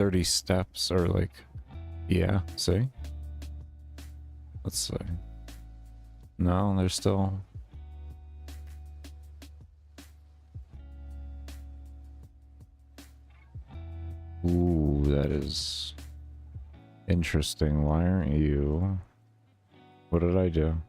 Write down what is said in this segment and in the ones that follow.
30 steps or like, yeah, see? Let's see. No, there's still... Ooh, that is interesting. Why aren't you... What did I do?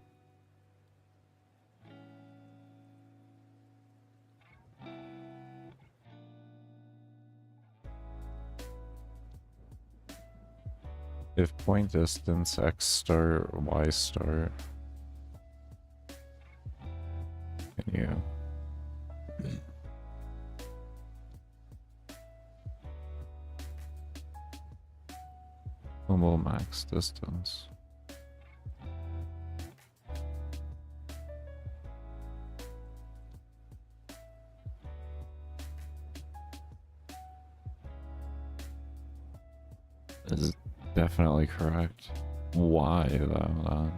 If point distance, X start, Y start. Can you... Mobile max distance. This is definitely correct. Why though?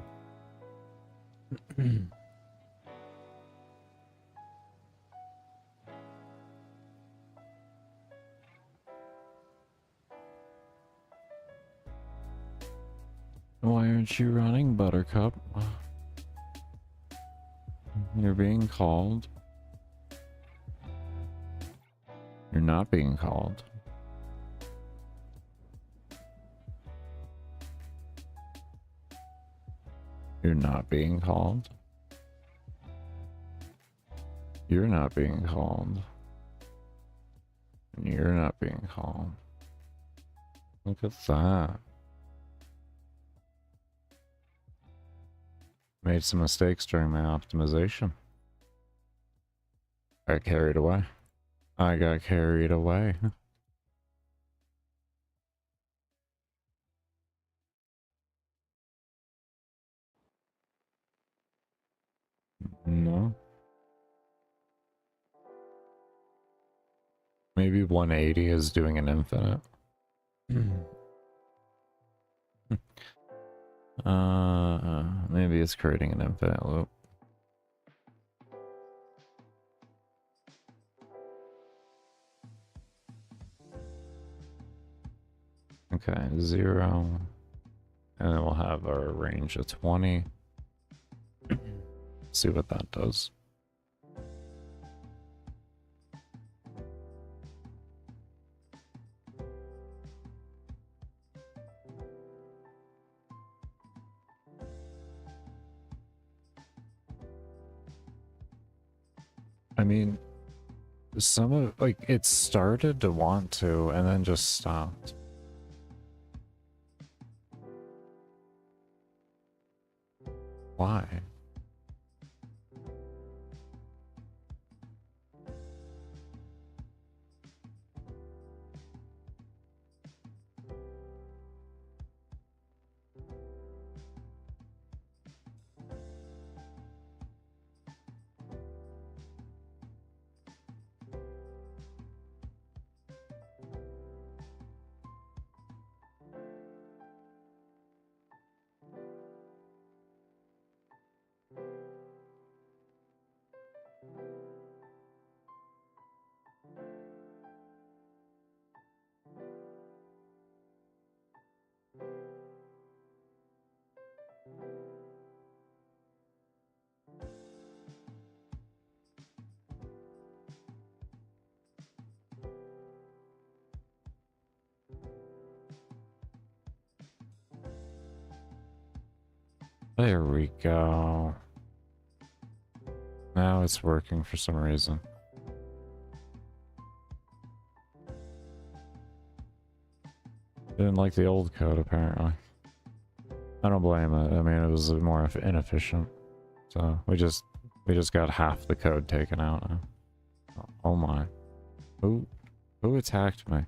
Why aren't you running, Buttercup? You're being called. You're not being called. You're not being called. You're not being called. You're not being called. Look at that. Made some mistakes during my optimization. I got carried away. I got carried away. No. Maybe 180 is doing an infinite. Maybe it's creating an infinite loop. Okay, 0. And then we'll have our range of 20. See what that does. I mean, some of, like, it started to want to and then just stopped. Why? There we go. Now it's working for some reason. Didn't like the old code, apparently. I don't blame it. I mean, it was more inefficient. So we just got half the code taken out now. Oh my. Who attacked me?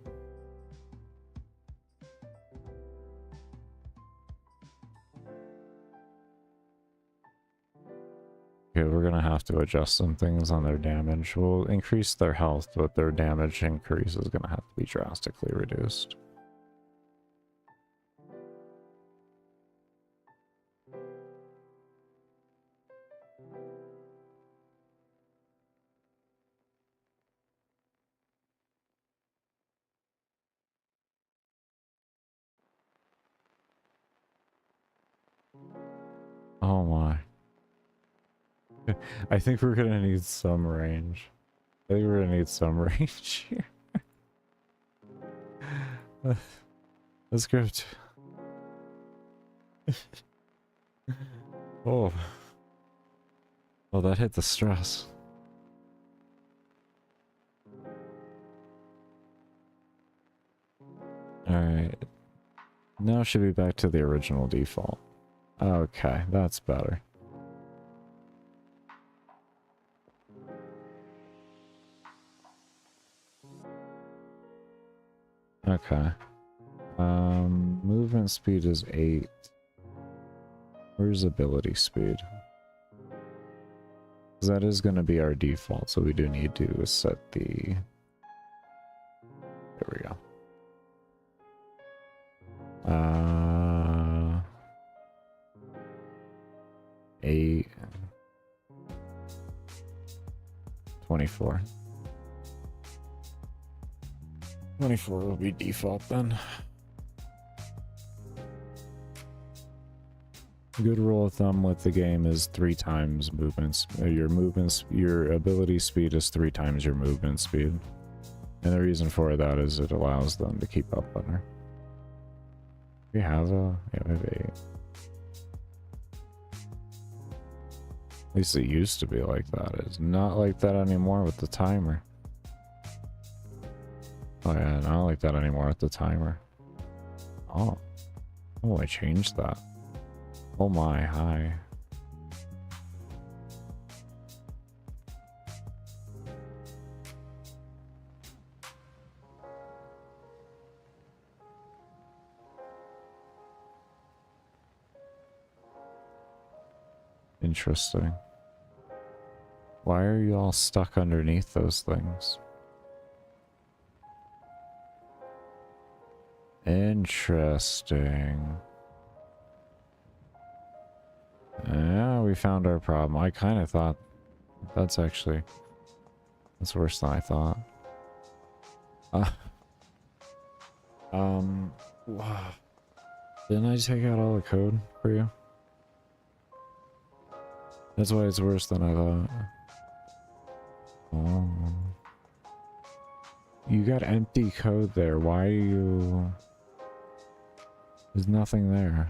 Okay, we're gonna have to adjust some things on their damage. We'll increase their health, but their damage increase is gonna have to be drastically reduced. Oh my. I think we're gonna need some range. I think we're gonna need some range here. The script. Oh. Well, that hit the stress. Alright. Now it should be back to the original default. Okay, that's better. Okay. Movement speed is 8. Where's ability speed? Because that is going to be our default, so we do need to set the... There we go. 8. 24. 24 will be default then. A good rule of thumb with the game is 3 times movements. Your ability speed is 3 times your movement speed. And the reason for that is it allows them to keep up better. We have a... Yeah, we have 8. At least it used to be like that. It's not like that anymore with the timer. Oh yeah, not like that anymore with the timer. Oh. Oh, I changed that. Oh my, hi. Interesting. Why are you all stuck underneath those things? Interesting. Yeah, we found our problem. I kind of thought that's worse than I thought. Wow. Didn't I take out all the code for you? That's why it's worse than I thought. Oh. You got empty code there. Why are you... There's nothing there.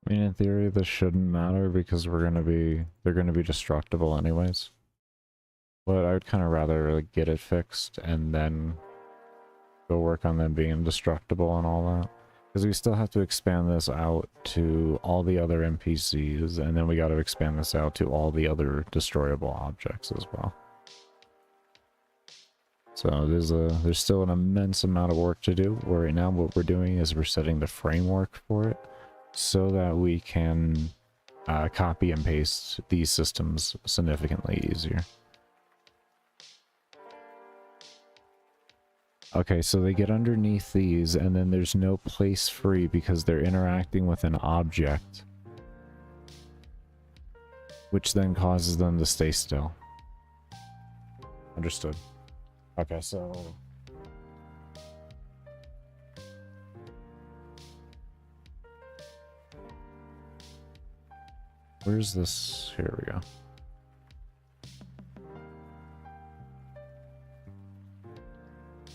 I mean, in theory, this shouldn't matter because they're gonna be destructible anyways. But I would kind of rather like, get it fixed and then go work on them being indestructible and all that. Because we still have to expand this out to all the other NPCs, and then we got to expand this out to all the other destroyable objects as well. So there's still an immense amount of work to do. Where right now what we're doing is we're setting the framework for it, so that we can copy and paste these systems significantly easier. Okay, so they get underneath these, and then there's no place free because they're interacting with an object, which then causes them to stay still. Understood. Okay, so... Where's this? Here we go.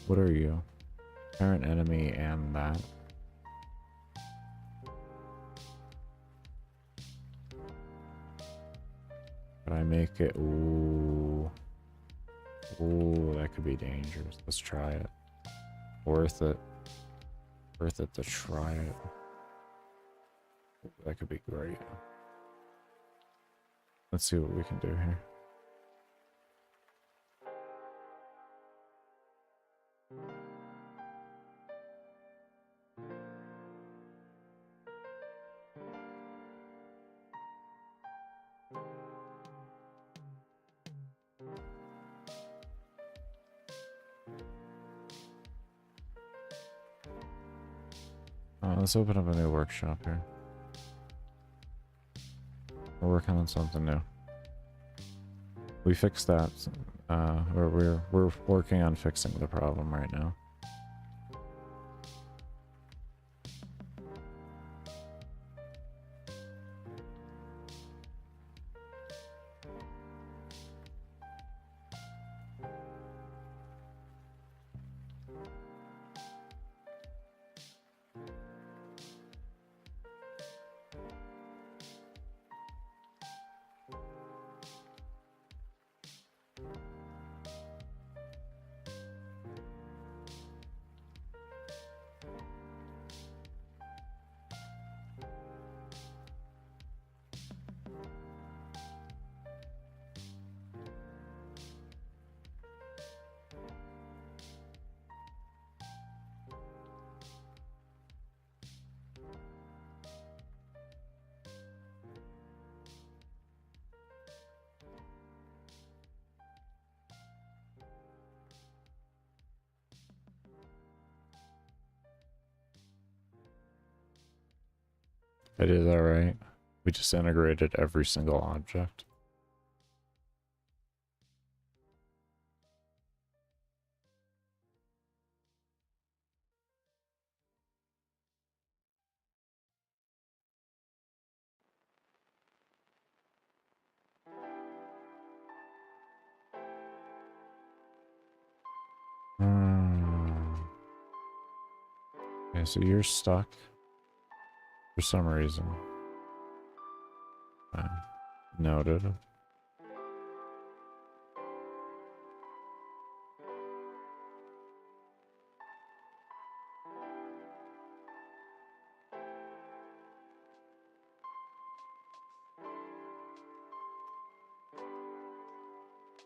What are you? Parent enemy and that. Can I make it? Ooh. Ooh, that could be dangerous. Let's try it. Worth it. Worth it to try it. That could be great. Let's see what we can do here. Let's open up a new workshop here. We're working on something new. We fixed that. We're working on fixing the problem right now. I did that right. We just integrated every single object. Okay, so you're stuck for some reason. Noted.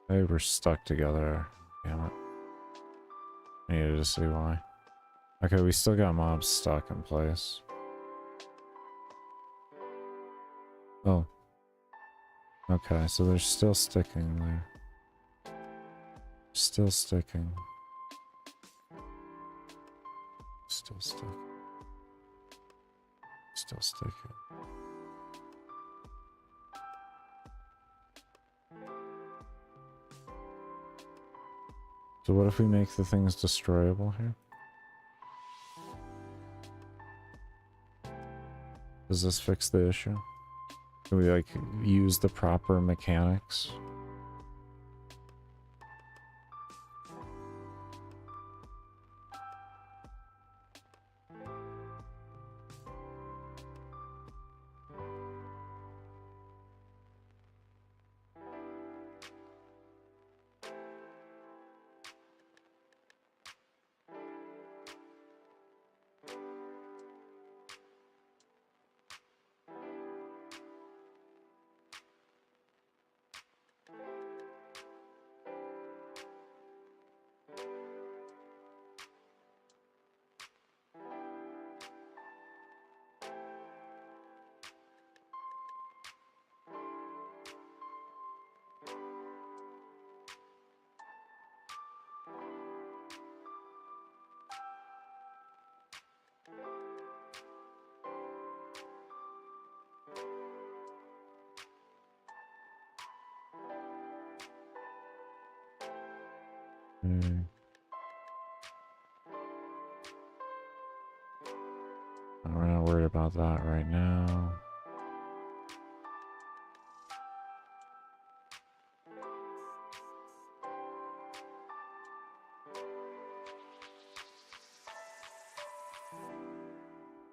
Maybe we're stuck together. Damn it. I needed to see why. Okay, we still got mobs stuck in place. Oh. Okay, so they're still sticking there. Still sticking. Still sticking. Still sticking. So what if we make the things destroyable here? Does this fix the issue? Can we like use the proper mechanics? We're not worried about that right now.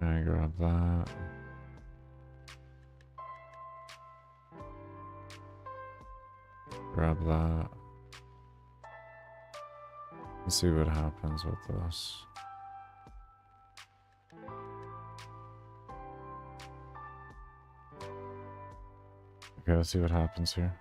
I grab that. Grab that. Let's see what happens with this. Okay, let's see what happens here.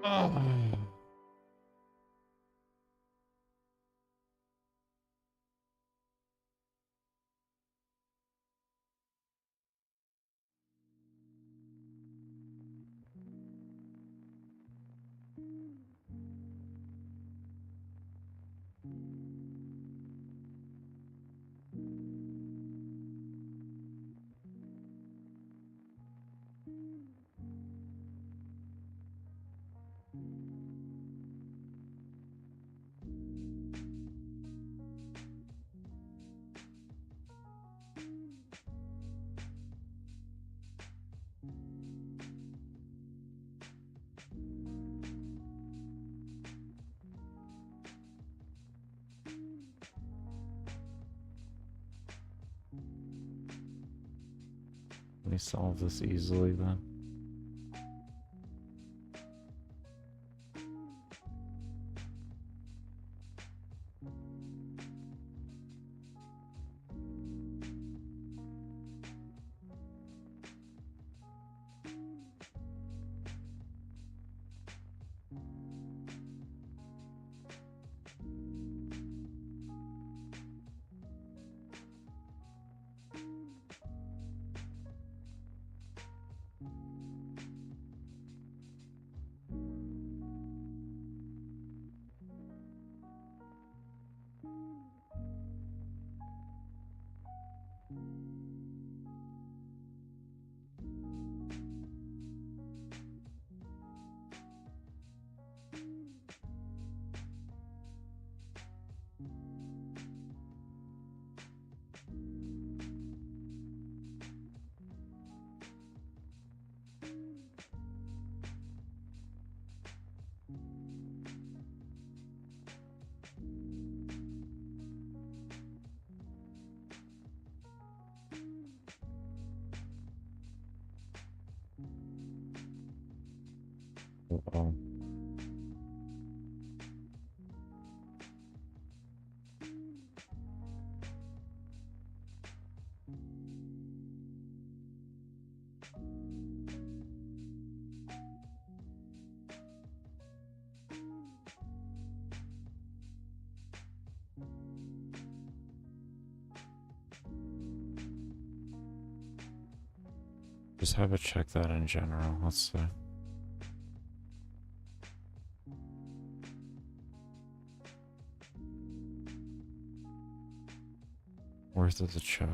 Oh. Let me solve this easily then. Uh-oh. Just have it check that in general. Let's see. Worth it to check.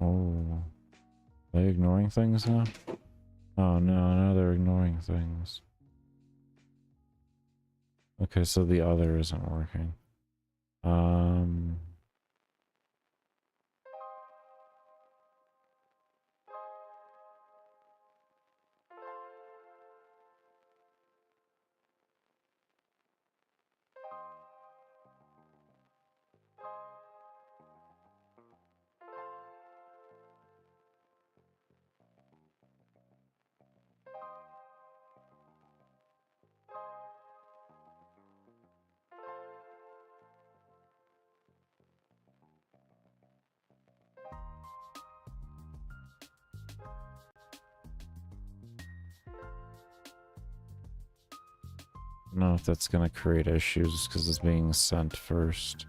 Oh, are they ignoring things now? Oh no, now they're ignoring things. Okay, so the other isn't working. I don't know if that's gonna create issues because it's being sent first.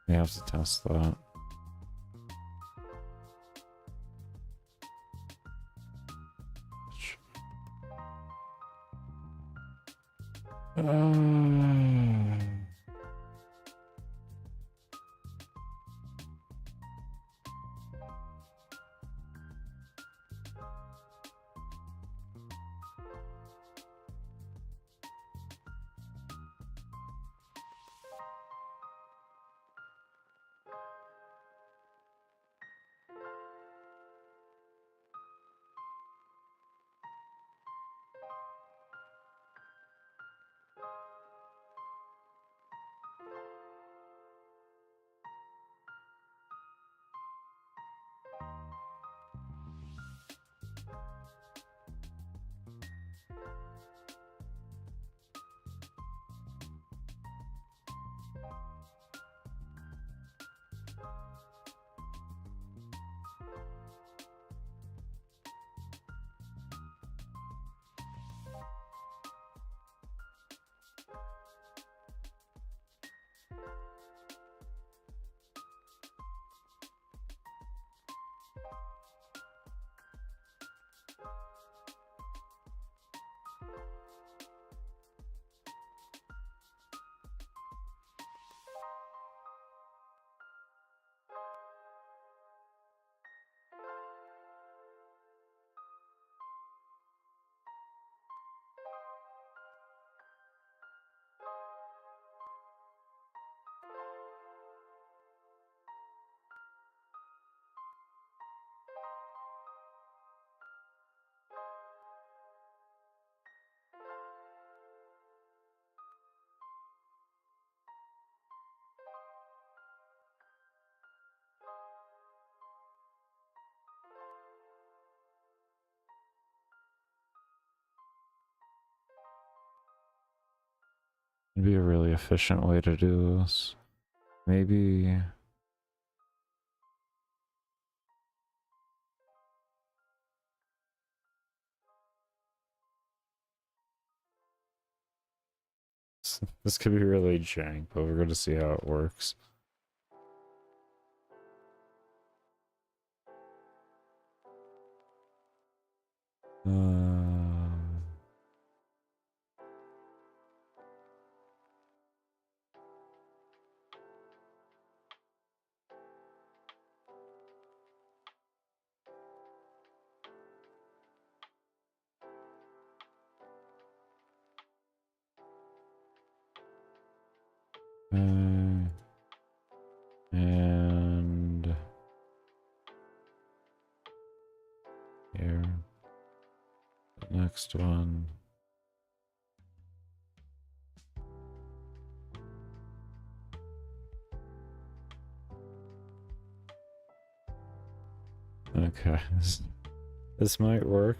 We have to test that. It'd be a really efficient way to do this. Maybe... This could be really jank, but we're going to see how it works. And here, the next one. Okay, this might work.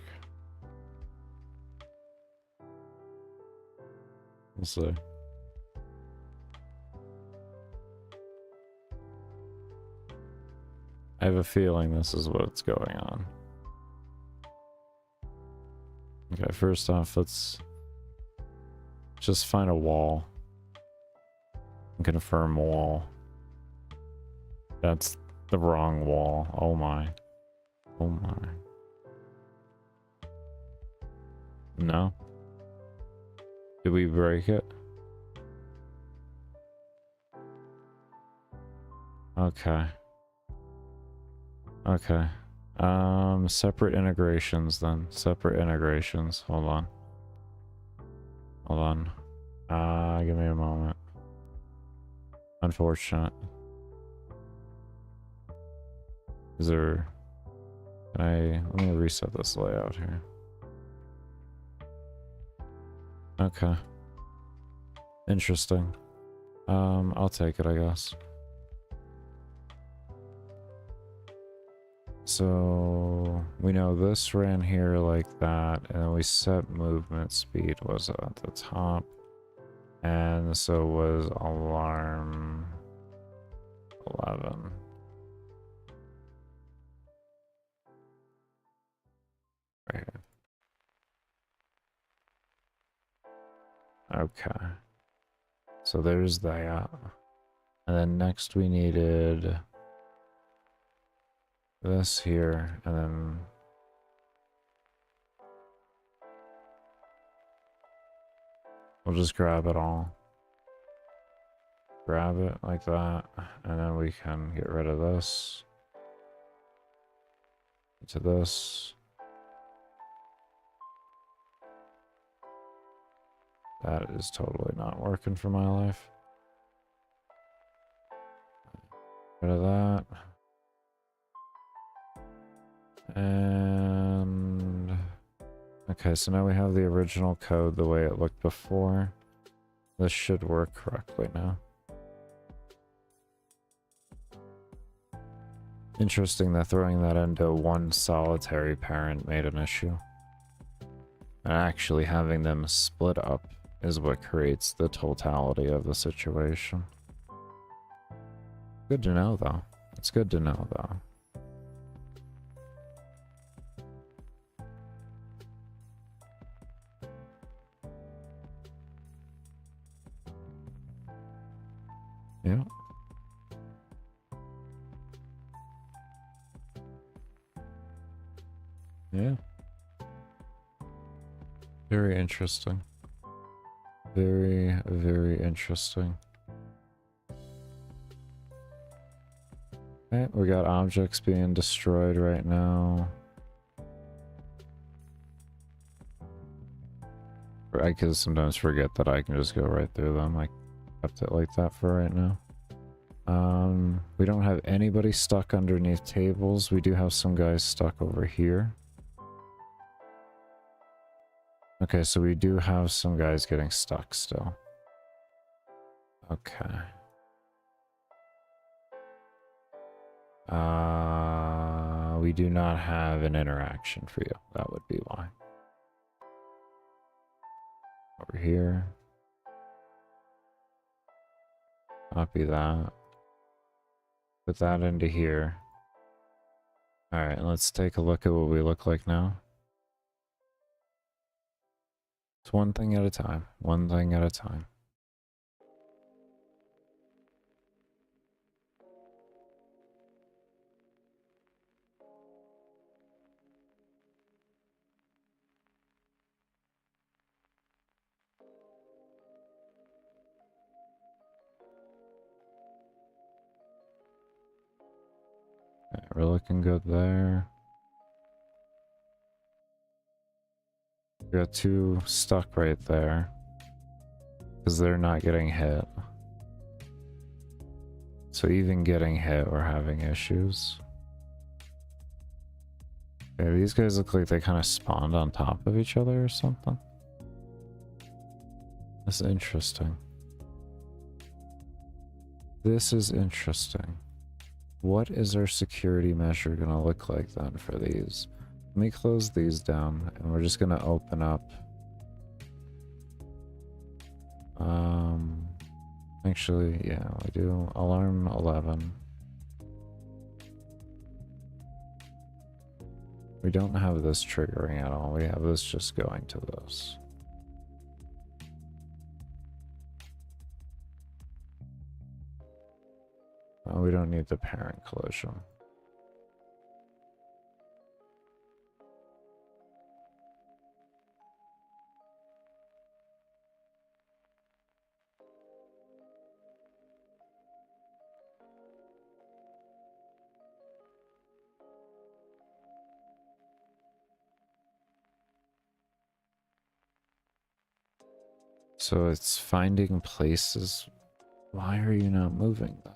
We'll see. I have a feeling this is what's going on. Okay, first off, let's just find a wall. Confirm wall. That's the wrong wall. Oh my. Oh my. No? Did we break it? Okay. Okay. Separate integrations then. Separate integrations. Hold on. Hold on. Give me a moment. Unfortunate. Is there... Let me reset this layout here. Okay. Interesting. I'll take it, I guess. So we know this ran here like that, and then we set movement speed was at the top, and so was alarm 11. Right here. Okay. So there's that. And then next we needed this here, and then we'll just grab it all. Grab it like that, and then we can get rid of this. To this. That is totally not working for my life. Rid of that. And okay, so now we have the original code the way it looked before. This should work correctly now. Interesting that throwing that into one solitary parent made an issue. And actually having them split up is what creates the totality of the situation. Good to know though. It's good to know though. Yeah. Yeah. Very interesting. Very, very interesting. Okay, we got objects being destroyed right now. I could sometimes forget that I can just go right through them. I kept it like that for right now. We don't have anybody stuck underneath tables. We do have some guys stuck over here. Okay, so we do have some guys getting stuck still. Okay. We do not have an interaction for you. That would be why. Over here. Copy that. Put that into here. Alright, let's take a look at what we look like now. It's one thing at a time. One thing at a time. Okay, we're looking good there. We got two stuck right there. Because they're not getting hit. So even getting hit, we're having issues. Okay, these guys look like they kind of spawned on top of each other or something. That's interesting. This is interesting. What is our security measure gonna look like then for these? Let me close these down and we're just gonna open up. Actually, yeah, we do alarm 11. We don't have this triggering at all. We have this just going to this. Oh, we don't need the parent collision. So it's finding places. Why are you not moving then?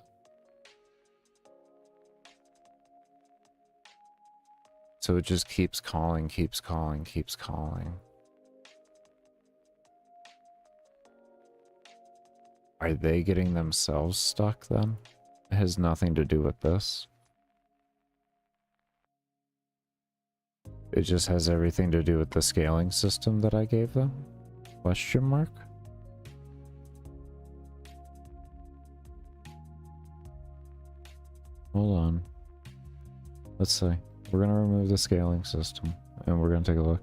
So it just keeps calling, keeps calling, keeps calling. Are they getting themselves stuck then? It has nothing to do with this. It just has everything to do with the scaling system that I gave them? Question mark? Hold on. Let's see. We're gonna remove the scaling system and we're gonna take a look.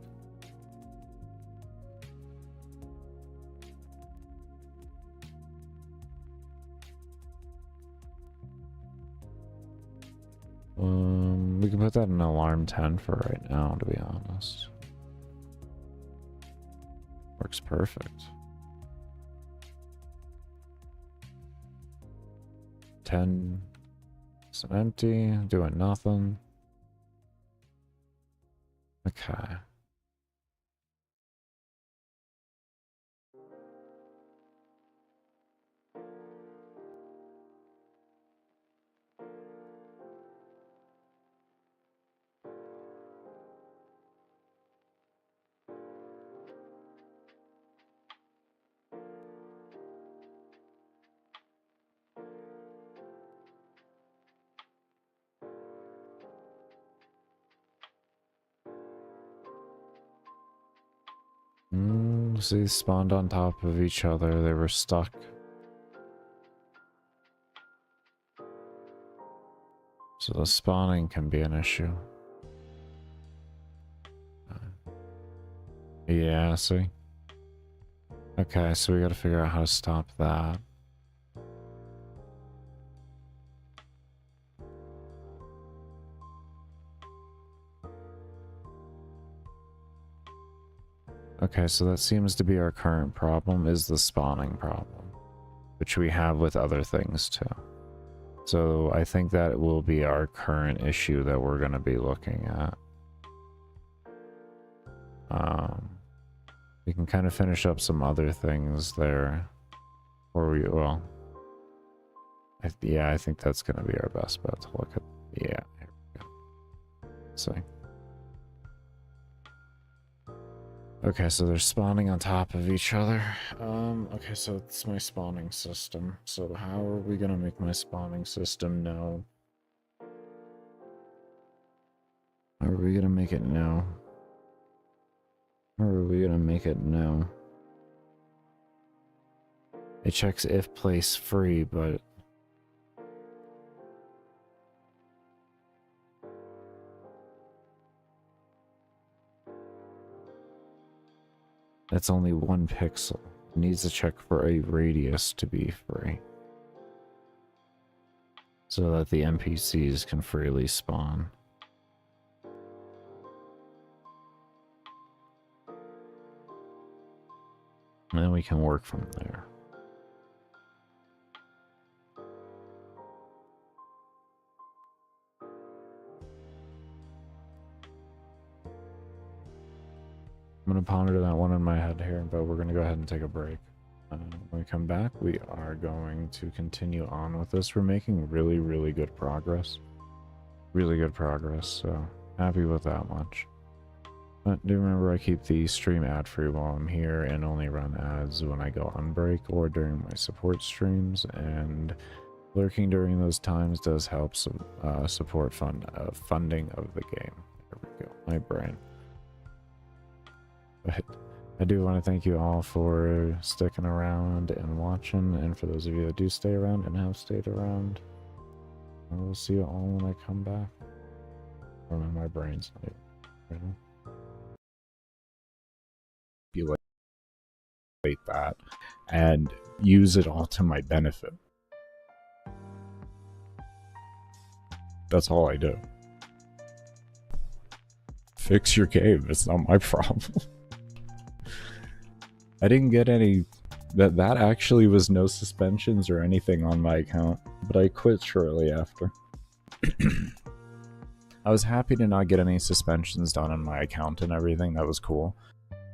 We can put that in alarm 10 for right now, to be honest. Works perfect. 10 is empty, doing nothing. Okay. So they spawned on top of each other. They were stuck. So the spawning can be an issue. Yeah, see? Okay, so we gotta figure out how to stop that. Okay, so that seems to be our current problem, is the spawning problem, which we have with other things too. So I think that will be our current issue that we're going to be looking at. We can kind of finish up some other things there. Or we, well, yeah, I think that's going to be our best bet to look at. Yeah, here we go. Let's see. Okay, so they're spawning on top of each other. Okay, so it's my spawning system. So how are we gonna make my spawning system know? How are we gonna make it know? How are we gonna make it know? It checks if place free, but that's only 1 pixel. It needs to check for a radius to be free, so that the NPCs can freely spawn. And then we can work from there. I'm going to ponder that one in my head here, but we're going to go ahead and take a break. When we come back, we are going to continue on with this. We're making really, really good progress. Really good progress, so happy with that much. But do remember I keep the stream ad free while I'm here and only run ads when I go on break or during my support streams, and lurking during those times does help support funding of the game. There we go, my brain. But I do want to thank you all for sticking around and watching, and for those of you that do stay around and have stayed around, I will see you all when I come back. Or when my brain's not right now. Be like that and use it all to my benefit. That's all I do. Fix your game, it's not my problem. I didn't get any that actually was no suspensions or anything on my account, but I quit shortly after. I was happy to not get any suspensions done on my account and everything. That was cool.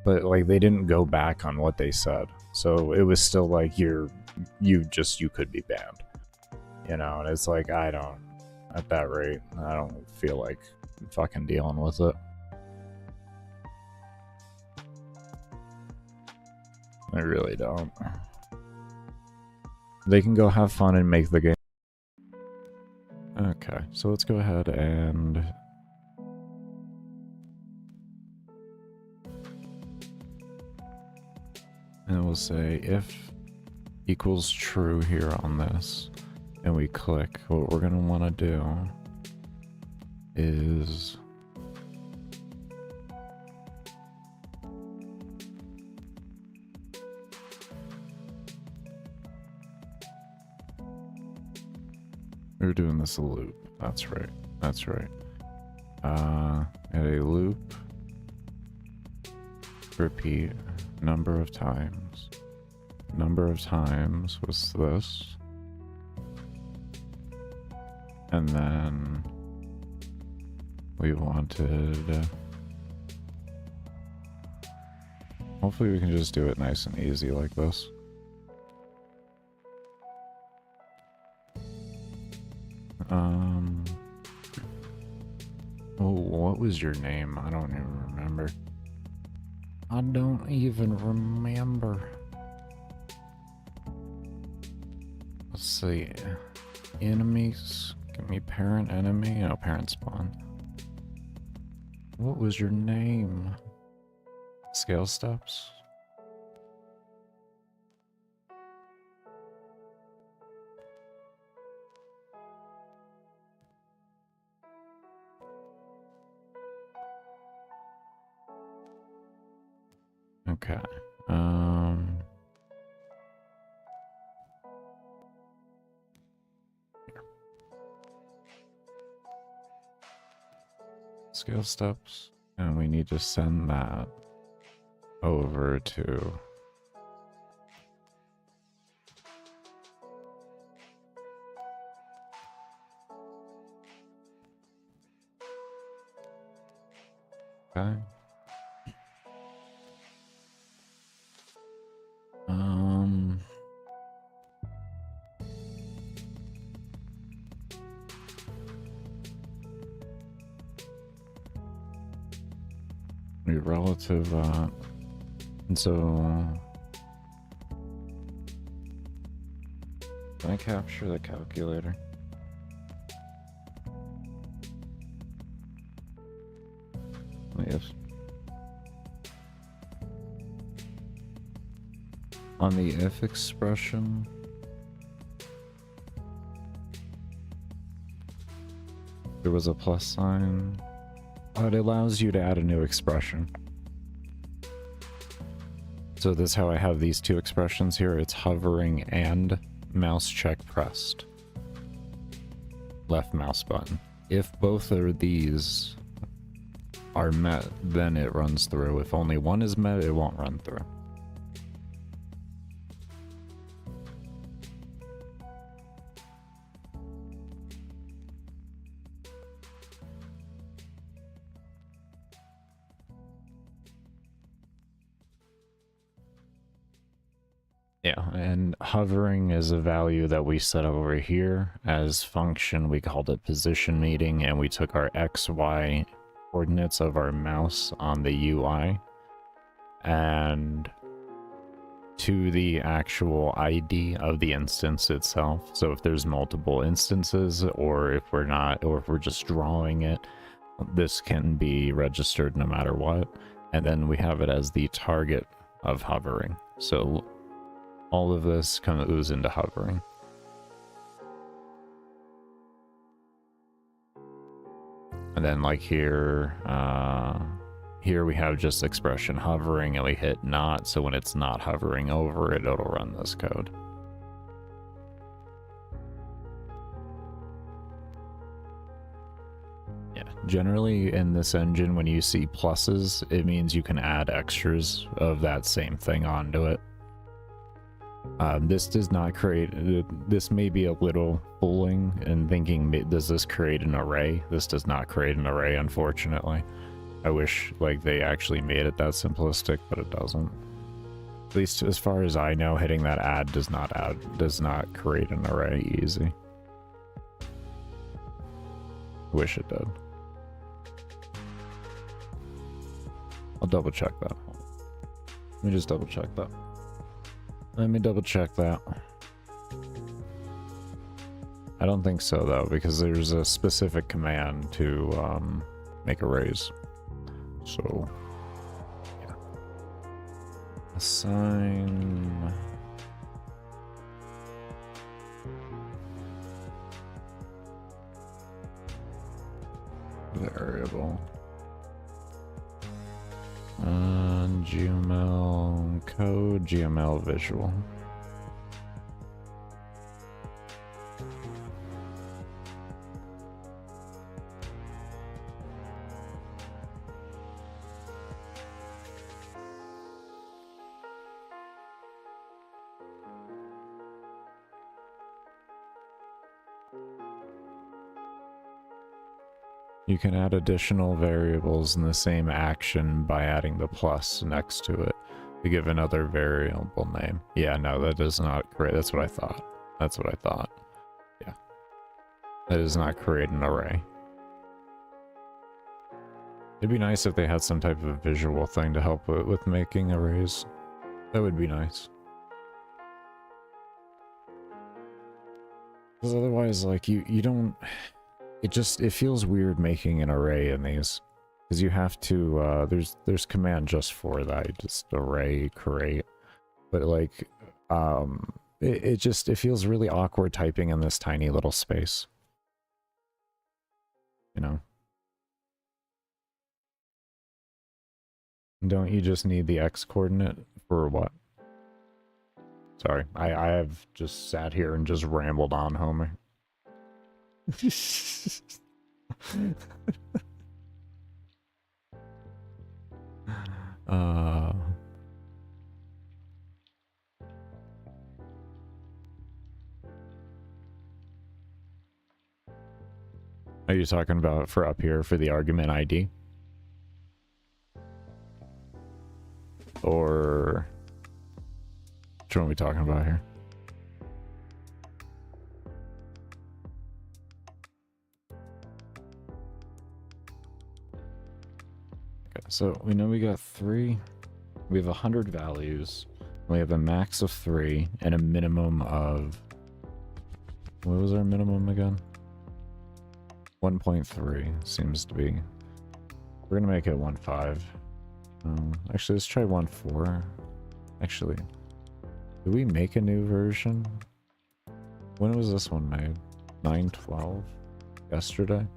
But like, they didn't go back on what they said, so it was still like you could be banned, you know. And it's like, I don't, at that rate, I don't feel like fucking dealing with it. I really don't. They can go have fun and make the game. Okay, so let's go ahead and we'll say if equals true here on this, and we click, what we're gonna want to do is we're doing this a loop. That's right. That's right. At a loop, repeat number of times. Number of times was this. And then we wanted, hopefully we can just do it nice and easy like this. Oh, what was your name? I don't even remember. I don't even remember. Let's see. Enemies. Give me parent enemy. No, parent spawn. What was your name? Scale steps? Okay. Scale steps, and we need to send that over to okay. Relative and so can I capture the calculator? Yes. On the if expression, there was a plus sign. It allows you to add a new expression. So this is how I have these two expressions here. It's hovering and mouse check pressed. Left mouse button. If both of these are met, then it runs through. If only one is met, it won't run through. Yeah, and hovering is a value that we set over here as function. We called it position meeting, and we took our X, Y coordinates of our mouse on the UI and to the actual ID of the instance itself. So if there's multiple instances, or if we're not, or if we're just drawing it, this can be registered no matter what. And then we have it as the target of hovering. So all of this kind of ooze into hovering. And then like here, here we have just expression hovering, and we hit not, so when it's not hovering over it, it'll run this code. Yeah, generally in this engine, when you see pluses, it means you can add extras of that same thing onto it. This does not create, this may be a little fooling and thinking, does this create an array? This does not create an array, unfortunately. I wish like they actually made it that simplistic, but it doesn't. At least as far as I know, hitting that add does not create an array easy. Wish it did. I'll double check that. Let me just double check that. Let me double check that. I don't think so though, because there's a specific command to make arrays. So, yeah. Assign variable. GML code, GML visual. You can add additional variables in the same action by adding the plus next to it to give another variable name. Yeah, no, that does not create, that's what I thought. That's what I thought. Yeah. That does not create an array. It'd be nice if they had some type of visual thing to help with making arrays. That would be nice. Because otherwise, like, you don't... It feels weird making an array in these, because you have to, there's command just for that, you just array create, but like, it feels really awkward typing in this tiny little space, you know? Don't you just need the X coordinate for what? Sorry, I have just sat here and just rambled on, Homer. Are you talking about for up here for the argument ID? Or which one are we talking about here? So we know we got 3, we have 100 values, we have a max of 3 and a minimum of, what was our minimum again? 1.3 seems to be. We're gonna make it 1.5. Actually, let's try 1.4. Actually, Did we make a new version? When was this one made? 9/12? Yesterday?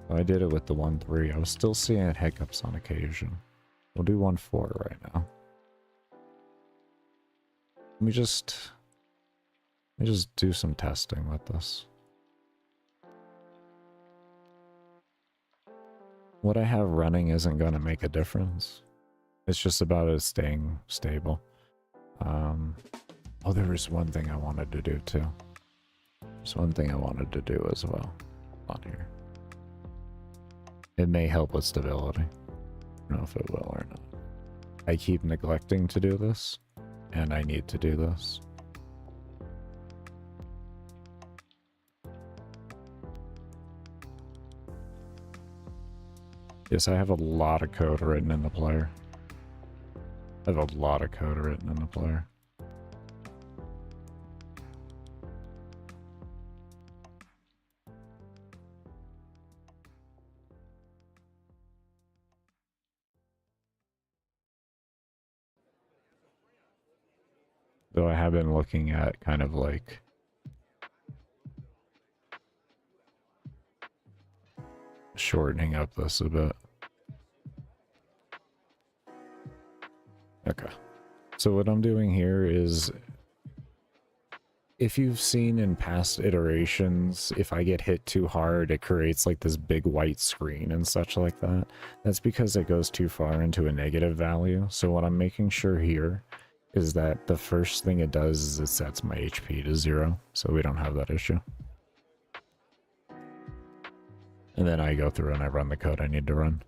I did it with the 1.3. I was still seeing hiccups on occasion. We'll do 1.4 right now. Let me just do some testing with this. What I have running isn't going to make a difference. It's just about it staying stable. Oh, there was one thing I wanted to do too. There's one thing I wanted to do as well on here. It may help with stability. I don't know if it will or not. I keep neglecting to do this, and I need to do this. Yes, I have a lot of code written in the player. I have a lot of code written in the player. Though I have been looking at kind of like shortening up this a bit. Okay. So what I'm doing here is, if you've seen in past iterations, if I get hit too hard, it creates like this big white screen and such like that. That's because it goes too far into a negative value. So what I'm making sure here is that the first thing it does is it sets my HP to 0, so we don't have that issue. And then I go through and I run the code I need to run.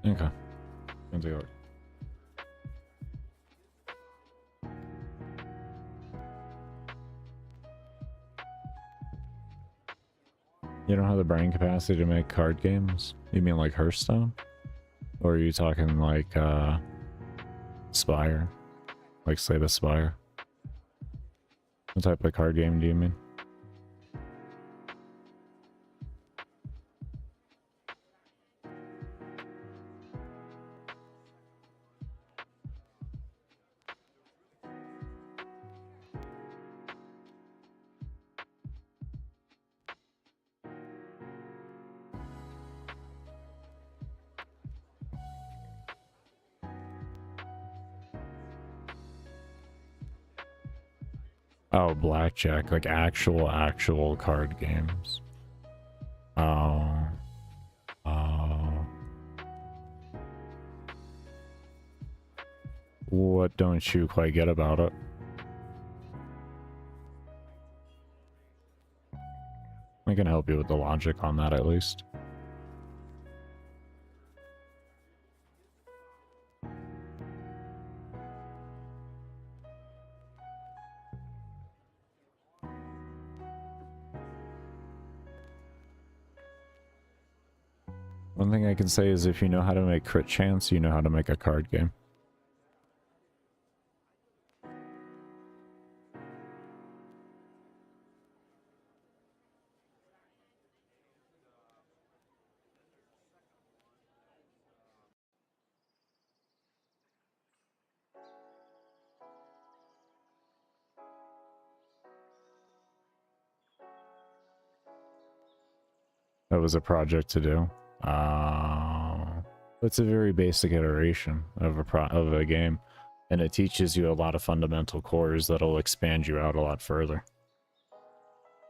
Okay. I'll do it. You don't have the brain capacity to make card games? You mean like Hearthstone? Or are you talking like, Spire? Like Slay the Spire? What type of card game do you mean? Oh, blackjack, like actual card games. Oh. Oh. What don't you quite get about it? I can help you with the logic on that at least. One thing I can say is if you know how to make crit chance, you know how to make a card game. That was a project to do. It's a very basic iteration of a game, and it teaches you a lot of fundamental cores that'll expand you out a lot further.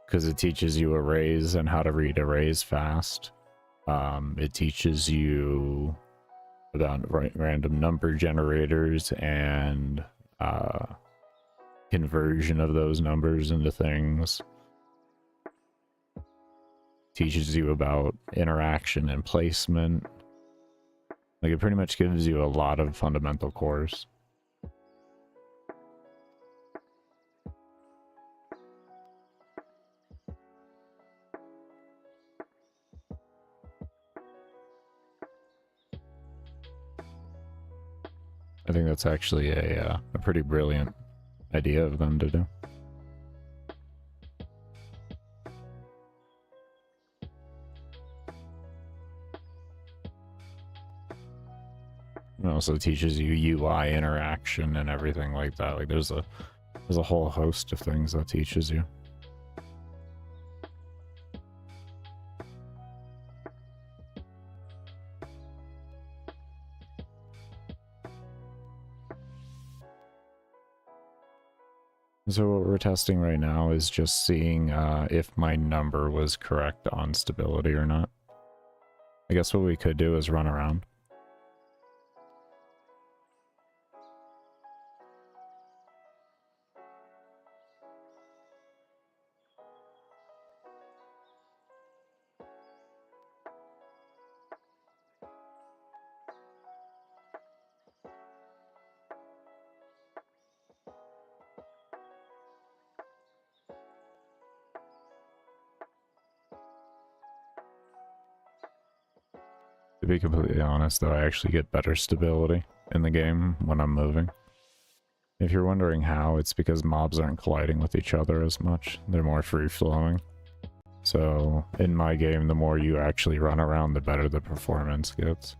Because it teaches you arrays and how to read arrays fast. It teaches you about random number generators and conversion of those numbers into things. Teaches you about interaction and placement. Like, it pretty much gives you a lot of fundamental cores. I think that's actually a pretty brilliant idea of them to do. It also teaches you UI interaction and everything like that. Like there's a whole host of things that teaches you. So what we're testing right now is just seeing if my number was correct on stability or not. I guess what we could do is run around. To be completely honest, though, I actually get better stability in the game when I'm moving. If you're wondering how, it's because mobs aren't colliding with each other as much. They're more free-flowing. So, in my game, the more you actually run around, the better the performance gets.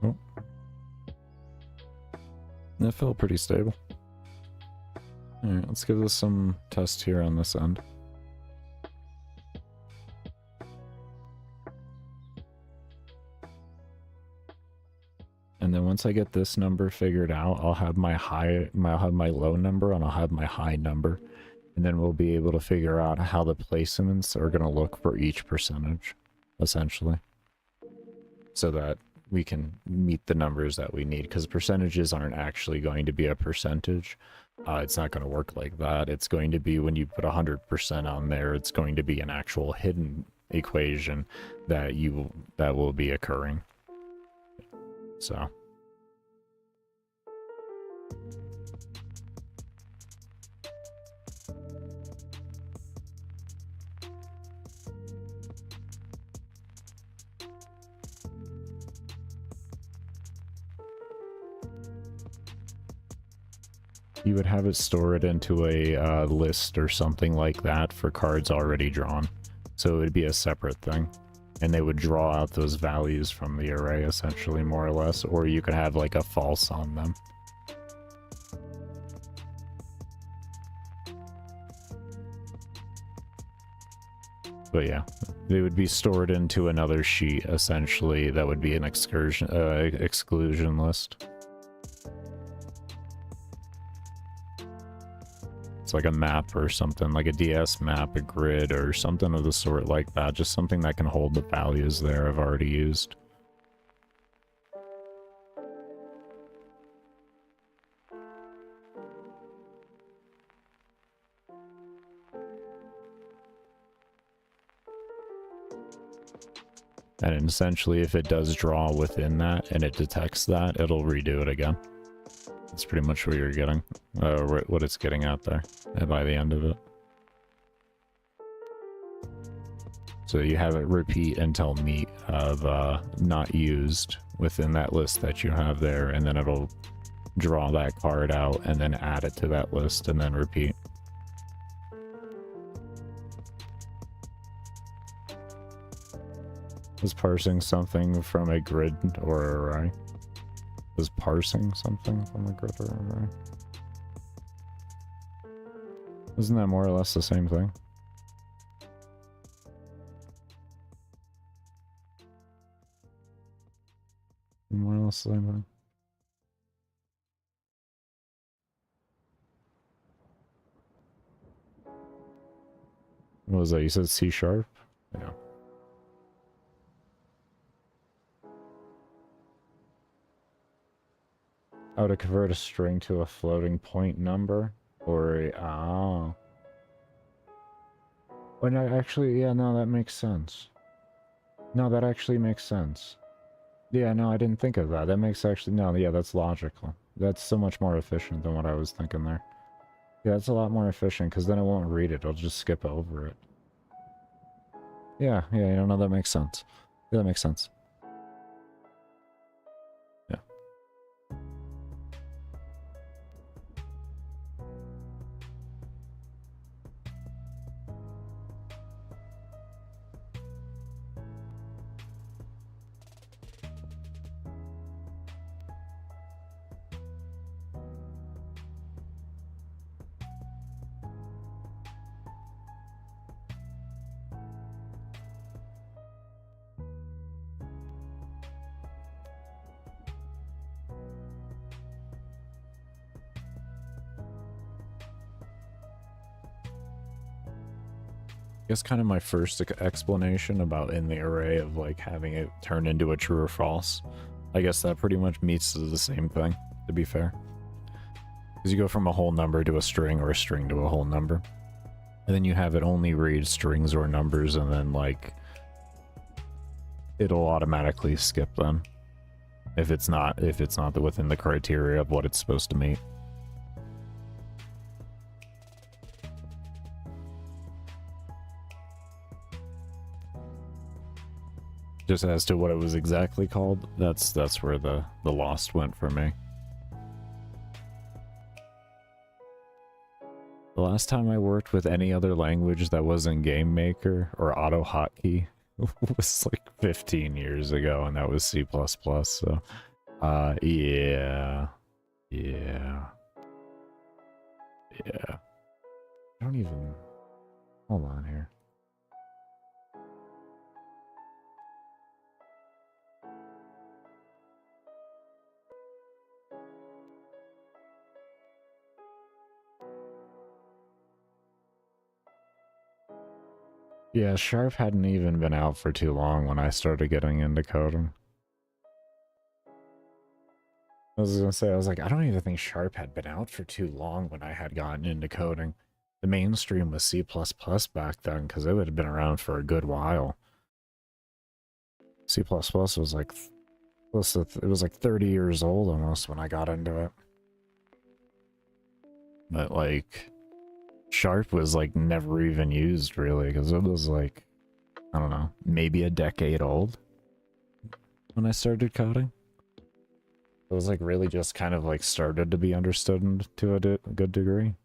Oh. That felt pretty stable. Alright, let's give this some tests here on this end. And then once I get this number figured out, I'll have my low number and I'll have my high number. And then we'll be able to figure out how the placements are going to look for each percentage, essentially. So that we can meet the numbers that we need, because percentages aren't actually going to be a percentage. It's not going to work like that. It's going to be when you put 100% on there, it's going to be an actual hidden equation that will be occurring. So you would have it store it into a list or something like that for cards already drawn. So it would be a separate thing. And they would draw out those values from the array, essentially, more or less. Or you could have, like, a false on them. But yeah, they would be stored into another sheet, essentially. That would be an exclusion list. It's like a map or something, like a DS map, a grid, or something of the sort like that. Just something that can hold the values there I've already used. And essentially, if it does draw within that and it detects that, it'll redo it again. That's pretty much what you're getting, what it's getting out there by the end of it. So you have it repeat until meet of not used within that list that you have there, and then it'll draw that card out and then add it to that list and then repeat. Was parsing something from a grid or array? Was parsing something from a grid or array? Isn't that more or less the same thing? More or less the same thing. What was that? You said C#? Yeah. Oh, to convert a string to a floating point number? Or a... Oh. Well, no, actually, yeah, no, that makes sense. No, that actually makes sense. Yeah, no, I didn't think of that. That makes actually... No, yeah, that's logical. That's so much more efficient than what I was thinking there. Yeah, it's a lot more efficient, because then it won't read it. It'll just skip over it. Yeah, you know, that makes sense. Yeah, that makes sense. Yeah. I guess kind of my first explanation about in the array of like having it turn into a true or false. I guess that pretty much meets the same thing, to be fair. Because you go from a whole number to a string or a string to a whole number. And then you have it only read strings or numbers, and then like it'll automatically skip them if it's not within the criteria of what it's supposed to meet. Just as to what it was exactly called, that's where the lost went for me. The last time I worked with any other language that wasn't gamemaker or AutoHotkey was like 15 years ago, and that was C++, so yeah. I don't even... Hold on here. Yeah, Sharp hadn't even been out for too long when I started getting into coding. I was gonna say, I was like, I don't even think Sharp had been out for too long when I had gotten into coding. The mainstream was C++ back then, because it would have been around for a good while. C++ was like, it was like 30 years old almost when I got into it. But like... Sharp was like never even used really, because it was like, I don't know, maybe a decade old when I started coding. It was like really just kind of like started to be understood to a good degree.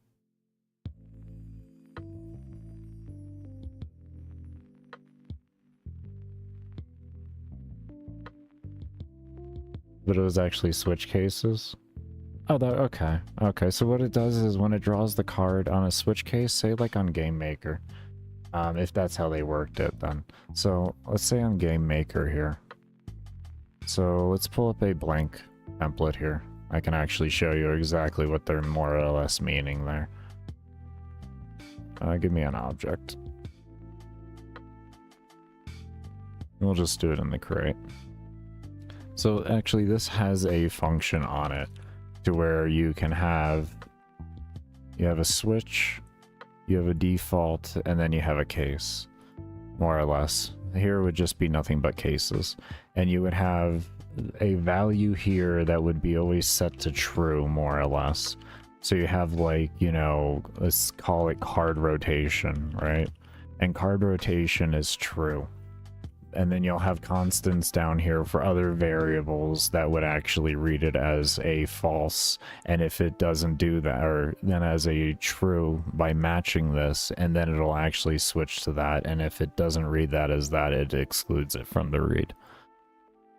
But it was actually switch cases. Oh, okay. Okay, so what it does is when it draws the card on a switch case, say like on gamemaker, if that's how they worked it then. So let's say on gamemaker here. So let's pull up a blank template here. I can actually show you exactly what they're more or less meaning there. Give me an object. We'll just do it in the crate. So actually this has a function on it, to where you can have, you have a switch, you have a default, and then you have a case, more or less. Here would just be nothing but cases. And you would have a value here that would be always set to true, more or less. So you have like, you know, let's call it card rotation, right? And card rotation is true. And then you'll have constants down here for other variables that would actually read it as a false, and if it doesn't do that, or then as a true by matching this, and then it'll actually switch to that, and if it doesn't read that as that, it excludes it from the read.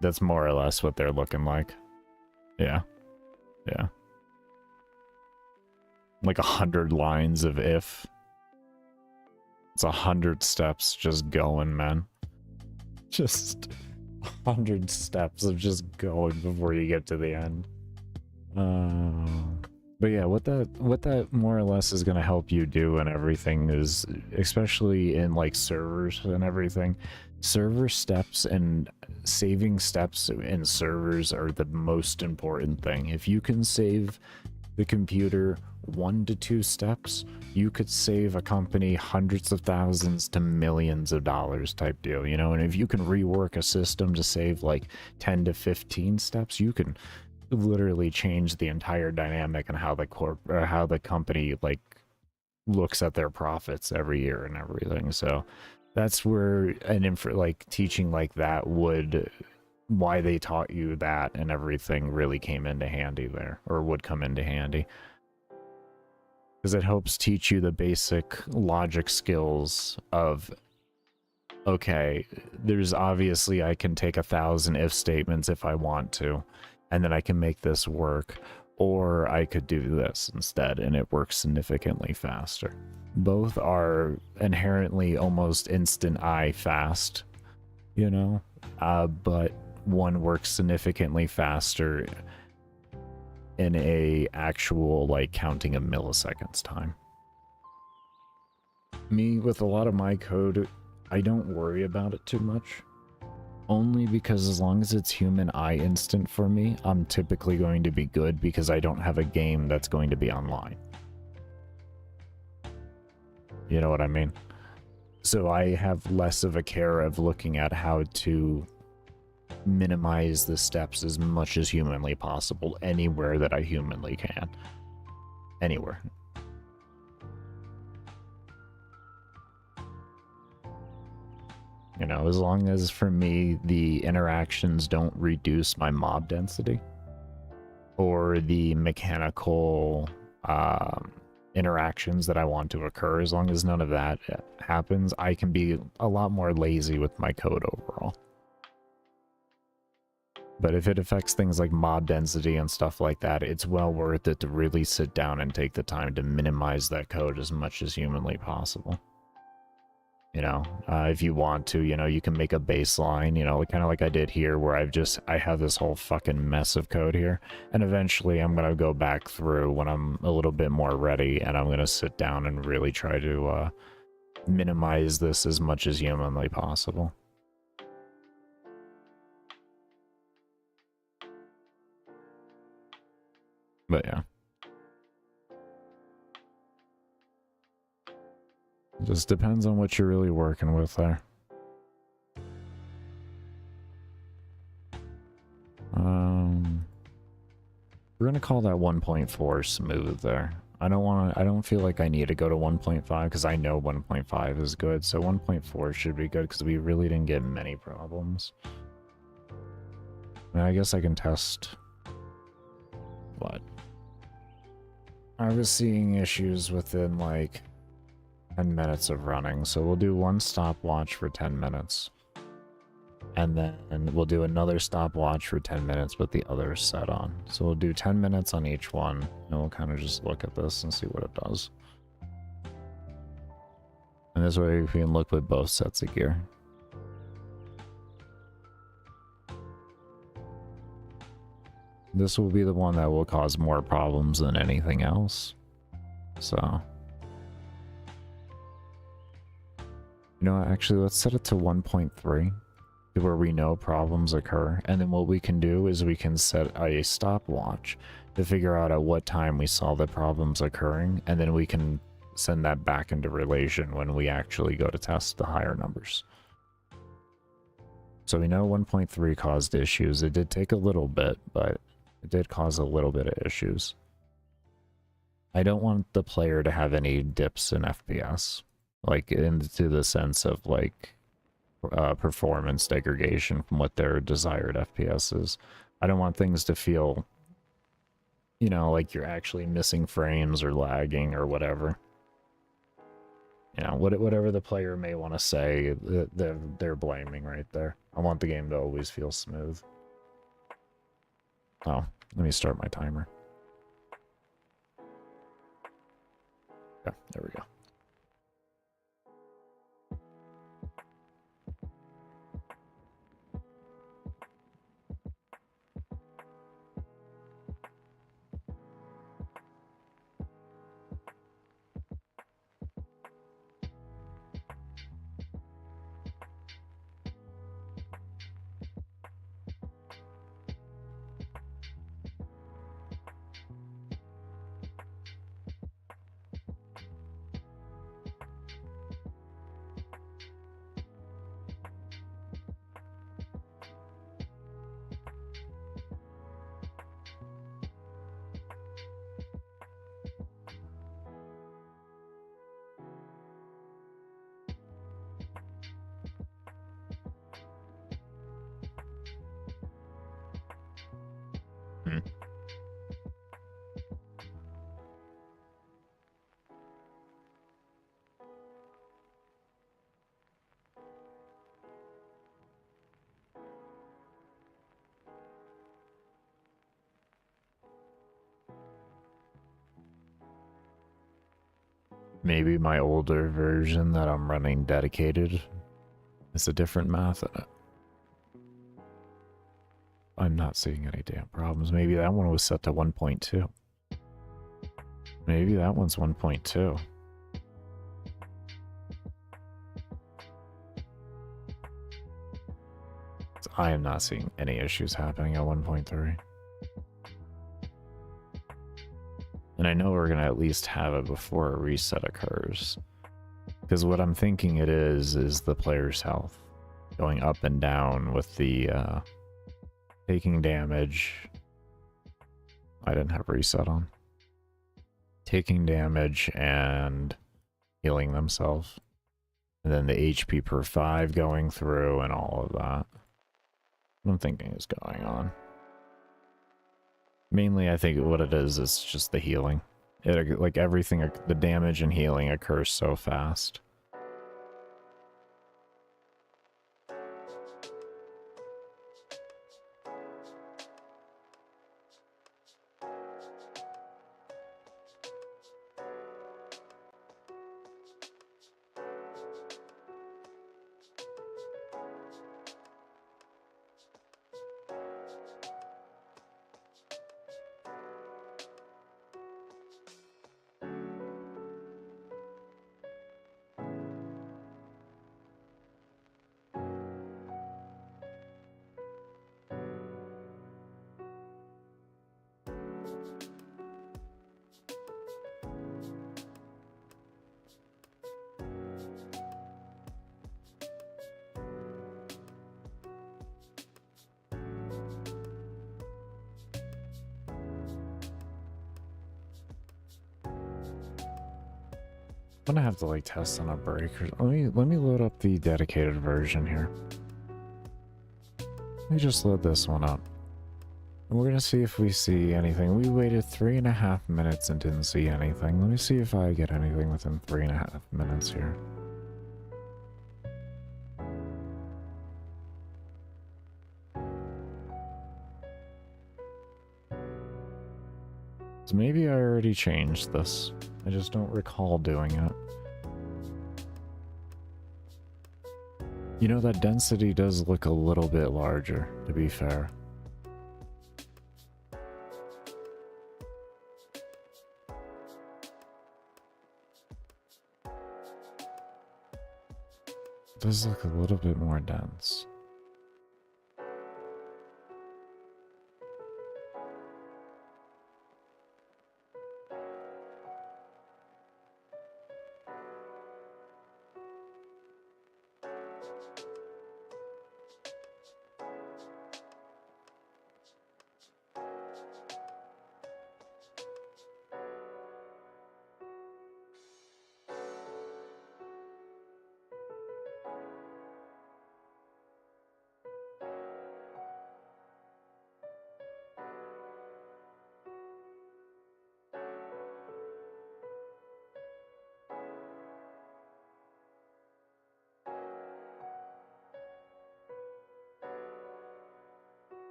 That's more or less what they're looking like. Yeah. Yeah. Like 100 lines of if. It's 100 steps just going, man. Just 100 steps of just going before you get to the end. But yeah, what that more or less is going to help you do and everything is, especially in like servers and everything, server steps and saving steps in servers are the most important thing. If you can save the computer 1 to 2 steps, you could save a company hundreds of thousands to millions of dollars type deal, you know? And if you can rework a system to save like 10 to 15 steps, you can literally changed the entire dynamic and how how the company like looks at their profits every year and everything. So that's where like teaching like that would, why they taught you that and everything really came into handy there, or would come into handy, because it helps teach you the basic logic skills of, okay, there's obviously, I can take 1,000 if statements if I want to, and then I can make this work, or I could do this instead, and it works significantly faster. Both are inherently almost instant eye fast, you know, but one works significantly faster in a actual, like, counting of milliseconds time. Me, with a lot of my code, I don't worry about it too much. Only because as long as it's human eye instant for me, I'm typically going to be good because I don't have a game that's going to be online. You know what I mean? So I have less of a care of looking at how to minimize the steps as much as humanly possible anywhere that I humanly can. Anywhere. You know, as long as for me the interactions don't reduce my mob density or the mechanical interactions that I want to occur, as long as none of that happens, I can be a lot more lazy with my code overall. But if it affects things like mob density and stuff like that, it's well worth it to really sit down and take the time to minimize that code as much as humanly possible. You know, if you want to, you know, you can make a baseline, you know, kind of like I did here, where I have this whole fucking mess of code here. And eventually I'm going to go back through when I'm a little bit more ready, and I'm going to sit down and really try to minimize this as much as humanly possible. But yeah. It just depends on what you're really working with there. We're gonna call that 1.4 smooth there. I don't feel like I need to go to 1.5 because I know 1.5 is good, so 1.4 should be good because we really didn't get many problems. I guess I can test what? I was seeing issues within like 10 minutes of running, so we'll do one stopwatch for 10 minutes. And then we'll do another stopwatch for 10 minutes with the other set on. So we'll do 10 minutes on each one, and we'll kind of just look at this and see what it does. And this way we can look with both sets of gear. This will be the one that will cause more problems than anything else. So, you know what, actually, let's set it to 1.3, where we know problems occur. And then what we can do is we can set a stopwatch to figure out at what time we saw the problems occurring, and then we can send that back into relation when we actually go to test the higher numbers. So we know 1.3 caused issues. It did take a little bit, but it did cause a little bit of issues. I don't want the player to have any dips in FPS, like into the sense of like performance degradation from what their desired FPS is. I don't want things to feel, you know, like you're actually missing frames or lagging or whatever. You know, whatever the player may want to say, they're blaming right there. I want the game to always feel smooth. Oh, let me start my timer. Yeah, there we go. Maybe my older version that I'm running dedicated is a different method. I'm not seeing any damn problems. Maybe that one was set to 1.2. Maybe that one's 1.2. I am not seeing any issues happening at 1.3. And I know we're going to at least have it before a reset occurs. Because what I'm thinking it is the player's health. Going up and down with the taking damage. I didn't have reset on. Taking damage and healing themselves. And then the HP per 5 going through and all of that. What I'm thinking is going on. Mainly, I think what it is just the healing. Like everything, the damage and healing occurs so fast. I'm gonna have to like test on a breaker. Let me load up the dedicated version here. Let me just load this one up. And we're gonna see if we see anything. We waited 3.5 minutes and didn't see anything. Let me see if I get anything within 3.5 minutes here. So maybe I already changed this. I just don't recall doing it. You know, that density does look a little bit larger, to be fair. It does look a little bit more dense.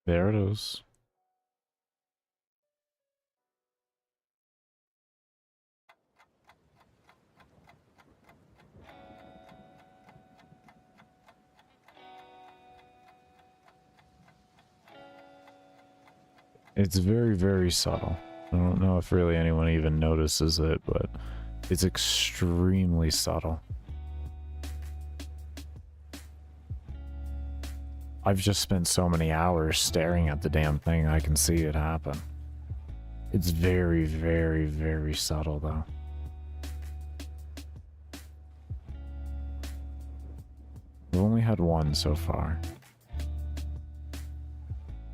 There it is. It's very, very subtle. I don't know if really anyone even notices it, but it's extremely subtle. I've just spent so many hours staring at the damn thing, I can see it happen. It's very, very, very subtle, though. We've only had one so far.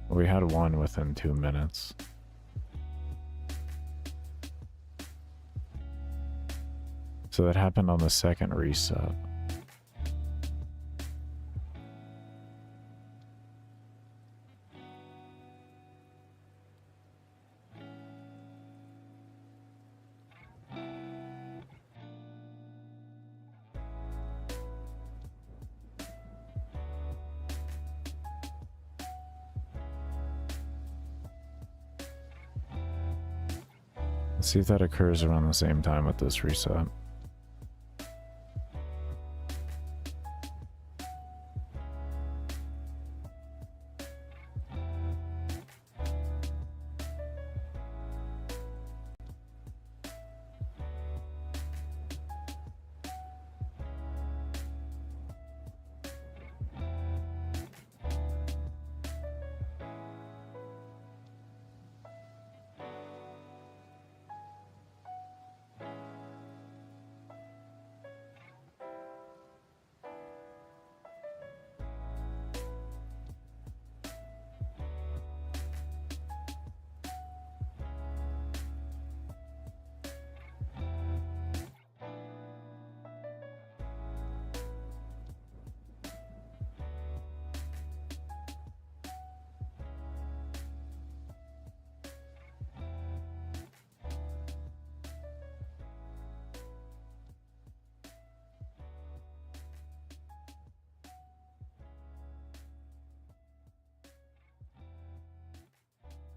We had one within 2 minutes. So that happened on the second reset. Let's see if that occurs around the same time with this reset.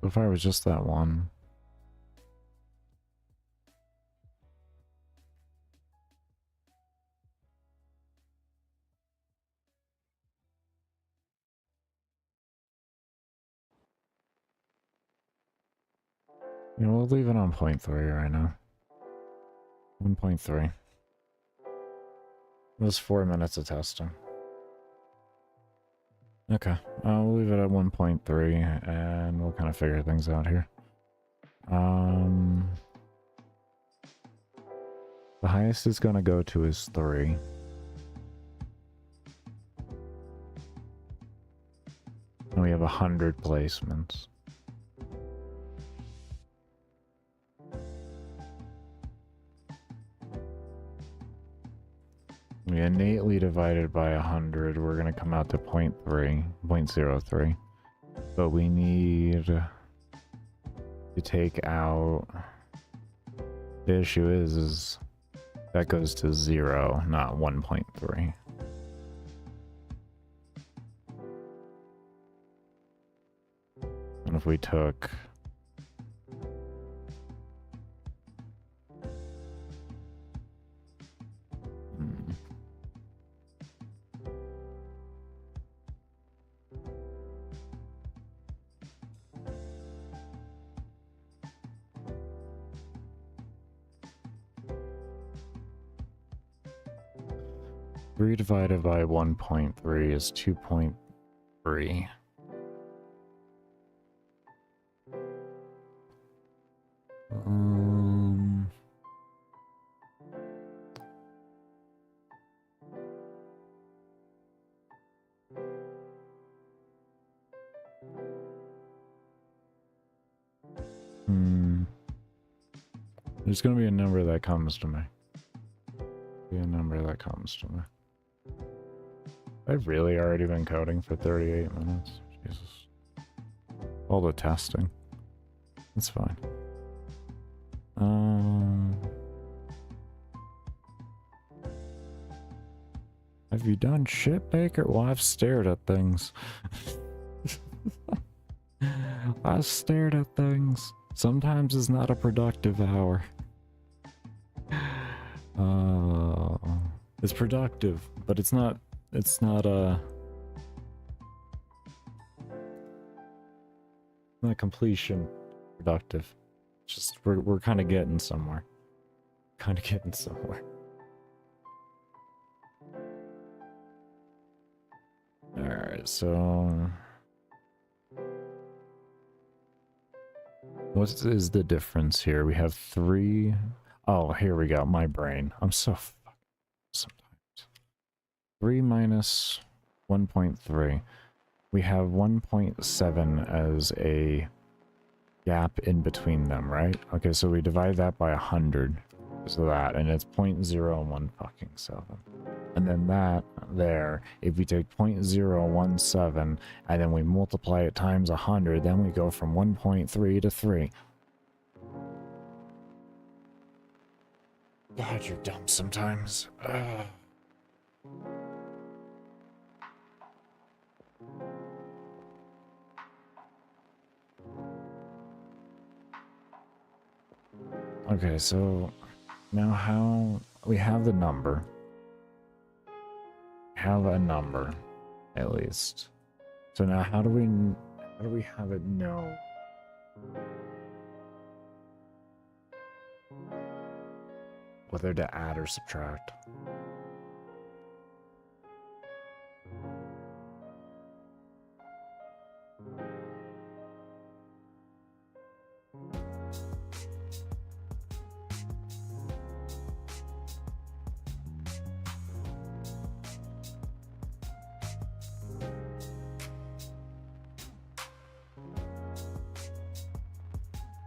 So far it was just that one. You know, we'll leave it on 0.3 right now. 1.3. It was 4 minutes of testing. Okay, we'll leave it at 1.3 and we'll kind of figure things out here. The highest it's gonna go to is 3. And we have 100 placements. We innately divided by 100, we're going to come out to 0.03. But we need to take out... The issue is that goes to 0, not 1.3. And if we took... Three divided by 1.3 is 2.3. There's gonna be a number that comes to me. Be a number that comes to me. I've really already been coding for 38 minutes. Jesus. All the testing. It's fine. Have you done shit, Baker? Well, I've stared at things. I've stared at things. Sometimes it's not a productive hour. It's productive, but it's not completion productive. Just we're kind of getting somewhere. Alright, so what is the difference here? We have 3. Oh, here we go. My brain. I'm so fucking sometimes. 3 minus 1.3. We have 1.7 as a gap in between them, right? Okay, so we divide that by 100. So that, and it's 0.01 fucking 7. And then that there, if we take 0.017 and then we multiply it times 100, then we go from 1.3 to 3. God, you're dumb sometimes. Ugh. Okay, so now how we have the number. Have a number, at least. So now how do we have it know whether to add or subtract?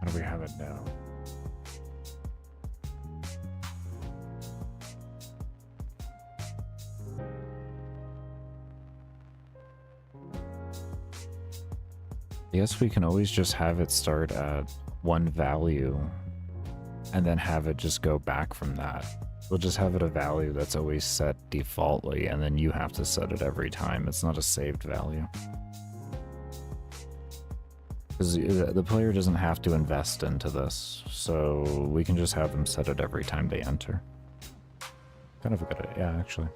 How do we have it now? I guess we can always just have it start at one value and then have it just go back from that. We'll just have it a value that's always set defaultly, and then you have to set it every time. It's not a saved value. Because the player doesn't have to invest into this, so we can just have them set it every time they enter. Kind of a good idea, yeah, actually.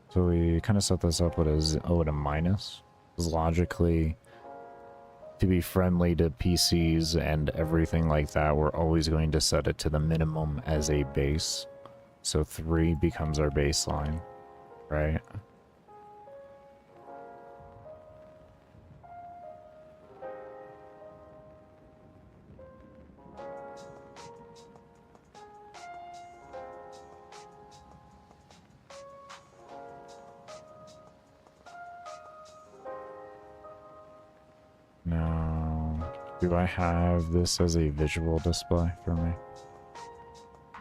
So we kind of set this up with a minus. Because logically, to be friendly to PCs and everything like that, we're always going to set it to the minimum as a base. So 3 becomes our baseline, right? Now, do I have this as a visual display for me?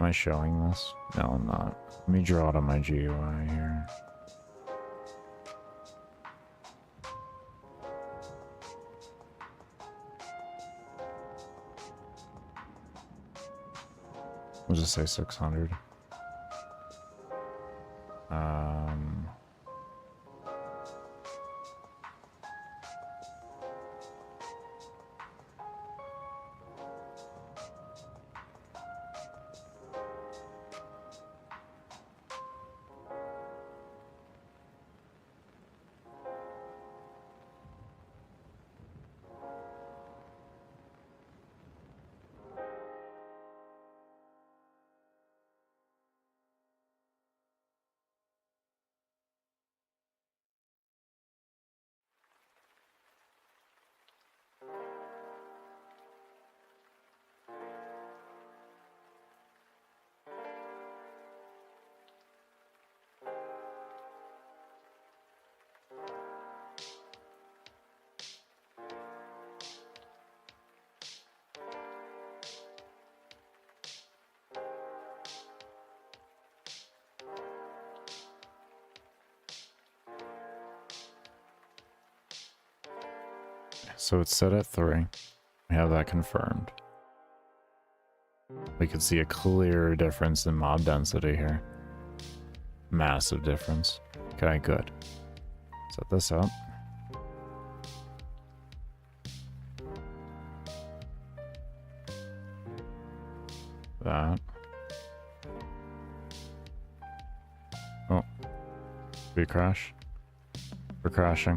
Am I showing this? No, I'm not. Let me draw it on my GUI here. We'll just say 600. So it's set at 3. We have that confirmed. We can see a clear difference in mob density here. Massive difference. Okay, good. Set this up. That. Oh. We crash? We're crashing.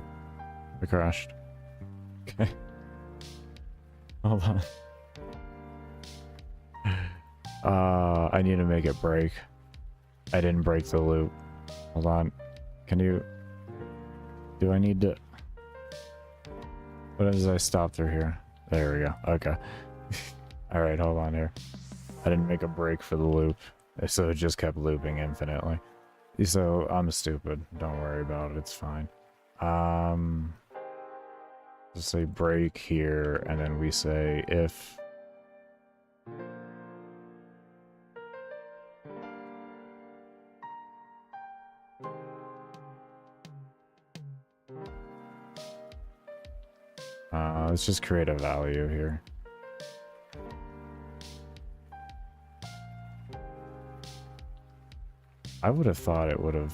We crashed. Okay. Hold on. I need to make it break. I didn't break the loop. Hold on. Can you... Do I need to... What does I stop through here? There we go. Okay. Alright, hold on here. I didn't make a break for the loop, so it just kept looping infinitely. So, I'm stupid. Don't worry about it. It's fine. Just say break here, and then we say if let's just create a value here. I would have thought it would have...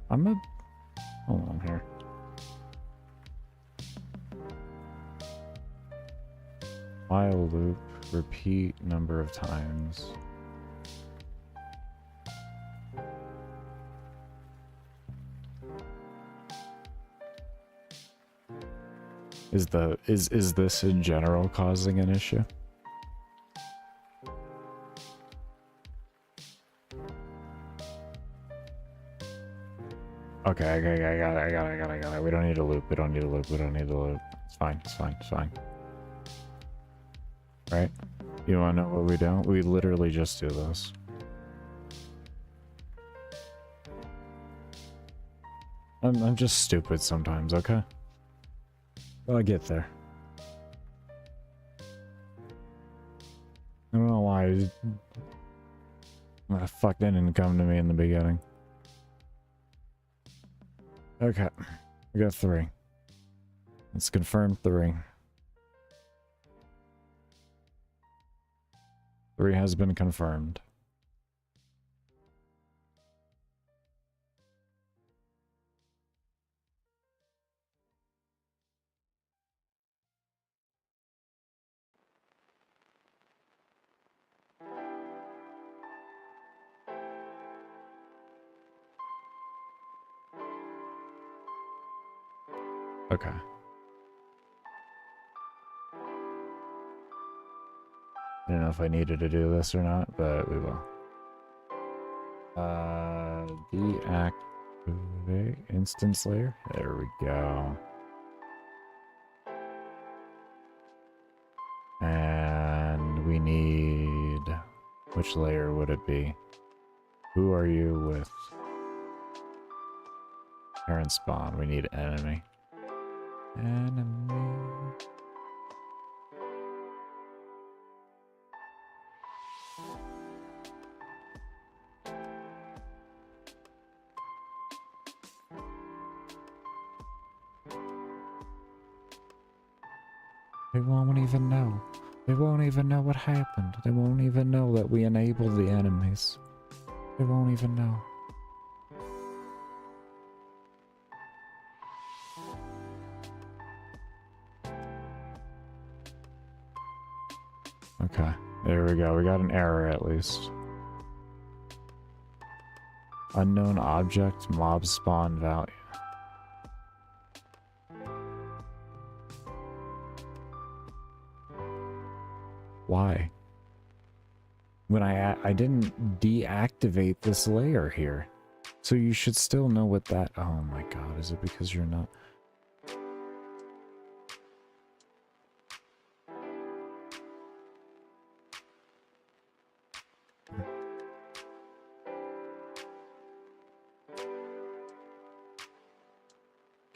Hold on here. While loop, repeat number of times. Is this in general causing an issue? Okay, I got it. We don't need a loop. We don't need a loop. It's fine. Right? You wanna know what we don't? We literally just do this. I'm just stupid sometimes, okay? I'll get there. I don't know why. That fuck didn't come to me in the beginning. Okay. We got 3. Let's confirm 3. 3 has been confirmed. Okay. I don't know if I needed to do this or not, but we will. Deactivate instance layer. There we go. And we need... Which layer would it be? Who are you with? Parent spawn. We need enemy. Enemy. They won't even know. They won't even know what happened. They won't even know that we enabled the enemies. They won't even know. Okay, there we go. We got an error at least. Unknown object, mob spawn value. Why? When I didn't deactivate this layer here. So you should still know what that... Oh my god, is it because you're not...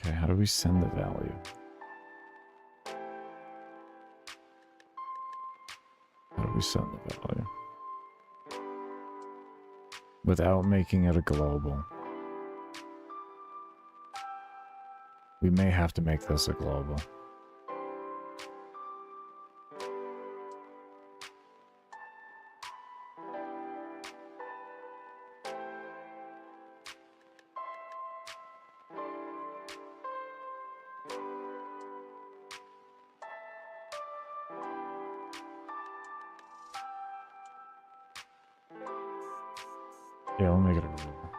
Okay, how do we send the value? How do we send the value? Without making it a global. We may have to make this a global. Yeah, we'll make it a global.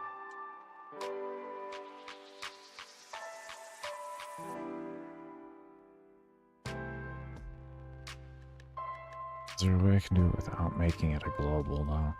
Is there a way I can do it without making it a global, though?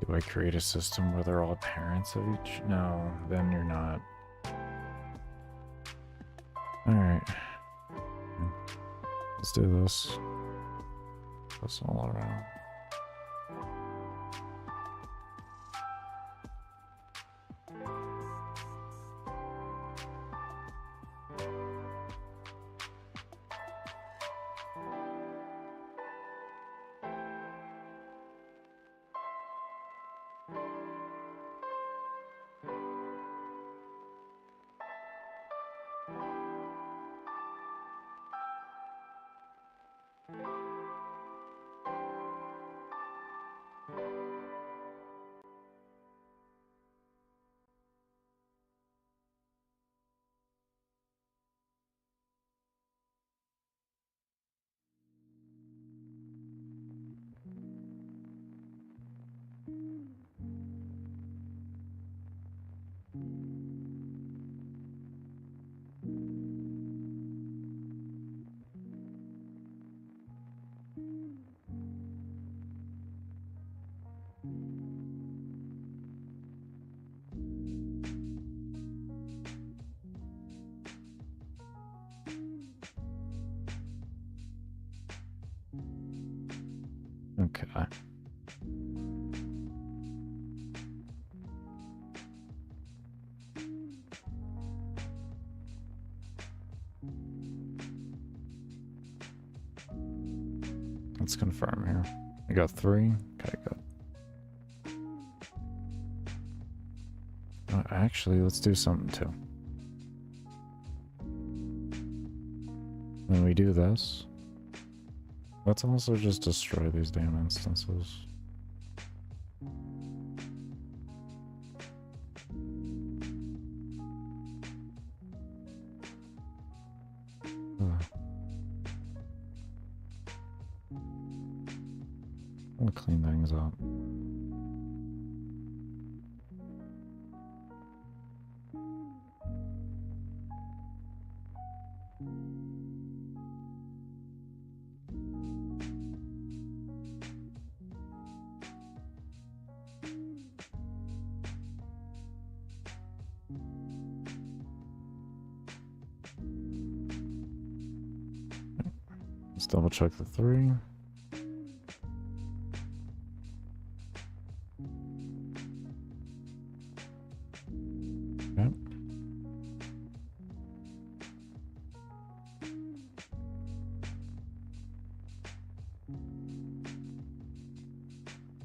Do I create a system where they're all parents of each? No, then you're not. Alright. Let's do this. This all around. Okay. Let's confirm here. I got 3. Okay, good. Actually, let's do something too. When we do this, let's also just destroy these damn instances. I'll clean things up. Let's double check the 3. Yep.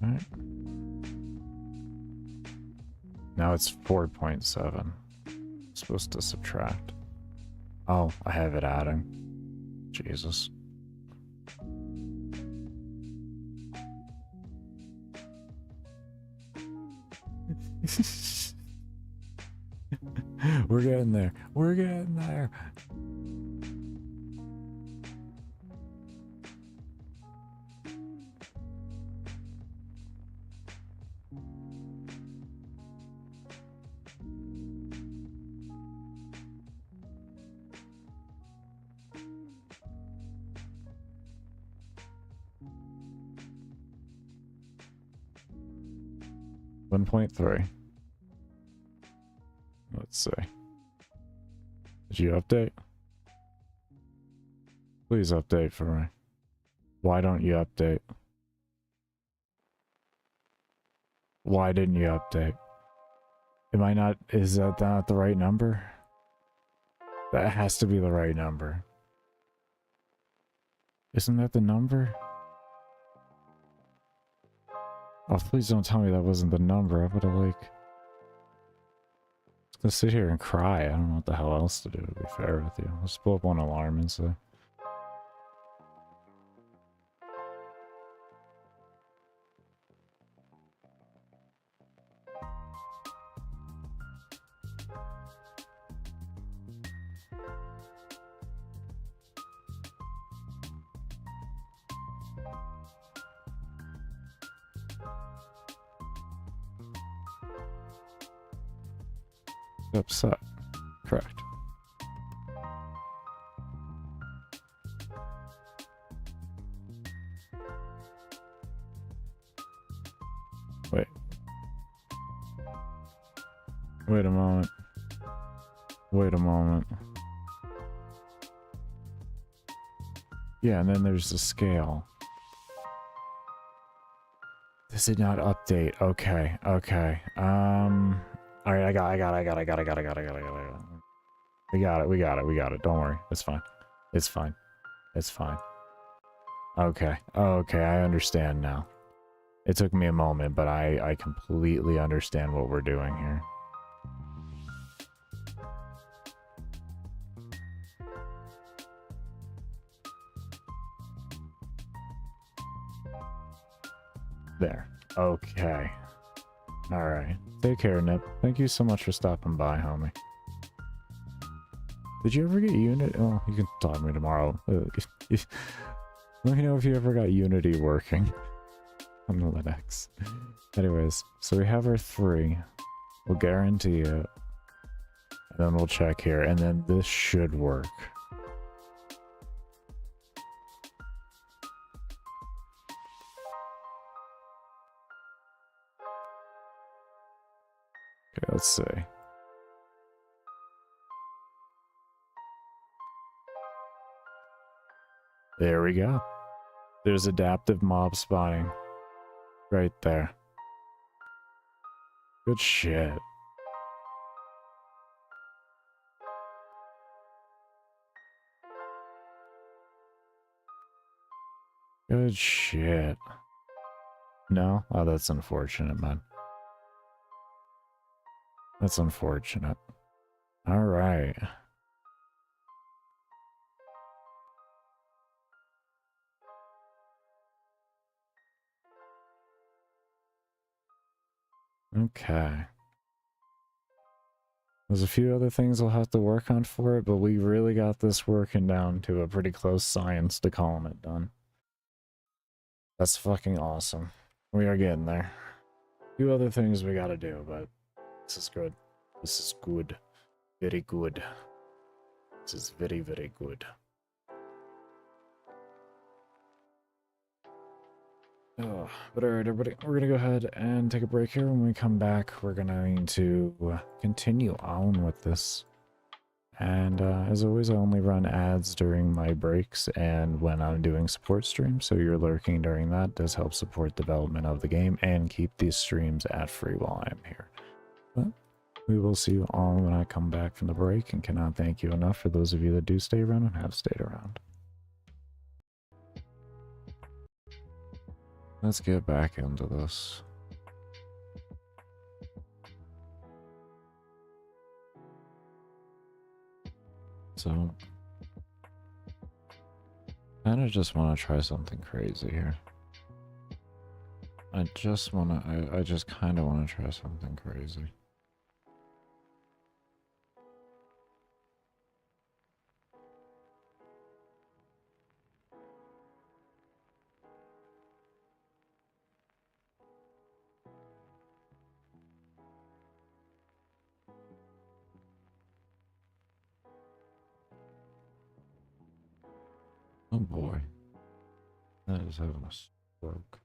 All right. Now it's 4.7. Supposed to subtract. Oh, I have it adding. Jesus. We're getting there. We're getting there. .3. Let's see. Did you update? Please update for me. Why don't you update? Why didn't you update? Am I not... Is that not the right number? That has to be the right number. Isn't that the number? Oh, please don't tell me that wasn't the number. I would have, like... I was gonna sit here and cry. I don't know what the hell else to do, to be fair with you. Let's pull up one alarm and say... Upset. Correct. Wait, Wait a moment. Wait a moment. Yeah, and then there's the scale. This did not update. Okay, okay. Alright, I got it. We got it. Don't worry. It's fine. It's fine. It's fine. Okay. Okay, I understand now. It took me a moment, but I completely understand what we're doing here. There. Okay. Alright. Take care, Nip. Thank you so much for stopping by, homie. Did you ever get Unity? Oh, you can talk to me tomorrow. Let me know if you ever got Unity working on the Linux. Anyways, so we have our 3. We'll guarantee it. And then we'll check here. And then this should work. Okay, let's see. There we go. There's adaptive mob spotting. Right there. Good shit. Good shit. No? Oh, that's unfortunate, man. That's unfortunate. Alright. Okay. There's a few other things I'll have to work on for it, but we really got this working down to a pretty close science to calling it done. That's fucking awesome. We are getting there. A few other things we gotta do, but this is good. This is good. Very good. This is very, very good. Oh, but alright, everybody, we're gonna go ahead and take a break here. When we come back, we're going to continue on with this. And as always, I only run ads during my breaks and when I'm doing support streams, so you're lurking during that does help support development of the game and keep these streams ad-free while I'm here. But we will see you all when I come back from the break, and cannot thank you enough for those of you that do stay around and have stayed around. Let's get back into this. So, kind of just want to try something crazy here. I just kind of want to try something crazy. Oh boy. That is having a stroke.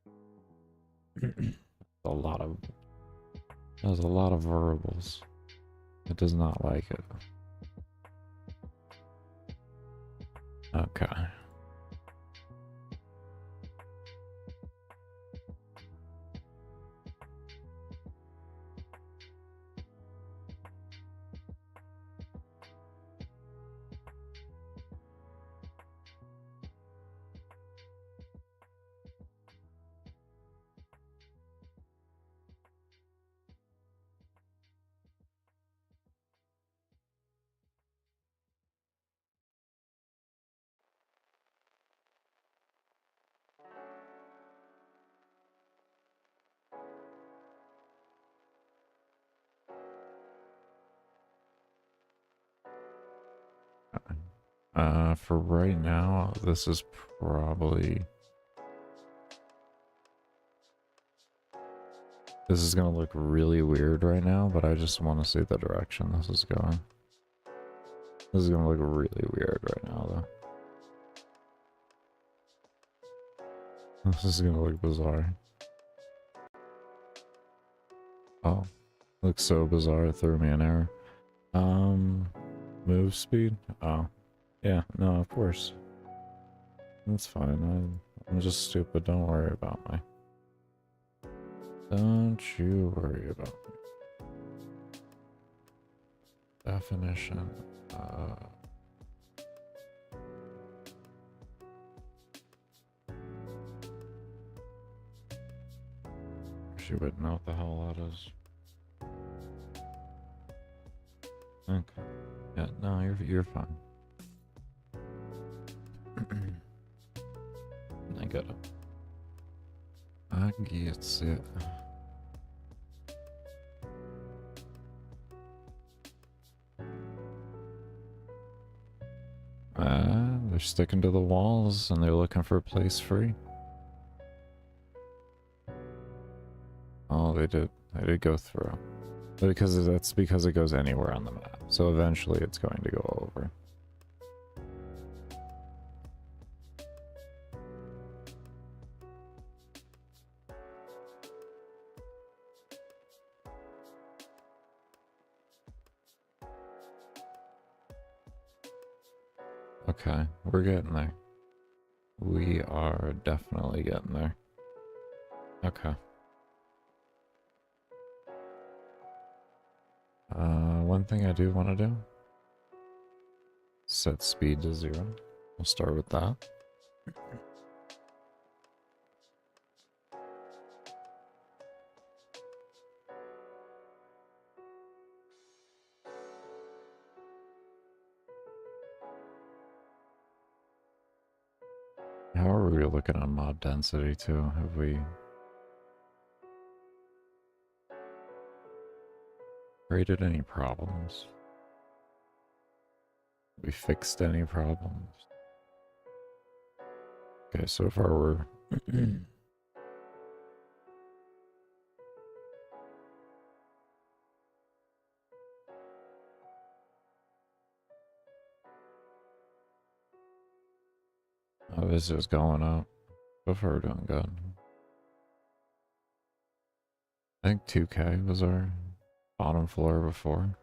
a lot of There's a lot of variables. It does not like it. Okay. For right now, this is probably... This is gonna look really weird right now, but I just want to see the direction this is going. This is gonna look really weird right now, though. This is gonna look bizarre. Oh. Looks so bizarre, it threw me an error. Move speed? Oh. Yeah, no, of course. That's fine. I'm just stupid, don't worry about me. Don't you worry about me. Definition. She wouldn't know what the hell that is. Okay. Yeah, no, you're fine. I get it. I get it. They're sticking to the walls and they're looking for a place free. Oh, they did go through. But that's because it goes anywhere on the map. So eventually it's going to go over. Okay, we're getting there. We are definitely getting there. Okay. One thing I do want to do, set speed to 0. We'll start with that. How are we looking on mob density too? Have we created any problems? We fixed any problems? Okay, so far we're oh, this is going up. So far we're doing good. I think 2K was our bottom floor before.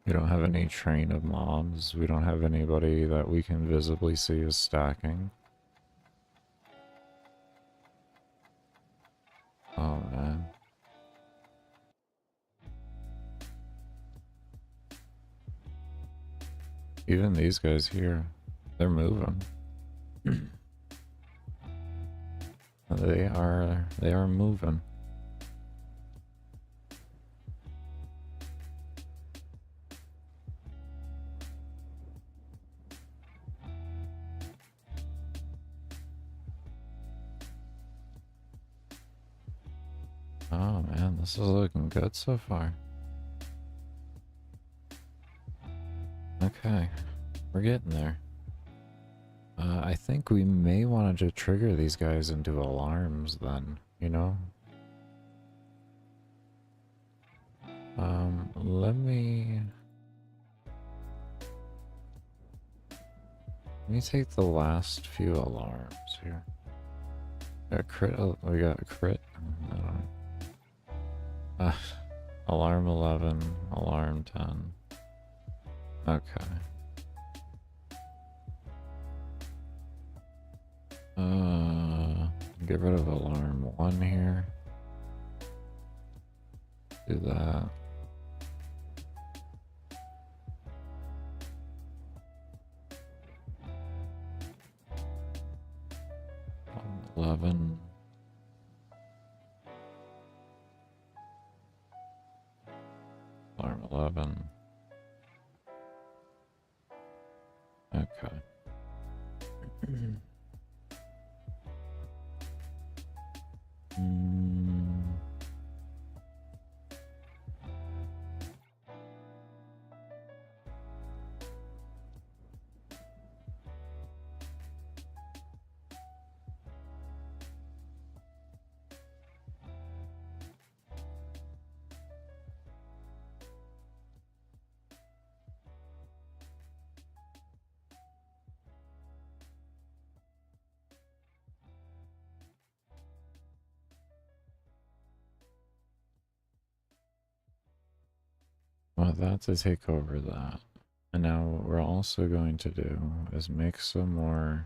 We don't have any train of mobs. We don't have anybody that we can visibly see as stacking. Oh man. Even these guys here, they're moving. They are moving. Oh man, this is looking good so far. Okay, we're getting there. I think we may want to trigger these guys into alarms then, you know? Let me take the last few alarms here. A crit, oh, we got a crit. I don't know. Alarm 11, alarm 10. Okay. Get rid of alarm 1 here. Do that. Alarm 11. Alarm 11. Okay. want that to take over that. And now what we're also going to do is make some more.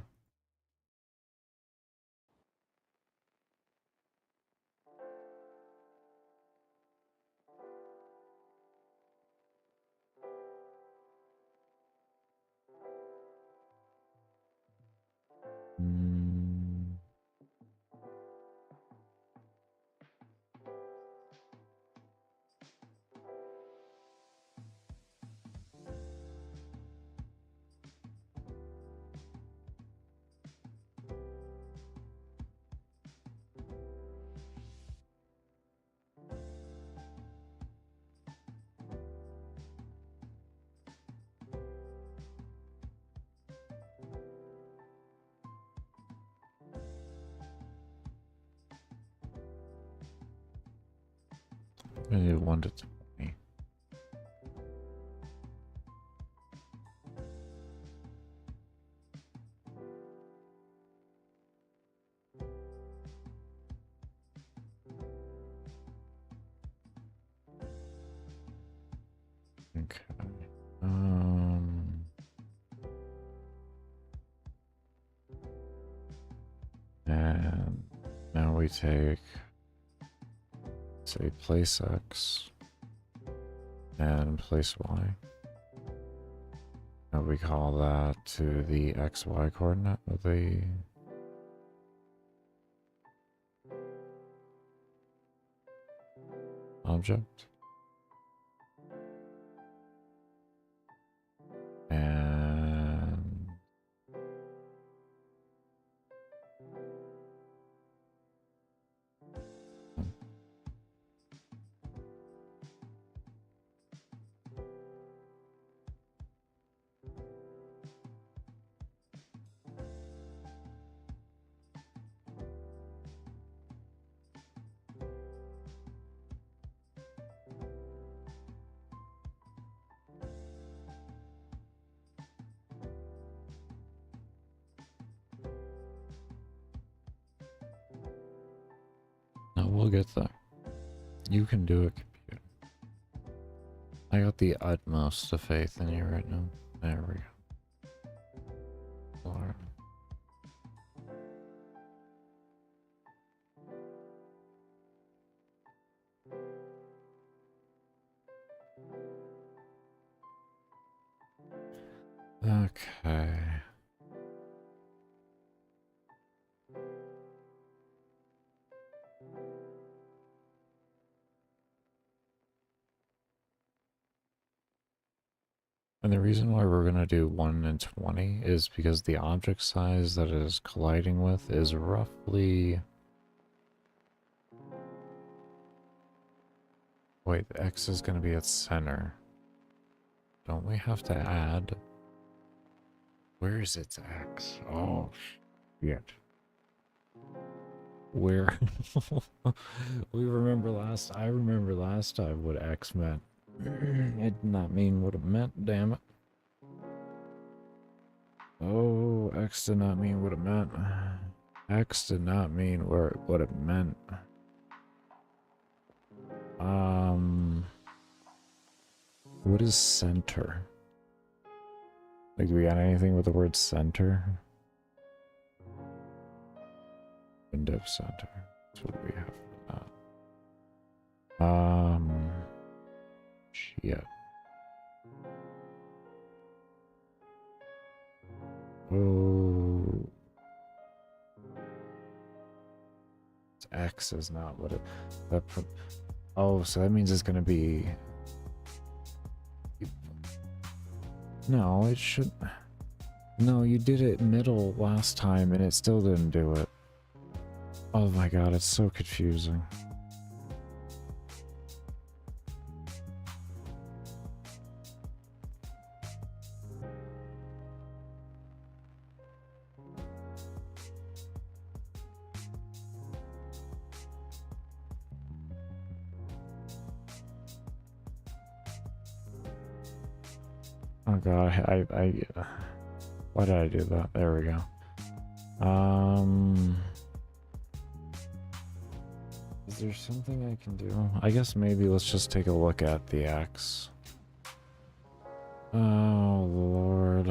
I do 1 to 20. Okay. And now we take, say, place X and place Y. And we call that to the XY coordinate of the object. And no, we'll get there. You can do it, computer. I got the utmost of faith in you right now. There we go. Alright. Okay. And the reason why we're going to do 1 and 20 is because the object size that it is colliding with is roughly... Wait, the X is going to be at center. Don't we have to add... Where is its X? Oh, shit. Where? I remember last time what X meant. It did not mean what it meant, damn it. Oh, X did not mean what it meant. X did not mean what it meant. What is center? Like, do we got anything with the word center? Window center. That's what we have for that. Shit. Oh. X is not what it... Oh, so that means it's gonna be... No, it should... No, you did it middle last time and it still didn't do it. Oh my god, it's so confusing. Oh god, why did I do that? There we go. Is there something I can do? I guess maybe let's just take a look at the X. Oh, Lord.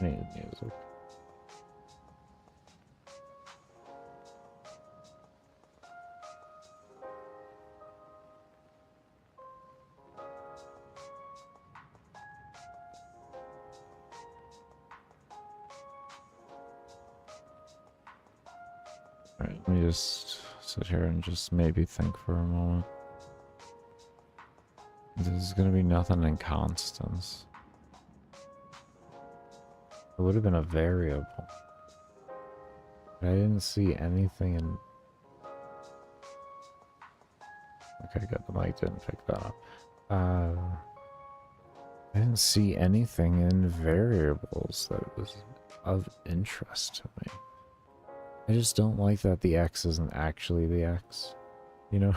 I need music. Alright, let me just sit here and just maybe think for a moment. There's gonna be nothing in constants. It would have been a variable. But I didn't see anything in... Okay, good. The mic didn't pick that up. I didn't see anything in variables that was of interest to me. I just don't like that the X isn't actually the X. You know?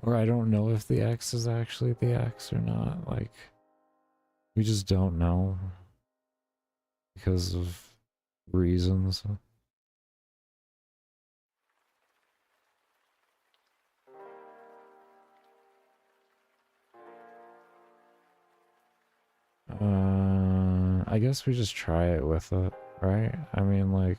Or I don't know if the X is actually the X or not. Like, we just don't know. Because of reasons. I guess we just try it with it, right? I mean, like...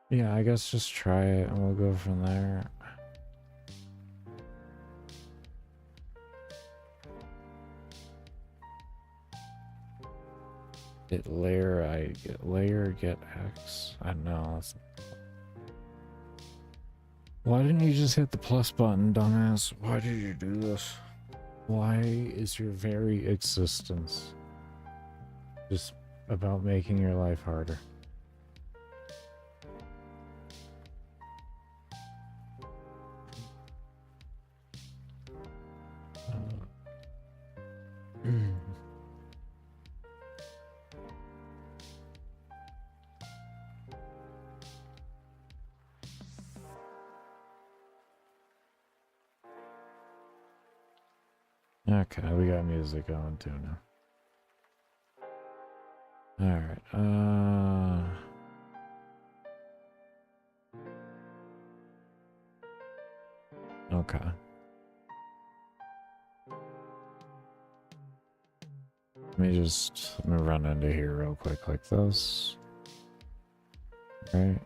Yeah, I guess just try it and we'll go from there. Get layer, get X. I don't know. Why didn't you just hit the plus button, dumbass? Why did you do this? Why is your very existence just about making your life harder? Okay, we got music going too now. Alright, okay. Let me run into here real quick like this. Right.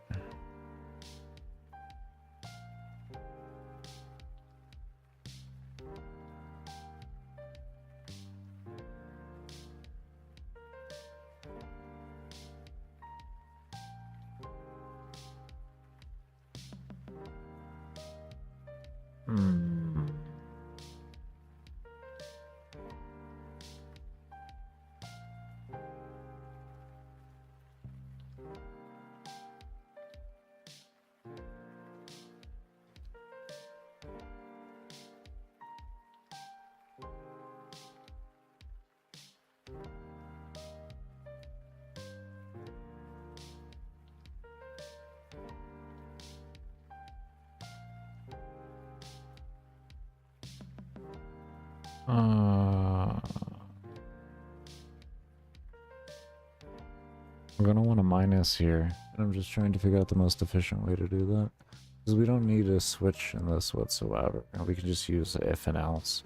I'm gonna want a minus here. And I'm just trying to figure out the most efficient way to do that. Because we don't need a switch in this whatsoever. We can just use if and else.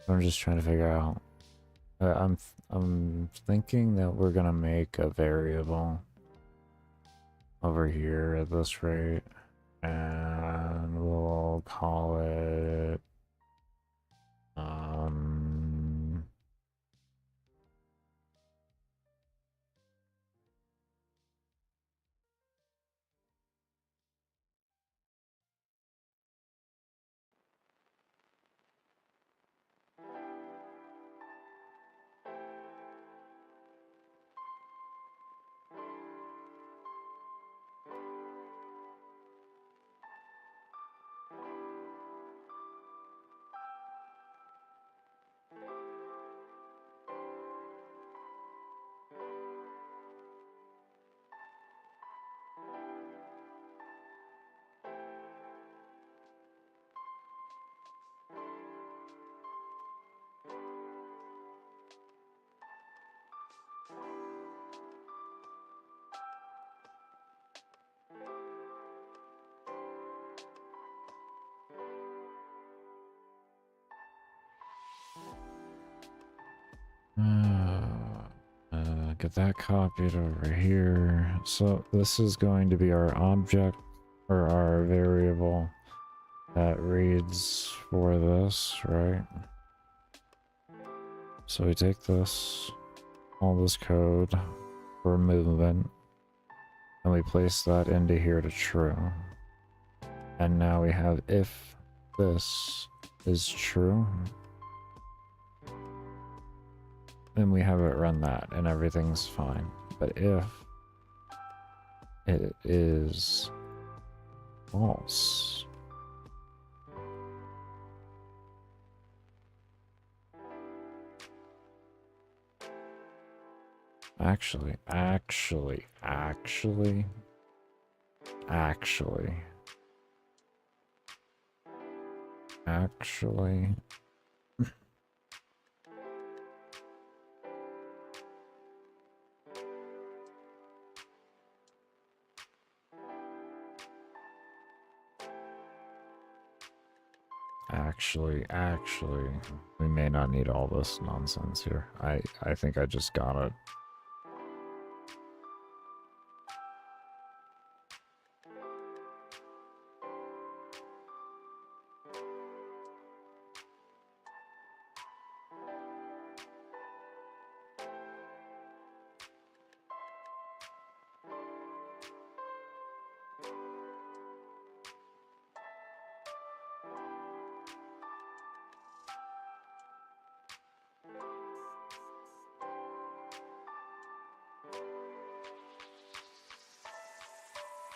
I'm just trying to figure out. I'm thinking that we're gonna make a variable over here at this rate. And we'll call it... Get that copied over here. So this is going to be our object or our variable that reads for this, right? So we take this, all this code for movement, and we place that into here to true. And now we have if this is true, then we have it run that and everything's fine. But if it is false, actually, actually, we may not need all this nonsense here. I think I just got it.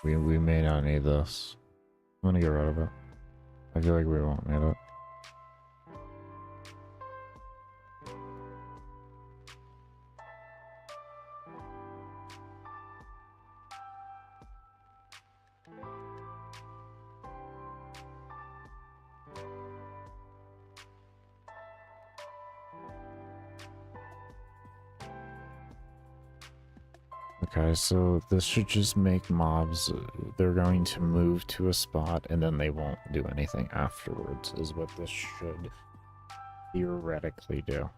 We may not need this. I'm gonna get rid of it. I feel like we won't need it. Okay, so this should just make mobs, they're going to move to a spot and then they won't do anything afterwards, is what this should theoretically do.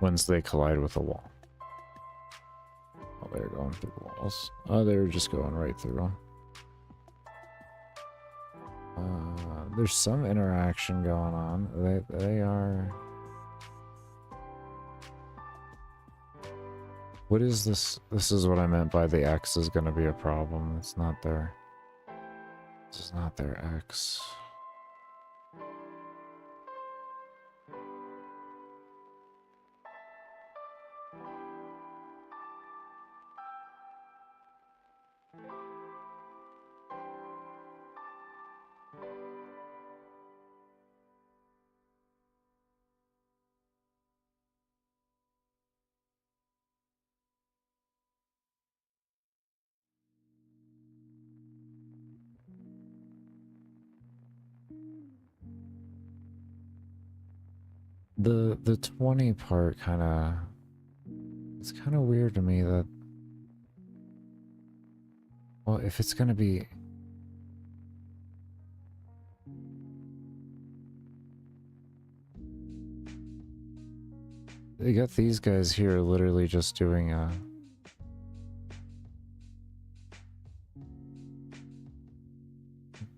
Once they collide with a wall. Oh, they're going through the walls. Oh, they're just going right through them. There's some interaction going on. They are... What is this? This is what I meant by the X is going to be a problem. It's not their... This is not their X. The 20 part kind of, it's kind of weird to me that, well, if it's gonna be, they got these guys here literally just doing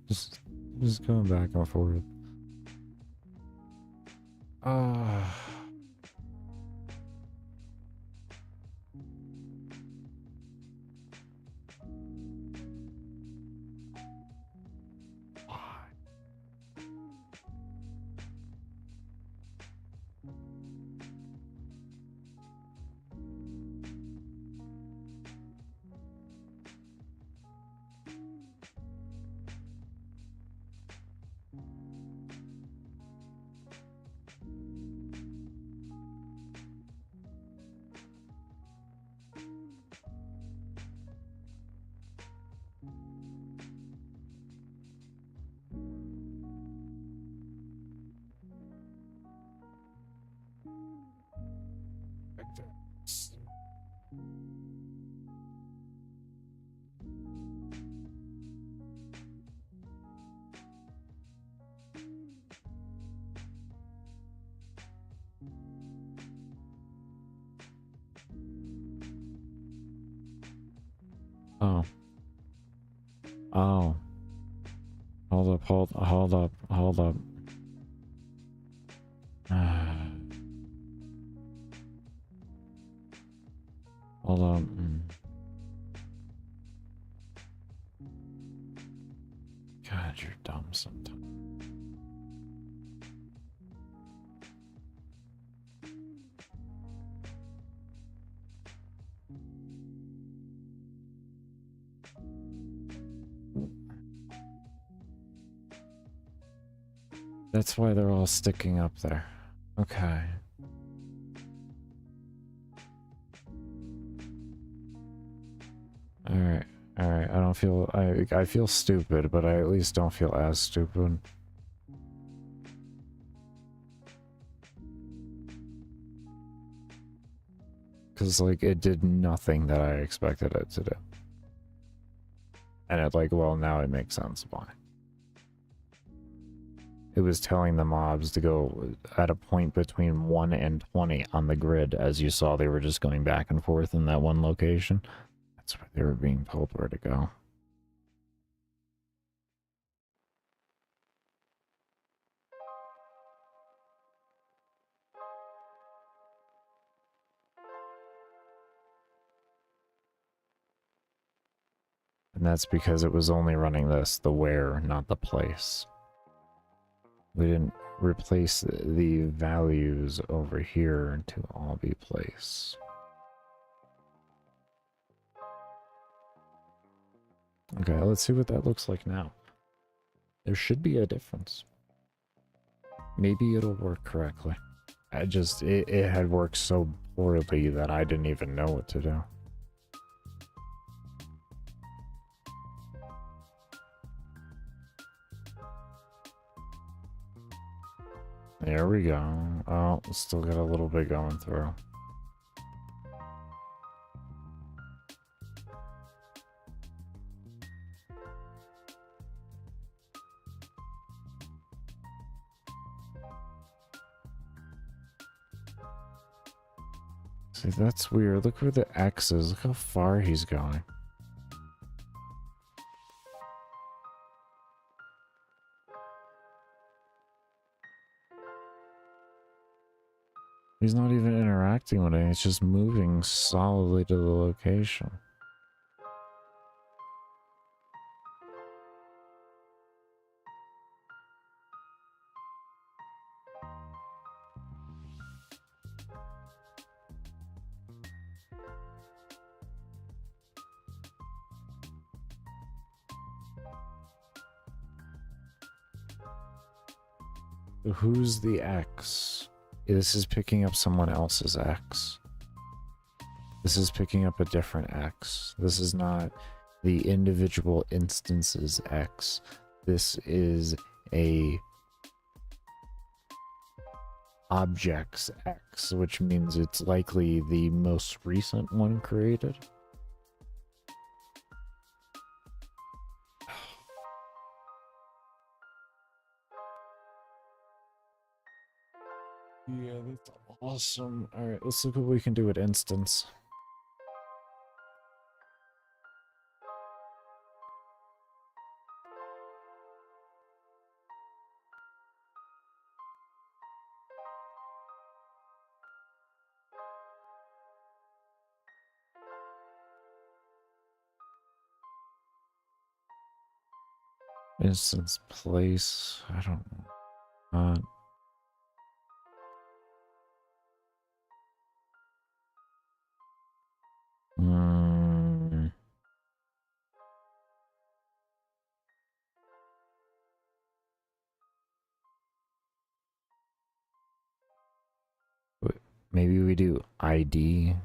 just going back and forth. Oh. Oh. Hold up, hold up, hold up. Hold up. God, you're dumb sometimes. That's why they're all sticking up there. Okay. Alright. Alright, I don't feel... I feel stupid, but I at least don't feel as stupid. Because, like, it did nothing that I expected it to do. And it, like, well, now it makes sense why. It was telling the mobs to go at a point between 1 and 20 on the grid. As you saw, they were just going back and forth in that one location. That's where they were being told where to go. And that's because it was only running this, the where, not the place. We didn't replace the values over here to all be place. Okay, let's see what that looks like now. There should be a difference. Maybe it'll work correctly. It had worked so poorly that I didn't even know what to do. There we go. Oh, still got a little bit going through. See, that's weird. Look where the X is. Look how far he's going. He's not even interacting with it. It's just moving solidly to the location. Who's the X? This is picking up someone else's X. This is picking up a different X. This is not the individual instance's X. This is a object's X, which means it's likely the most recent one created. Yeah, that's awesome. Alright, let's look what we can do at instance. Instance place, I don't know. Maybe we do ID.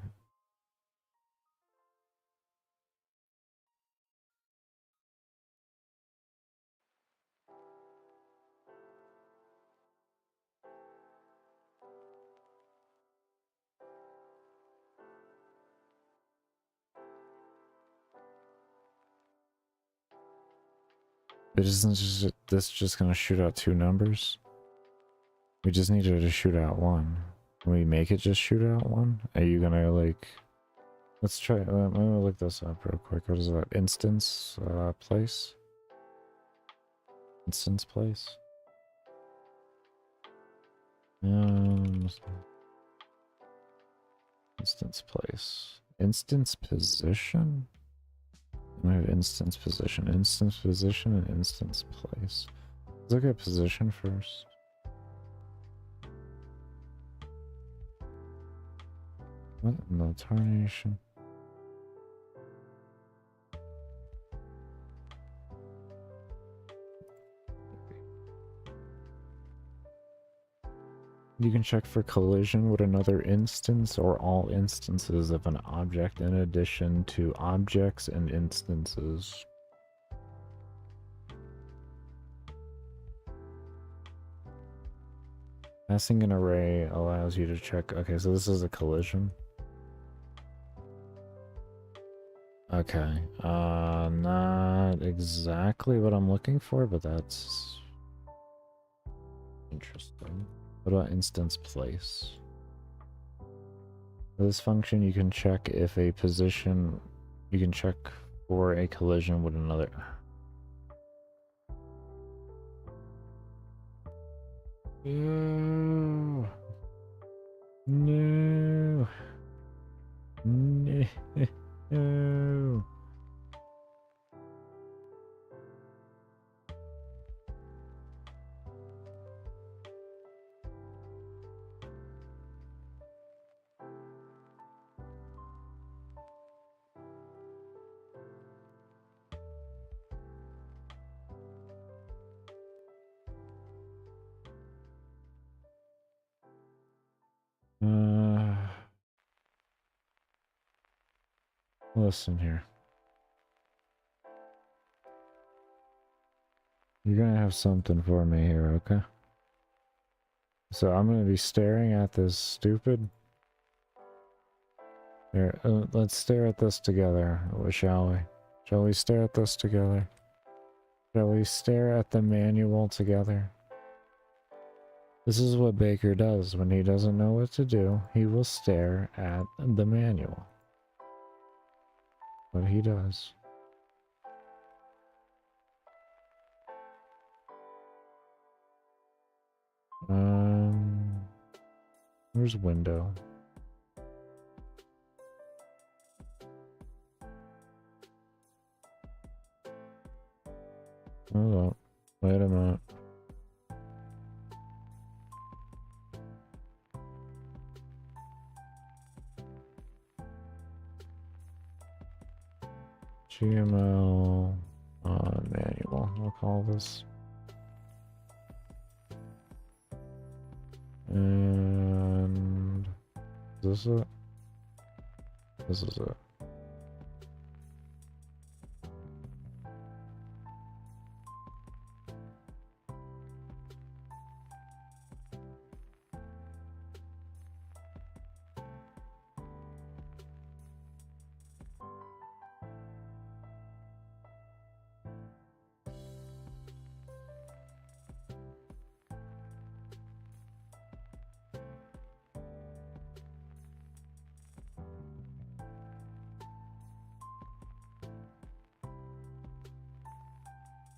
But isn't this just gonna shoot out 2 numbers? We just needed to shoot out 1. Can we make it just shoot out 1? Are you gonna, like... Let's try. Let me look this up real quick. What is that? Instance place. Instance place. Instance place. Instance position. I have instance position, and instance place. Let's look at position first. What in the tarnation? You can check for collision with another instance or all instances of an object in addition to objects and instances. Passing an array allows you to check. Okay, so this is a collision. Okay, not exactly what I'm looking for, but that's interesting. What about instance place? For this function, you can check if a position, you can check for a collision with another. No. No. No. No. Listen here. You're gonna have something for me here, okay? So I'm gonna be staring at this stupid... Here, let's stare at this together, shall we? Shall we stare at this together? Shall we stare at the manual together? This is what Baker does when he doesn't know what to do. He will stare at the manual. What he does. Where's window? Hold on. Wait a minute. GML manual. We'll call this. And is this it? This is it.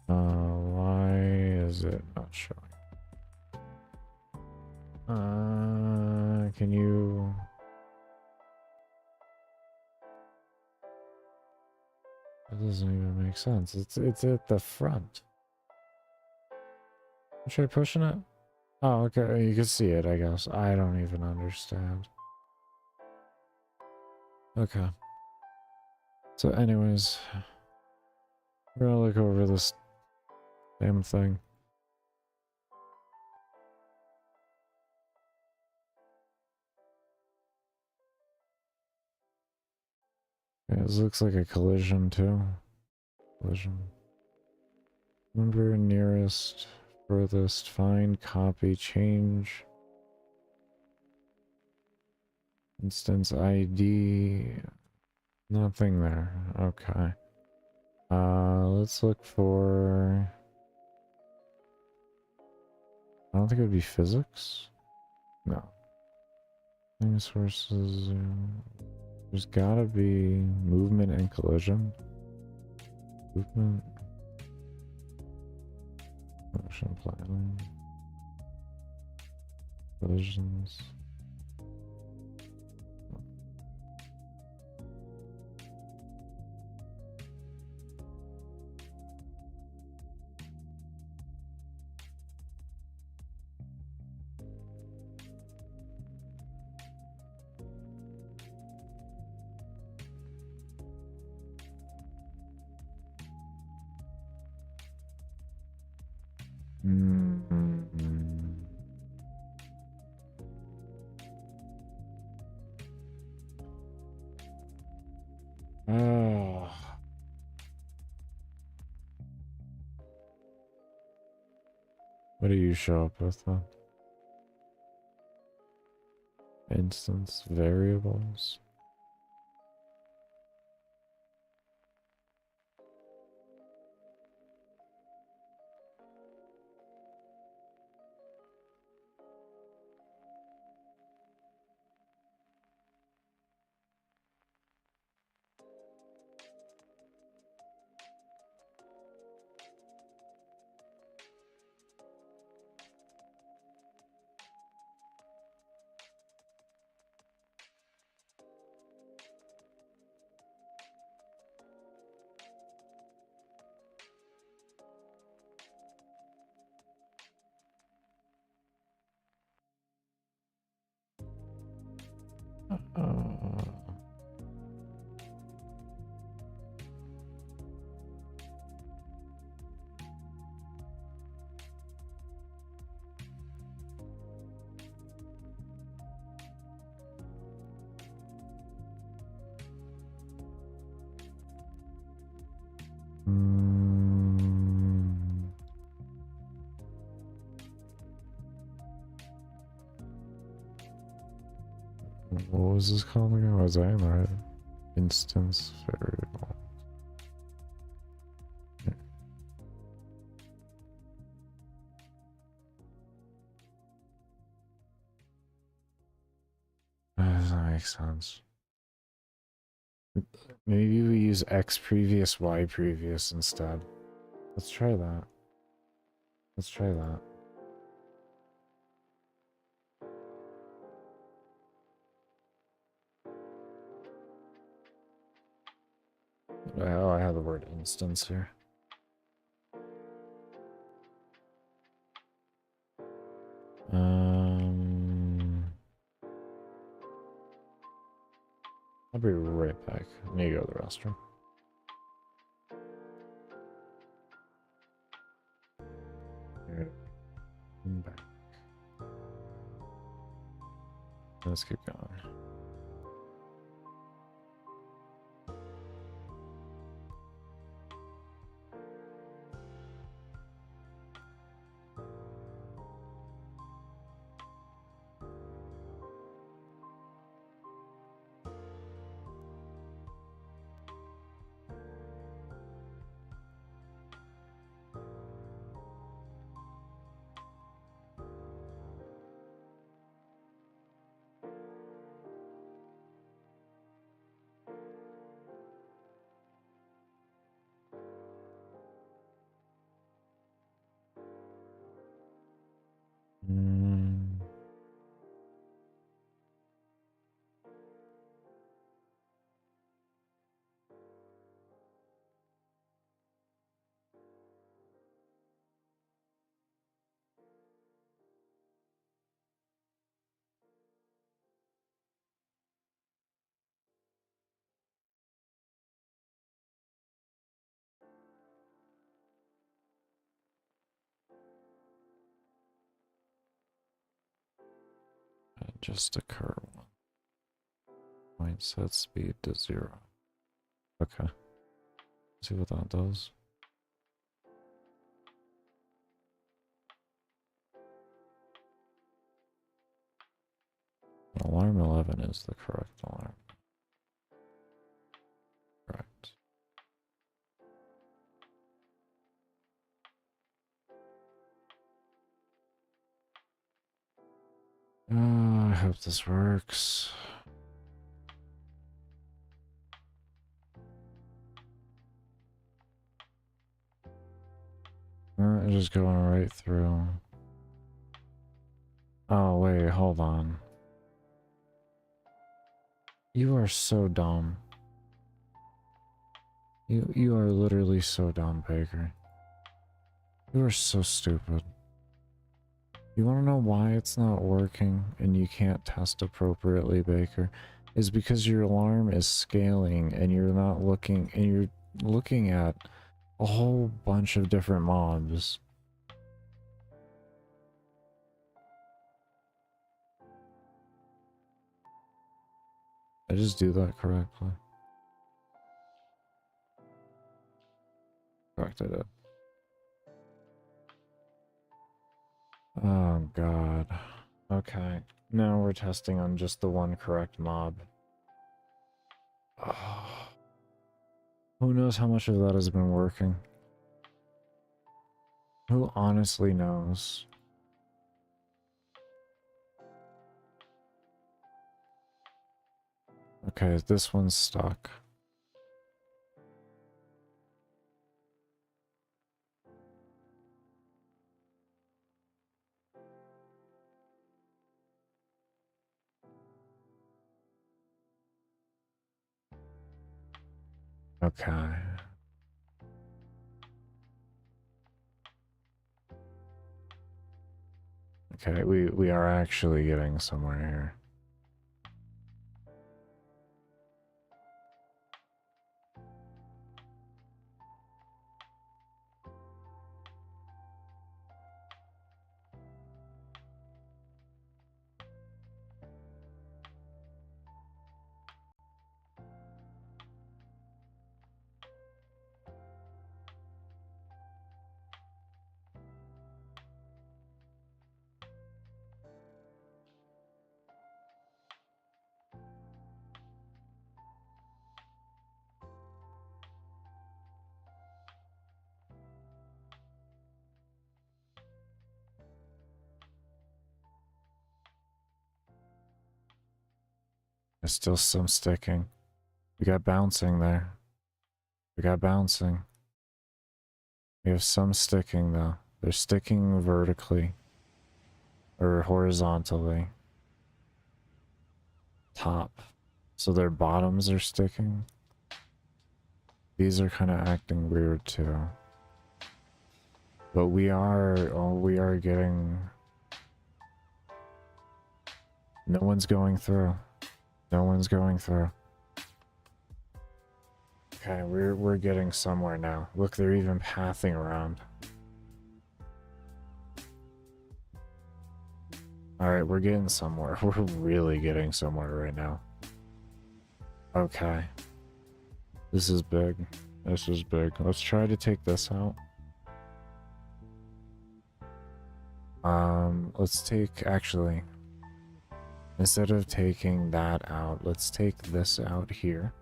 Why is it not showing? Can you... That doesn't even make sense. It's at the front. Should I pushing it? Oh, okay. You can see it, I guess. I don't even understand. Okay. So anyways, we're gonna look over this damn thing. Yeah, this looks like a collision too. Collision. Remember nearest, furthest, find, copy, change. Instance ID. Nothing there. Okay. Let's look for... I don't think it would be physics. No. Thing sources. There's gotta be movement and collision. Movement. Motion planning. Collisions. Oh. What do you show up with then? Instance variables. What was this called again? Was I in the right? Instance variable. Does that make sense? Maybe we use X previous, Y previous instead. Let's try that. Let's try that. Oh, I have the word instance here. I'll be right back. I need to go to the restroom. Here. I'm back. Let's keep going. Just occur one. Point set speed to 0. Okay. See what that does. Alarm 11 is the correct alarm. Correct. I hope this works. Just going right through. Oh, wait, hold on. You are so dumb. You are literally so dumb, Baker. You are so stupid. You want to know why it's not working and you can't test appropriately, Baker? Is because your alarm is scaling and you're not looking, and you're looking at a whole bunch of different mobs. I just do that correctly. Corrected it. Oh god. Okay. Now we're testing on just the one correct mob. Oh. Who knows how much of that has been working? Who honestly knows? Okay, this one's stuck. Okay. Okay, we are actually getting somewhere here. There's still some sticking. We got bouncing there. We got bouncing. We have some sticking though. They're sticking vertically. Or horizontally. Top. So their bottoms are sticking. These are kind of acting weird too. But we are getting... No one's going through. No one's going through. Okay, we're getting somewhere now. Look, they're even pathing around. Alright, we're getting somewhere. We're really getting somewhere right now. Okay. This is big. This is big. Let's try to take this out. Let's take, actually, instead of taking that out, let's take this out here.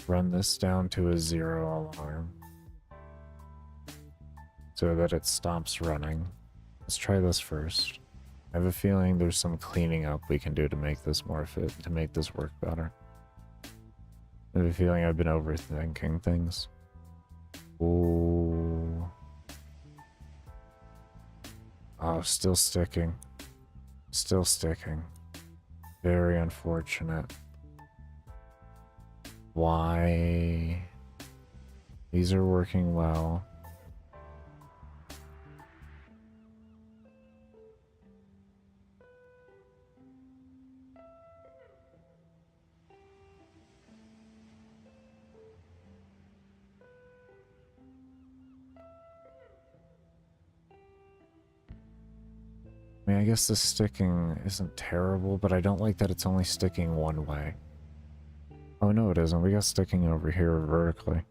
Run this down to a 0 alarm. So that it stops running. Let's try this first. I have a feeling there's some cleaning up we can do to make this more fit, to make this work better. I have a feeling I've been overthinking things. Ooh. Oh, still sticking. Still sticking. Very unfortunate. Why? These are working well. I mean, I guess the sticking isn't terrible, but I don't like that it's only sticking one way. Oh, no, it isn't. We got sticking over here vertically.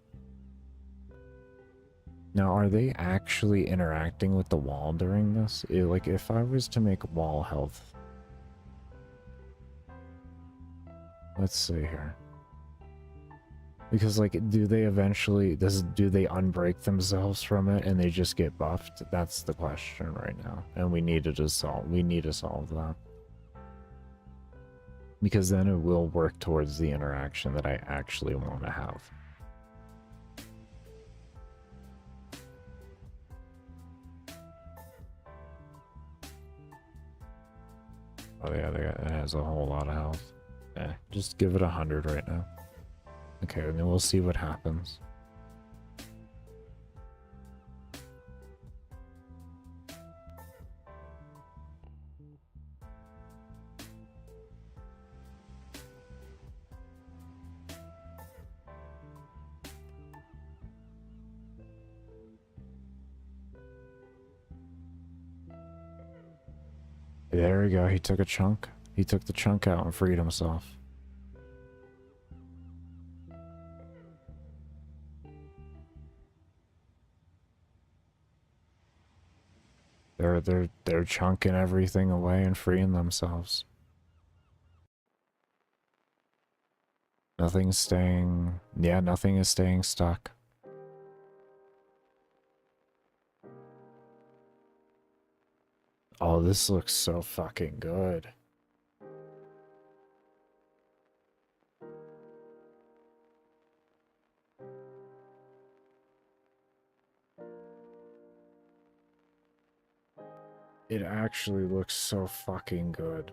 Now, are they actually interacting with the wall during this? Like, if I was to make wall health... Let's see here. Because, like, do they eventually... do they unbreak themselves from it and they just get buffed? That's the question right now. And we need to solve that. Because then it will work towards the interaction that I actually want to have. Oh yeah, it has a whole lot of health. Yeah, just give it 100 right now. Okay, and then we'll see what happens. There we go, he took a chunk. He took the chunk out and freed himself. They're chunking everything away and freeing themselves. Nothing's staying... Yeah, nothing is staying stuck. Oh, this looks so fucking good. It actually looks so fucking good.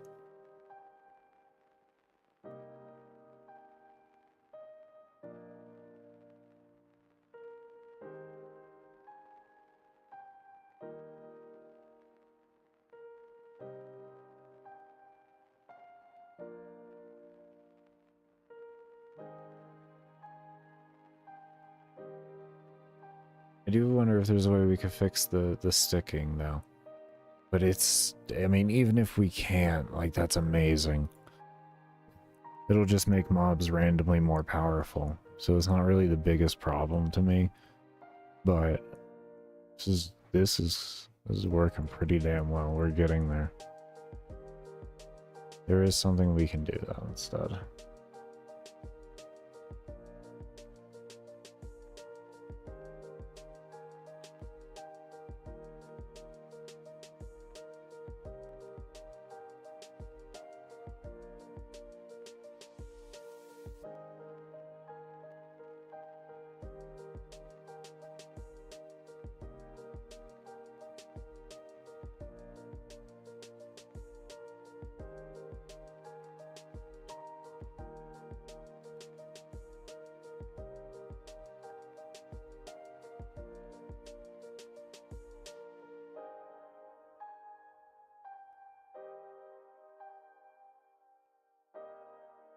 I do wonder if there's a way we could fix the sticking though. But it's, I mean, even if we can't, like, that's amazing. It'll just make mobs randomly more powerful. So it's not really the biggest problem to me. But this is working pretty damn well. We're getting there. There is something we can do though instead.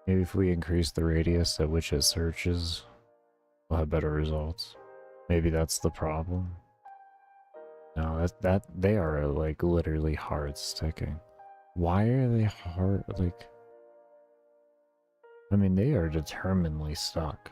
Maybe if we increase the radius at which it searches, we'll have better results. Maybe that's the problem. No, that they are like literally hard sticking. Why are they hard? Like, I mean, they are determinedly stuck.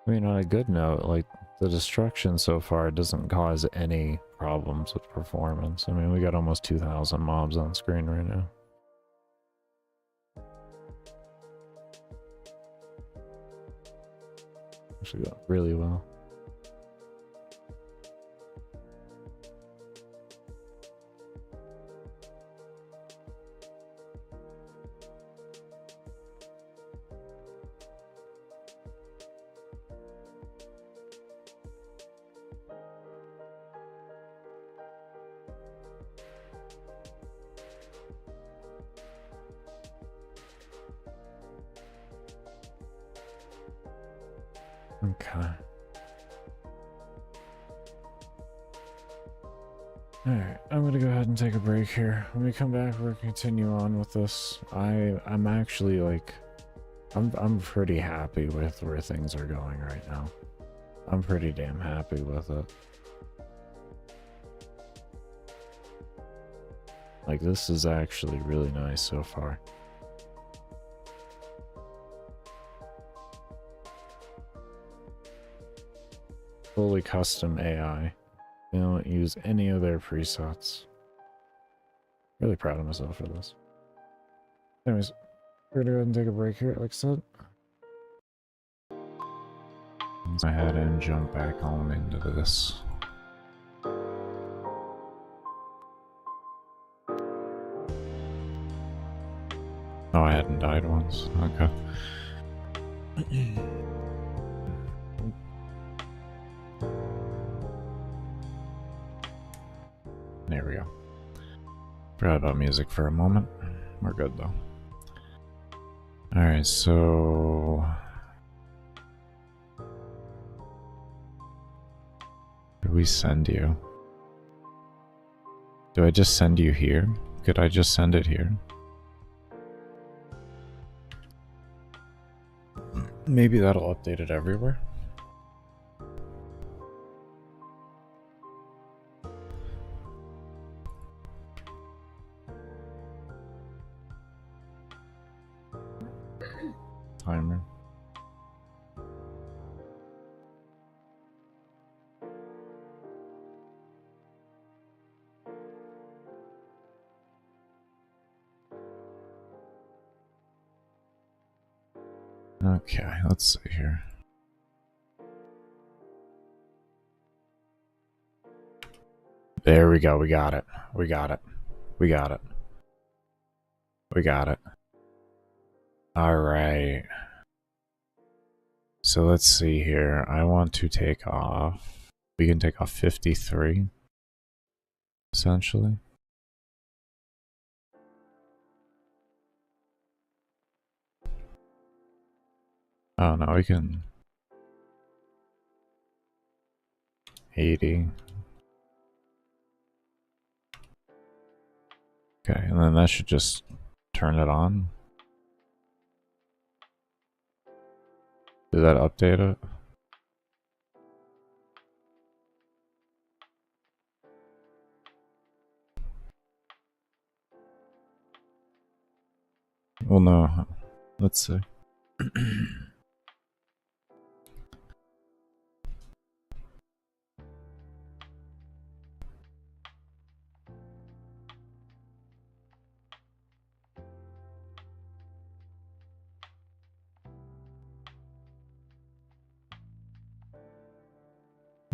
I mean, on a good note, like, the destruction so far doesn't cause any problems with performance. I mean, we got almost 2,000 mobs on screen right now. Actually got really well. Okay. Alright, I'm gonna go ahead and take a break here. When we come back, we'll continue on with this. I'm actually like, I'm pretty happy with where things are going right now. I'm pretty damn happy with it. Like, this is actually really nice so far. Fully custom AI. They don't use any of their presets. Really proud of myself for this. Anyways, we're gonna go ahead and take a break here, like I said. I had to jump back on into this. Oh, I hadn't died once. Okay. There we go. Forgot about music for a moment. We're good though. Alright, so... Did we send you? Do I just send you here? Could I just send it here? Maybe that'll update it everywhere. Timer. Okay, let's see here. There we go, we got it. We got it. We got it. We got it. Alright. So let's see here. I want to take off. We can take off 53. Essentially. Oh no, we can... 80. Okay, and then that should just turn it on. Did that update it? Well, no. Let's see.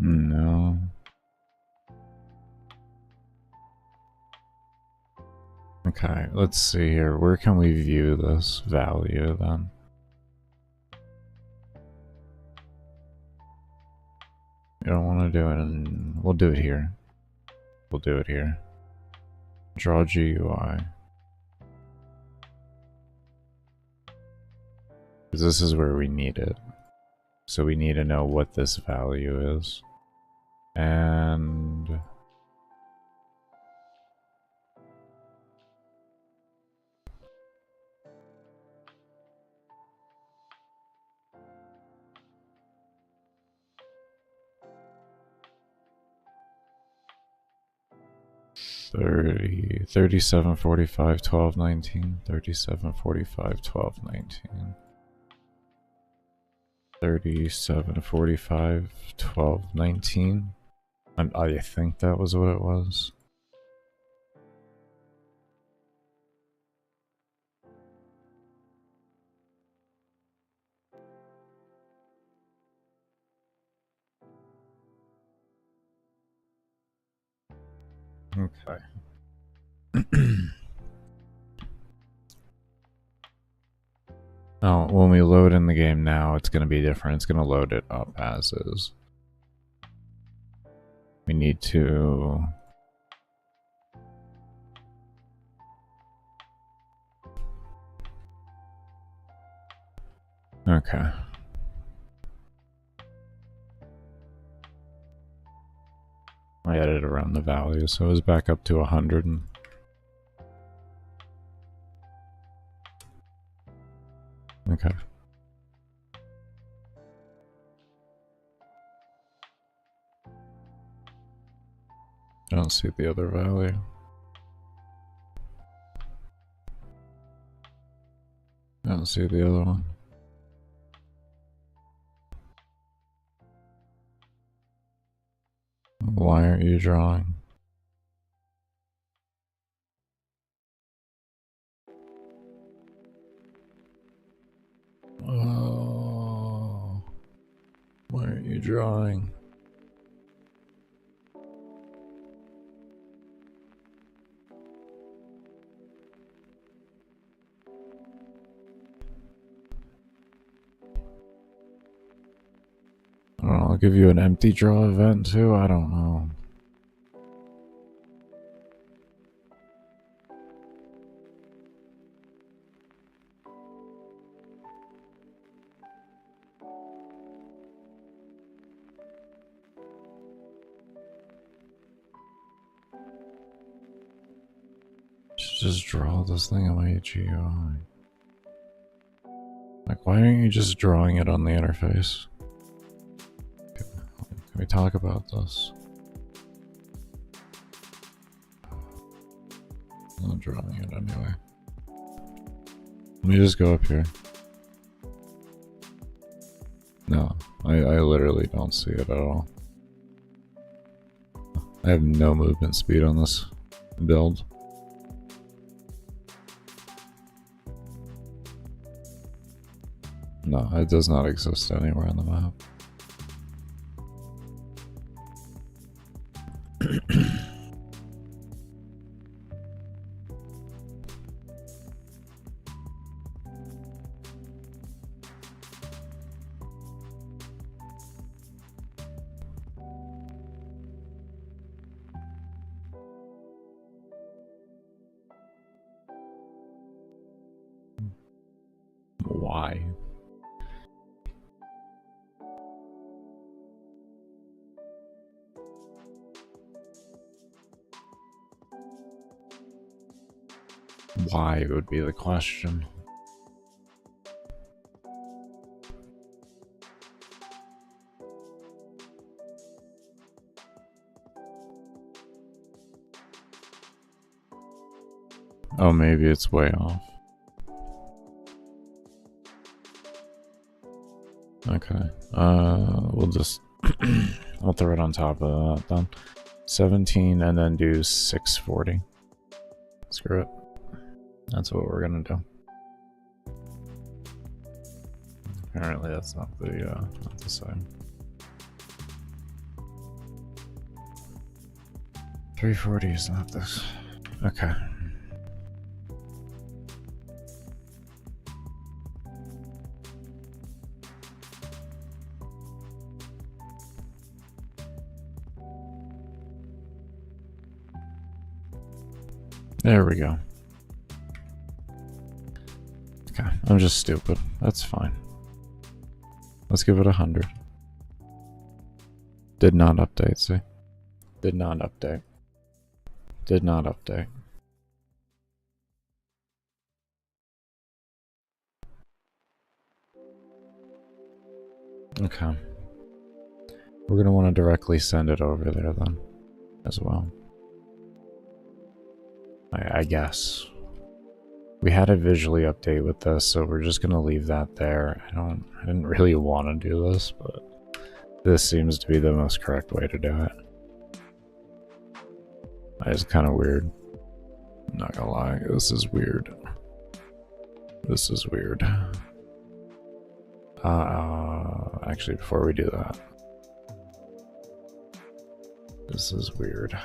No. Okay, let's see here. Where can we view this value then? We don't want to do it in... We'll do it here. We'll do it here. Draw GUI. Because this is where we need it. So we need to know what this value is. And... $30, 37, 45, 12, 19, 37, 45, 12, 19. 37, 45, 12, 19. I think that was what it was. Okay. Oh, when we load in the game now, it's going to be different. It's going to load it up as is. We need to... Okay. I added around the value, so it was back up to 100. Okay. I don't see the other value. I don't see the other one. Why aren't you drawing? drawing? I don't know, I'll give you an empty draw event too? I don't know. Just draw this thing on my GUI. Like, why aren't you just drawing it on the interface? Can we talk about this? I'm not drawing it anyway. Let me just go up here. No, I literally don't see it at all. I have no movement speed on this build. No, it does not exist anywhere on the map. Why? Why would be the question. Oh, maybe it's way off. Okay. We'll just we'll throw it on top of that then. 17 and then do 640. Screw it. That's what we're gonna do. Apparently that's not the same. 340 is not this. Okay. There we go. Okay, I'm just stupid. That's fine. Let's give it 100. Did not update, see? Did not update. Did not update. Okay. We're going to want to directly send it over there then, as well. I guess. We had a visually update with this, so we're just gonna leave that there. I didn't really want to do this, but this seems to be the most correct way to do it. It's kind of weird. I'm not gonna lie, this is weird. This is weird. Actually, before we do that, this is weird.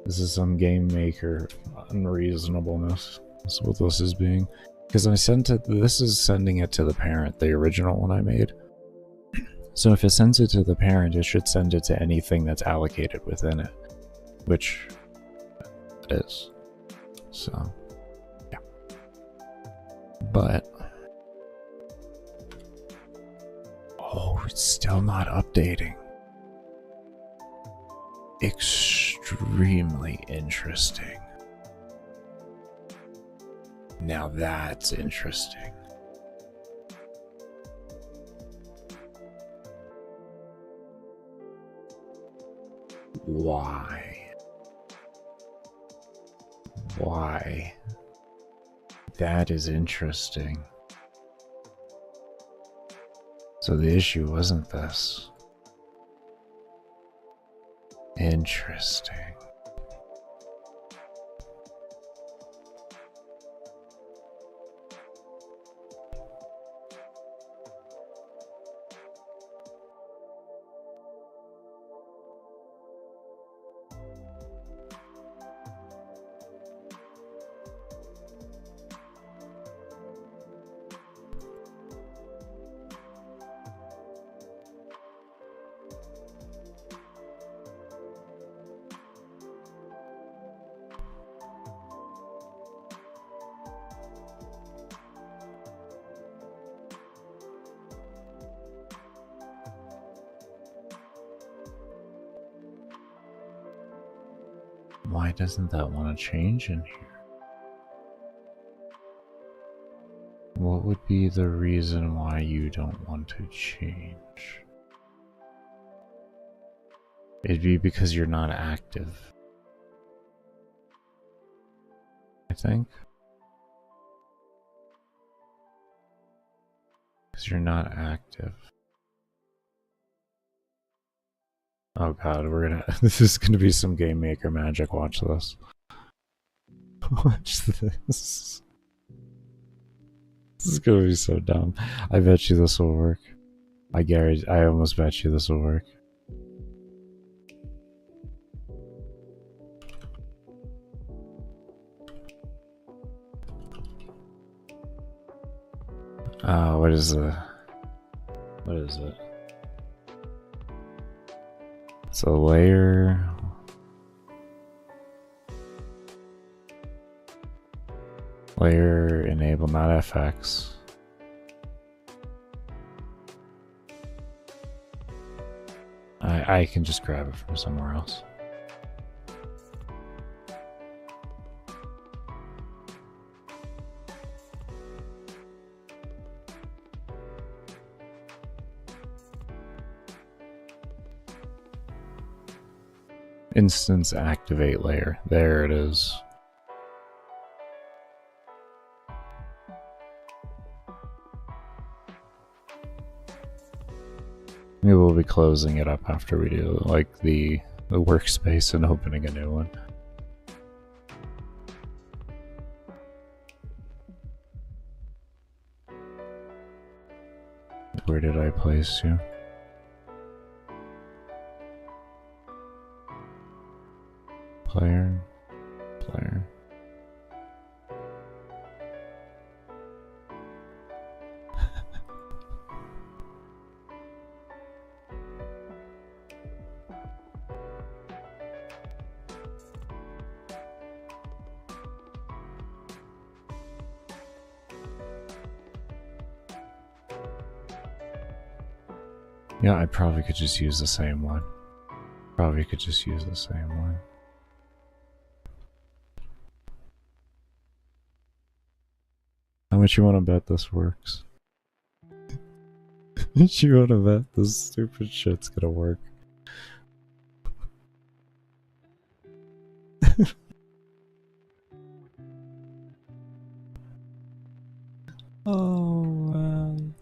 This is some game maker unreasonableness. That's what this is being. Because I sent it, this is sending it to the parent, the original one I made. So if it sends it to the parent, it should send it to anything that's allocated within it. Which it is. So, yeah. But, oh, it's still not updating. Extremely interesting. Now that's interesting. Why? Why? That is interesting. So the issue wasn't this. Interesting. Why doesn't that want to change in here? What would be the reason why you don't want to change? It'd be because you're not active, I think. Because you're not active. Oh god, we're gonna. This is gonna be some game maker magic. Watch this. Watch this. This is gonna be so dumb. I bet you this will work. I guarantee. I almost bet you this will work. What is the? What is it? It's a layer. Layer enable, not FX. I can just grab it from somewhere else. Instance activate layer. There it is. Maybe we'll be closing it up after we do like the workspace and opening a new one. Where did I place you? Player, player. Yeah, I probably could just use the same one. Probably could just use the same one. How much you want to bet this works? How much you want to bet this stupid shit's gonna work? Oh man.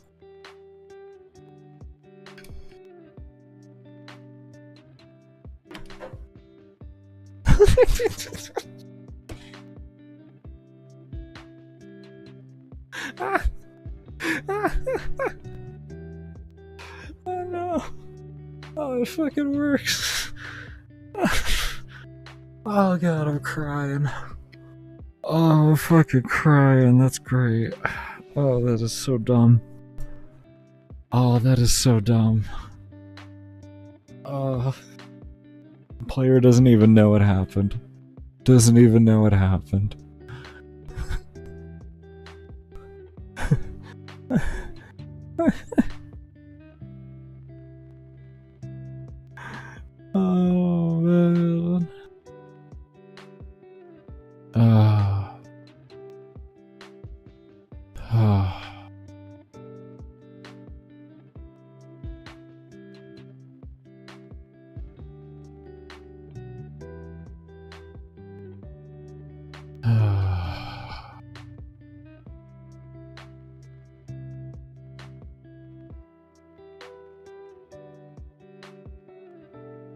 Oh no. Oh, it fucking works. Oh god, I'm crying. Oh, I'm fucking crying. That's great. Oh, that is so dumb. Oh, that is so dumb. Oh. The player doesn't even know what happened. Doesn't even know what happened. Oh man.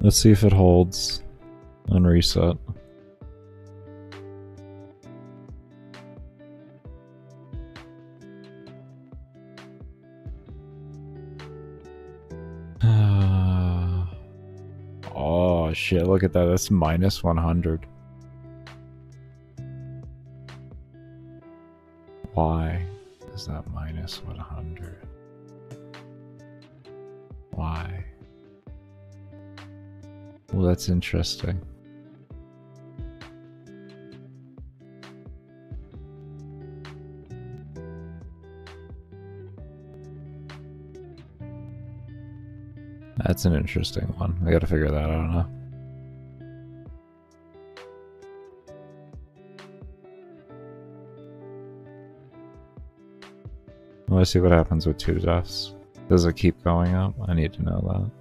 Let's see if it holds on reset. Oh shit, look at that. That's minus 100. Why is that minus 100? Why? Well, that's interesting. That's an interesting one. I gotta figure that out now. want to see what happens with 2 deaths. Does it keep going up? I need to know that.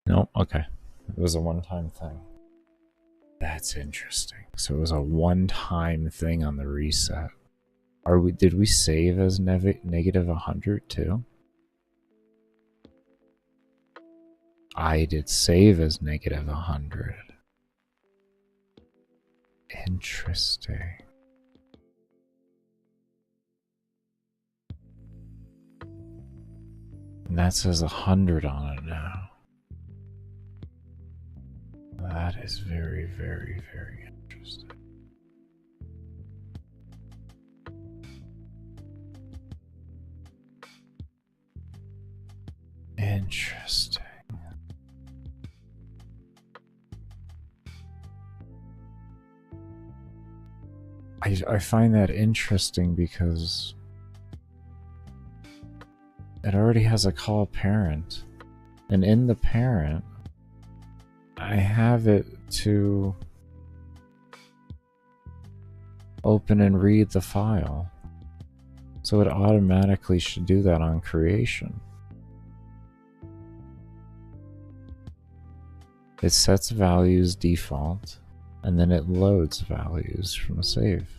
Nope, okay. It was a one-time thing. That's interesting. So it was a one-time thing on the reset. Did we save as negative 100 too? I did save as negative 100. Interesting. And that says 100 on it now. That is very, very, very interesting. Interesting. I find that interesting because it already has a call parent, and in the parent I have it to open and read the file, so it automatically should do that on creation. It sets values default, and then it loads values from a save.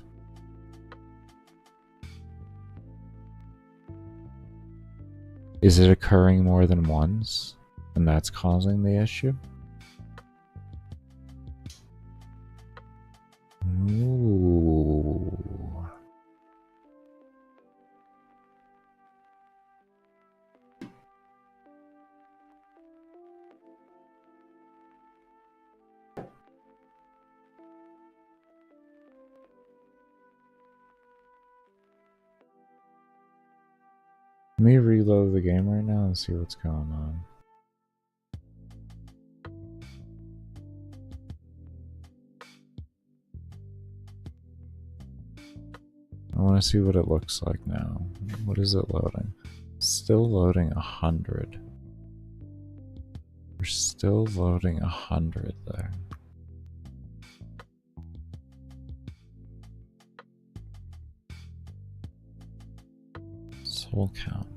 Is it occurring more than once, and that's causing the issue? Ooh. Let me reload the game right now and see what's going on. I want to see what it looks like now. What is it loading? Still loading 100. We're still loading 100 there. Soul count.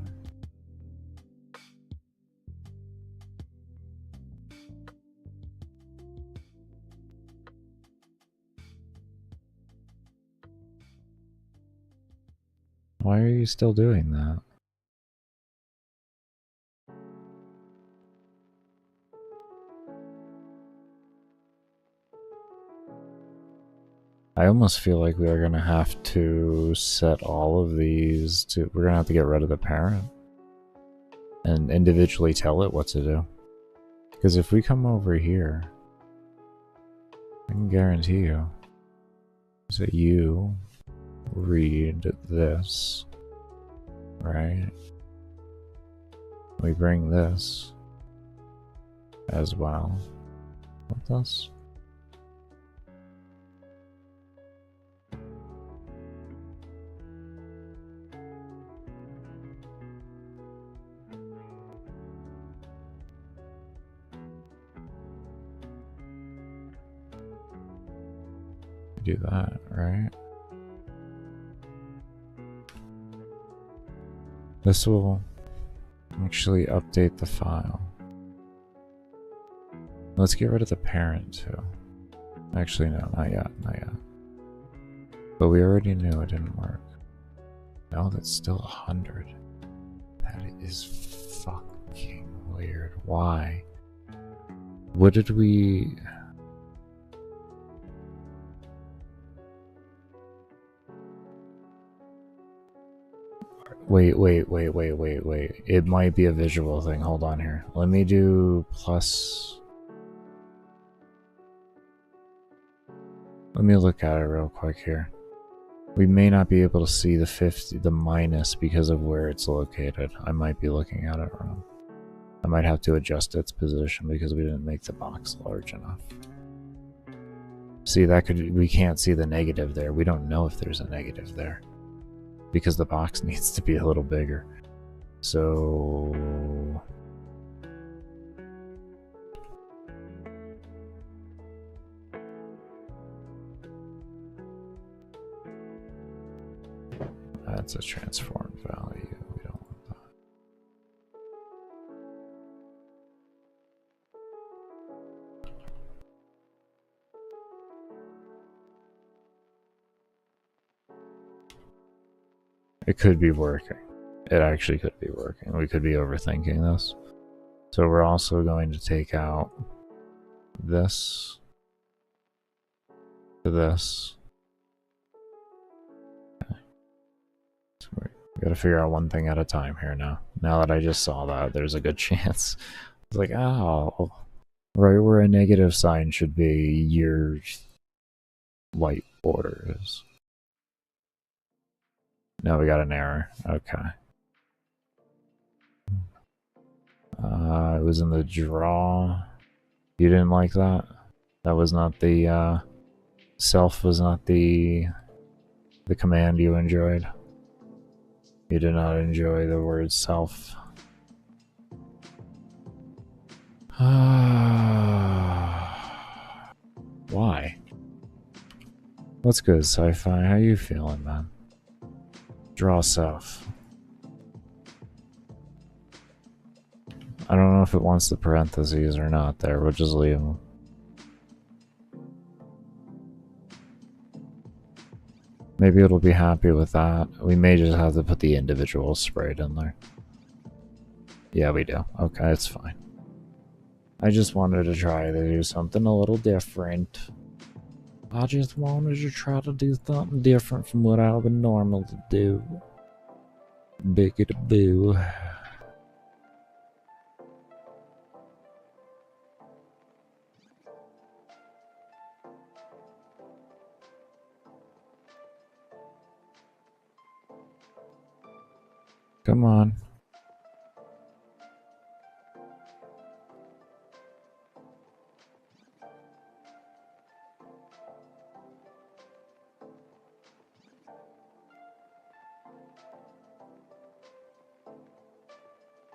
Why are you still doing that? I almost feel like we are going to have to set all of these to... We're going to have to get rid of the parent and individually tell it what to do. Because if we come over here, I can guarantee you that you read this, right? We bring this as well with us. Do that, right? This will actually update the file. Let's get rid of the parent too. Actually, no, not yet, not yet. But we already knew it didn't work. No, that's still 100. That is fucking weird. Why? What did we... Wait. It might be a visual thing. Hold on here. Let me do plus. Let me look at it real quick here. We may not be able to see the minus because of where it's located. I might be looking at it wrong. I might have to adjust its position because we didn't make the box large enough. See, we can't see the negative there. We don't know if there's a negative there because the box needs to be a little bigger. So that's a transformed value. We don't want that. It could be working. It actually could be working. We could be overthinking this. So we're also going to take out this to this. Okay. So we gotta figure out one thing at a time here now. Now that I just saw that, there's a good chance. It's like, oh, right where a negative sign should be, your white border is. No, we got an error. Okay. It was in the draw. You didn't like that? That was not the, self was not the command you enjoyed. You did not enjoy the word self. Why? What's good, sci-fi? How you feeling, man? Draw self. I don't know if it wants the parentheses or not there. We'll just leave them. Maybe it'll be happy with that. We may just have to put the individual sprite in there. Yeah, we do. Okay, it's fine. I just wanted to try to do something a little different. I just wanted to try to do something different from what I would normally do. Biggity-boo. Come on.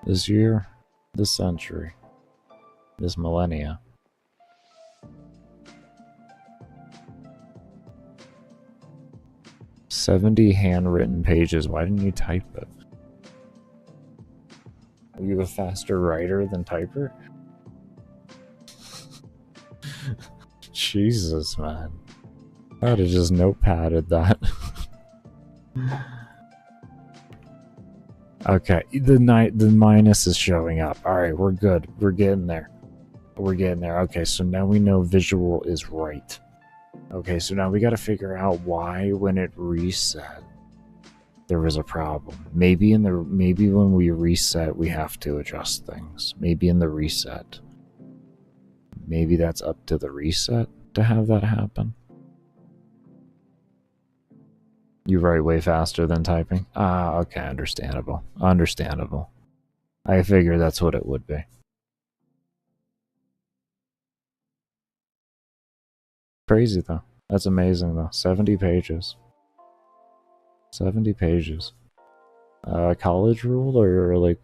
This year, this century, this millennia. "70 handwritten pages. Why didn't you type it? Are you a faster writer than typer? Jesus, man. I would have just notepadded that. Okay, the minus is showing up. Alright, we're good. We're getting there. We're getting there. Okay, so now we know visual is right. Okay, so now we gotta figure out why when it reset there was a problem. Maybe when we reset we have to adjust things. Maybe in the reset. Maybe that's up to the reset to have that happen. You write way faster than typing? Ah, okay, understandable. Understandable. I figured that's what it would be. Crazy though. That's amazing though. 70 pages. 70 pages. College rule or like...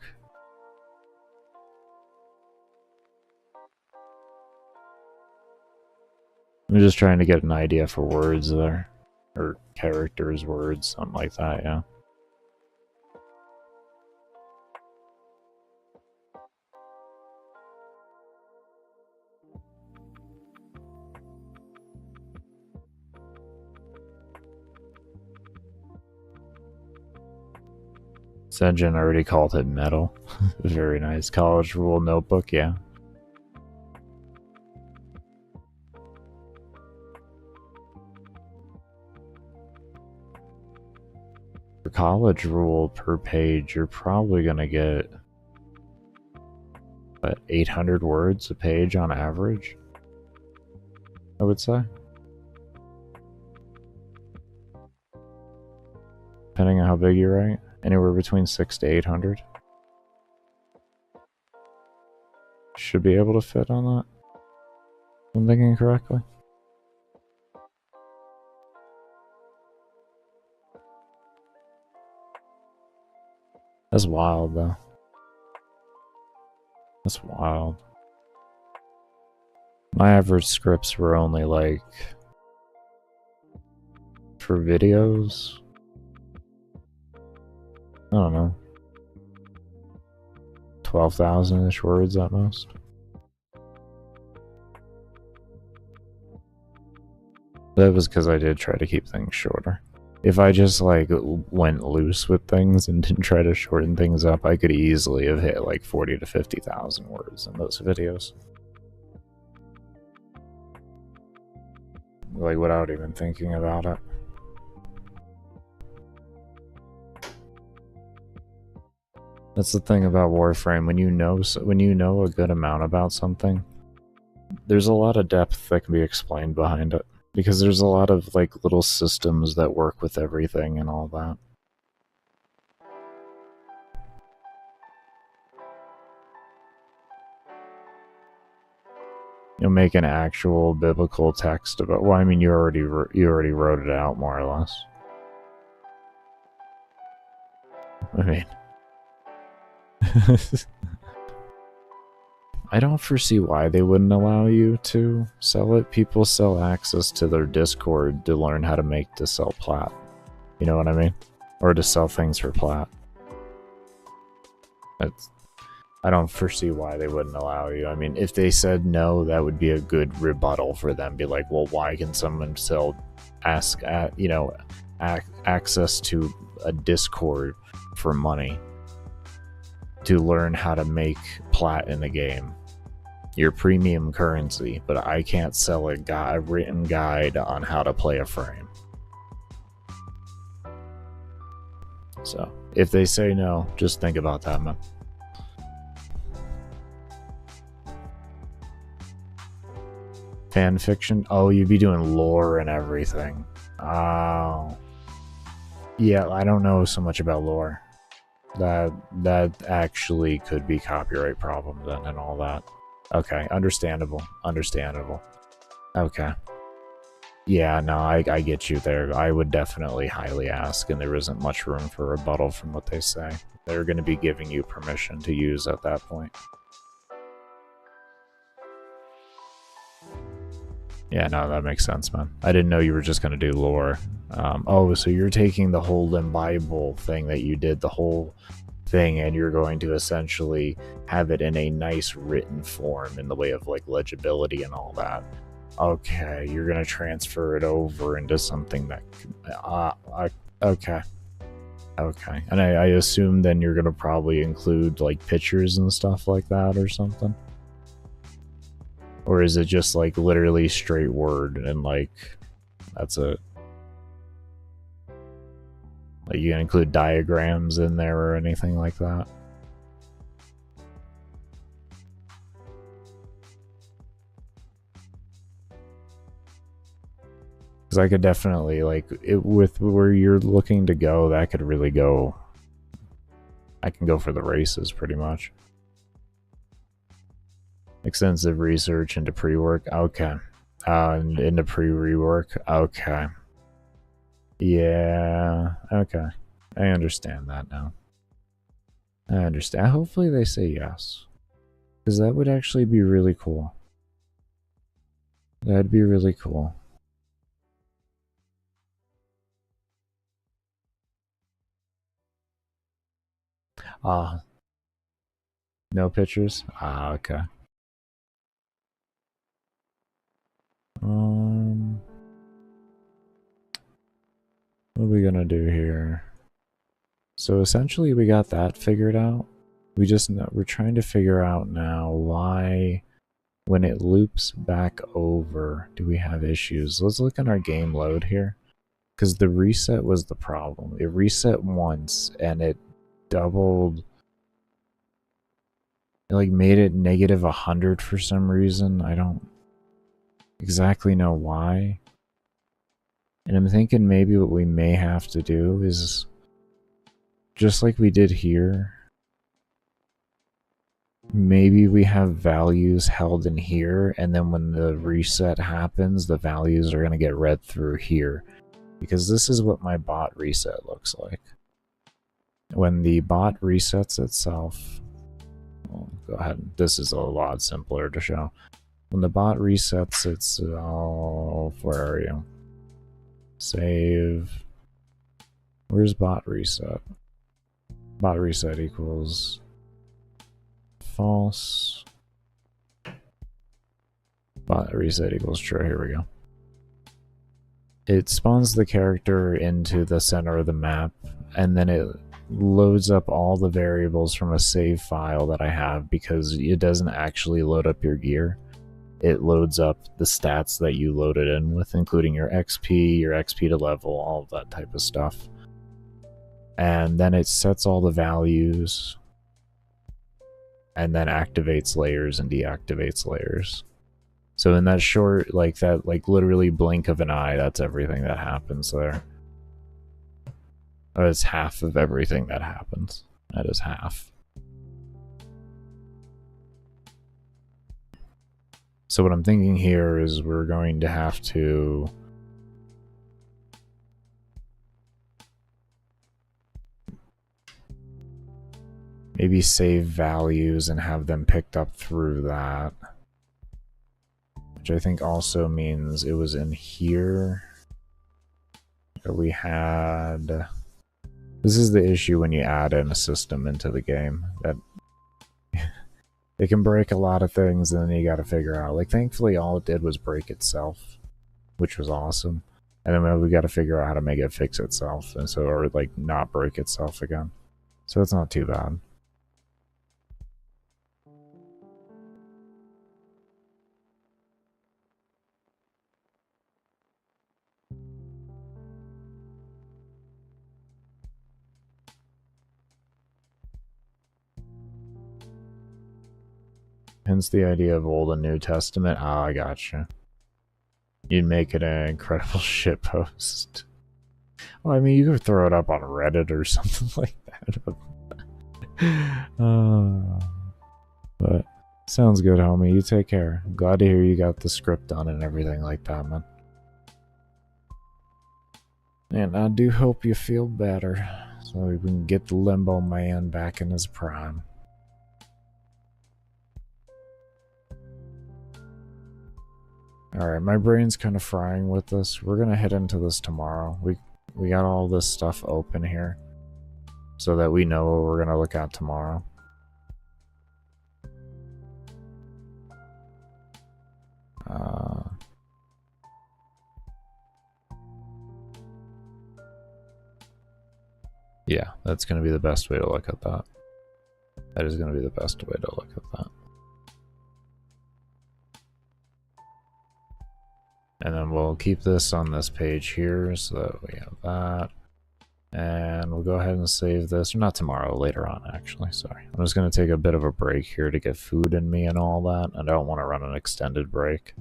I'm just trying to get an idea for words there. Or characters, words, something like that, yeah. Senjin already called it metal. Very nice. College rule notebook, yeah. For college rule per page, you're probably gonna get, what, 800 words a page on average, I would say. Depending on how big you write. Anywhere between 600 to 800. Should be able to fit on that, if I'm thinking correctly. That's wild, though. That's wild. My average scripts were only like, for videos, I don't know, 12,000-ish words at most. That was because I did try to keep things shorter. If I just like went loose with things and didn't try to shorten things up, I could easily have hit like 40 to 50,000 words in those videos. Like without even thinking about it. That's the thing about Warframe. When you know a good amount about something, there's a lot of depth that can be explained behind it. Because there's a lot of like little systems that work with everything and all that. You'll make an actual biblical text about. Well, I mean, you already wrote it out more or less. I mean, I don't foresee why they wouldn't allow you to sell it. People sell access to their Discord to learn how to sell plat. You know what I mean? Or to sell things for plat. I don't foresee why they wouldn't allow you. I mean, if they said no, that would be a good rebuttal for them. Be like, well, why can someone sell access to a Discord for money to learn how to make plat in the game? Your premium currency, but I can't sell a written guide on how to play a frame. So, if they say no, just think about that, man. Fan fiction? Oh, you'd be doing lore and everything. Oh. Yeah, I don't know so much about lore. That actually could be copyright problem then and all that. Okay, understandable. Okay. Yeah, no, I get you there. I would definitely highly ask, and there isn't much room for rebuttal from what they say. They're going to be giving you permission to use at that point. Yeah, no, that makes sense, man. I didn't know you were just going to do lore. Oh, so you're taking the whole Bible thing that you did, the whole thing, and you're going to essentially have it in a nice written form in the way of like legibility and all that. Okay, you're going to transfer it over into something that okay, and I assume then you're going to probably include like pictures and stuff like that or something, or is it just like literally straight word and like that's it? Like you can include diagrams in there or anything like that? Because I could definitely, like, with where you're looking to go, that could really go... I can go for the races, pretty much. Extensive research into pre-work? Okay. And into pre-rework? Okay. Yeah, okay. I understand that now. I understand. Hopefully they say yes. Because that would actually be really cool. That'd be really cool. No pictures? Okay. What are we gonna do here? So essentially we got that figured out. We're trying to figure out now why when it loops back over do we have issues. Let's look in our game load here. because the reset was the problem. It reset once and it doubled, it like made it negative 100 for some reason. I don't exactly know why. And I'm thinking maybe what we may have to do is, just like we did here, maybe we have values held in here, and then when the reset happens, the values are going to get read through here. Because this is what my bot reset looks like. When the bot resets itself, well, go ahead, this is a lot simpler to show. When the bot resets itself, where are you? Save. Where's bot reset? Bot reset equals false. Bot reset equals true. Here we go. It spawns the character into the center of the map, and then it loads up all the variables from a save file that I have, because it doesn't actually load up your gear. It loads up the stats that you loaded in with, including your XP to level, all of that type of stuff. And then it sets all the values, and then activates layers and deactivates layers. So in that short, like literally blink of an eye, that's everything that happens there. Oh, it's half of everything that happens. That is half. So what I'm thinking here is we're going to have to maybe save values and have them picked up through that. Which I think also means it was in here. We had... This is the issue when you add in a system into the game, that it can break a lot of things, and then you gotta figure out. Like, thankfully all it did was break itself, which was awesome. And then we gotta figure out how to make it fix itself, and so, or like not break itself again. So it's not too bad. Hence the idea of Old and New Testament. Ah, I gotcha. You'd make it an incredible shitpost. Well, I mean, you could throw it up on Reddit or something like that. But sounds good, homie. You take care. I'm glad to hear you got the script done and everything like that, man. And I do hope you feel better, so we can get the Limbo Man back in his prime. Alright, my brain's kind of frying with this. We're gonna head into this tomorrow. We got all this stuff open here, so that we know what we're gonna look at tomorrow. Yeah, that's gonna be the best way to look at that. That is gonna be the best way to look at that. And then we'll keep this on this page here, so that we have that. And we'll go ahead and save this. Not tomorrow, later on, actually. Sorry. I'm just going to take a bit of a break here to get food in me and all that. I don't want to run an extended break.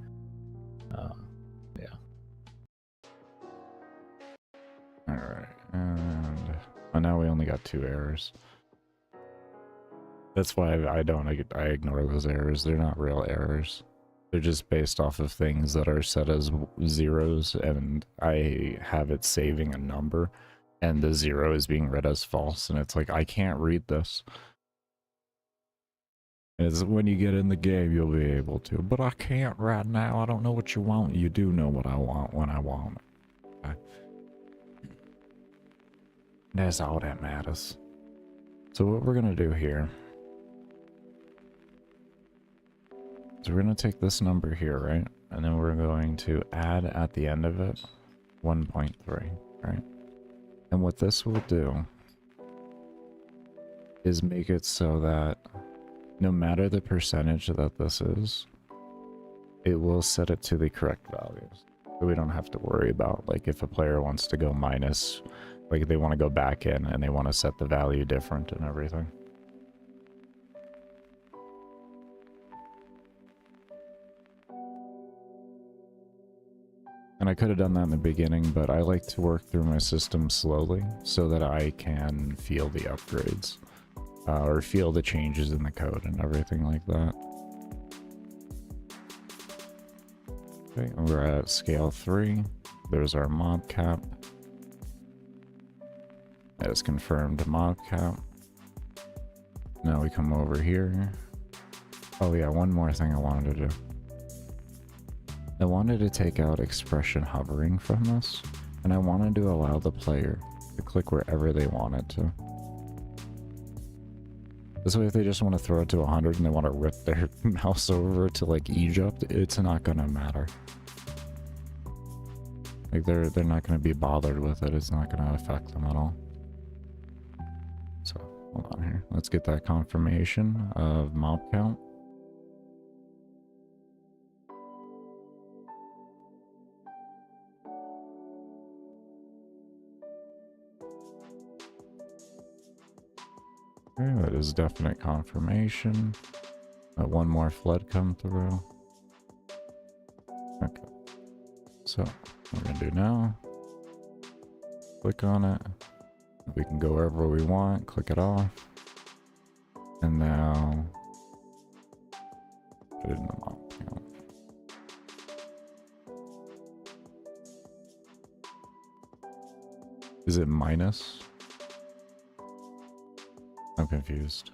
Yeah. Alright. And now we only got 2 errors. That's why I ignore those errors. They're not real errors. They're just based off of things that are set as zeros, and I have it saving a number, and the 0 is being read as false, and it's like, I can't read this. It's when you get in the game, you'll be able to, but I can't right now. I don't know what you want. You do know what I want when I want it. Okay? That's all that matters. So what we're gonna do here, so we're going to take this number here, right? And then we're going to add at the end of it 1.3, right? And what this will do is make it so that no matter the percentage that this is, it will set it to the correct values. So we don't have to worry about, like, if a player wants to go minus, like, they want to go back in and they want to set the value different and everything. And I could have done that in the beginning, but I like to work through my system slowly so that I can feel the upgrades. Or feel the changes in the code and everything like that. Okay, we're at scale 3. There's our mob cap. That is confirmed mob cap. Now we come over here. Oh yeah, one more thing I wanted to do. I wanted to take out expression hovering from this, and I wanted to allow the player to click wherever they wanted to. This way, if they just want to throw it to 100 and they want to rip their mouse over to like Egypt, it's not gonna matter. Like they're not gonna be bothered with it. It's not gonna affect them at all. So hold on here. Let's get that confirmation of mob count. Okay, that is definite confirmation. Let one more flood come through. Okay. So what we're gonna do now, click on it. We can go wherever we want, click it off. And now put it in the mob count. Is it minus? I'm confused.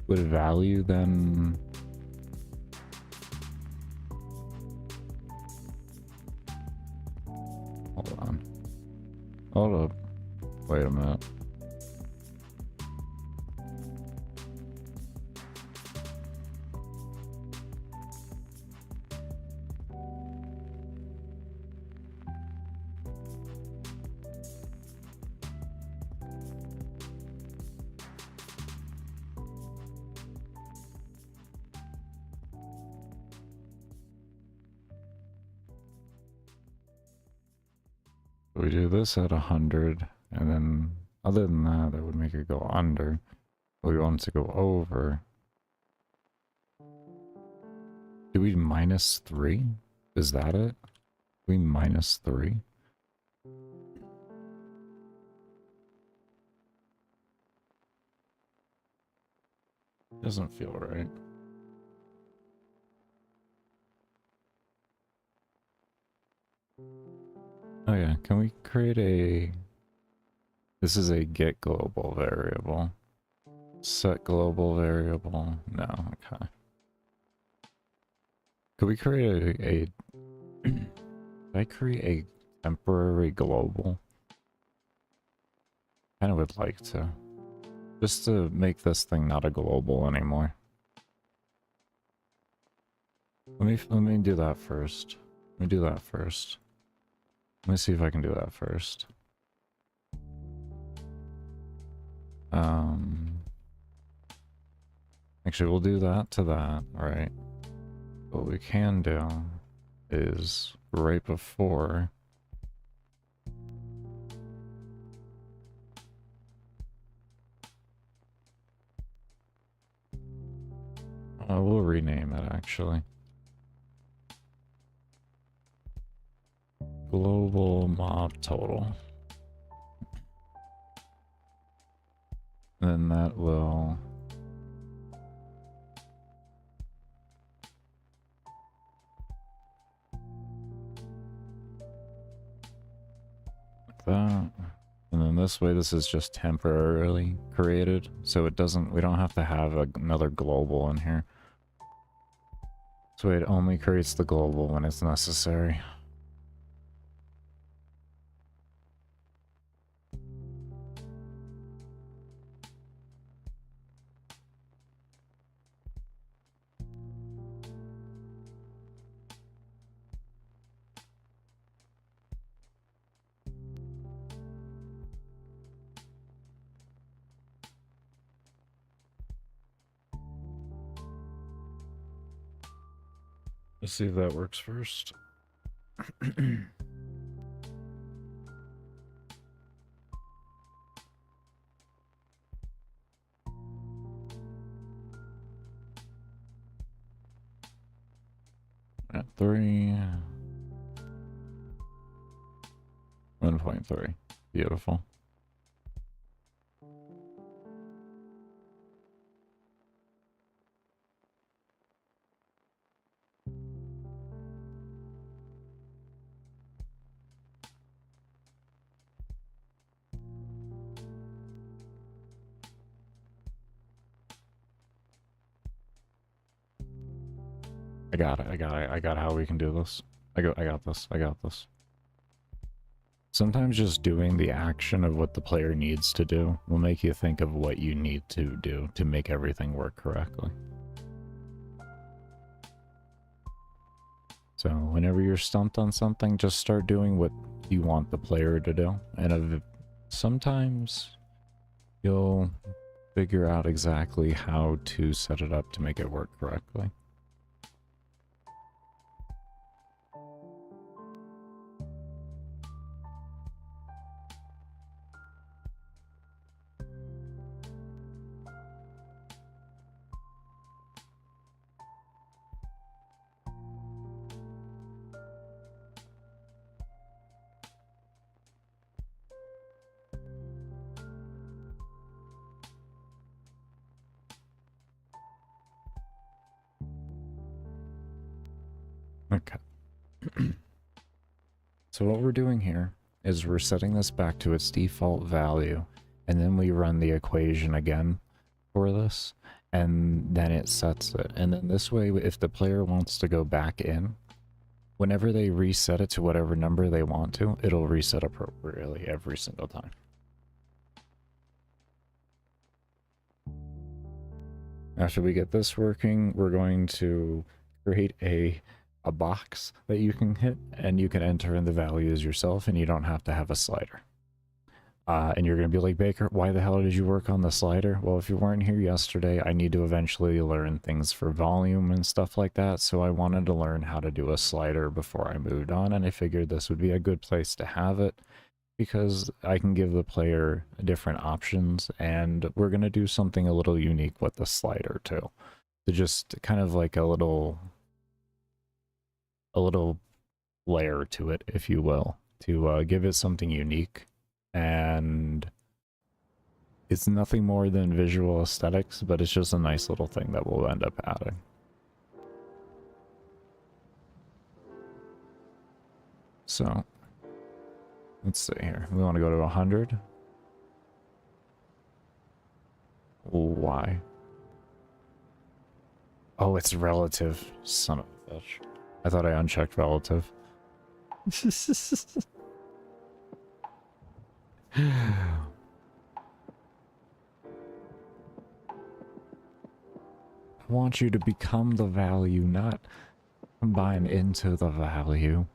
Would value then... Hold on. Hold up. Wait a minute. We do this at 100, and then other than that, that would make it go under. We want it to go over. Do we minus 3? Is that it? We minus 3? Doesn't feel right. Oh yeah, can we create a... This is a get global variable. Set global variable. No, okay. Could we create a Could I create a temporary global? Kinda would like to. Just to make this thing not a global anymore. Let me do that first. Let me do that first. Let me see if I can do that first. Actually, we'll do that to that, right? What we can do is right before... we'll rename it, actually. Global mob total. Then that will... that. And then this way, this is just temporarily created, so it doesn't, we don't have to have another global in here. So it only creates the global when it's necessary. Let's see if that works first. At 3. 1.3. Beautiful. I got it. I got how we can do this. I got this. Sometimes just doing the action of what the player needs to do will make you think of what you need to do to make everything work correctly. So whenever you're stumped on something, just start doing what you want the player to do. And sometimes you'll figure out exactly how to set it up to make it work correctly. Okay. So what we're doing here is we're setting this back to its default value, and then we run the equation again for this, and then it sets it. And then this way, if the player wants to go back in, whenever they reset it to whatever number they want to, it'll reset appropriately every single time. After we get this working, we're going to create a box that you can hit, and you can enter in the values yourself, and you don't have to have a slider. And you're going to be like, Baker, why the hell did you work on the slider? Well, if you weren't here yesterday, I need to eventually learn things for volume and stuff like that, so I wanted to learn how to do a slider before I moved on, and I figured this would be a good place to have it, because I can give the player different options, and we're going to do something a little unique with the slider too. To just kind of like a little layer to it, if you will, to give it something unique. And it's nothing more than visual aesthetics, but it's just a nice little thing that we'll end up adding. So let's see here. We want to go to 100. Why? Oh, it's relative. Son of a bitch. I thought I unchecked relative. I want you to become the value, not combine into the value.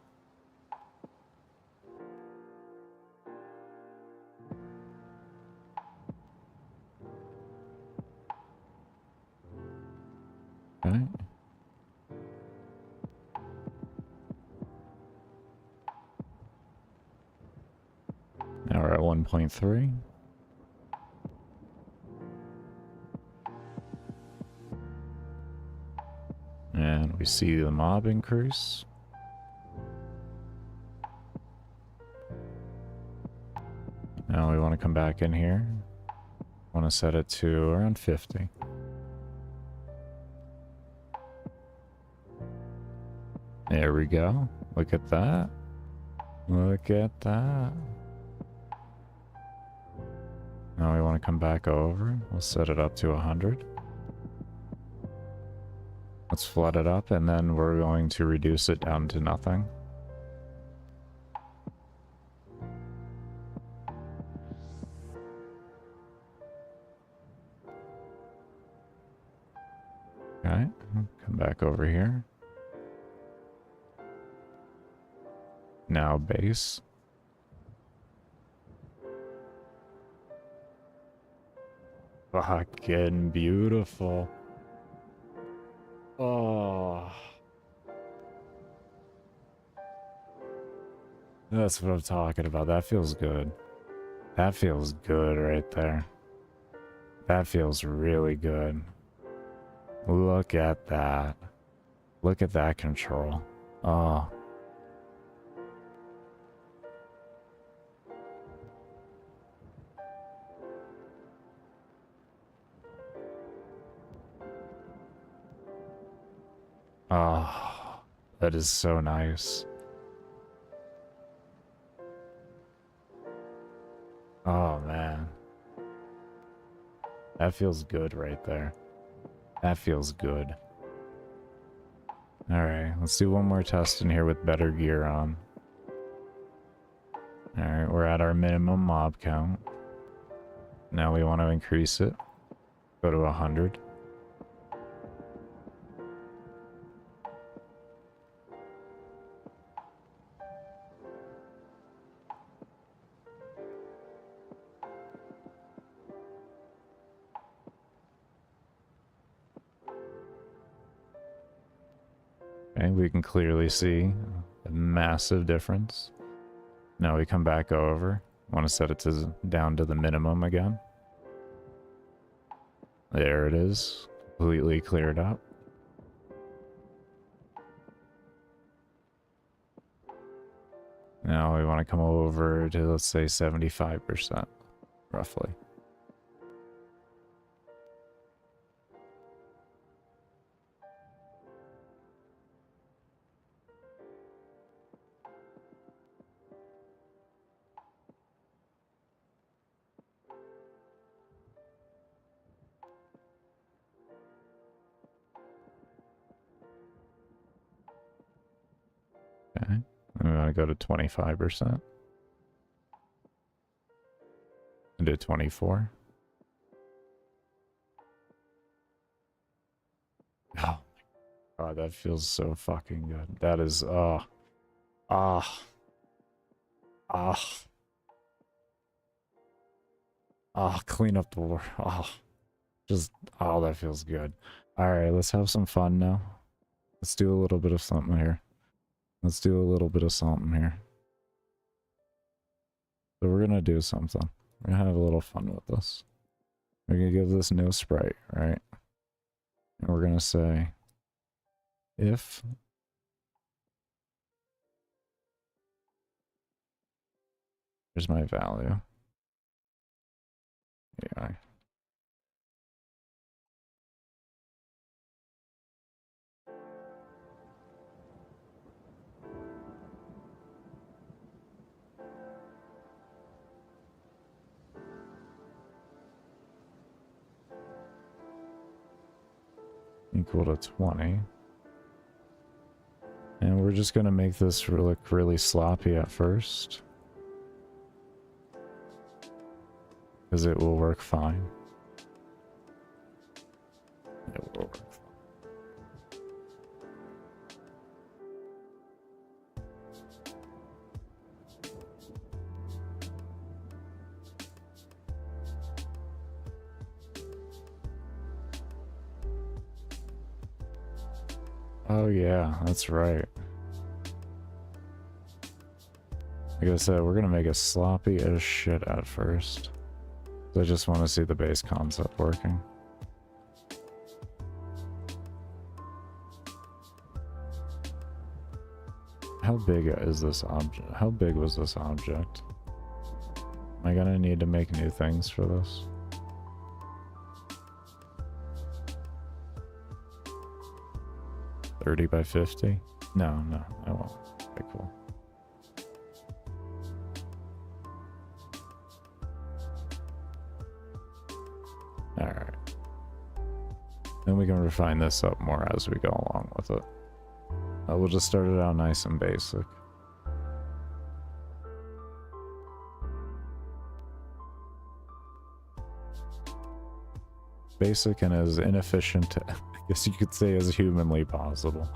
Okay. Now we're at 1.3. And we see the mob increase. Now we want to come back in here. Want to set it to around 50. There we go. Look at that. Look at that. Now we want to come back over. We'll set it up to 100. Let's flood it up, and then we're going to reduce it down to nothing. Okay, come back over here. Now base. Fucking beautiful. Oh. That's what I'm talking about. That feels good. That feels good right there. That feels really good. Look at that. Look at that control. Oh. Oh, that is so nice. Oh, man. That feels good right there. That feels good. Alright, let's do one more test in here with better gear on. Alright, we're at our minimum mob count. Now we want to increase it. Go to 100. Okay, we can clearly see a massive difference. Now we come back over. Want to set it to down to the minimum again. There it is. Completely cleared up. Now we want to come over to, let's say, 75%, roughly. Okay. And we want to go to 25%. And do 24. Oh my god, that feels so fucking good. That is, clean up the war. That feels good. Alright, let's have some fun now. Let's do a little bit of something here. Let's do a little bit of something here. So we're gonna do something. We're gonna have a little fun with this. We're gonna give this no sprite, right? And we're gonna say, if here's my value. AI. Equal to 20. And we're just gonna make this look really sloppy at first. Because it will work fine. It will work fine. Oh yeah, that's right. Like I said, we're gonna make it sloppy as shit at first. I just want to see the base concept working. How big is this object? How big was this object? Am I gonna need to make new things for this? $30 by $50? No, I won't. Okay, cool. Alright. Then we can refine this up more as we go along with it. We'll just start it out nice and basic. Basic and as inefficient, I guess you could say, as humanly possible.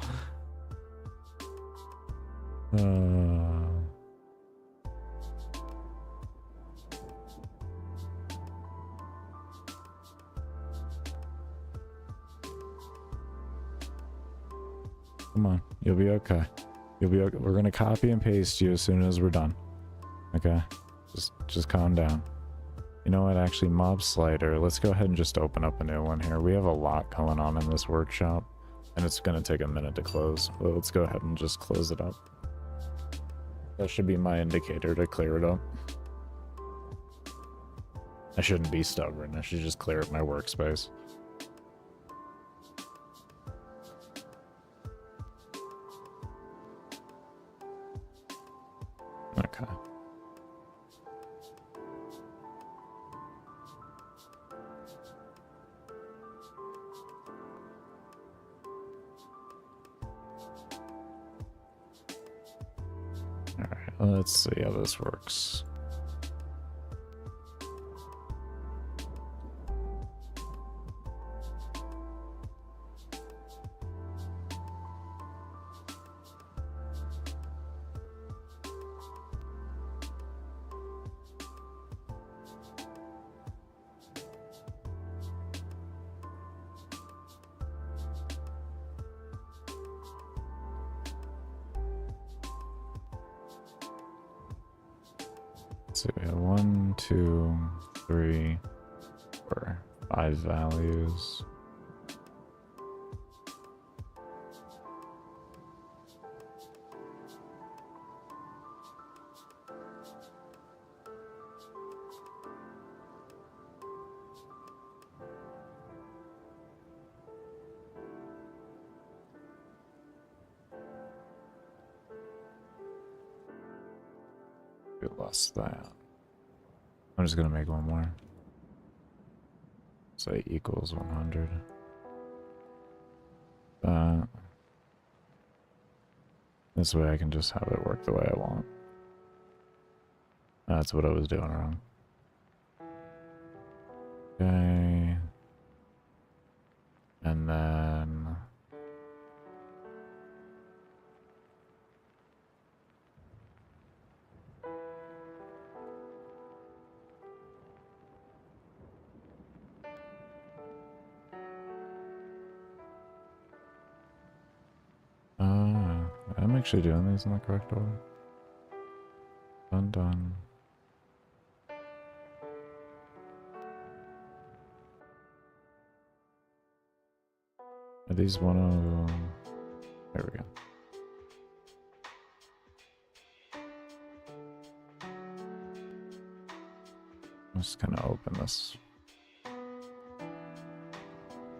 Come on, you'll be okay. You'll be okay. We're gonna copy and paste you as soon as we're done. Okay? Just calm down. You know what, actually, mob slider, let's go ahead and just open up a new one here. We have a lot going on in this workshop, and it's gonna take a minute to close. But let's go ahead and just close it up. That should be my indicator to clear it up. I shouldn't be stubborn, I should just clear up my workspace. Okay. Alright, let's see how this works. So we have 1, 2, 3, 4, 5 values. Less that. I'm just gonna make one more. Say equals 100. This way I can just have it work the way I want. That's what I was doing wrong. Okay. And then I'm actually doing these in the correct order. Done. Are these one of... There we go. I'm just gonna open this.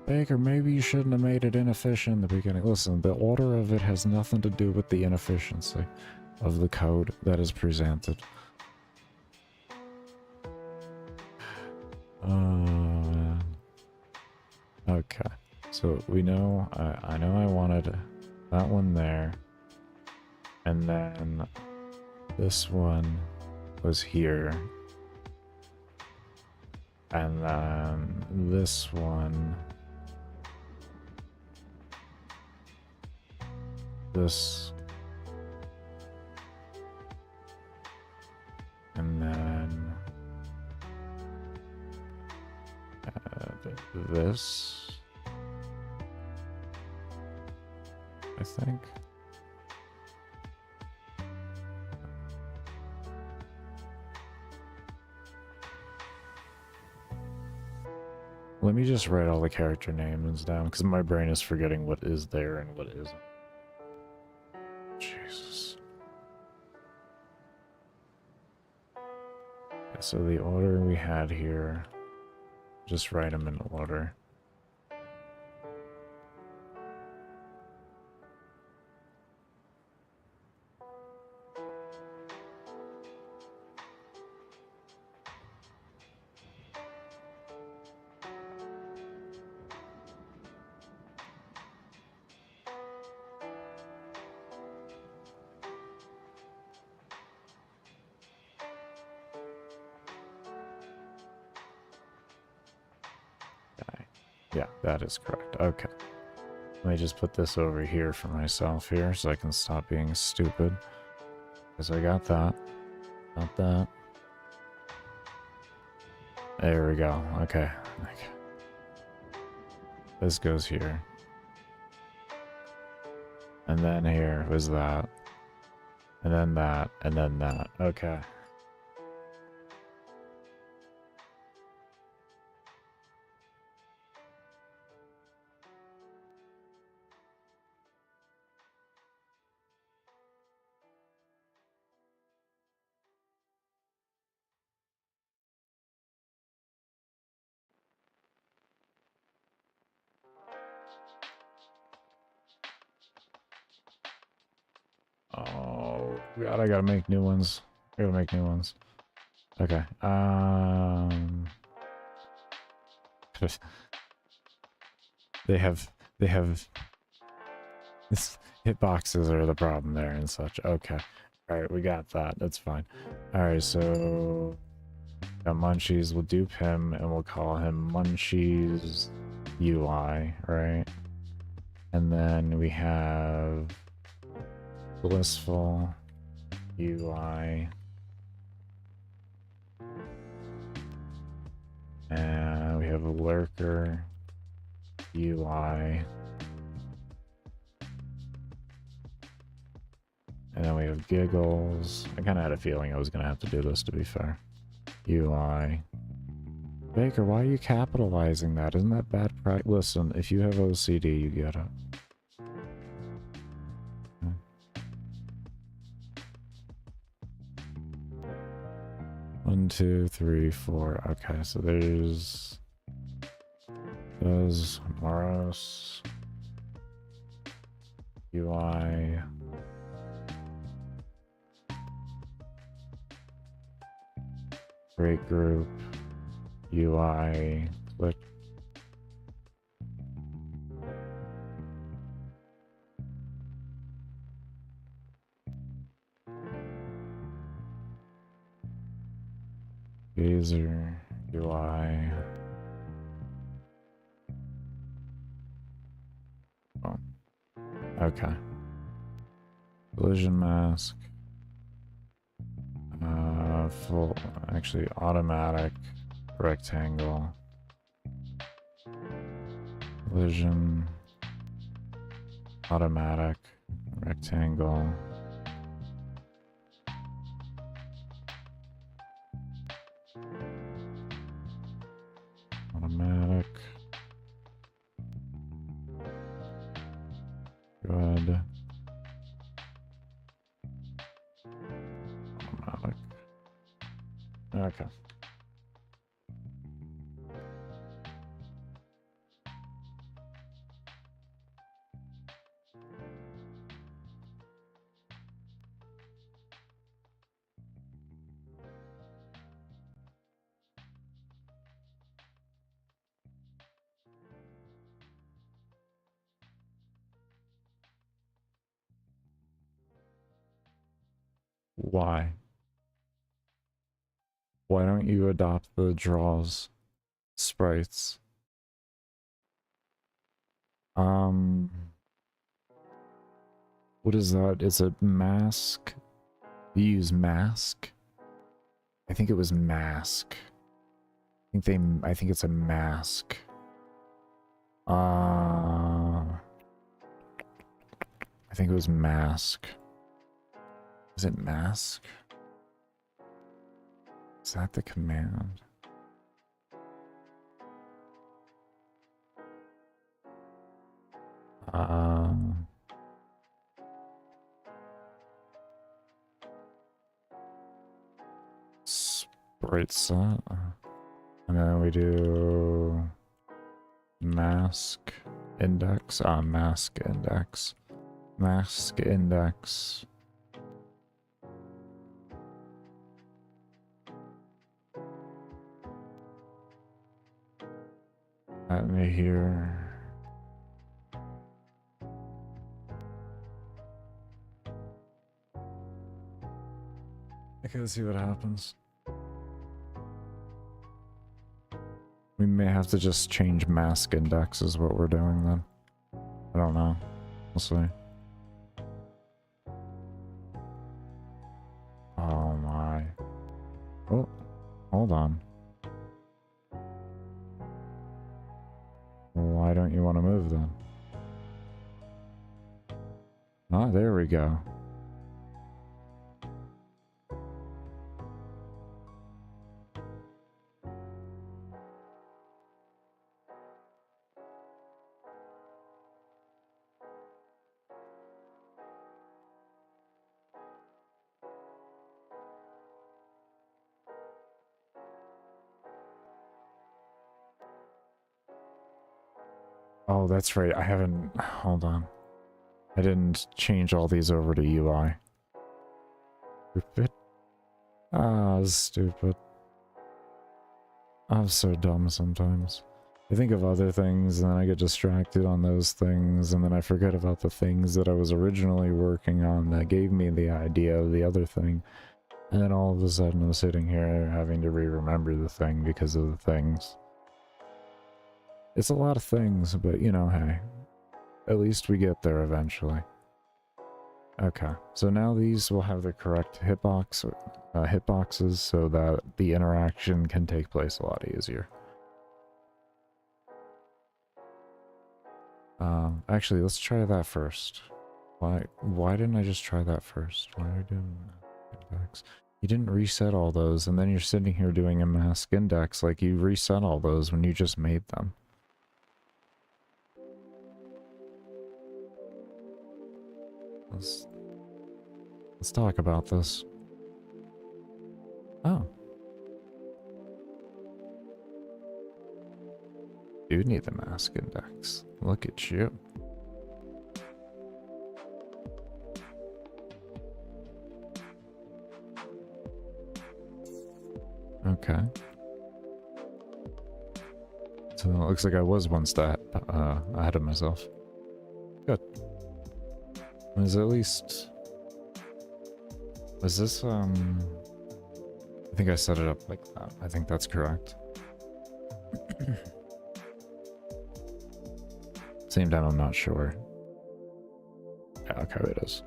Baker, maybe you shouldn't have made it inefficient in the beginning. Listen, the order of it has nothing to do with the inefficiency of the code that is presented. Okay, so we know, I know I wanted that one there, and then this one was here, and then this one, this, and then this, I think. Let me just write all the character names down, because my brain is forgetting what is there and what isn't. Jesus. Okay, so the order we had here, just write them in order. Yeah, that is correct. Okay. Let me just put this over here for myself here so I can stop being stupid. Because I got that. Got that. There we go. Okay. This goes here. And then here was that. And then that, and then that. Okay. Oh god, I gotta make new ones. I gotta make new ones. Okay. They have this hitboxes are the problem there and such. Okay. Alright, we got that. That's fine. Alright, so got Munchies, we'll dupe him and we'll call him Munchies UI, right? And then we have Blissful UI. And we have a Lurker UI. And then we have Giggles. I kind of had a feeling I was going to have to do this, to be fair. UI. Baker, why are you capitalizing that? Isn't that bad practice? Listen, if you have OCD, you get it. 1, 2, 3, 4. Okay, so there's those Moros UI. Break group UI click. Gazer UI. Oh. Okay. Collision mask. Full, actually automatic rectangle. Collision. Automatic rectangle. Automatic. Good. Automatic. Okay. Why? Why don't you adopt the draws sprites? What is that? It's a mask. You use mask? I think it was mask. I think it's a mask. I think it was mask. Is it mask? Is that the command? Sprite set. And then we do mask index. Mask index. Mask index. Let me hear. Okay, let's see what happens. We may have to just change mask index is what we're doing then. I don't know. We'll see. Oh my. Oh, hold on. Why don't you want to move then? Ah, there we go. Oh, that's right. I haven't... Hold on. I didn't change all these over to UI. Stupid. Ah, stupid. I'm so dumb sometimes. I think of other things and then I get distracted on those things and then I forget about the things that I was originally working on that gave me the idea of the other thing. And then all of a sudden I'm sitting here having to re-remember the thing because of the things. It's a lot of things, but you know, hey, at least we get there eventually. Okay, so now these will have the correct hitboxes so that the interaction can take place a lot easier. Actually, let's try that first. Why didn't I just try that first? Why are we doing index? You didn't reset all those, and then you're sitting here doing a mask index like you reset all those when you just made them. Let's talk about this. Oh. You need the mask index. Look at you. Okay. So it looks like I was one step ahead of myself. Good. Was at least... Was this, I think I set it up like that. I think that's correct. Same time, I'm not sure. Yeah, okay, it is.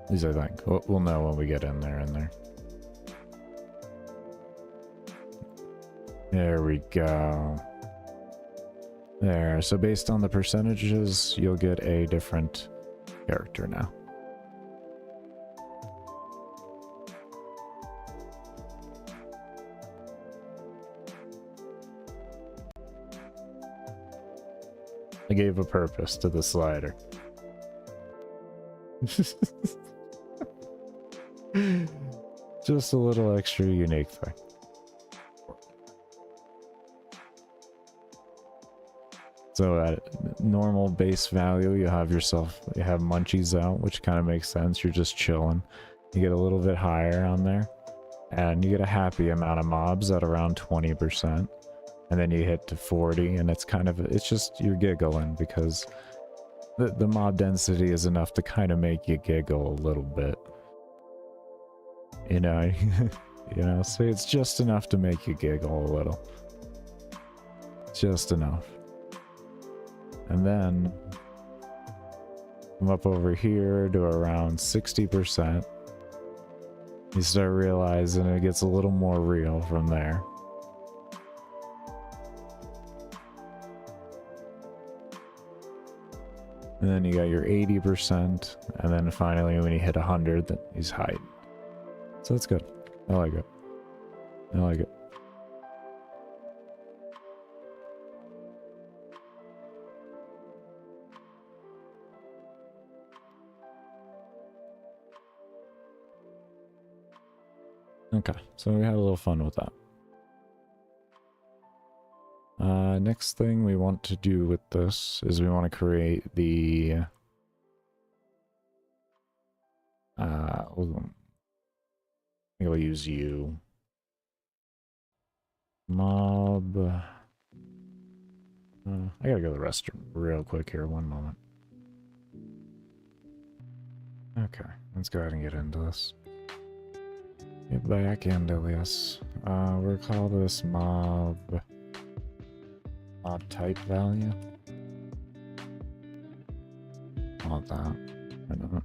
At least I think. We'll know when we get in there. There we go. There, so based on the percentages, you'll get a different character now. I gave a purpose to the slider. Just a little extra unique thing. So at normal base value, you have munchies out, which kind of makes sense. You're just chilling. You get a little bit higher on there, and you get a happy amount of mobs at around 20%. And then you hit to 40, and it's just, you're giggling because the mob density is enough to kind of make you giggle a little bit. You know, so it's just enough to make you giggle a little. Just enough. And then come up over here to around 60%. You start realizing it gets a little more real from there. And then you got your 80%, and then finally when you hit 100, then he's height. So that's good. I like it. I like it. Okay, so we had a little fun with that. Next thing we want to do with this is we want to create the I think we'll use you. Mob. I gotta go to the restroom real quick here, one moment. Okay, let's go ahead and get into this. Get back into this. We'll call this mob type value. Want that. Why not?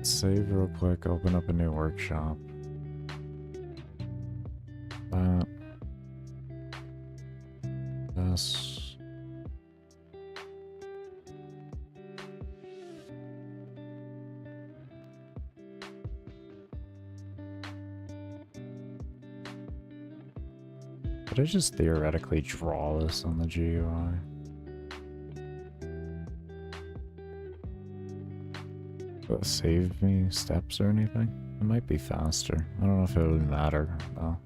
Save real quick, open up a new workshop. This. Could I just theoretically draw this on the GUI? Will it save me steps or anything? It might be faster. I don't know if it would matter, though.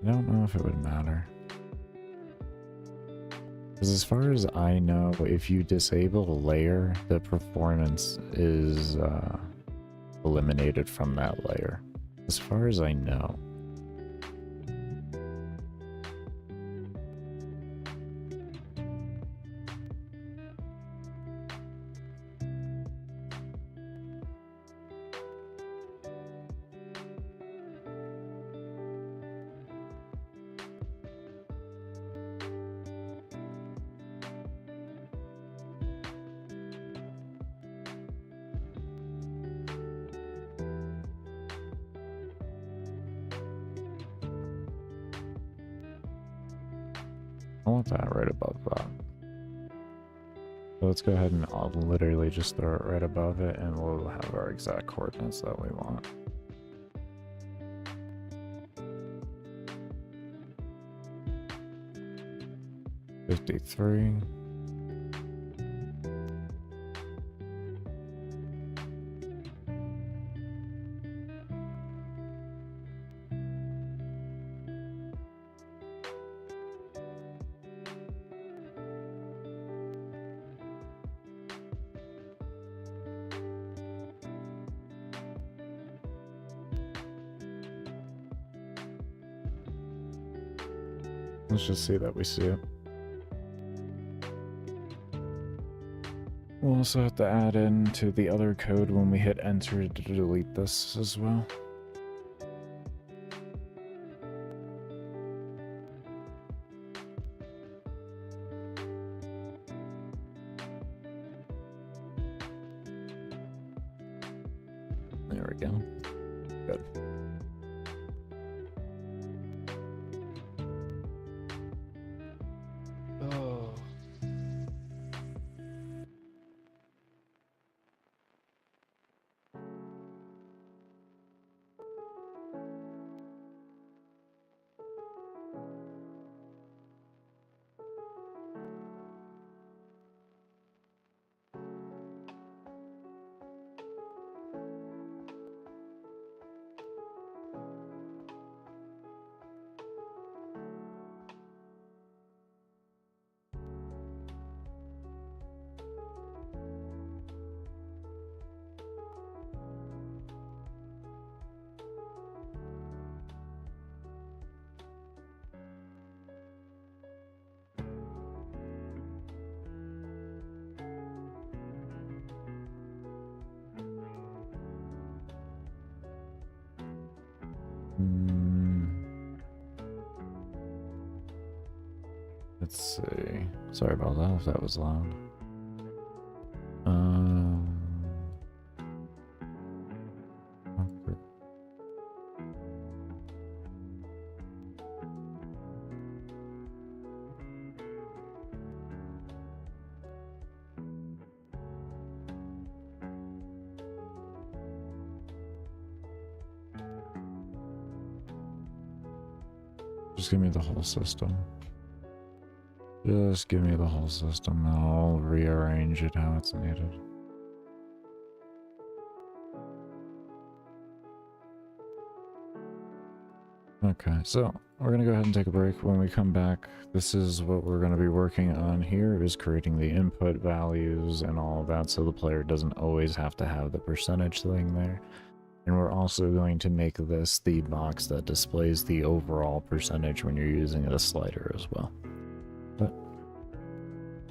I don't know if it would matter. Because as far as I know, if you disable a layer, the performance is eliminated from that layer. As far as I know. I want that right above that. So let's go ahead and I'll literally just throw it right above it and we'll have our exact coordinates that we want. $53. Let's just see that we see it. We'll also have to add in to the other code when we hit enter to delete this as well. There we go. Good. Oh. Let's see. Sorry about that if that was loud. Okay. Just give me the whole system. Just give me the whole system and I'll rearrange it how it's needed. Okay, so we're going to go ahead and take a break. When we come back, this is what we're going to be working on here, is creating the input values and all of that so the player doesn't always have to have the percentage thing there. And we're also going to make this the box that displays the overall percentage when you're using a slider as well. But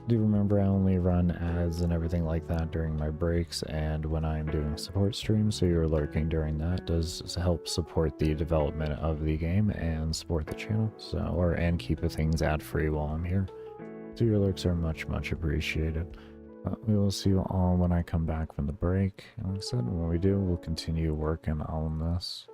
do remember I only run ads and everything like that during my breaks and when I'm doing support streams, so your lurking during that does help support the development of the game and support the channel, and keep things ad free while I'm here. So your lurks are much appreciated. We will see you all when I come back from the break. And like I said, when we do, we'll continue working on this.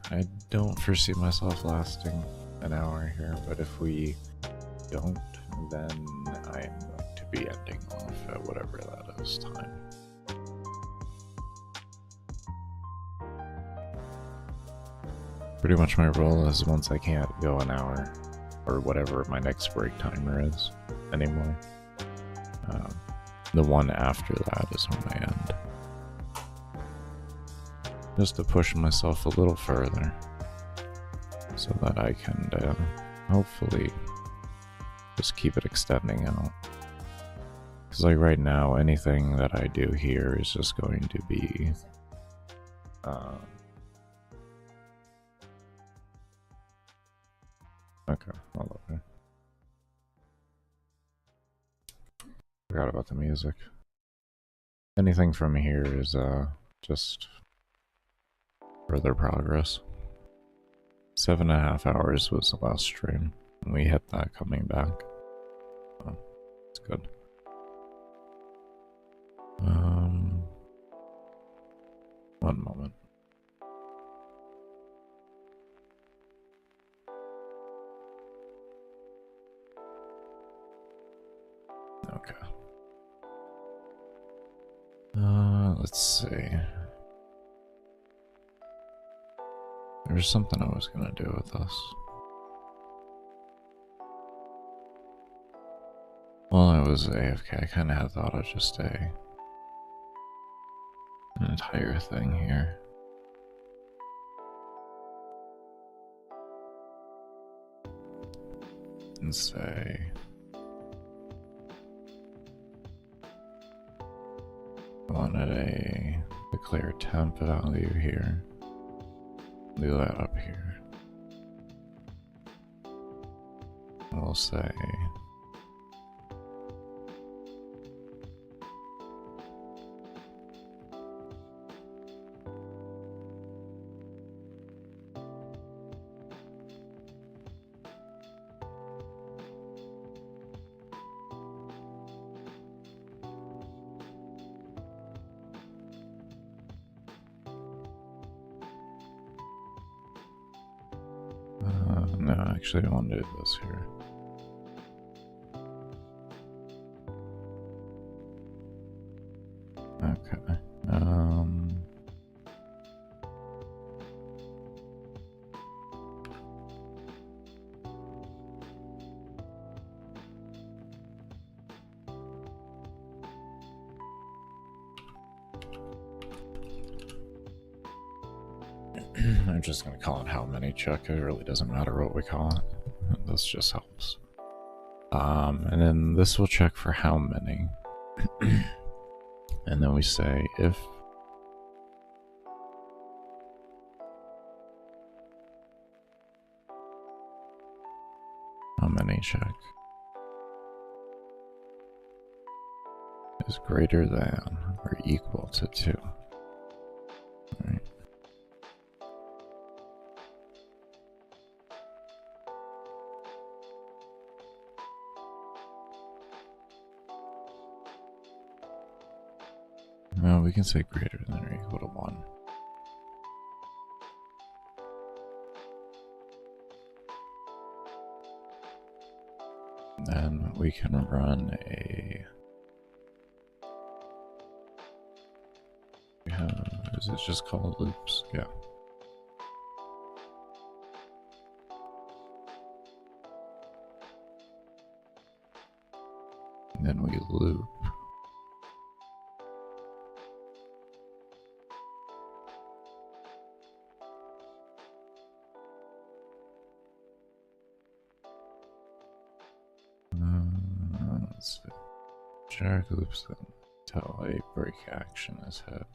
I don't foresee myself lasting an hour here, but if we don't, then I'm going to be ending off at whatever that is time. pretty much my rule is once I can't go an hour or whatever my next break timer is anymore, the one after that is when I end. Just to push myself a little further so that I can hopefully just keep it extending out. Because like right now, anything that I do here is just going to be okay, all over. Forgot about the music. Anything from here is just further progress. 7.5 hours was the last stream, and we hit that coming back. Oh, it's good. One moment. Okay. Let's see. There's something I was gonna do with this. While I was AFK, I kinda had thought of just an entire thing here. And say... I wanted a declare temp value here. Do that up here. We'll say no, actually I want to do this here. Okay. I'm just gonna call it how many check. It really doesn't matter what we call it. This just helps. And then this will check for how many. And then we say if how many check is greater than or equal to 2. Alright. Well, we can say greater than or equal to 1. Then we can run a... is it just called loops? Yeah. And then we loop. Let's see. Generic loops that tell a break action is hit.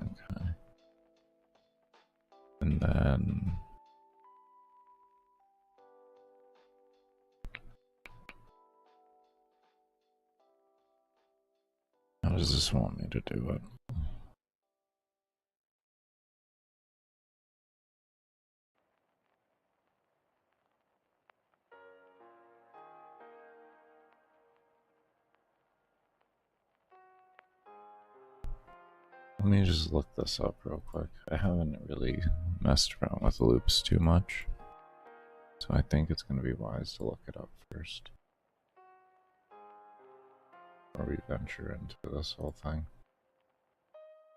Okay. And then how does this want me to do it? Let me just look this up real quick. I haven't really messed around with loops too much, so I think it's going to be wise to look it up first before we venture into this whole thing.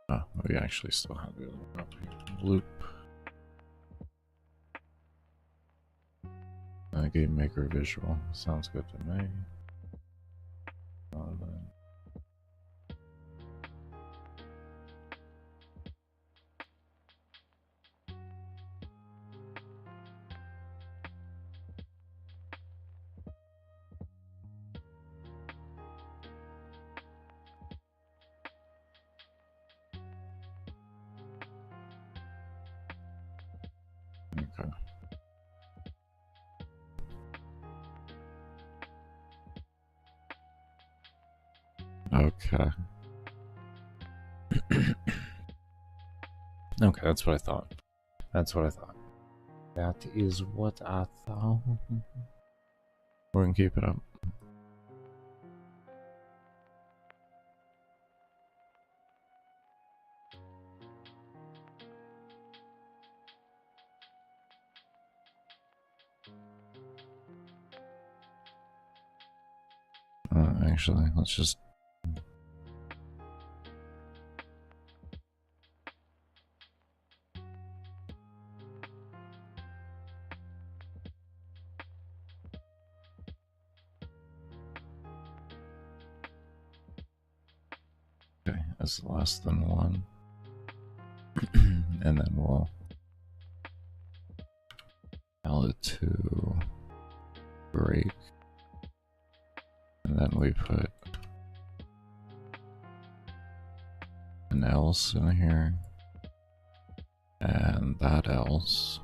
Oh, we actually still have the other one up here. Loop. Game maker visual. Sounds good to me. Okay. Okay. Okay, that's what I thought. That's what I thought. That is what I thought. We're gonna keep it up. Actually, let's just... Okay, that's less than 1. And then we'll tell it to break. And then we put an else in here. And that else.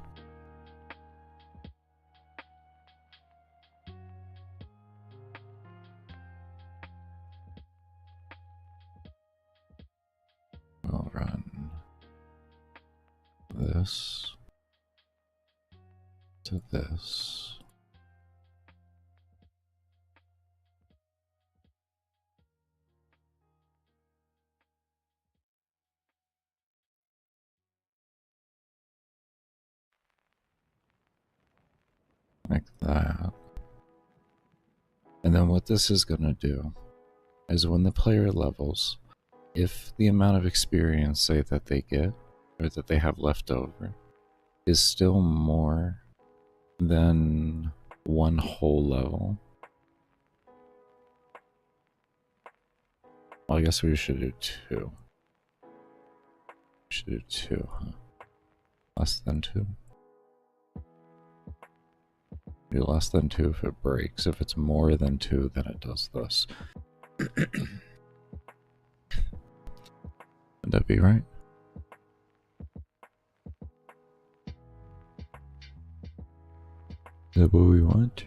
We'll run this to this. Like that. And then what this is going to do is when the player levels, if the amount of experience, say, that they get, or that they have left over, is still more than 1 whole level. Well, I guess we should do 2. We should do 2, huh? Less than 2. Do less than 2 if it breaks. If it's more than 2, then it does this. Would that be right? Is that what we want?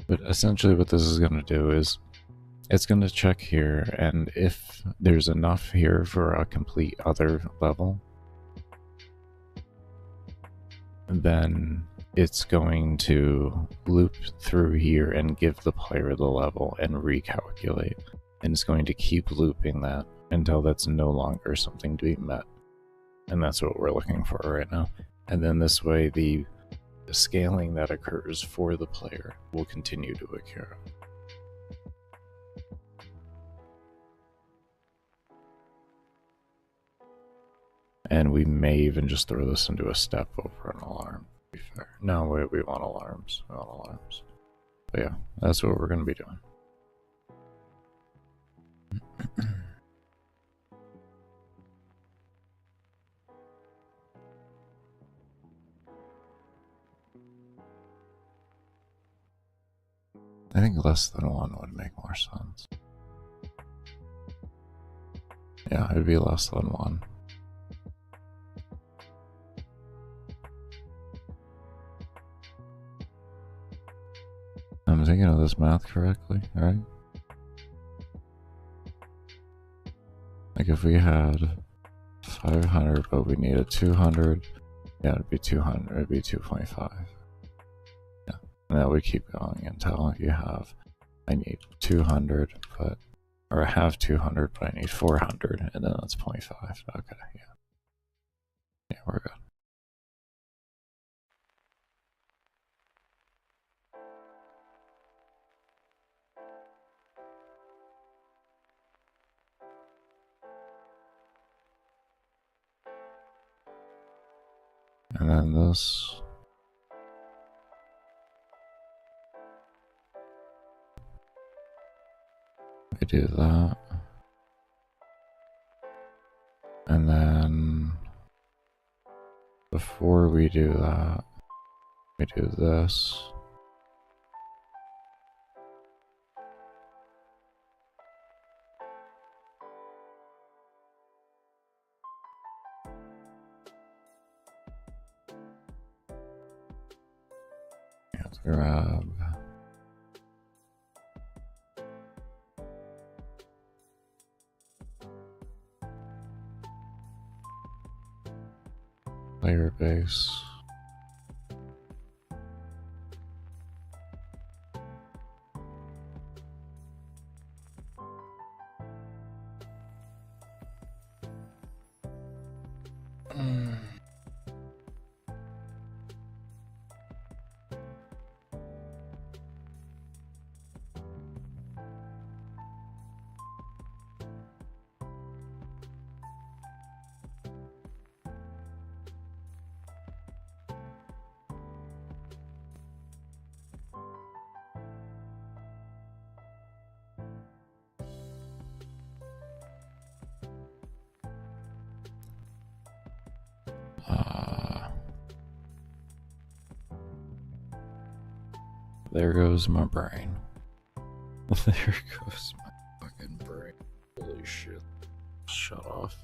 But essentially what this is going to do is it's going to check here, and if there's enough here for a complete other level, then it's going to loop through here and give the player the level and recalculate. And it's going to keep looping that until that's no longer something to be met. And that's what we're looking for right now. And then this way, the scaling that occurs for the player will continue to occur. And we may even just throw this into a step over an alarm, to be fair. No, we want alarms. We want alarms. But yeah, that's what we're going to be doing. I think less than 1 would make more sense. Yeah, it'd be less than 1. I'm thinking of this math correctly, right? Like if we had 500, but we needed 200, yeah, it'd be 200, it'd be 2.5. Yeah, and that would keep going until you have, I need 200, but, or I have 200, but I need 400, and then that's 0.5. Okay, yeah. Yeah, we're good. And And then this. We do that. And then before we do that, we do this. Let's grab layer base. There goes my brain. There goes my fucking brain. Holy shit. Shut off.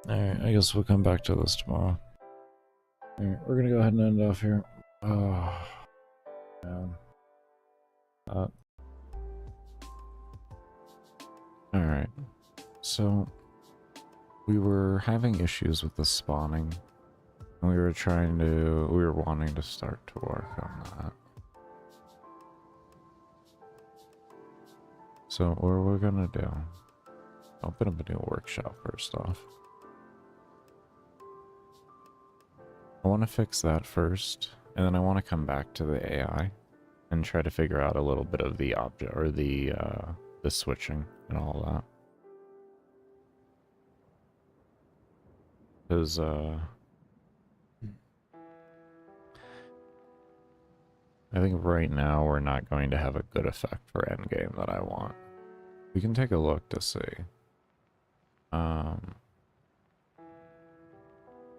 Alright, I guess we'll come back to this tomorrow. Alright, we're gonna go ahead and end off here. Man. Alright. So we were having issues with the spawning. And we were wanting to start to work on that. So what we're gonna do, open up a new workshop first off. I want to fix that first, and then I want to come back to the AI and try to figure out a little bit of the object or the switching and all that. Because I think right now we're not going to have a good effect for endgame that I want. We can take a look to see. I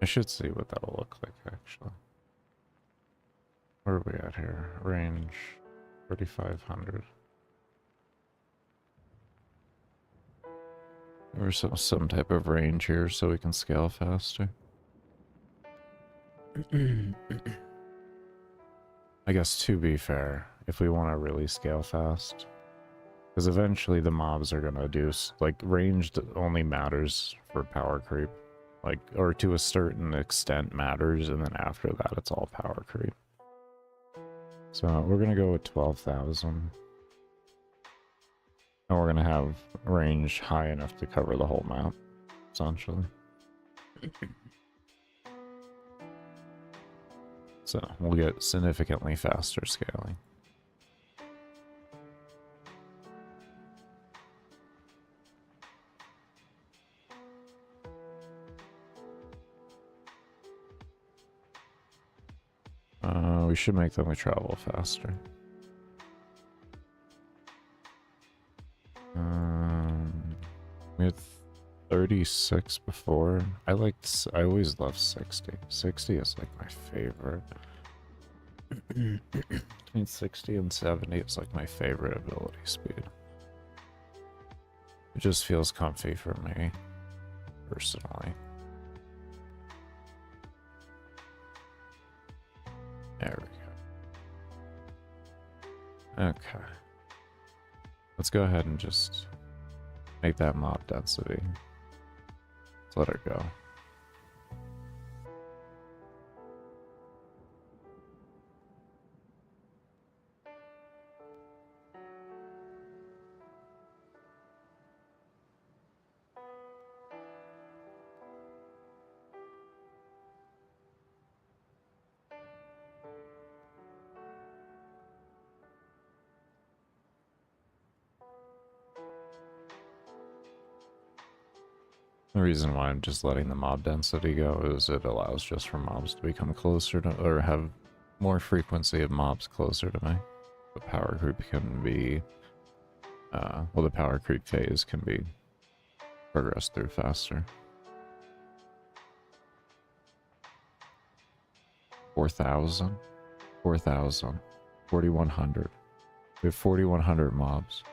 should see what that'll look like, actually. Where are we at here? Range 3,500. Or some type of range here so we can scale faster. I guess to be fair, if we want to really scale fast, because eventually the mobs are gonna do, like, ranged only matters for power creep, like, or to a certain extent matters, and then after that it's all power creep. So we're gonna go with 12,000. And we're gonna have range high enough to cover the whole map, essentially. So we'll get significantly faster scaling. We should make them travel faster. We had 36 before. I always loved 60. 60 is like my favorite. Between 60 and 70 is like my favorite ability speed. It just feels comfy for me, personally. There we go. Okay. Let's go ahead and just make that mob density. Let's let her go. The reason why I'm just letting the mob density go is it allows just for mobs to become closer to, or have more frequency of mobs closer to me. The power creep can be, well, the power creep phase can be progressed through faster. 4,000, 4,000, 4,100. We have 4,100 mobs,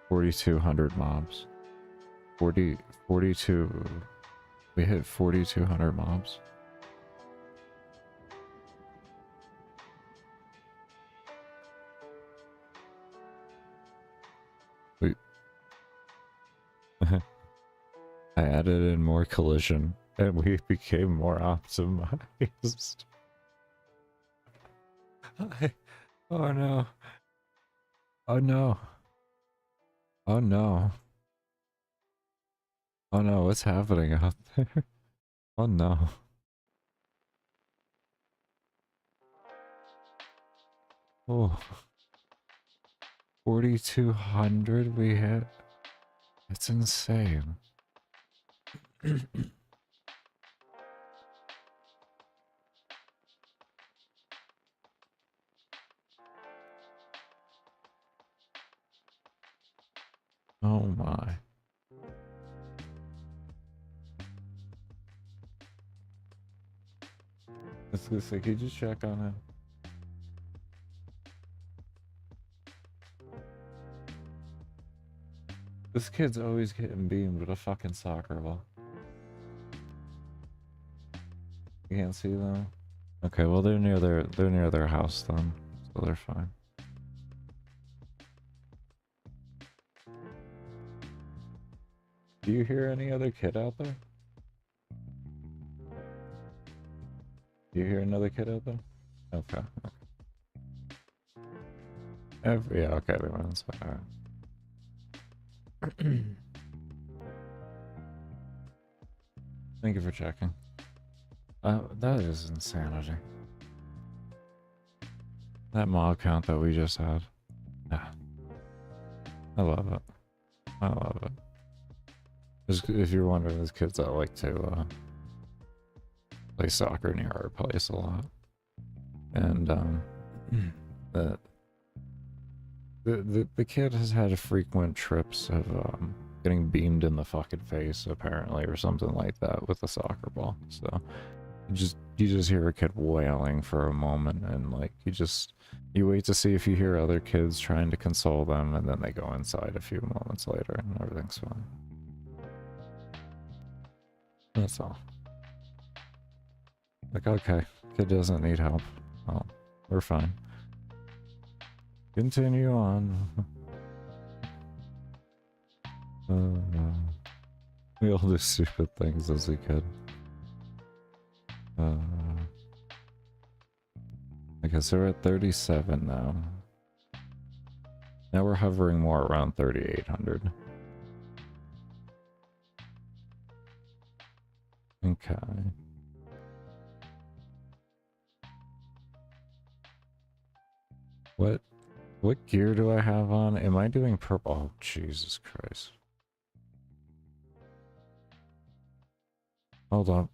4,200 mobs, 42. We hit 4,200 mobs. We I added in more collision and we became more optimized. Oh no. Oh no. Oh no. Oh no, what's happening out there? Oh no. Oh. 4,200 we hit. It's insane. Oh my. Let's go say, could you check on him? This kid's always getting beamed with a fucking soccer ball. You can't see them? Okay, well they're near their house then, so they're fine. Do you hear any other kid out there? Do you hear another kid out there? Okay. Yeah, okay, we went inside. Alright. Thank you for checking. That is insanity. That mod count that we just had. Yeah. I love it. I love it. Just, if you're wondering, there's kids that like to play soccer near our place a lot. And the kid has had frequent trips of getting beamed in the fucking face apparently, or something like that, with a soccer ball. So you just hear a kid wailing for a moment, and like you wait to see if you hear other kids trying to console them, and then they go inside a few moments later and everything's fine. That's all. Like, okay, kid doesn't need help. Oh, we're fine. Continue on. We all do stupid things as a kid. Okay, so we're at 37 now. Now we're hovering more around 3,800. Okay. What gear do I have on? Am I doing purple? Oh, Jesus Christ. Hold on.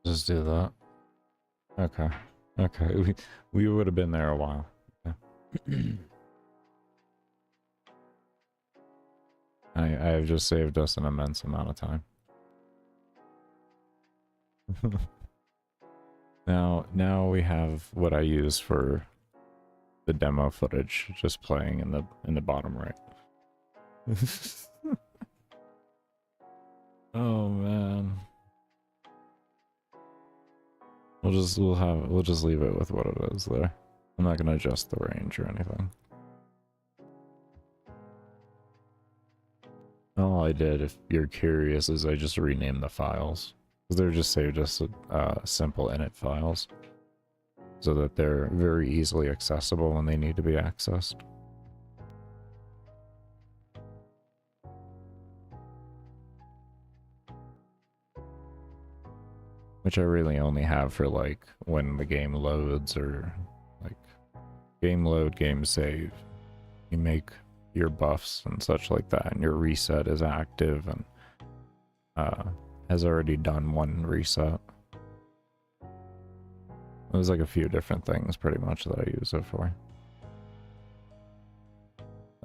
Just do that. Okay. Okay. We would have been there a while. Okay. I have just saved us an immense amount of time. Now we have what I use for the demo footage, just playing in the bottom right. Oh man. We'll just leave it with what it is there. I'm not gonna adjust the range or anything. All I did, if you're curious, is I just renamed the files. Because they're just saved as simple init files, so that they're very easily accessible when they need to be accessed. Which I really only have for like when the game loads, or like game load, game save. You make your buffs and such like that, and your reset is active and has already done one reset. There's like a few different things pretty much that I use it for.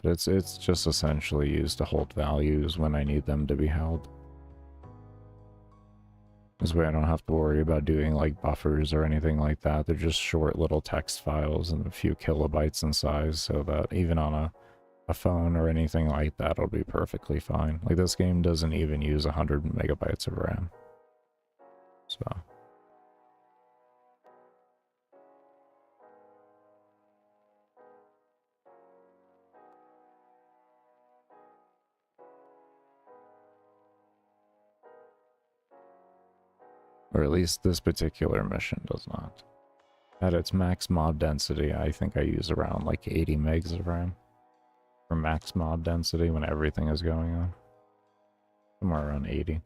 But it's just essentially used to hold values when I need them to be held. This way I don't have to worry about doing like buffers or anything like that. They're just short little text files and a few kilobytes in size, so that even on a phone or anything like that, it'll be perfectly fine. Like this game doesn't even use 100 megabytes of RAM. So. Or at least this particular mission does not. At its max mod density, I think I use around like 80 megs of RAM. For max mod density when everything is going on. Somewhere around 80.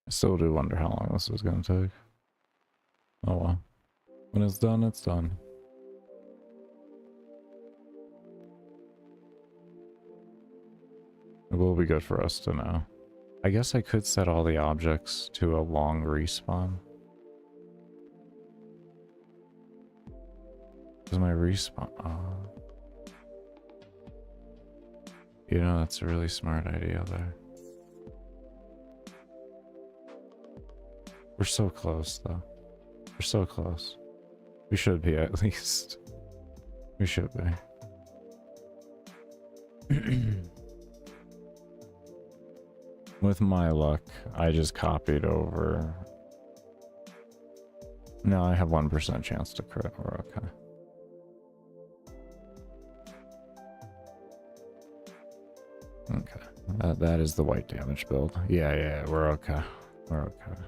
I still do wonder how long this is going to take. Oh well. When it's done, it's done. It will be good for us to know. I guess I could set all the objects to a long respawn. Is my respawn? Oh. You know, that's a really smart idea there. We're so close, though. We're so close. We should be, at least. We should be. With my luck, I just copied over. No, I have 1% chance to crit. We're okay. Okay. That is the white damage build. Yeah, we're okay. We're okay.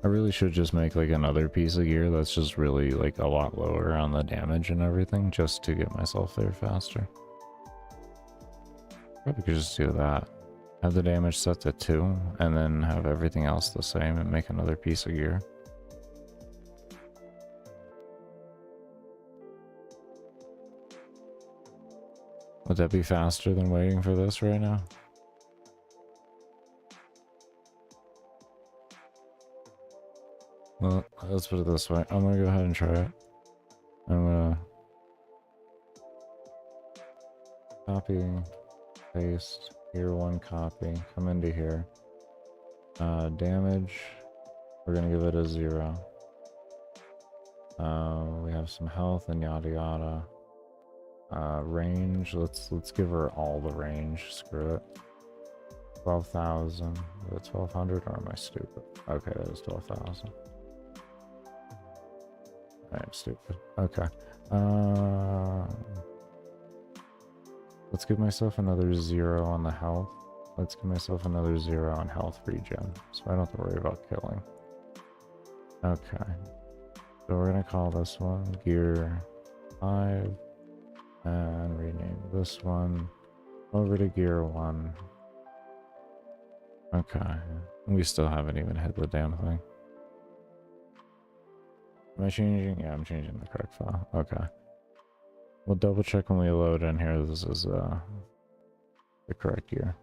I really should just make like another piece of gear that's just really like a lot lower on the damage and everything, just to get myself there faster. Probably could just do that. Have the damage set to 2 and then have everything else the same and make another piece of gear. Would that be faster than waiting for this right now? Well, let's put it this way. I'm gonna go ahead and try it. I'm gonna copy, paste, here one copy, come into here. Damage, we're gonna give it a 0. We have some health and yada yada. Range, let's give her all the range. Screw it. 12,000. Is it 1,200 or am I stupid? Okay, that is 12,000. I'm stupid. Okay. Let's give myself another 0 on the health. Let's give myself another 0 on health regen, so I don't have to worry about killing. Okay. So we're gonna call this one Gear 5. And rename this one over to Gear 1. Okay. We still haven't even hit the damn thing. Am I changing? Yeah, I'm changing the correct file. Okay. We'll double check when we load in here. This is the correct gear.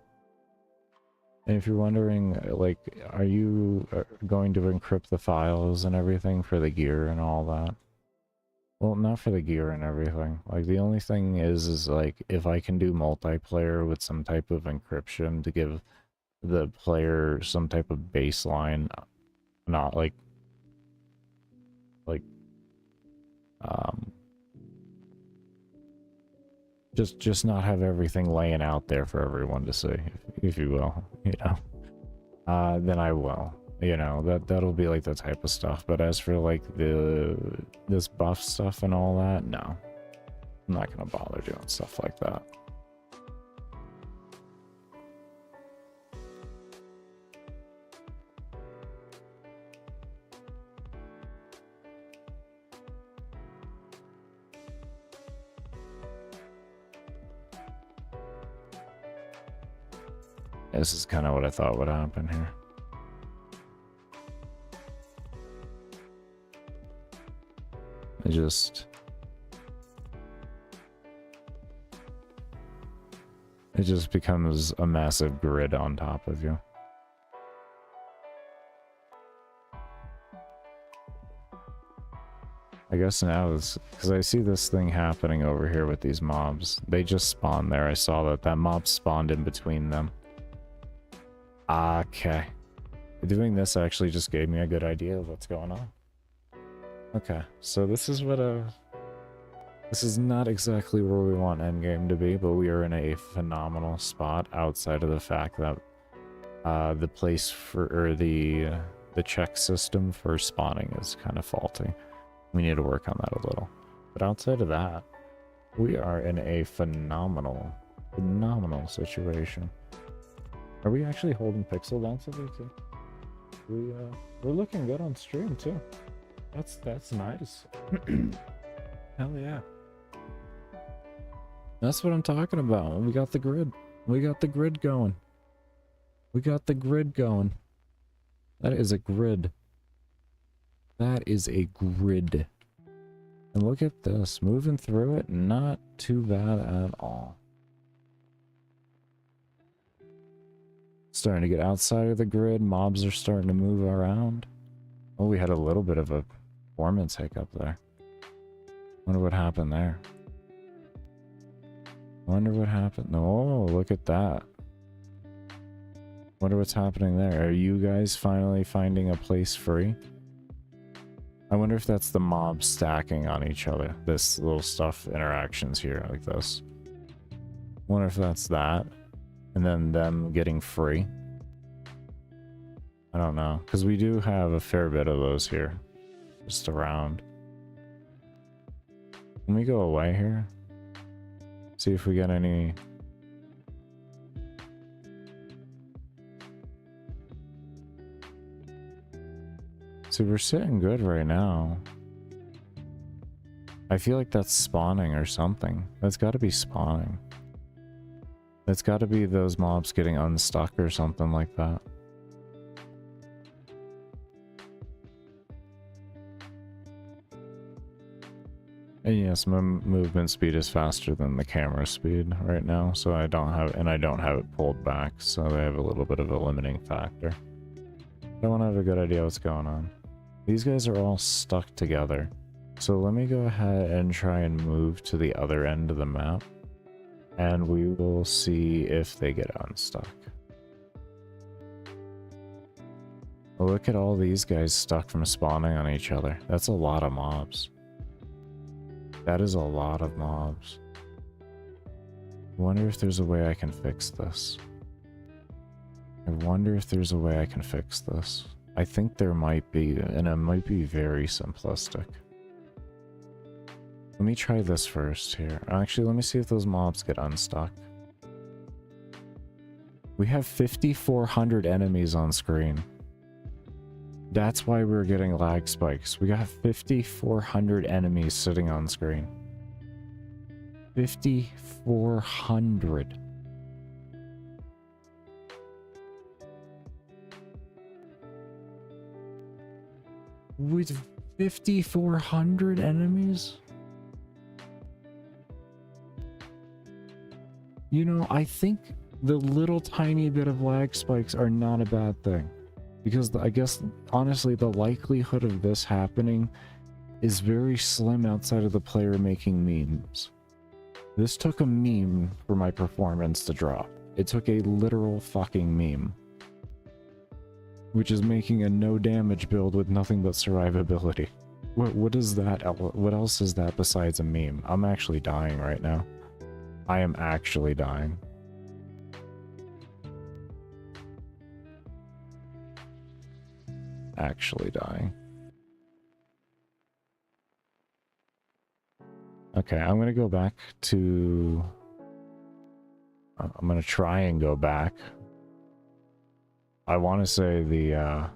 And if you're wondering, like, are you going to encrypt the files and everything for the gear and all that? Well, not for the gear and everything. Like, the only thing is like, if I can do multiplayer with some type of encryption to give the player some type of baseline, not like, um, just not have everything laying out there for everyone to see, if you will, you know, then I will. You know, that'll be like the type of stuff. But as for like this buff stuff and all that, no. I'm not gonna bother doing stuff like that. This is kind of what I thought would happen here. It just becomes a massive grid on top of you. I guess now is because I see this thing happening over here with these mobs. They just spawned there. I saw that mob spawned in between them. Okay. Doing this actually just gave me a good idea of what's going on. Okay, so this is what this is not exactly where we want endgame to be, but we are in a phenomenal spot outside of the fact that the place for, or the check system for spawning is kind of faulty. We need to work on that a little. But outside of that, we are in a phenomenal situation. Are we actually holding pixel density too? We're looking good on stream too. That's nice. Hell yeah. That's what I'm talking about. We got the grid. We got the grid going. We got the grid going. That is a grid. That is a grid. And look at this. Moving through it, not too bad at all. Starting to get outside of the grid. Mobs are starting to move around. Oh, we had a little bit of a performance hiccup there. Wonder what happened there. Wonder what happened. Oh, look at that. Wonder what's happening there. Are you guys finally finding a place free? I wonder if that's the mob stacking on each other. This little stuff interactions here like this. Wonder if that's that. And then them getting free. I don't know. Because we do have a fair bit of those here. Just around. Can we go away here? See if we get any... So we're sitting good right now. I feel like that's spawning or something. That's got to be spawning. That's got to be those mobs getting unstuck or something like that. And yes, my movement speed is faster than the camera speed right now, so I don't have it pulled back, so they have a little bit of a limiting factor. I want to have a good idea what's going on. These guys are all stuck together, so let me go ahead and try and move to the other end of the map, and we will see if they get unstuck. Look at all these guys stuck from spawning on each other. That's a lot of mobs. That is a lot of mobs. I wonder if there's a way I can fix this. I wonder if there's a way I can fix this. I think there might be, and it might be very simplistic. Let me try this first here. Actually, let me see if those mobs get unstuck. We have 5,400 enemies on screen. That's why we're getting lag spikes. We got 5,400 enemies sitting on screen. 5,400. With 5,400 enemies? You know, I think the little tiny bit of lag spikes are not a bad thing. Because I guess, honestly, the likelihood of this happening is very slim outside of the player making memes. This took a meme for my performance to drop. It took a literal fucking meme. Which is making a no damage build with nothing but survivability. What is that? What else is that besides a meme? I'm actually dying right now. I am actually dying. Actually dying. Okay, I'm gonna go back to... I'm gonna try and go back. I want to say the, are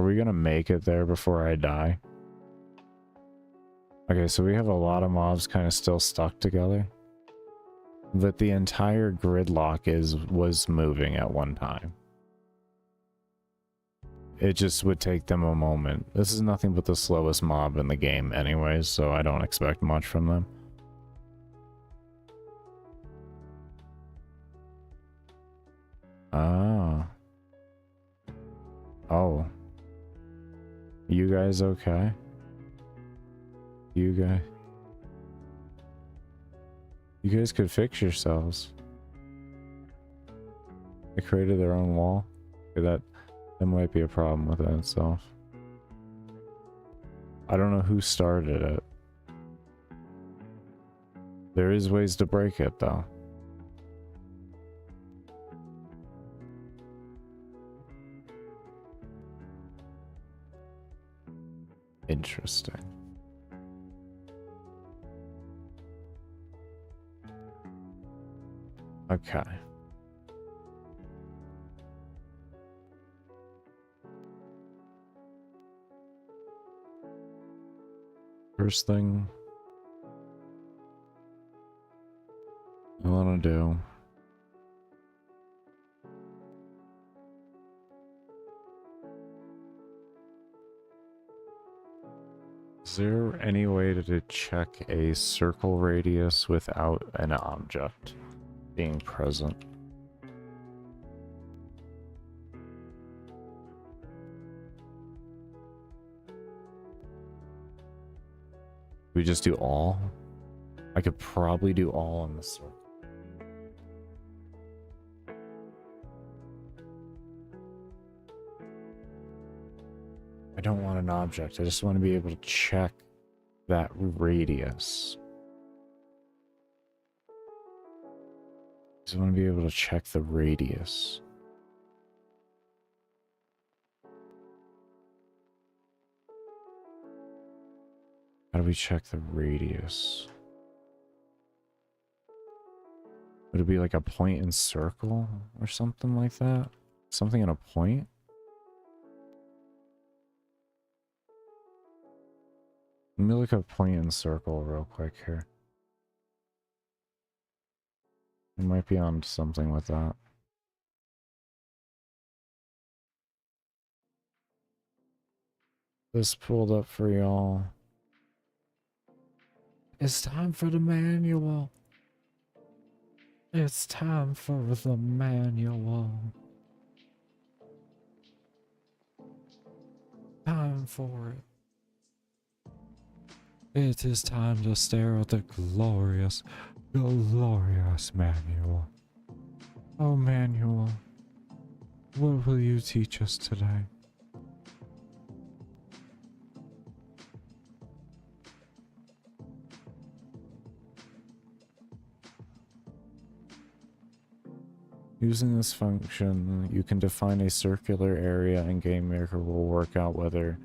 we gonna make it there before I die? Okay, so we have a lot of mobs kind of still stuck together. But the entire gridlock was moving at one time. It just would take them a moment. This is nothing but the slowest mob in the game anyways, so I don't expect much from them. Ah. Oh. You guys okay? You guys could fix yourselves. They created their own wall. Okay, that might be a problem with it itself. I don't know who started it. There is ways to break it though. Interesting. Okay. First thing I want to do is there any way to check a circle radius without an object being present? We just do all? I could probably do all on the circle. I don't want an object. I just want to be able to check that radius. I just want to be able to check the radius. How do we check the radius? Would it be like a point and circle or something like that? Something in a point? Let me look up point and circle real quick here. We might be on something with that. This pulled up for y'all. It's time for the manual. It's time for the manual. Time for it. It is time to stare at the glorious, glorious manual. Oh, manual. What will you teach us today? Using this function, you can define a circular area and GameMaker will work out whether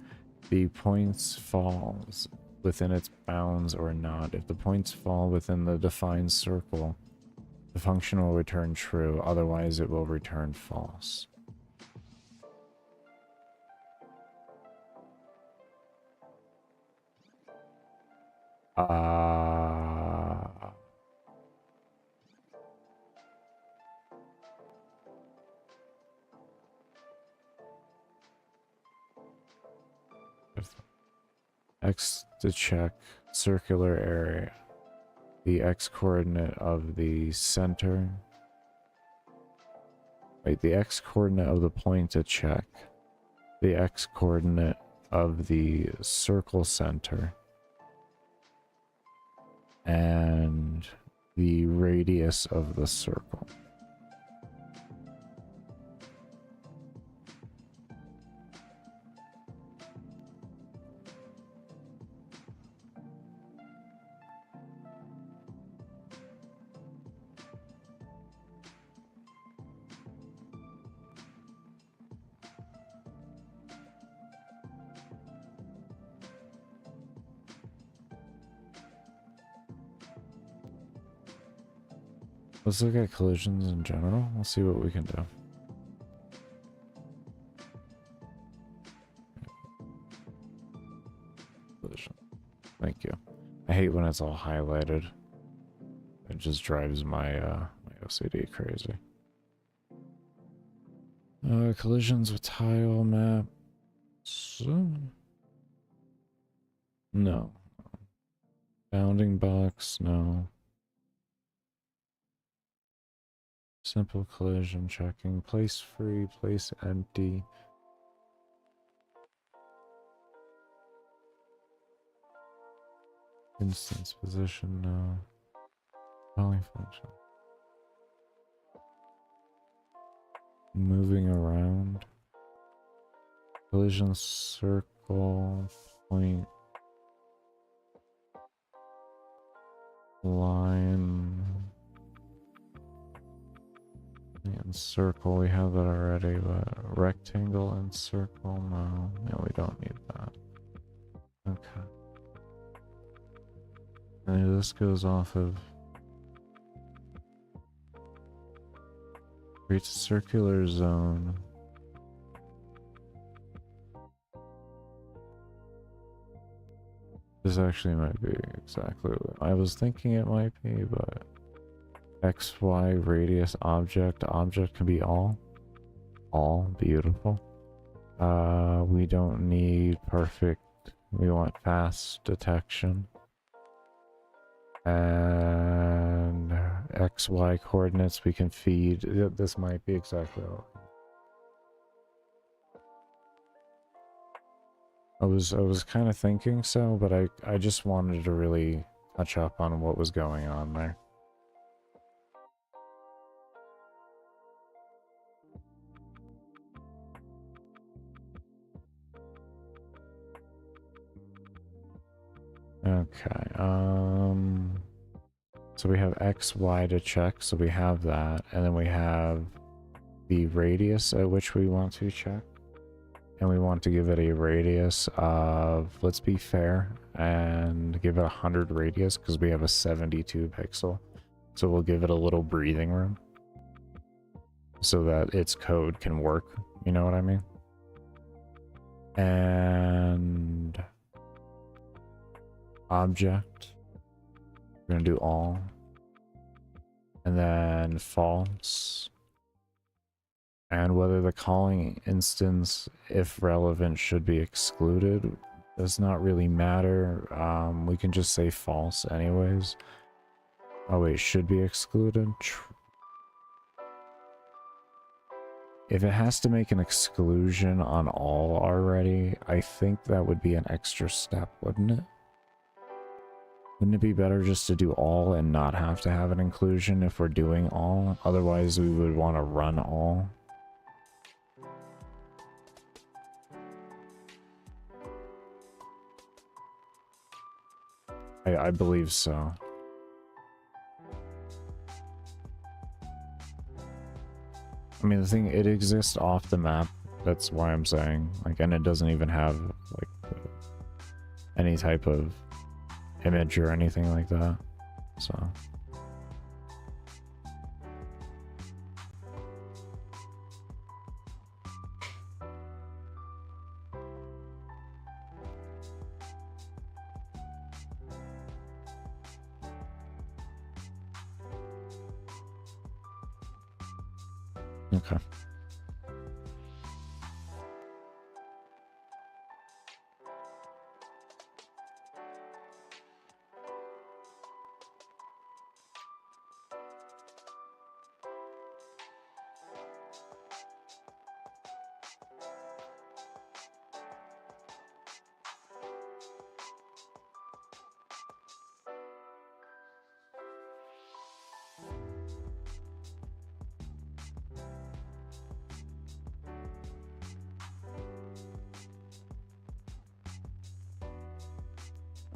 the points falls within its bounds or not. If the points fall within the defined circle, the function will return true, otherwise it will return false. X to check circular area. The X coordinate of the center. Wait, the X coordinate of the point to check. The X coordinate of the circle center. and the radius of the circle. Let's look at collisions in general. We'll see what we can do. Collision. Thank you. I hate when it's all highlighted. It just drives my my OCD crazy. Collisions with tile map. No. Bounding box, no. Simple collision checking. Place free, place empty. Instance position, no. Calling function. Moving around. Collision circle, point, line. And circle, we have that already, but rectangle and circle, no. No, we don't need that. Okay. And this goes off of... creates a circular zone. This actually might be exactly what I was thinking it might be, but... XY radius object. Object can be all. All. Beautiful. We don't need perfect. We want fast detection. And XY coordinates we can feed. This might be exactly what I was kind of thinking so, but I just wanted to really touch up on what was going on there. Okay, so we have XY to check, so we have that, and then we have the radius at which we want to check, and we want to give it a radius of, let's be fair, and give it 100 radius, because we have a 72 pixel, so we'll give it a little breathing room, so that its code can work, you know what I mean? And... object, we're gonna do all, and then false, and whether the calling instance, if relevant, should be excluded does not really matter. We can just say false anyways. Oh wait, should be excluded. If it has to make an exclusion on all already, I think that would be an extra step, wouldn't it? Wouldn't it be better just to do all and not have to have an inclusion if we're doing all? Otherwise, we would want to run all. I believe so. I mean, the thing, it exists off the map. That's why I'm saying. Like, and it doesn't even have, like, any type of image or anything like that, so okay.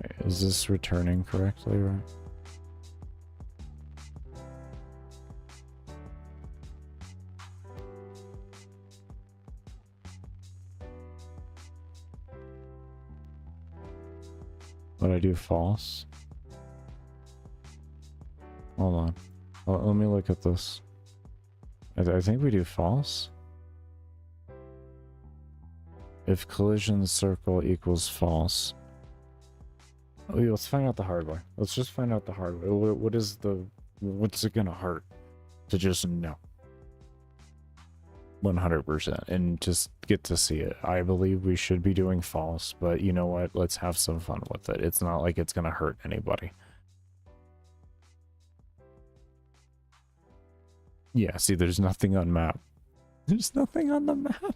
Wait, is this returning correctly, right? Would I do false? Hold on. Let me look at this. I think we do false. If collision circle equals false. Oh, yeah, let's find out the hard way. Let's just find out the hard way. What's it gonna hurt to just know? 100% and just get to see it. I believe we should be doing false, but you know what? Let's have some fun with it. It's not like it's gonna hurt anybody. Yeah, see, there's nothing on map. There's nothing on the map.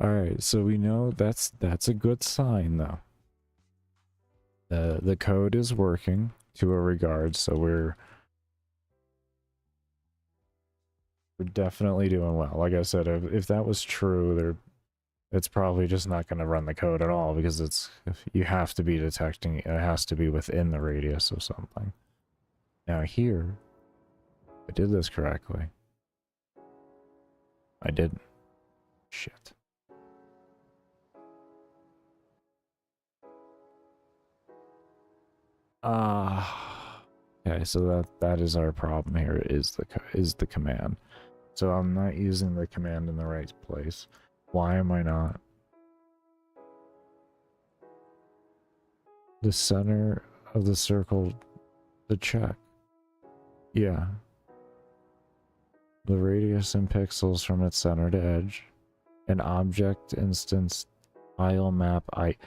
All right, so we know that's a good sign though. The code is working to a regard, so we're definitely doing well. Like I said, if that was true, it's probably just not going to run the code at all because you have to be detecting, it has to be within the radius of something. Now here, I did this correctly. I didn't. Shit. Okay, so that is our problem here, is the command. So I'm not using the command in the right place. Why am I not? The center of the circle, the check. Yeah. The radius in pixels from its center to edge. An object instance tile map ID.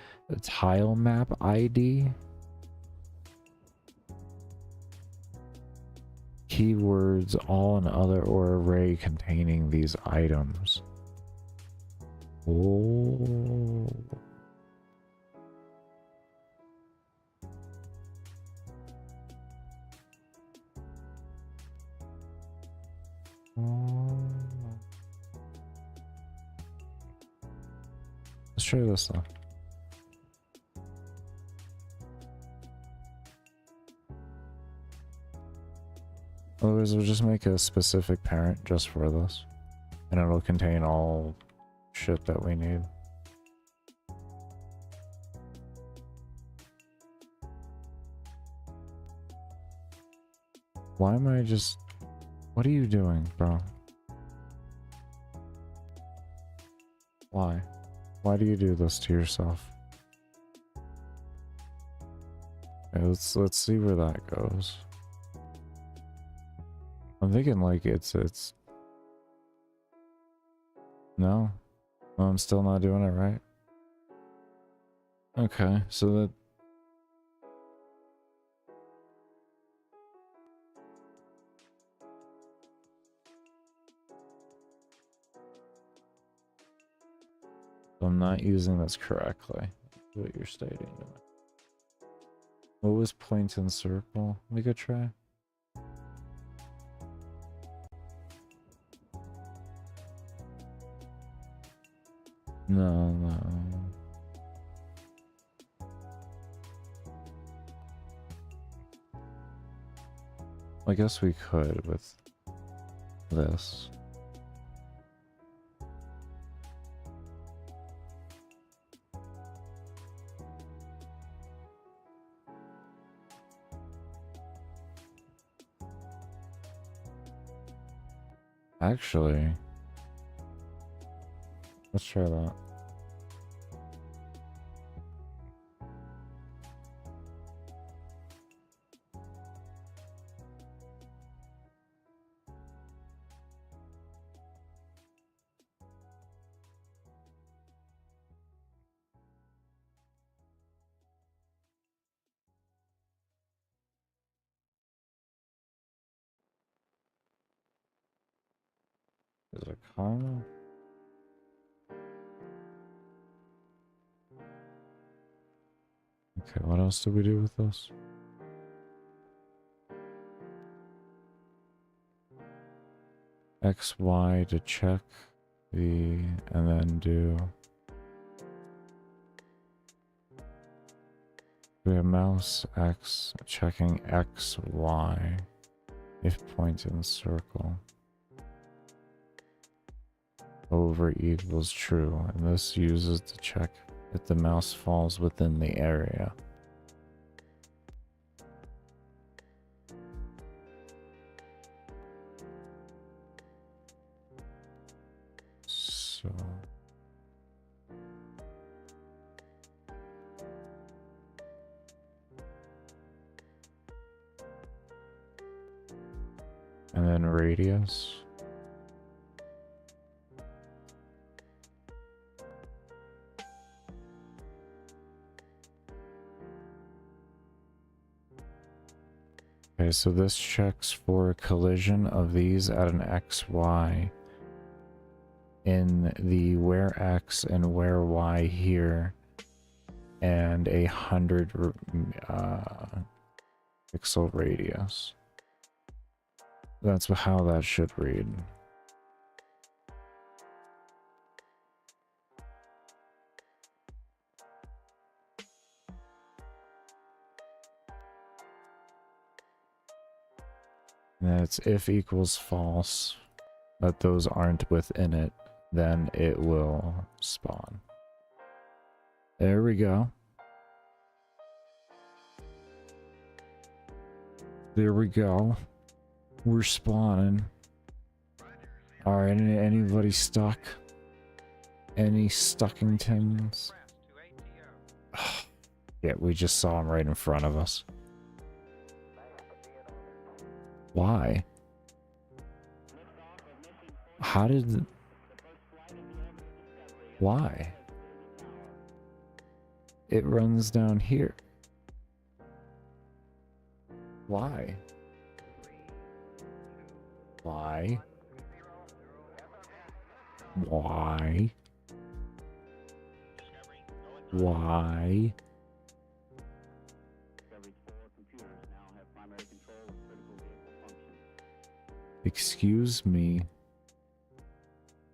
Keywords all and other or array containing these items. Oh. Let's try this though. Otherwise, we'll just make a specific parent just for this. And it'll contain all shit that we need. Why am I just... What are you doing, bro? Why? Why do you do this to yourself? Okay, let's see where that goes. I'm thinking like it's no. Well, I'm still not doing it right. Okay, so that I'm not using this correctly. What you're stating. What was point and circle? We could try. No. I guess we could with this. Actually, let's try that. Is it a comma? Okay, what else did we do with this? XY to check the, and then do, we have mouse X checking XY if point in circle over equals true, and this uses to check if the mouse falls within the area. So and then radius. Okay, so this checks for a collision of these at an XY in the where X and where Y here, and 100 pixel radius. That's how that should read. And it's if equals false, that those aren't within it, then it will spawn. There we go. There we go. We're spawning. Alright, anybody stuck? Any Stuckingtons? Yeah, we just saw him right in front of us. Why? How did... Why? It runs down here. Why? Why? Why? Why? Excuse me.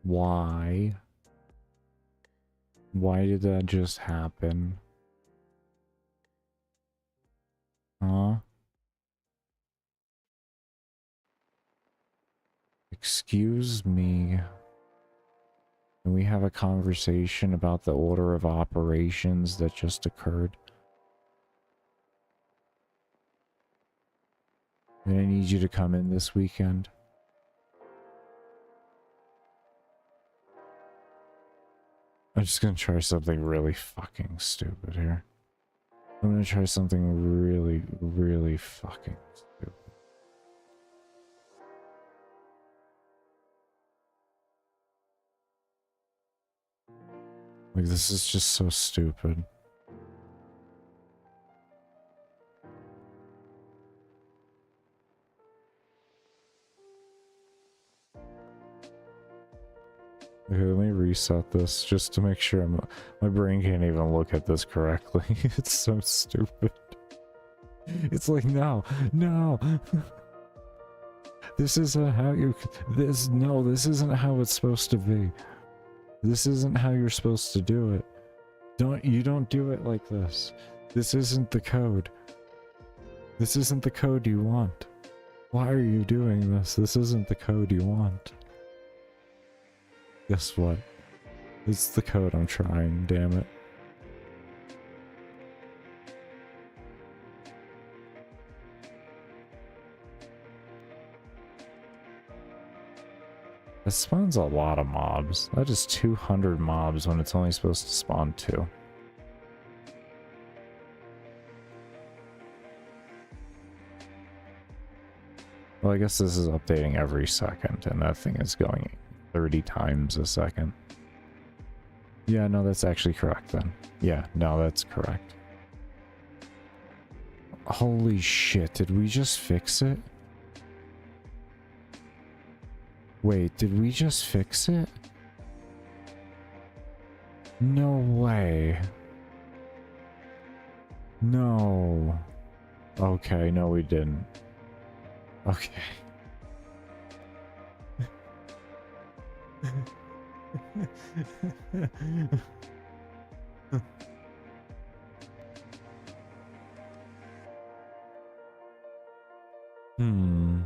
Why? Why did that just happen? Huh? Excuse me. Can we have a conversation about the order of operations that just occurred? And I need you to come in this weekend. I'm just gonna try something really fucking stupid here. I'm gonna try something really, really fucking stupid. Like, this is just so stupid. Okay, let me reset this just to make sure my brain can't even look at this correctly. It's so stupid. It's like, no. This isn't how you... this isn't how it's supposed to be. This isn't how you're supposed to do it. You don't do it like this. This isn't the code. This isn't the code you want. Why are you doing this? This isn't the code you want. Guess what? It's the code I'm trying, damn it. That spawns a lot of mobs. That is 200 mobs when it's only supposed to spawn 2. Well, I guess this is updating every second, and that thing is going 30 times a second. Yeah, no, that's actually correct then. Yeah, no, that's correct. Holy shit, did we just fix it? Wait, did we just fix it? No way. No. Okay, no we didn't. Okay. Hmm.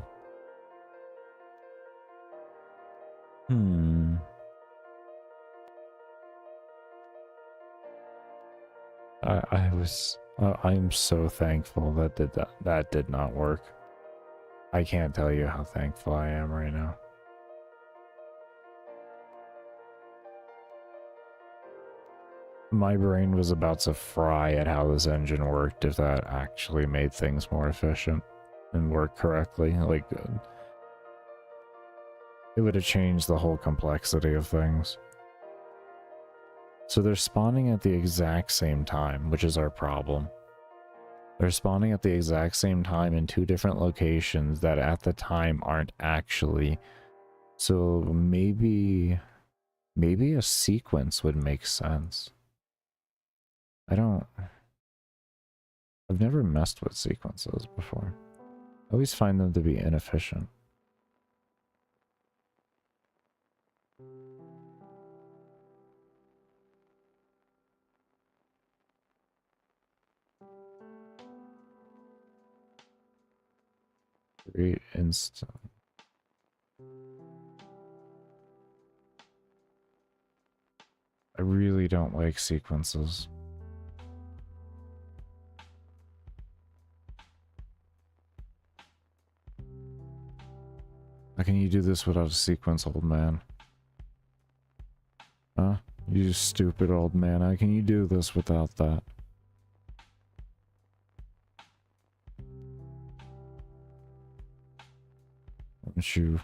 Hmm. I'm so thankful that that did not work. I can't tell you how thankful I am right now. My brain was about to fry at how this engine worked if that actually made things more efficient and work correctly. Like, it would have changed the whole complexity of things. So they're spawning at the exact same time, which is our problem. They're spawning at the exact same time in two different locations that at the time aren't actually. So maybe a sequence would make sense. I've never messed with sequences before. I always find them to be inefficient. Create instant. I really don't like sequences. How can you do this without a sequence, old man? Huh? You stupid old man. How can you do this without that? Don't you?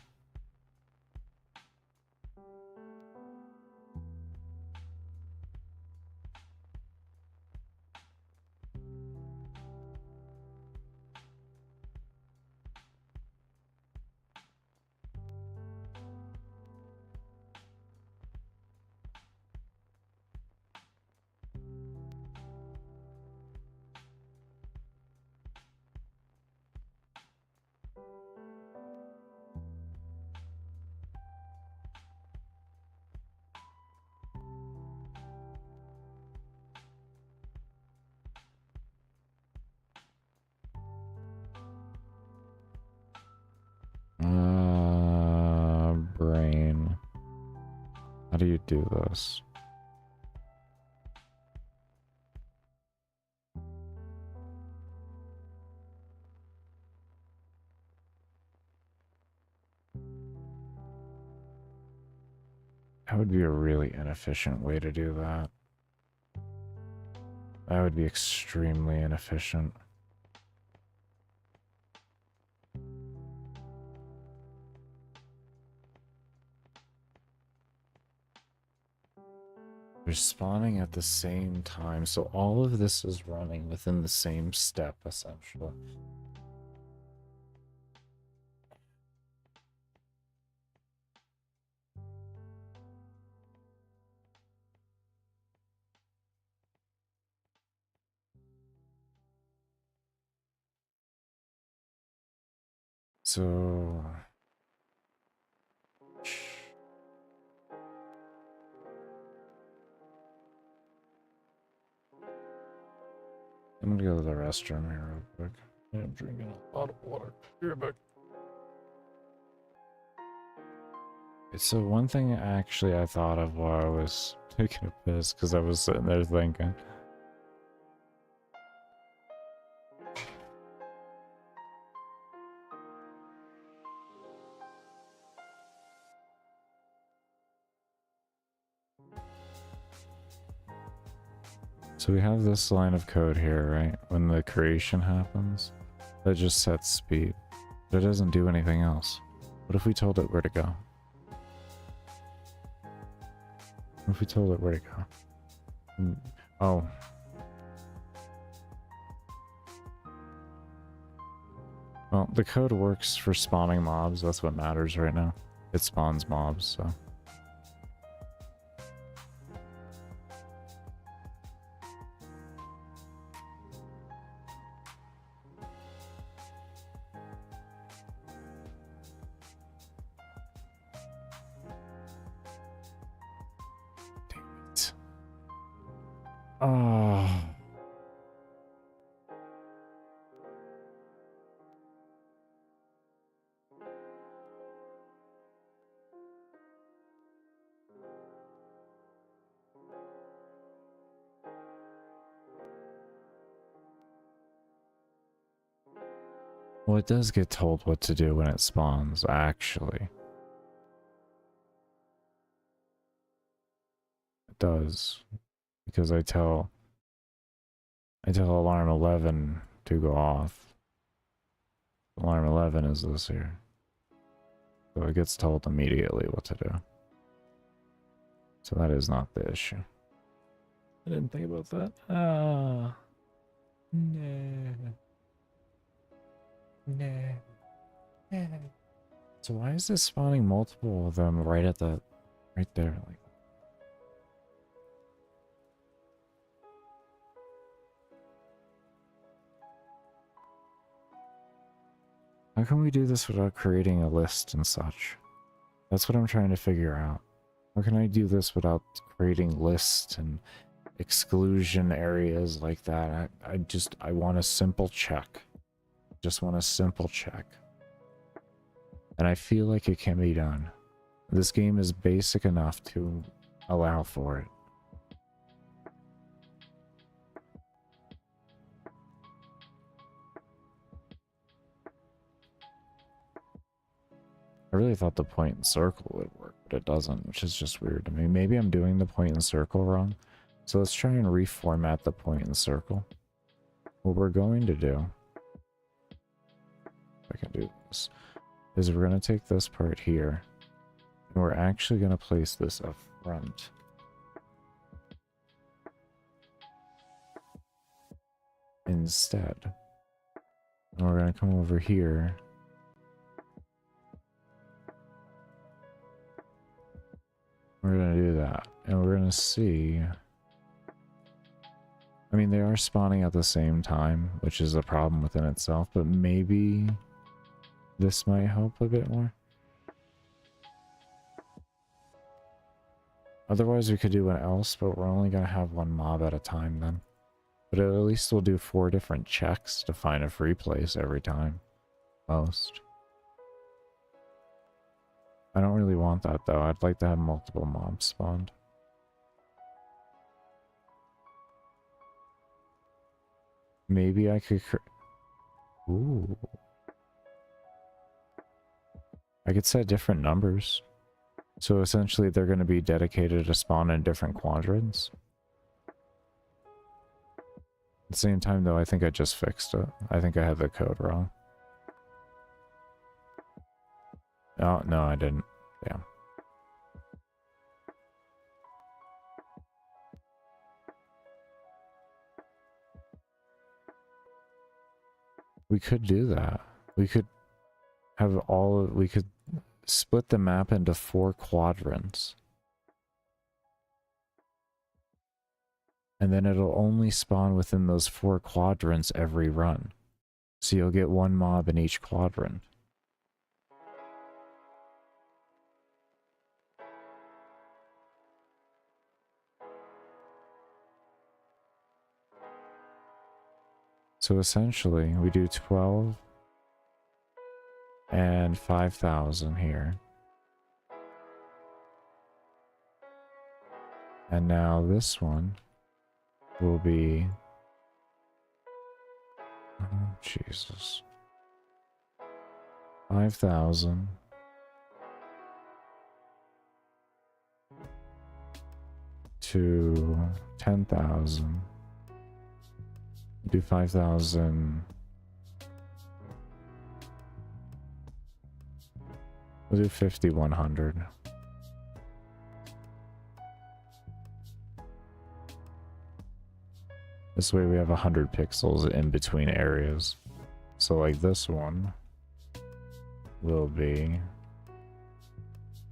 Brain. How do you do this? That would be a really inefficient way to do that. That would be extremely inefficient. They're spawning at the same time, so all of this is running within the same step, essentially. So... I'm gonna go to the restroom here real quick. I'm drinking a lot of water. Be right back. So one thing actually I thought of while I was taking a piss, because I was sitting there thinking. So we have this line of code here, right? When the creation happens, that just sets speed. But it doesn't do anything else. What if we told it where to go? What if we told it where to go? Oh. Well, the code works for spawning mobs. That's what matters right now. It spawns mobs, so... Well, it does get told what to do when it spawns, actually. It does. Because I tell alarm 11 to go off. Alarm 11 is this here. So it gets told immediately what to do. So that is not the issue. I didn't think about that. Ah. No. No. No. So why is this spawning multiple of them right there? Like, how can we do this without creating a list and such? That's what I'm trying to figure out. How can I do this without creating lists and exclusion areas like that? I want a simple check. Just want a simple check. And I feel like it can be done. This game is basic enough to allow for it. I really thought the point and circle would work, but it doesn't, which is just weird to me. Maybe I'm doing the point and circle wrong. So let's try and reformat the point and circle. What we're going to do, if I can do this, is we're going to take this part here, and we're actually going to place this up front. Instead. And we're going to come over here. We're going to do that. And we're going to see... I mean, they are spawning at the same time, which is a problem within itself, but maybe this might help a bit more. Otherwise, we could do an else, but we're only going to have one mob at a time then. But at least we'll do 4 different checks to find a free place every time. Most. I don't really want that though. I'd like to have multiple mobs spawned. Maybe I could ooh. I could set different numbers. So essentially they're going to be dedicated to spawn in different quadrants. At the same time though, I think I just fixed it. I think I had the code wrong. Oh, no, I didn't. Damn. We could do that. We could have we could split the map into 4 quadrants. And then it'll only spawn within those 4 quadrants every run. So you'll get 1 mob in each quadrant. So essentially, we do 12 and 5,000 here. And now this one will be... oh, Jesus. 5,000. To 10,000. Do 5,000. We'll do 5,100. This way we have 100 pixels in between areas. So like this one will be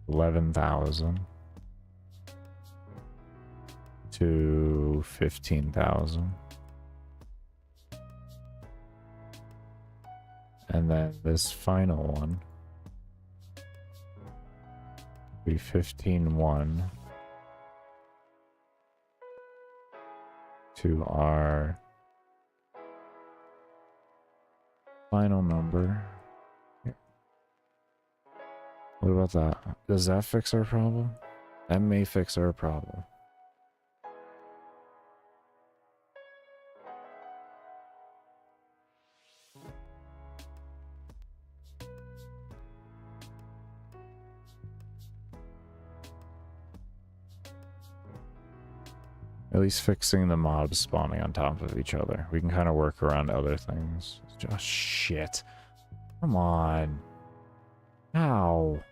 11,000 to 15,000. And then this final one will be 15,1 to our final number. Here. What about that? Does that fix our problem? That may fix our problem. At least fixing the mobs spawning on top of each other. We can kind of work around other things. Just shit. Come on. Ow.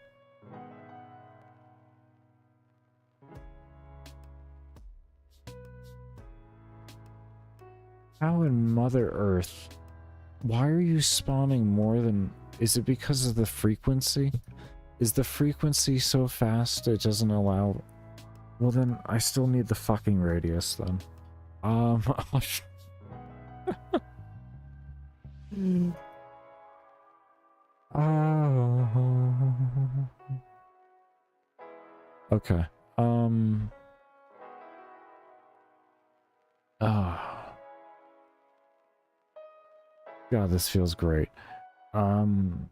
How in Mother Earth? Why are you spawning more than... Is it because of the frequency? Is the frequency so fast it doesn't allow... Well then, I still need the fucking radius then. Okay. God, this feels great. I'm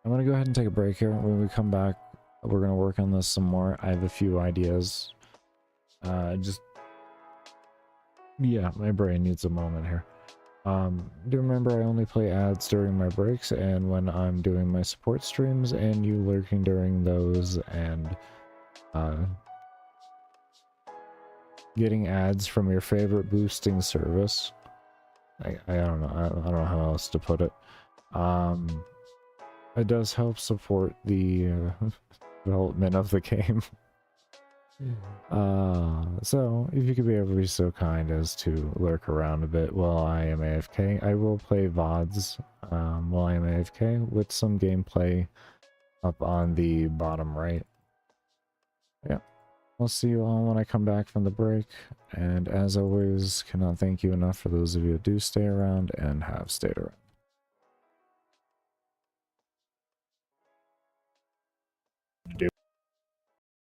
gonna go ahead and take a break here. When we come back, we're gonna work on this some more. I have a few ideas. Yeah, my brain needs a moment here. Do remember I only play ads during my breaks and when I'm doing my support streams, and you lurking during those, and getting ads from your favorite boosting service. I don't know. I don't know how else to put it. It does help support the development of the game. So if you could be ever so kind as to lurk around a bit while I am AFK, I will play VODs while I am AFK with some gameplay up on the bottom right. Yeah, I'll see you all when I come back from the break, and as always, cannot thank you enough for those of you who do stay around and have stayed around.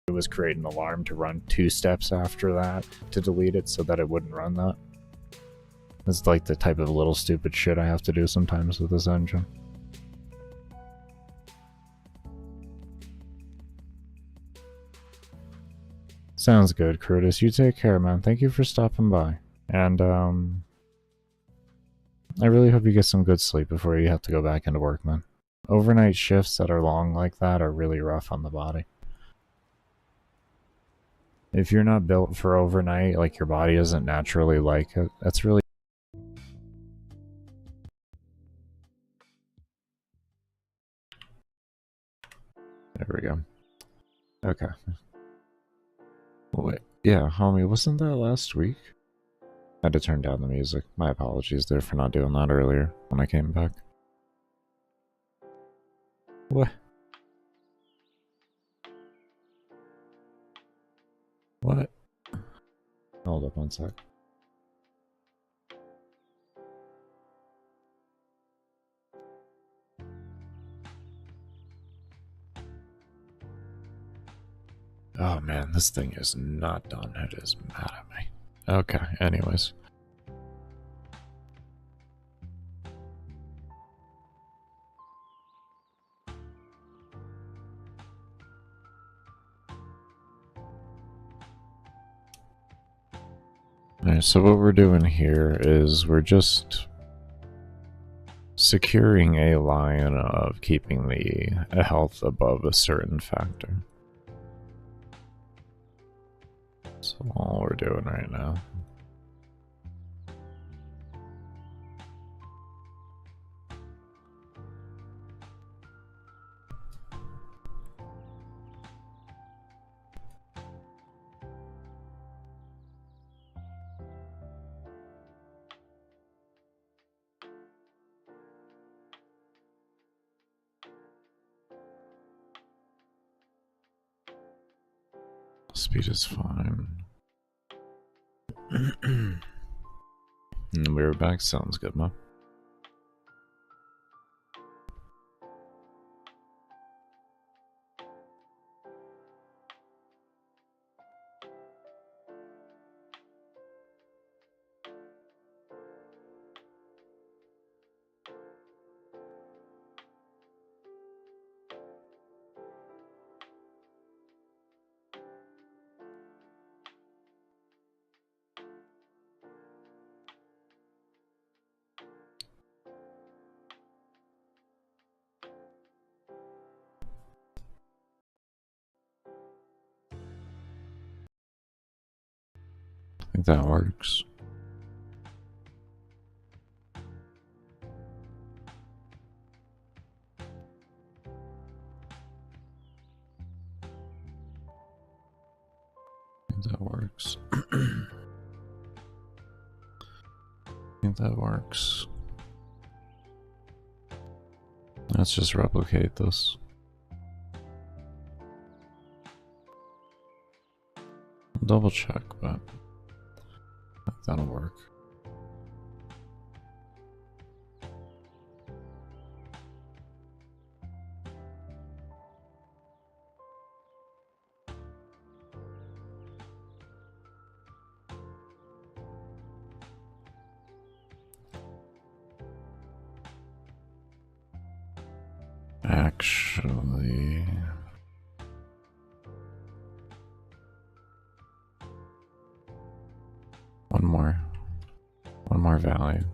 It was create an alarm to run 2 steps after that to delete it so that it wouldn't run that. It's like the type of little stupid shit I have to do sometimes with this engine. Sounds good, Curtis. You take care, man. Thank you for stopping by. And, I really hope you get some good sleep before you have to go back into work, man. Overnight shifts that are long like that are really rough on the body. If you're not built for overnight, like your body isn't naturally like it, that's really... There we go. Okay. Wait, yeah, homie, wasn't that last week? I had to turn down the music. My apologies there for not doing that earlier when I came back. What? What? Hold up one sec. Oh man, this thing is not done. It is mad at me. Okay, anyways. Alright, so what we're doing here is we're just securing a line of keeping the health above a certain factor. That's all we're doing right now. Speed is fine. And we're back. Sounds good, Mo. think that works. I think that works. I think that works. Let's just replicate this. Double check, but I think that'll work. Actually, one more value.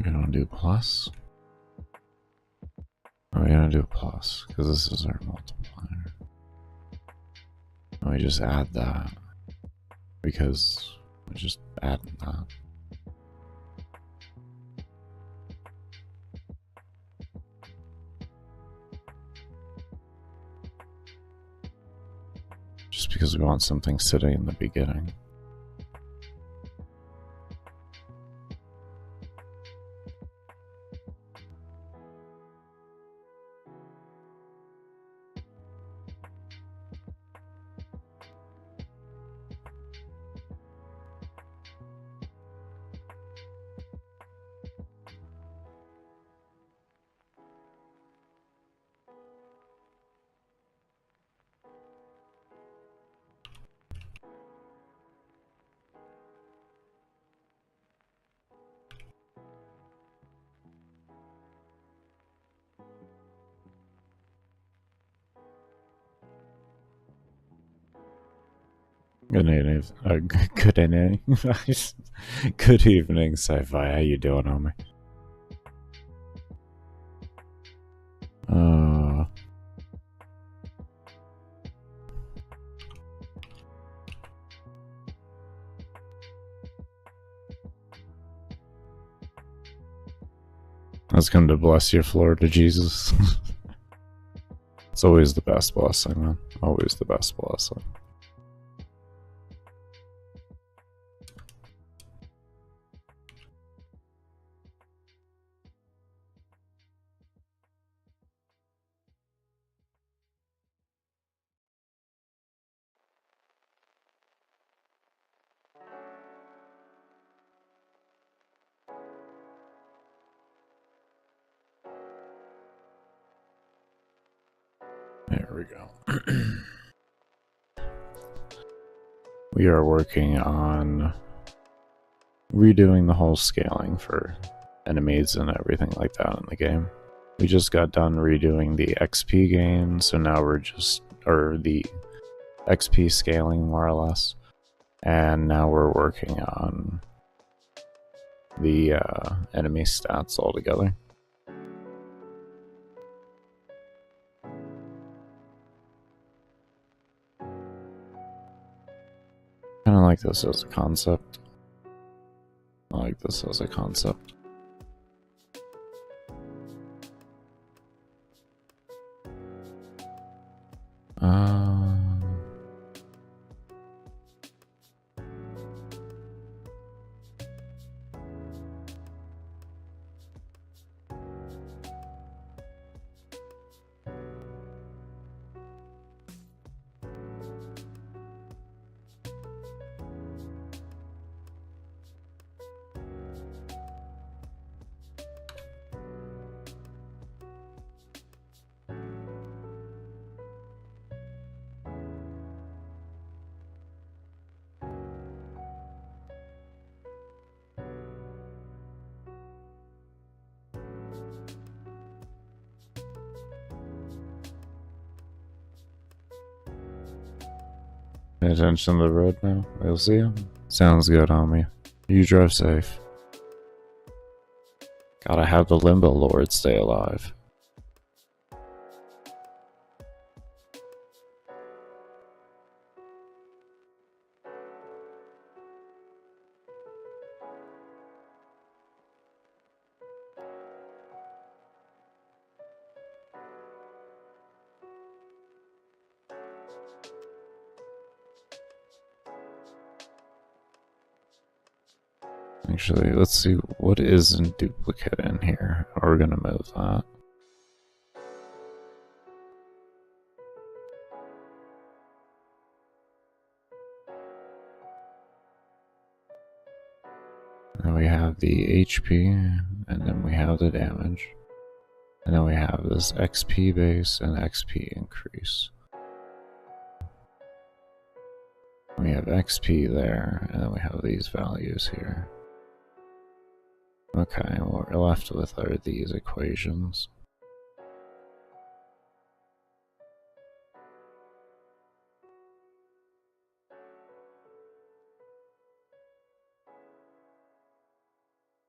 We're gonna do plus. We're gonna do plus because this is our multiplier. And we just add that because we're just adding that. Just because we want something sitting in the beginning. Good evening, good evening, good evening, Sci-Fi. How you doing, homie? I was come to bless your floor to Jesus. It's always the best blessing, man. Always the best blessing. There we go. We are working on redoing the whole scaling for enemies and everything like that in the game. We just got done redoing the XP gain, so now we're just, or the XP scaling more or less, and now we're working on the enemy stats altogether. Kind of like this as a concept. I like this as a concept. Pay attention to the road now. We'll see you. Sounds good, homie. You drive safe. Gotta have the Limbo Lord stay alive. Actually, let's see what is in duplicate in here. We're gonna move that. And we have the HP, and then we have the damage. And then we have this XP base and XP increase. We have XP there, and then we have these values here. Okay, what we're left with are these equations.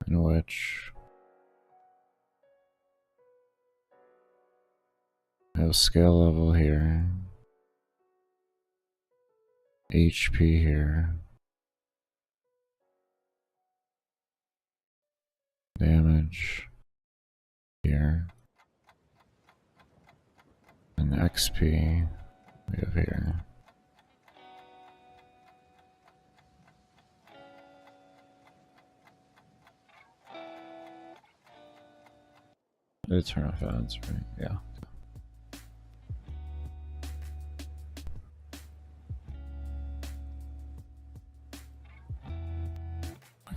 In which we have skill level here, HP here, damage here, and XP we have here. Did turn off ads, right? Yeah.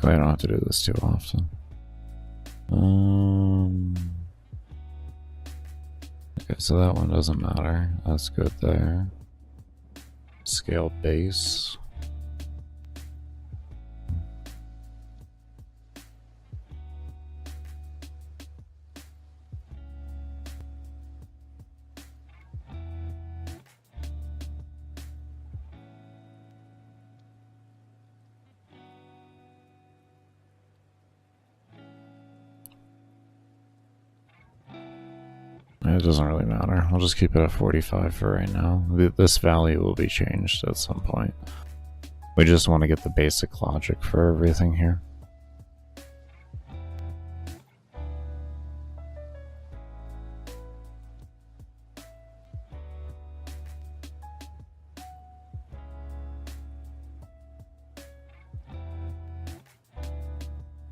I don't have to do this too often. Okay, so that one doesn't matter. That's good there. Scale base. It doesn't really matter. I'll just keep it at 45 for right now. This value will be changed at some point. We just want to get the basic logic for everything here.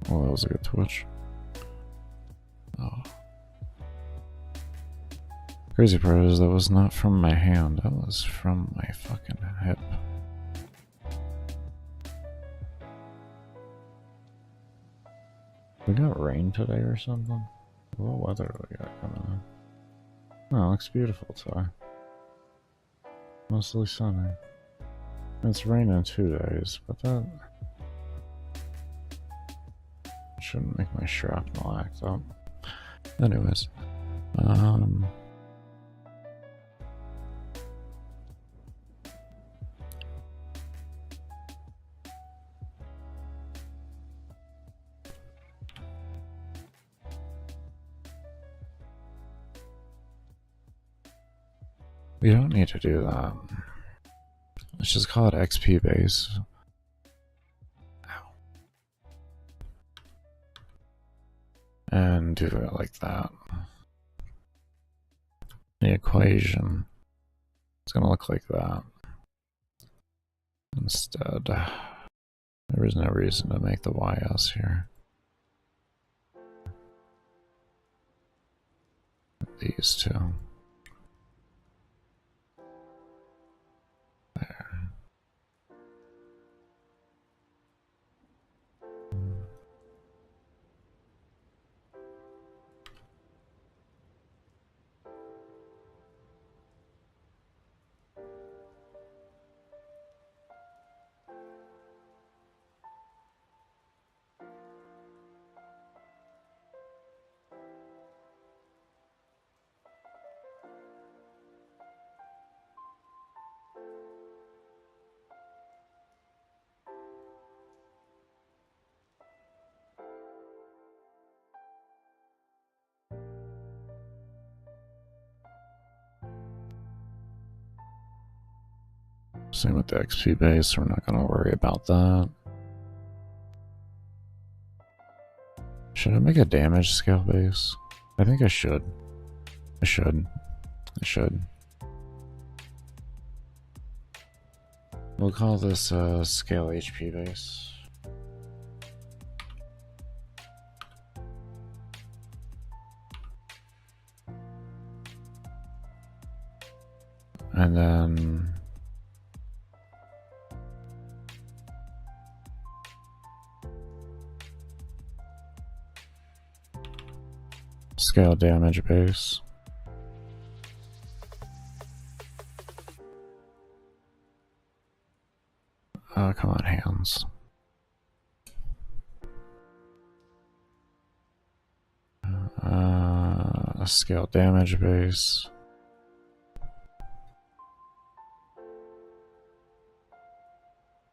Oh, that was a good twitch. Oh. Crazy part is that was not from my hand, that was from my fucking hip. We got rain today or something? What weather do we got coming in? Oh, it looks beautiful today. Mostly sunny. It's raining 2 days, but that shouldn't make my shrapnel act up. Anyways, we don't need to do that. Let's just call it XP base. Ow. And do it like that. The equation is going to look like that. Instead, there is no reason to make the YS here. These two. There. Same with the XP base, we're not gonna worry about that. Should I make a damage scale base? I think I should. I should. We'll call this a scale HP base. And then scale damage base. Oh, come on, hands. Scale damage base.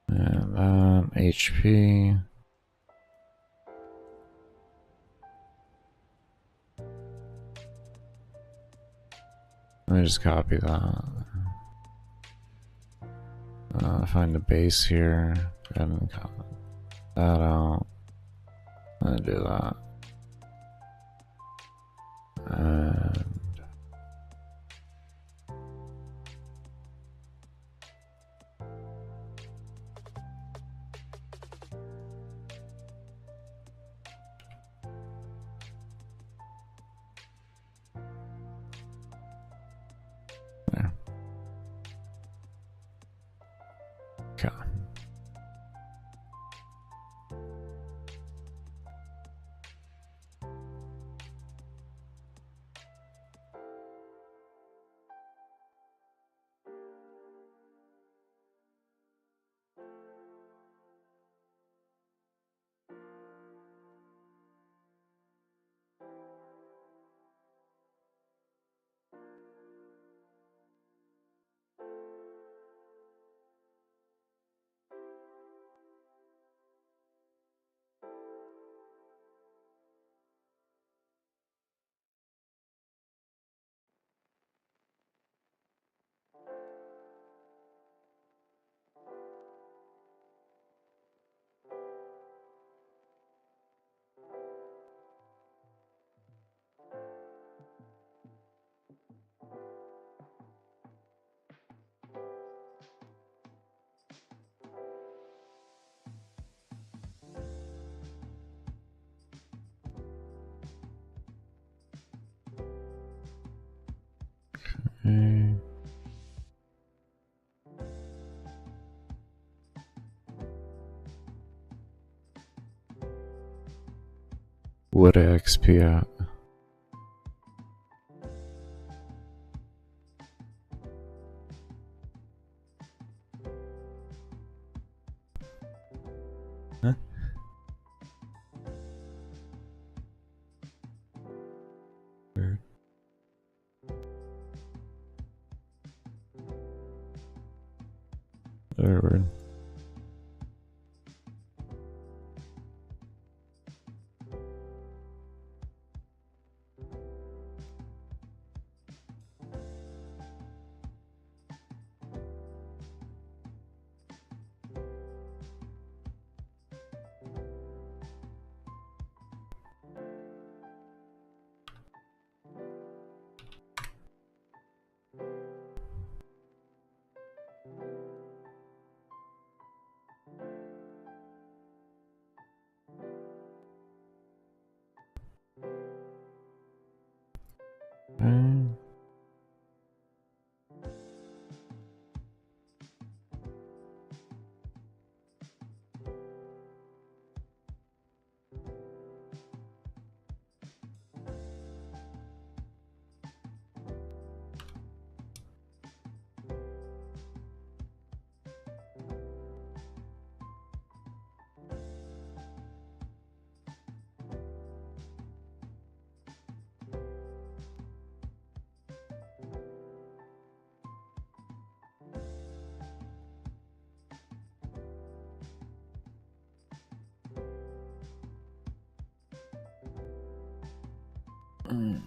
And then HP. Let me just copy that. Find the base here. Go ahead and copy that out. I'm gonna do that. And there. Okay. Okay. What XP at? Huh? Weird. Very weird. Okay. Mm.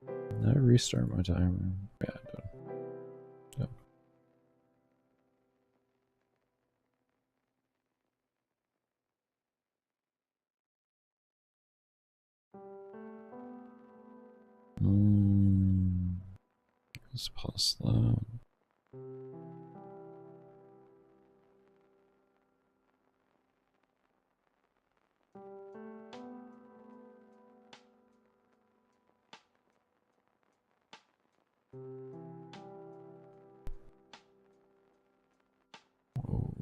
Did I restart my timer? Yeah, I did. Yep. Let's pause that. Whoa.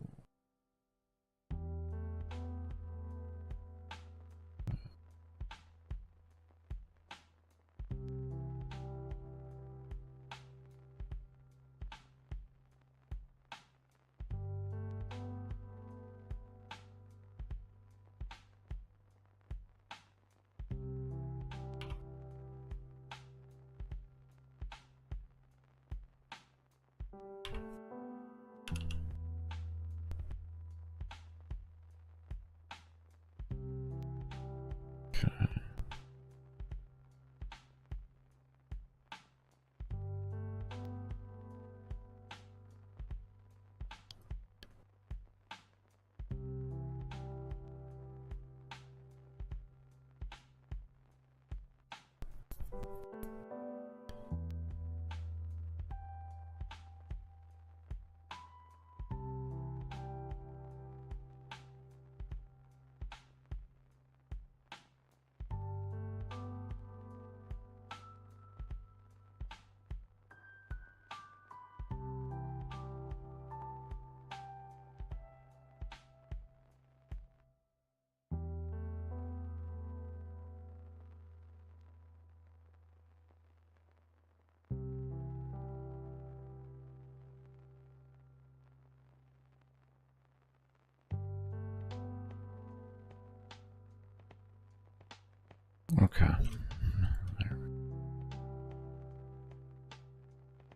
Okay.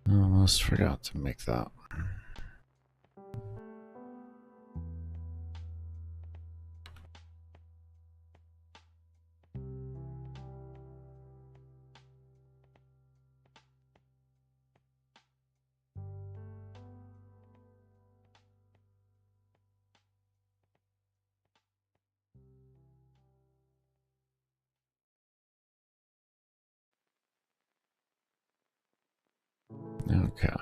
I almost forgot to make that. Okay.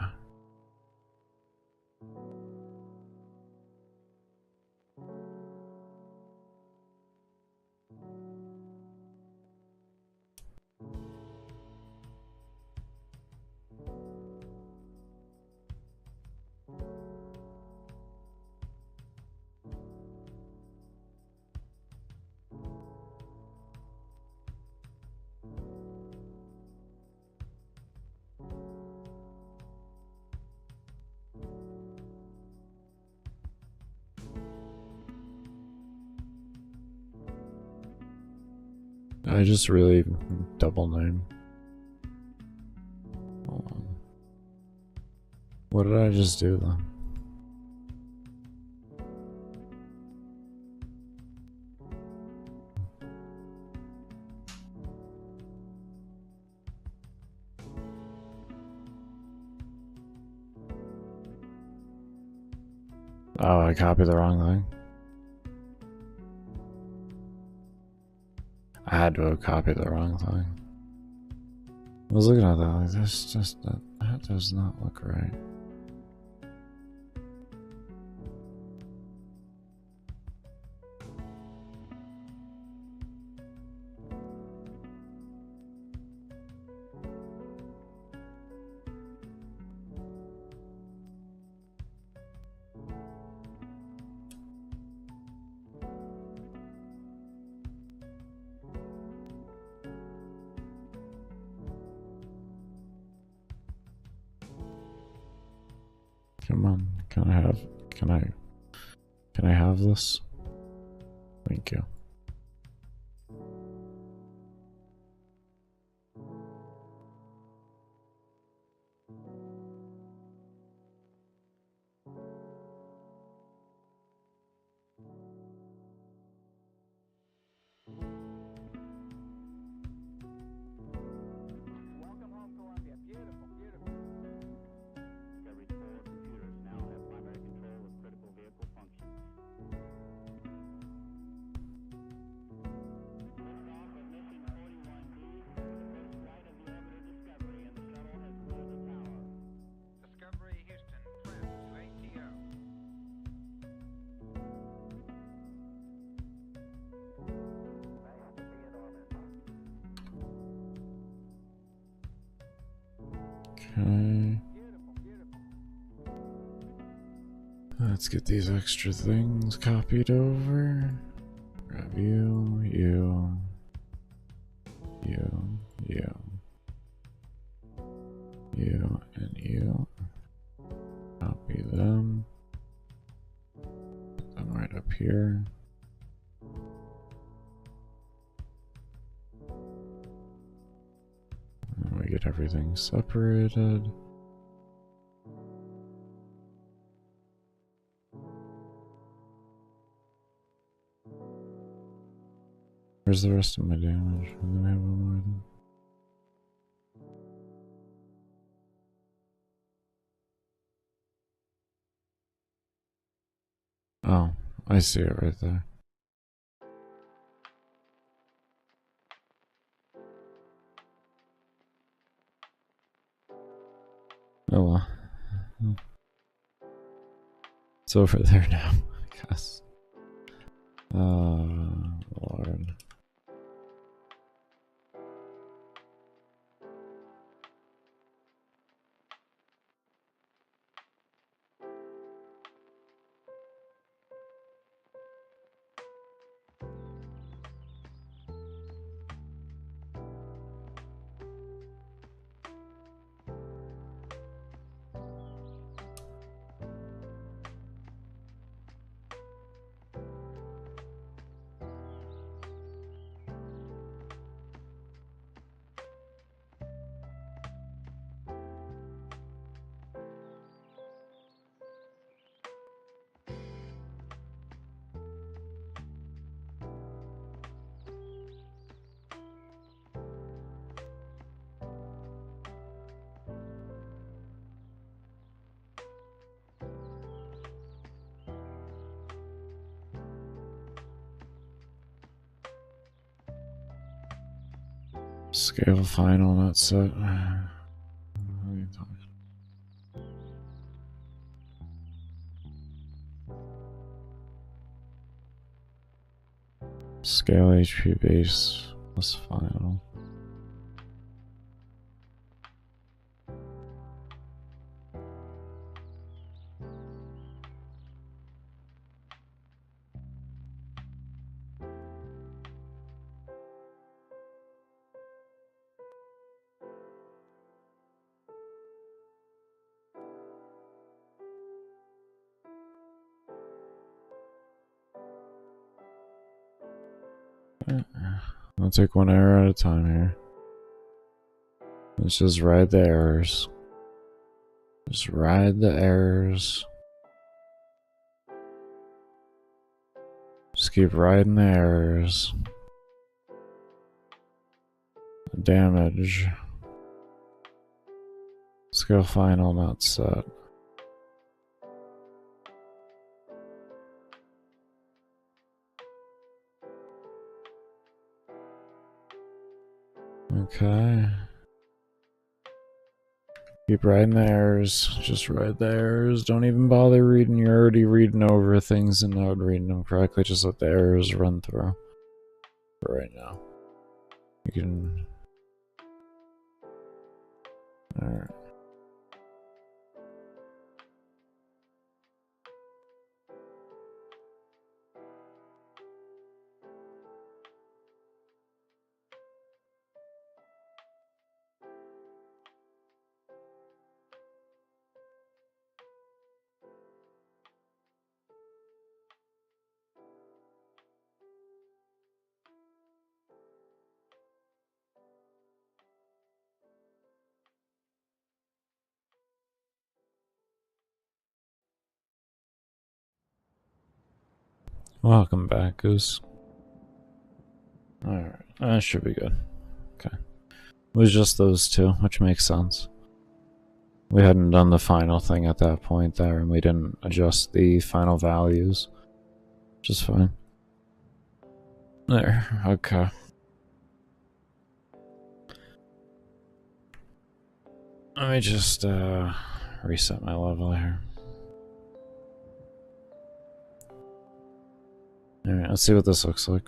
I just really double name. Hold on. What did I just do then? Oh, I copied the wrong thing. I had to have copied the wrong thing. I was looking at that like this just that does not look right. Come on, can I have this? Thank you. Okay. Let's get these extra things copied over. Grab you, you, you, you, you, and you. Copy them. Put them right up here. And we get everything separated. Where's the rest of my damage? Do I have one more of them? Oh, I see it right there. Oh well. It's over there now, I guess. Lord. Scale final, not set. Scale HP base plus final. I'll take one error at a time here. Let's just ride the errors. Just ride the errors. Just keep riding the errors. Damage. Scale final, not set. Okay. Keep riding the errors. Just ride the errors. Don't even bother reading. You're already reading over things and not reading them correctly. Just let the errors run through. For right now. You can... Alright. Welcome back, Goose. Alright, that should be good. Okay. It was just those two, which makes sense. We hadn't done the final thing at that point there, and we didn't adjust the final values. Which is fine. There, okay. Let me just reset my level here. Alright, let's see what this looks like.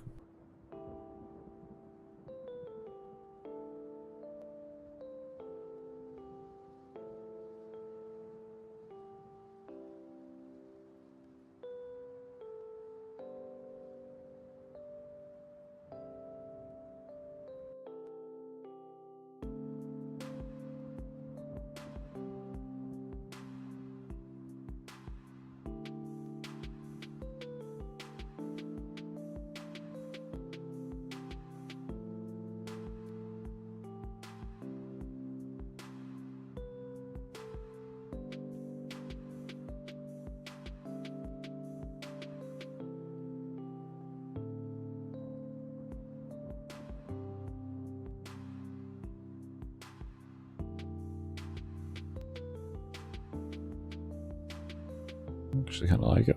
Actually kind of like it.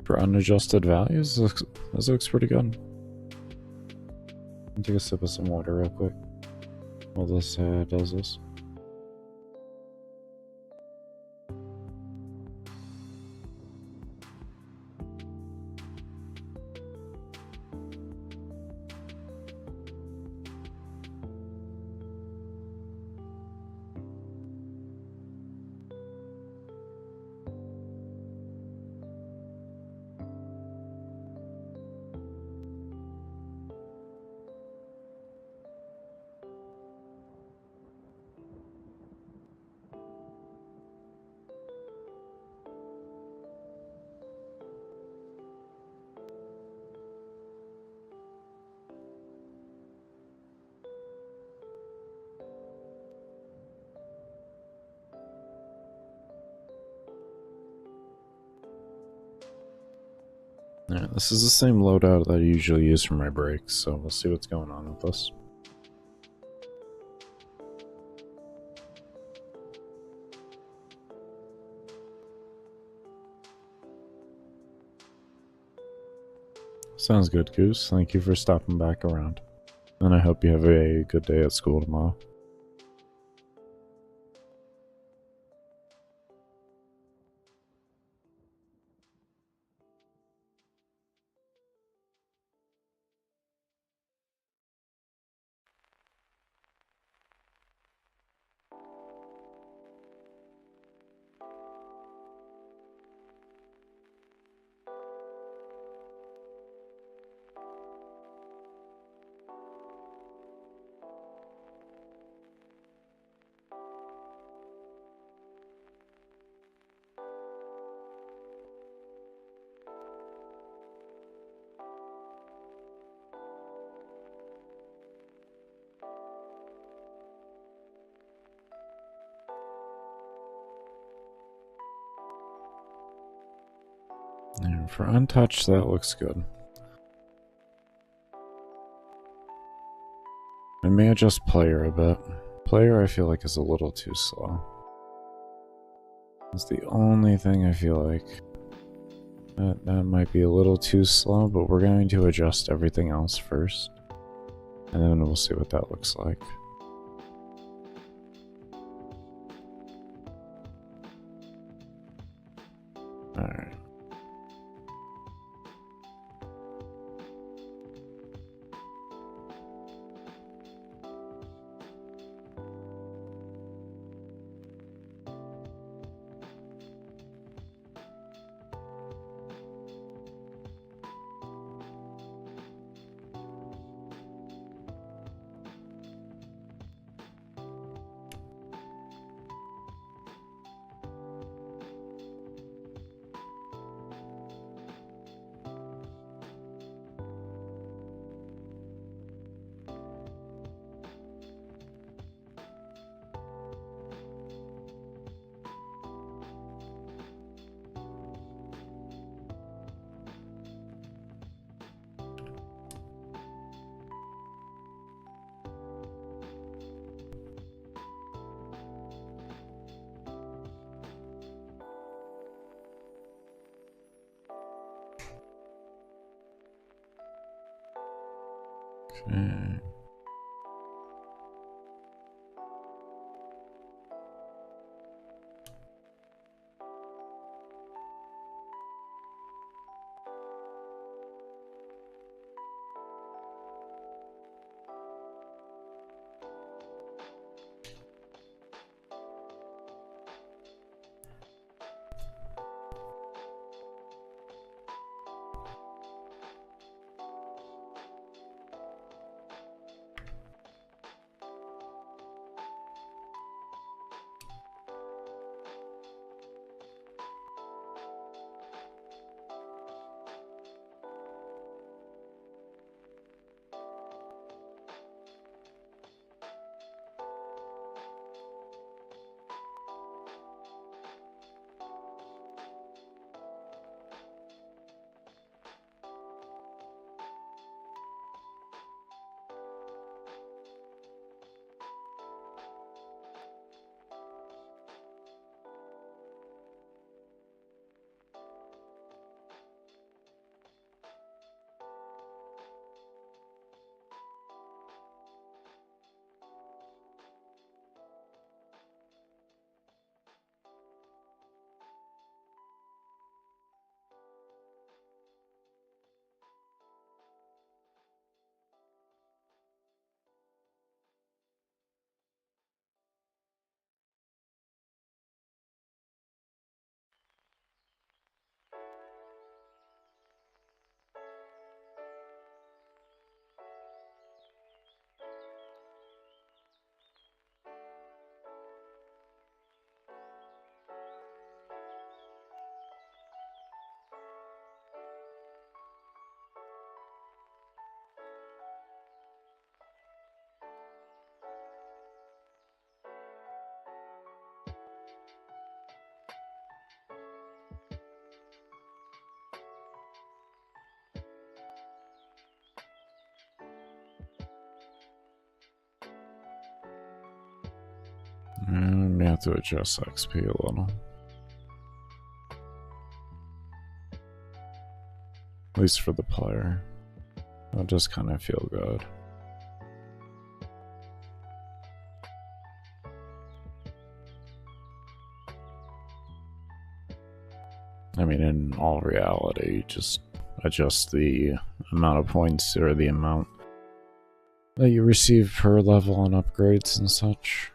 For unadjusted values, this looks pretty good. I'll take a sip of some water real quick while this does this. Alright, this is the same loadout that I usually use for my brakes, so we'll see what's going on with this. Sounds good, Goose. Thank you for stopping back around. And I hope you have a good day at school tomorrow. And for untouched, that looks good. I may adjust player a bit. Player I feel like is a little too slow. That's the only thing I feel like. That might be a little too slow, but we're going to adjust everything else first. And then we'll see what that looks like. Alright. Okay. may have to adjust XP a little. At least for the player. It'll just kind of feel good. I mean, in all reality, just adjust the amount of points or the amount that you receive per level on upgrades and such.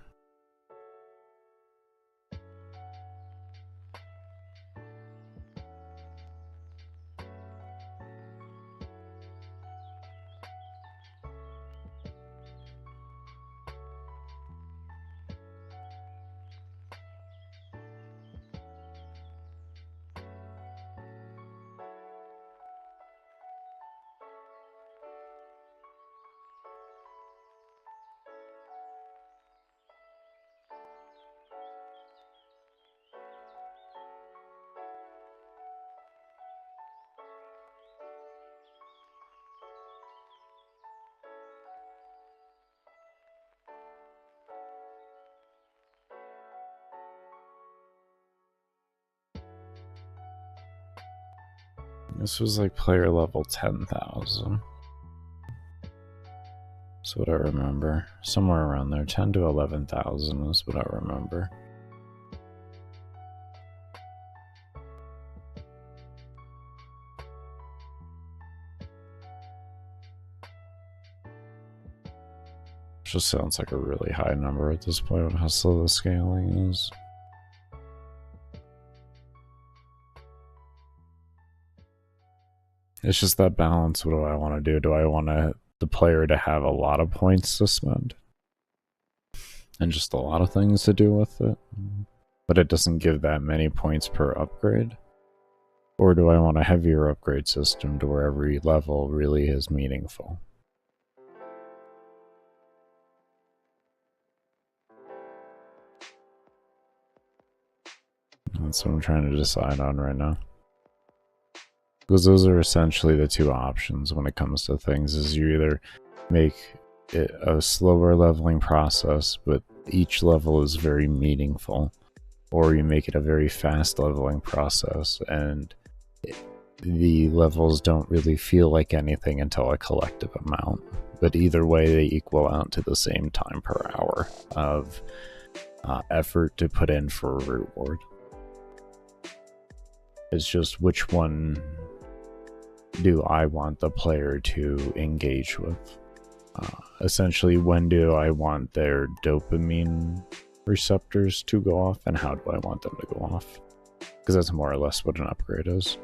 This was like player level 10,000. That's what I remember. Somewhere around there. 10 to 11,000 is what I remember. Just sounds like a really high number at this point with how slow the scaling is. It's just that balance. What do I want to do? Do I want the player to have a lot of points to spend? And just a lot of things to do with it? But it doesn't give that many points per upgrade? Or do I want a heavier upgrade system to where every level really is meaningful? That's what I'm trying to decide on right now. Because those are essentially the two options when it comes to things, is you either make it a slower leveling process, but each level is very meaningful, or you make it a very fast leveling process, and the levels don't really feel like anything until a collective amount. But either way, they equal out to the same time per hour of effort to put in for a reward. It's just which one do I want the player to engage with? Essentially, when do I want their dopamine receptors to go off, and how do I want them to go off? Because that's more or less what an upgrade is.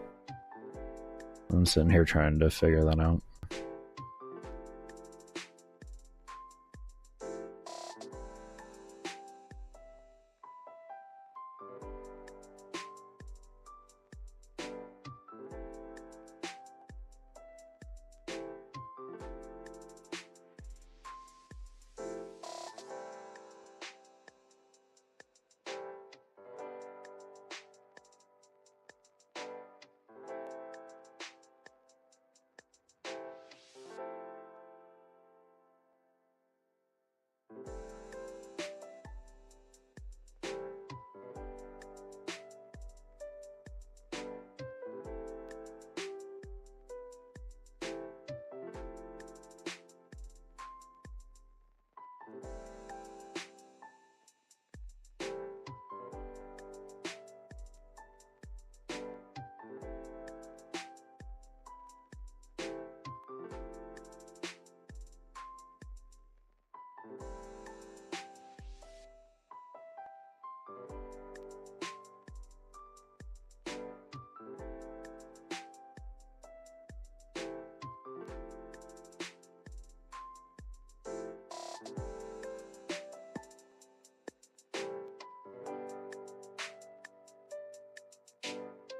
I'm sitting here trying to figure that out.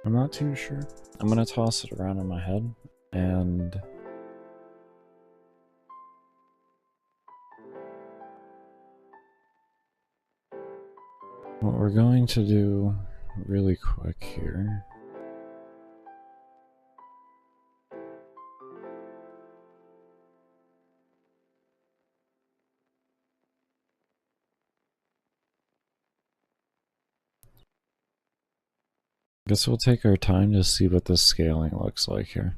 I'm not too sure. I'm gonna toss it around in my head, and what we're going to do really quick here Guess we'll take our time to see what the scaling looks like here.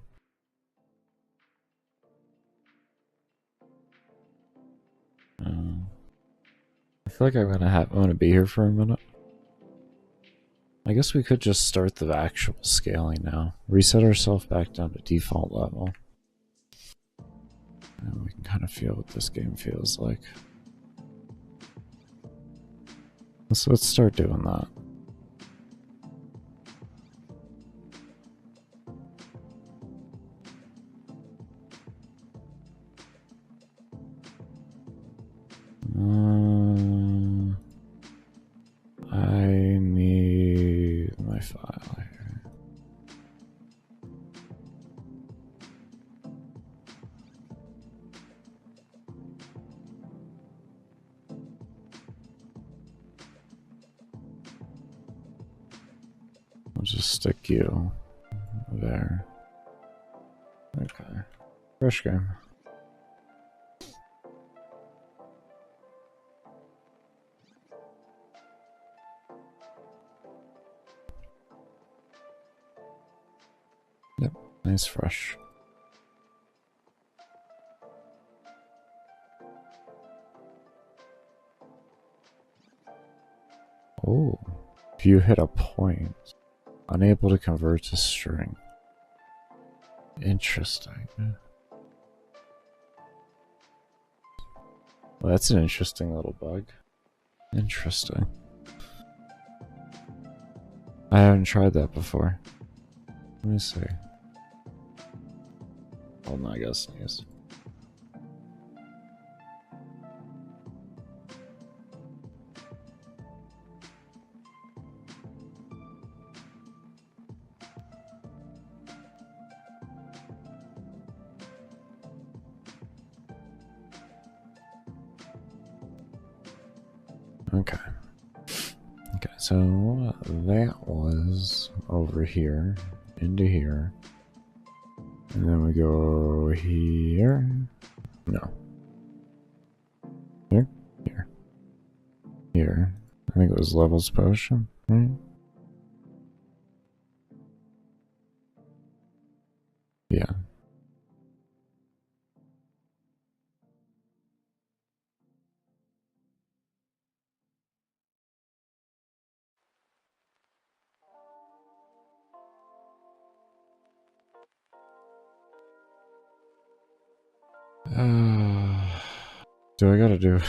I feel like I'm gonna be here for a minute. I guess we could just start the actual scaling now. Reset ourselves back down to default level. And we can kind of feel what this game feels like. So let's start doing that. I need my file here. I'll just stick you there. Okay. Fresh game. Yep, nice fresh. Oh, if you hit a point, unable to convert to string. Interesting. Well, that's an interesting little bug. Interesting. I haven't tried that before. Let me see. Hold on, I gotta sneeze. Okay. Okay, so that was over here, into here. And then we go here. No. Here? Here. Here. I think it was levels potion, right? Yeah. Do I gotta do?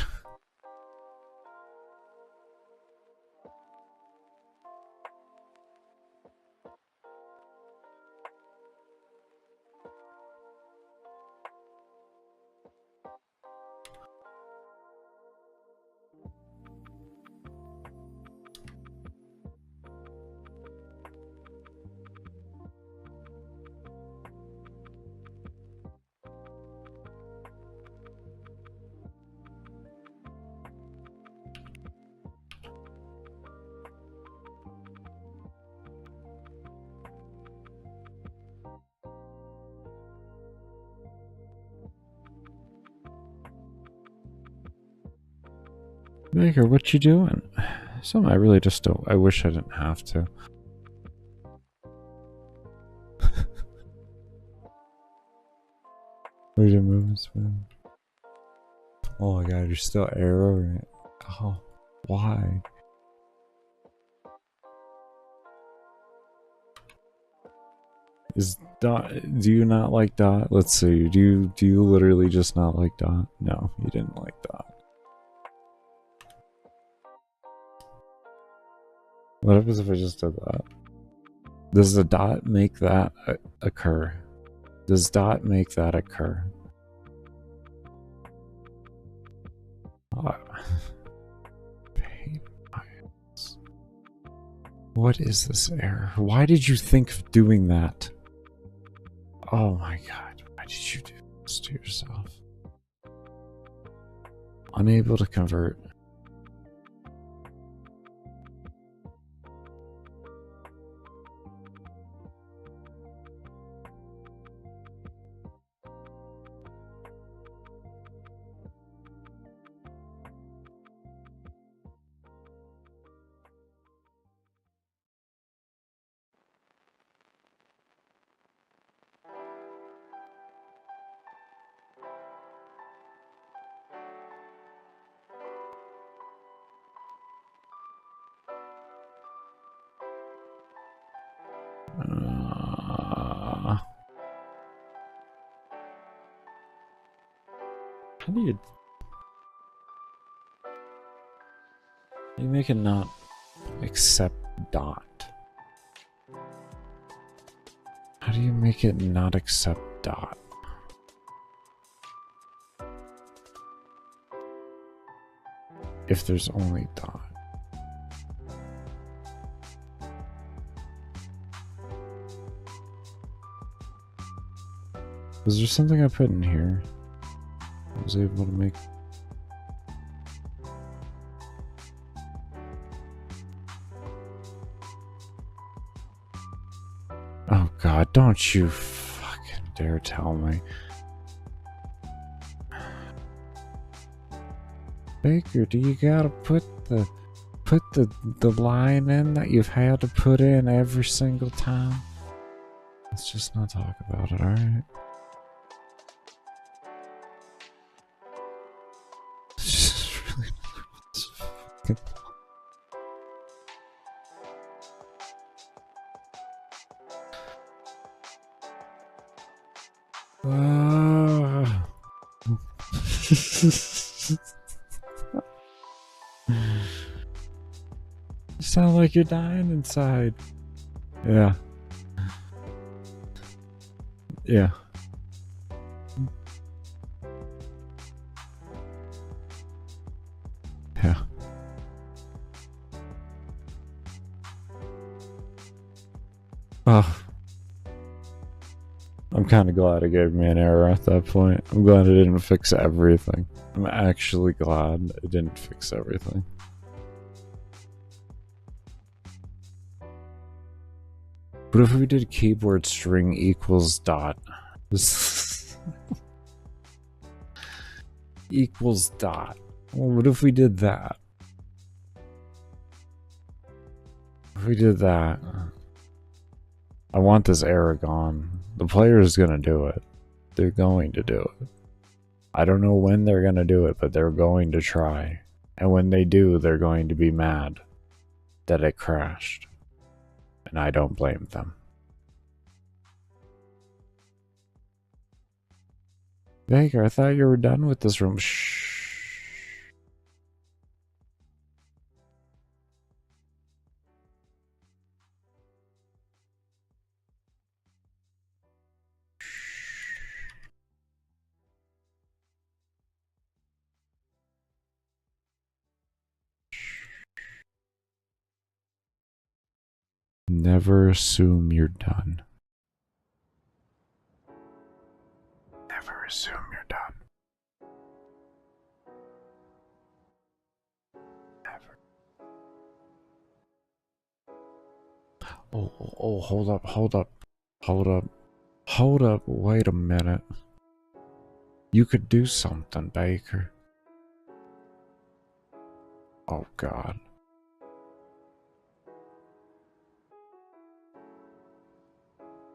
Maker, what you doing? Something I really just don't. I wish I didn't have to. Where's your movements, man? Oh my god, you're still arrowing it. Oh, why? Is Dot? Do you not like Dot? Let's see. Do you literally just not like Dot? No, you didn't like Dot. What happens if I just did that? Does the dot make that occur? Does dot make that occur? Oh. What is this error? Why did you think of doing that? Oh my god, why did you do this to yourself? Unable to convert. How do you make it not accept dot? How do you make it not accept dot? If there's only dot. Was there something I put in here I was able to make? Oh God, don't you fucking dare tell me. Baker, do you gotta put the line in that you've had to put in every single time? Let's just not talk about it, alright? You sound like you're dying inside. Yeah. Yeah. Yeah. Oh. I'm kind of glad it gave me an error at that point. I'm glad it didn't fix everything. I'm actually glad it didn't fix everything. What if we did keyboard string equals dot? Equals dot. Well, what if we did that? If we did that, I want this error gone. The player is going to do it. They're going to do it. I don't know when they're going to do it, but they're going to try. And when they do, they're going to be mad that it crashed. And I don't blame them. Baker, I thought you were done with this room. Shh. Never assume you're done. Never assume you're done. Never. Oh, hold up. Hold up, wait a minute. You could do something, Baker. Oh, God.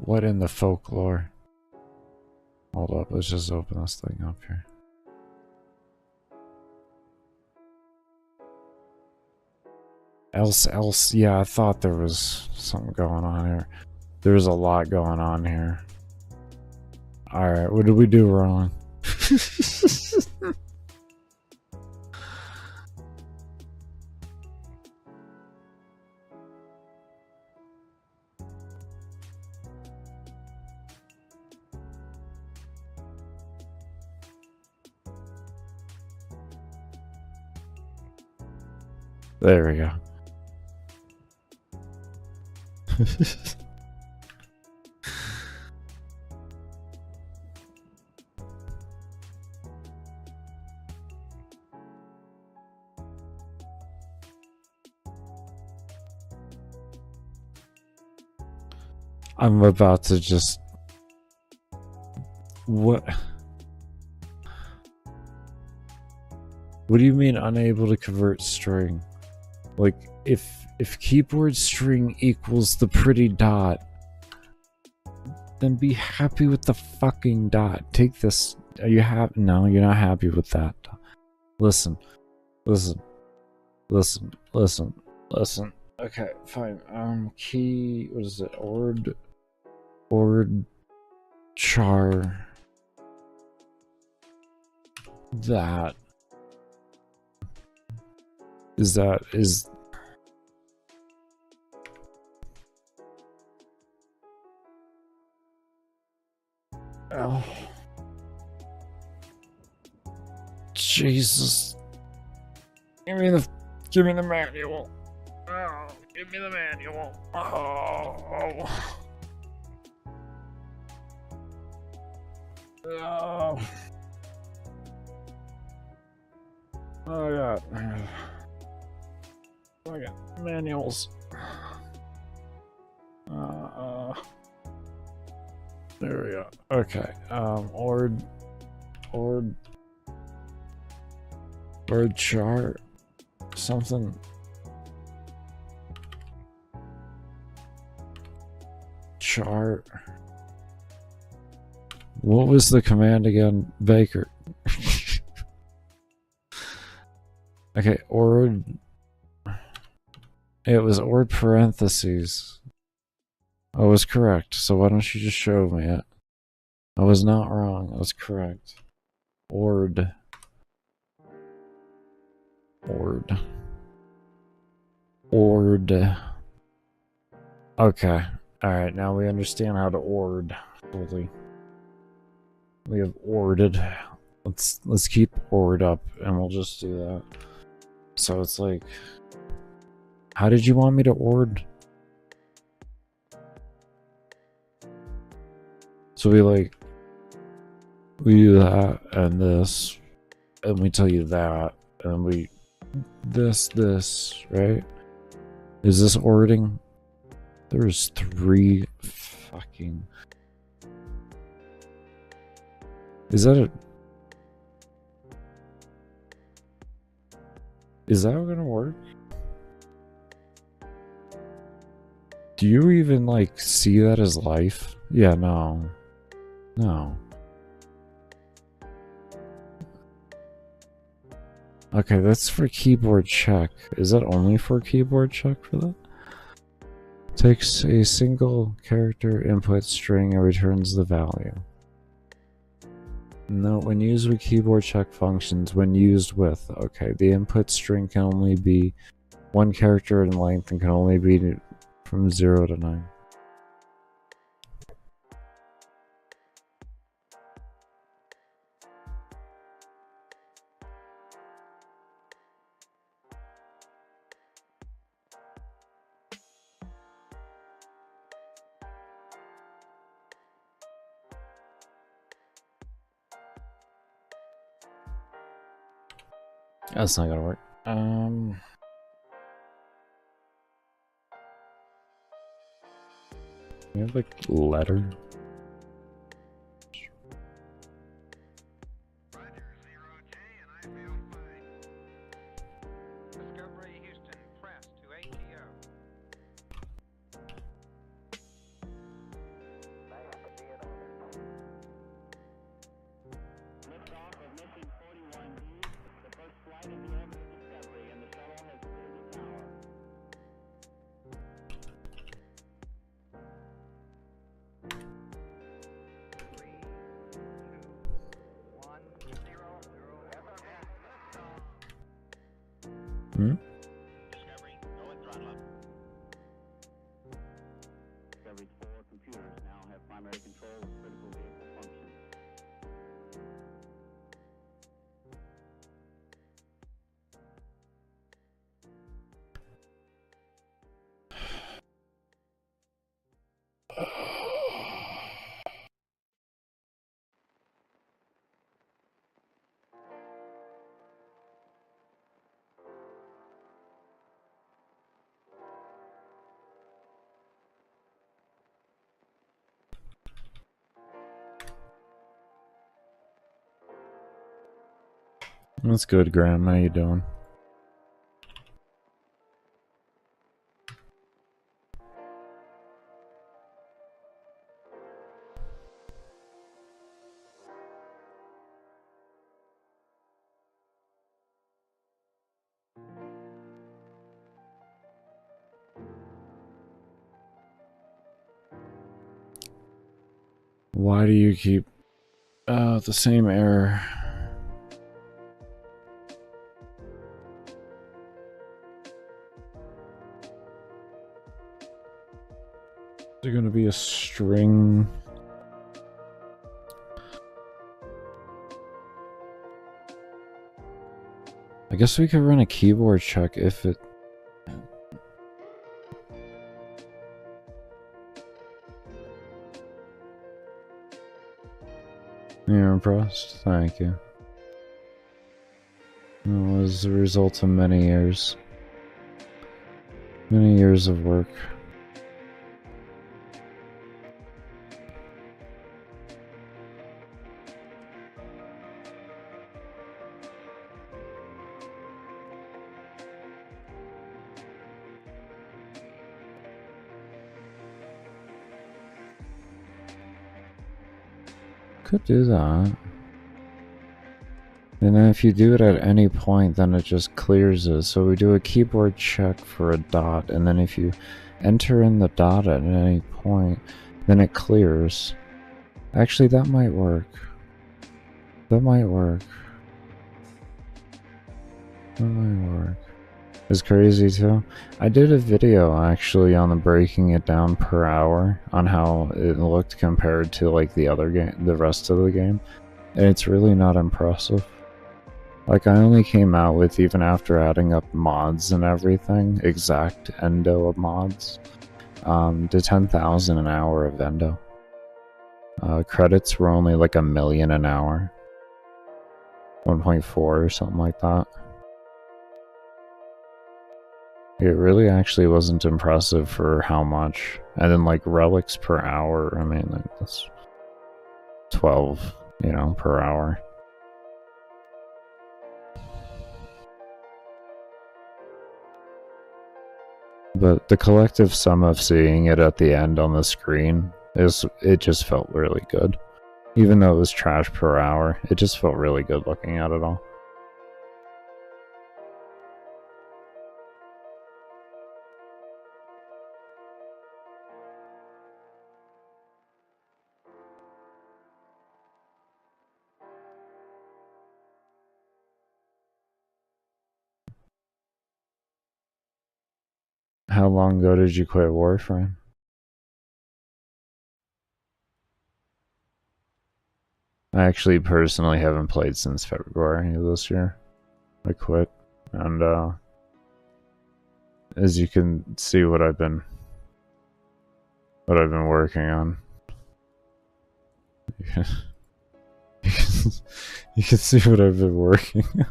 What in the folklore? Hold up, let's just open this thing up here. Else, yeah, I thought there was something going on here. There's a lot going on here. Alright, what did we do wrong? There we go. I'm about to just... What? What do you mean unable to convert string? Like, if keyboard string equals the pretty dot, then be happy with the fucking dot. Take this. Are you happy? No, you're not happy with that. Listen. Okay, fine. Key, what is it? Ord char. That is oh Jesus. Give me the manual. Oh, give me the manual. Oh. Oh. Oh god. Oh god. Manuals. There we go. Okay. Ord chart something. Chart. What was the command again? Baker. Okay, ord. It was ord parentheses. I was correct, so why don't you just show me it? I was not wrong, I was correct. Ord. Okay. Alright, now we understand how to ord. Fully. We have orded. Let's keep ord up and we'll just do that. So it's like, how did you want me to ord? So we do that and this, and we tell you that, and we this, right? Is this ording? There's 3 fucking. Is that gonna work? Do you even like see that as life? Yeah, no. Okay, that's for keyboard check. Is that only for keyboard check for that? Takes a single character input string and returns the value. No, when used with keyboard check functions, when used with, okay, the input string can only be 1 character in length and can only be from 0 to 9. That's not gonna work. We have like letter. Hmm? Discovery, go and throttle up. Discovery's 4 computers now have primary control of critical vehicle functions. That's good, Graham. How you doing? Why do you keep the same error? Is there gonna be a string? I guess we could run a keyboard check if it... You're impressed? Thank you. It was the result of many years. Many years of work. Could do that. And then if you do it at any point, then it just clears it. So we do a keyboard check for a dot, and then if you enter in the dot at any point, then it clears. Actually, that might work. That might work. That might work. It's crazy too. I did a video actually on the breaking it down per hour on how it looked compared to like the other game, the rest of the game, and it's really not impressive. Like I only came out with, even after adding up mods and everything, exact endo of mods, to 10,000 an hour of endo. Credits were only like 1 million an hour, 1.4 or something like that. It really actually wasn't impressive for how much. And then like relics per hour, I mean, that's 12, you know, per hour. But the collective sum of seeing it at the end on the screen it just felt really good. Even though it was trash per hour, it just felt really good looking at it all. How long ago did you quit Warframe? I actually personally haven't played since February of this year. I quit, and as you can see what I've been working on. You can see what I've been working on.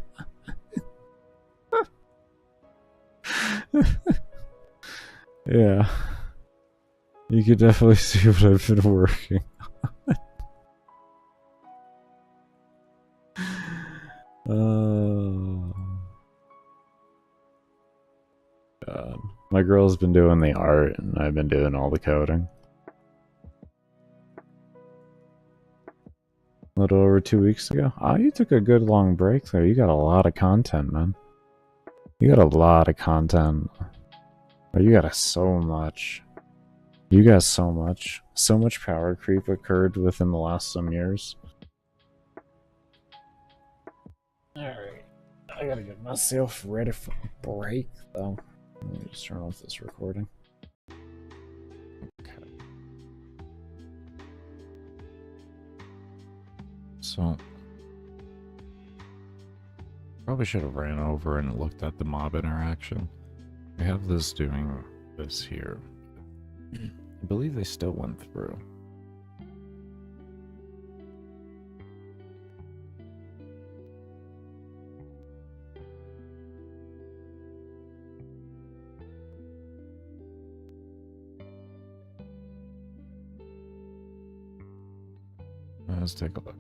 Yeah. You can definitely see what I've been working on. God. My girl's been doing the art and I've been doing all the coding. A little over 2 weeks ago. Oh, you took a good long break there. You got a lot of content, man. You got a lot of content. Oh, you got so much. You got so much. So much power creep occurred within the last some years. Alright. I gotta get myself ready for a break, though. Let me just turn off this recording. Okay. So, probably should have ran over and looked at the mob interaction. We have this doing this here. I believe they still went through. Let's take a look.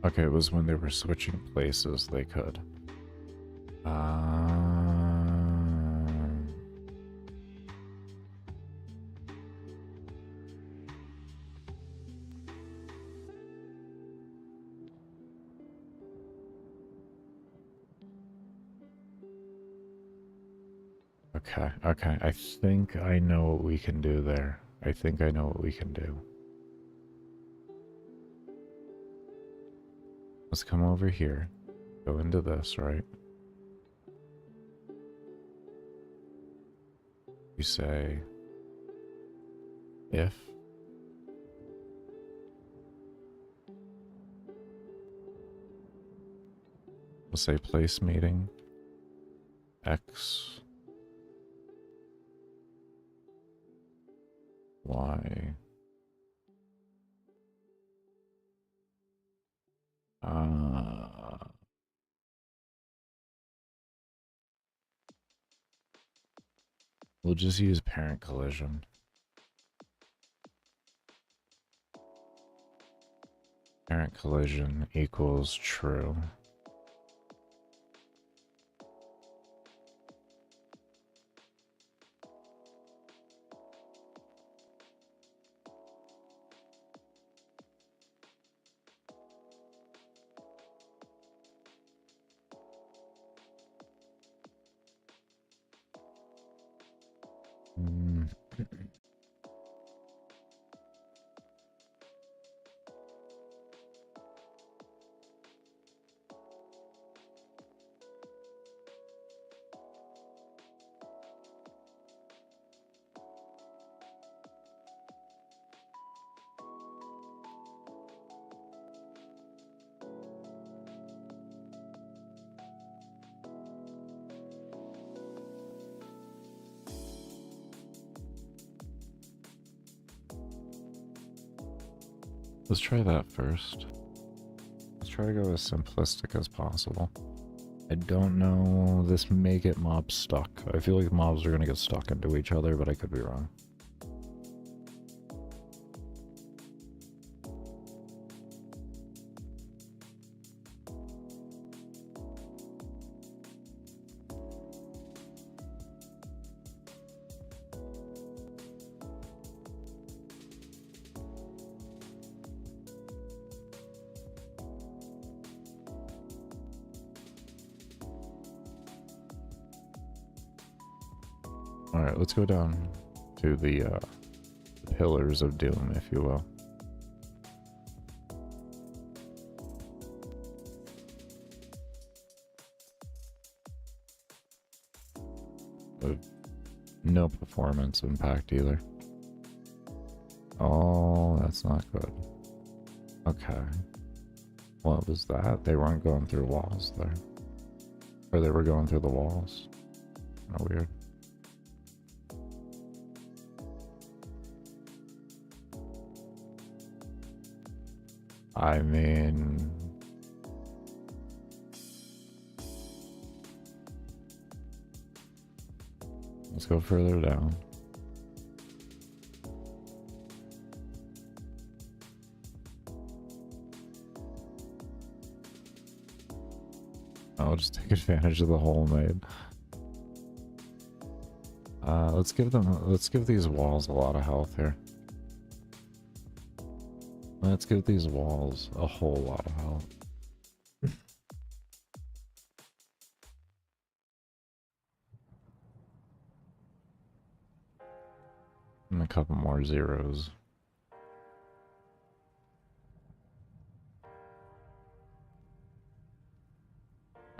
Okay, it was when they were switching places they could. Okay, okay. I think I know what we can do there. I think I know what we can do. Let's come over here. Go into this, right? You say if we'll say place meeting X Y we'll just use parent collision. Parent collision equals true. Let's try that first. Let's try to go as simplistic as possible. I don't know, this may get mobs stuck. I feel like mobs are gonna get stuck into each other, but I could be wrong. Alright, let's go down to the pillars of doom, if you will. No performance impact either. Oh, that's not good. Okay. What was that? They weren't going through walls there. Or they were going through the walls. Kinda weird. I mean... let's go further down. I'll just take advantage of the hole made. Let's give these walls a lot of health here. Let's give these walls a whole lot of health. And a couple more zeros.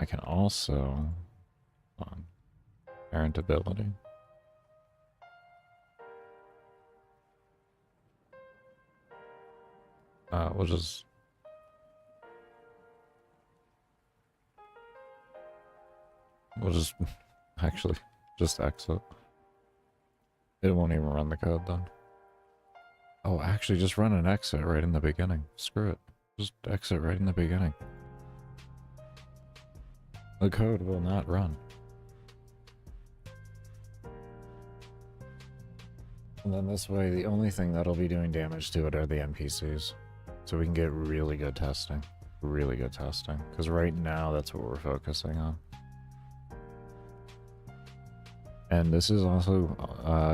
I can also parent ability. We'll just actually just exit. It won't even run the code then. Oh, actually just run an exit right in the beginning. Screw it. Just exit right in the beginning. The code will not run. And then this way, the only thing that'll be doing damage to it are the NPCs. So we can get really good testing. Really good testing. Because right now, that's what we're focusing on. And this is also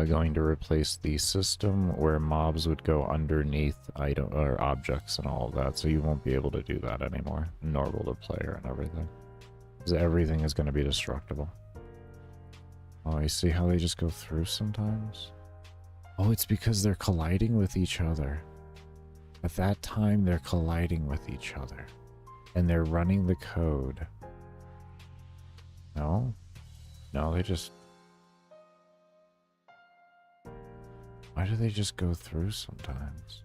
going to replace the system where mobs would go underneath item or objects and all of that. So you won't be able to do that anymore. Nor will the player and everything. Because everything is going to be destructible. Oh, you see how they just go through sometimes? Oh, it's because they're colliding with each other. At that time, they're colliding with each other. And they're running the code. No? No, they just... Why do they just go through sometimes?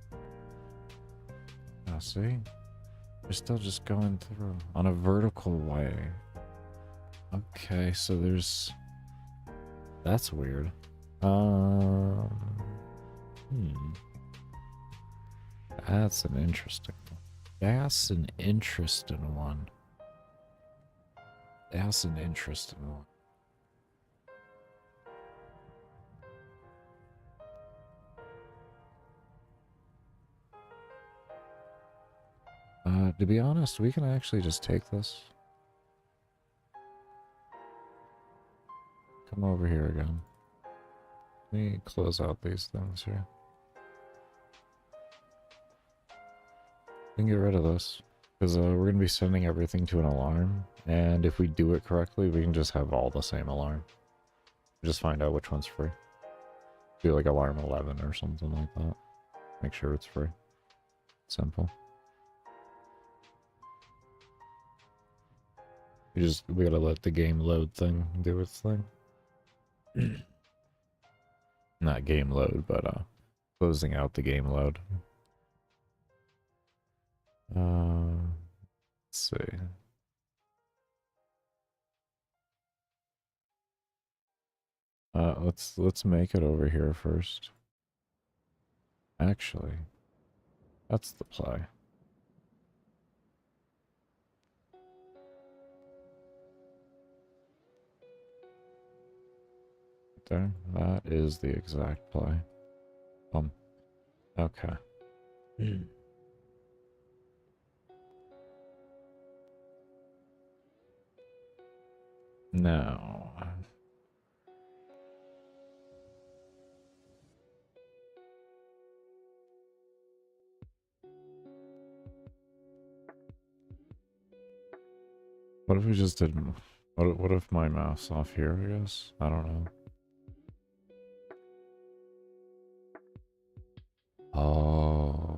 Oh, see? They're still just going through on a vertical way. Okay, so there's... That's weird. That's an interesting one. That's an interesting one. That's an interesting one. To be honest, we can actually just take this. Come over here again. Let me close out these things here. We can get rid of this. Because we're going to be sending everything to an alarm. And if we do it correctly, we can just have all the same alarm. Just find out which one's free. Do like alarm 11 or something like that. Make sure it's free. Simple. We gotta let the game load thing do its thing. Not game load, but closing out the game load. Let's see. Let's make it over here first. Actually, that's the play. There, that is the exact play. Okay. Now, what if we just did? What if my mouse off here? I guess I don't know. Oh.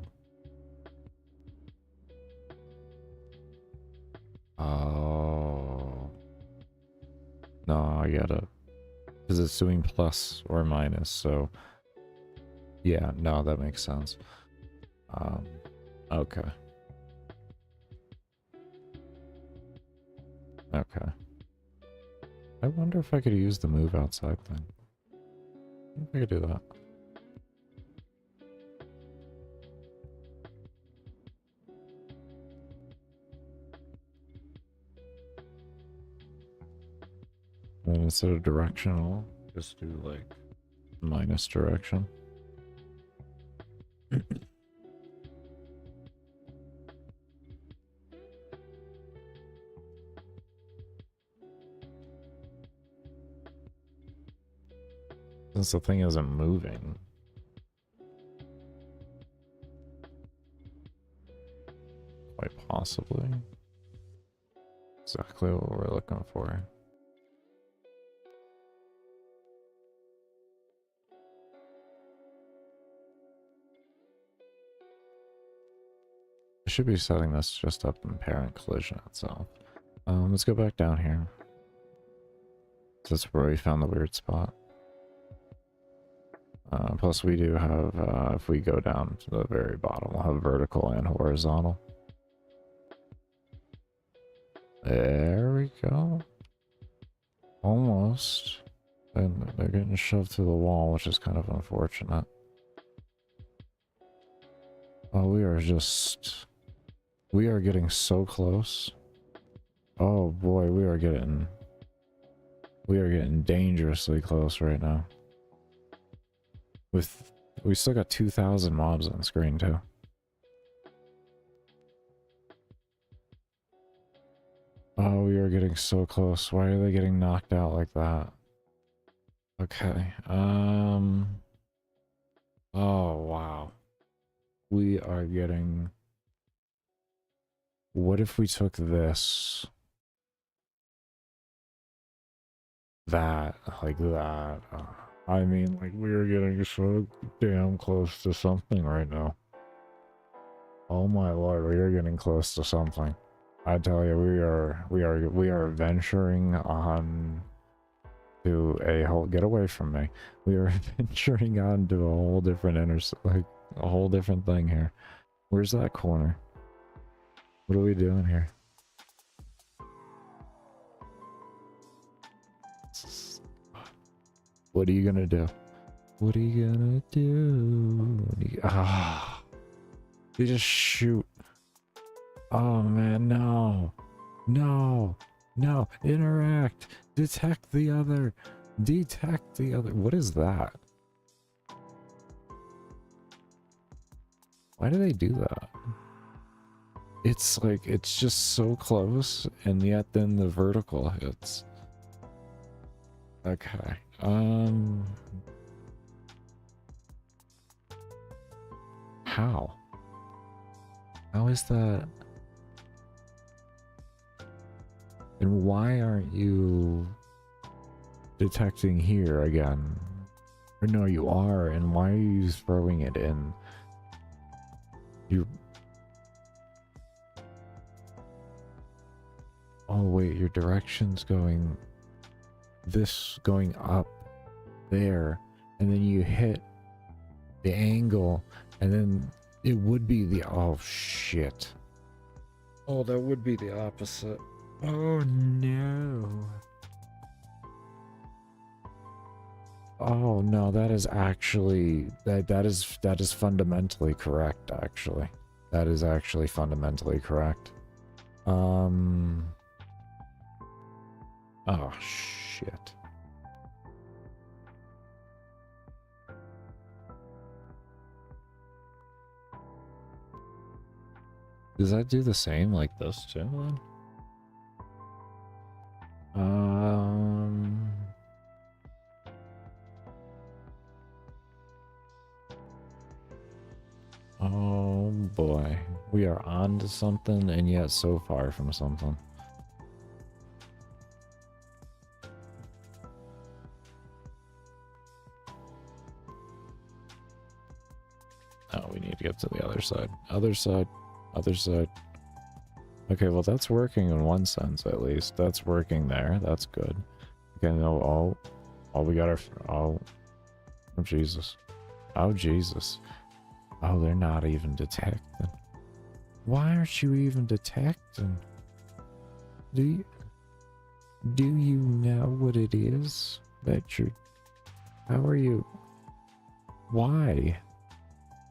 Oh. No, I get it. Because it's doing plus or minus, so... Yeah, no, that makes sense. Okay. Okay. I wonder if I could use the move outside thing. I think I could do that. And instead of directional, just do like minus direction. Since the thing isn't moving. Quite possibly. Exactly what we're looking for. I should be setting this just up in parent collision itself. Let's go back down here. That's where we found the weird spot. Plus we do have, if we go down to the very bottom, we'll have vertical and horizontal. There we go. Almost. And they're getting shoved through the wall, which is kind of unfortunate. Oh, we are getting so close. Oh boy, we are getting dangerously close right now. We still got 2,000 mobs on screen too. Oh, we are getting so close. Why are they getting knocked out like that? Okay. Oh wow. We are getting... What if we took this? that, like that. I mean, like, we are getting so damn close to something right now. Oh my lord, we are getting close to something. I tell you, we are venturing on to a whole, get away from me. We are venturing on to a whole different like, a whole different thing here. Where's that corner? What are we doing here? What are you gonna do? What are you gonna do? You just shoot. Oh man, no. No. No. Interact. Detect the other. Detect the other. What is that? Why do they do that? It's like, it's just so close, and yet then the vertical hits. Okay. How? How is that? And why aren't you detecting here again? Or no, you are, and why are you throwing it in? You... Oh wait, your direction's going... This going up there, and then you hit the angle, and then it would be the... Oh shit. Oh, that would be the opposite. Oh no. Oh no, that is actually that is fundamentally correct, actually. That is actually fundamentally correct. Oh shit. Does that do the same like this too then? Oh boy. We are on to something and yet so far from something. Oh, we need to get to the other side. Other side. Other side. Okay, well that's working in one sense at least. That's working there. That's good. Okay, no, oh, we got our... Oh Jesus. Oh Jesus. Oh, they're not even detecting. Why aren't you even detecting? Do you know what it is that you're... How are you... Why?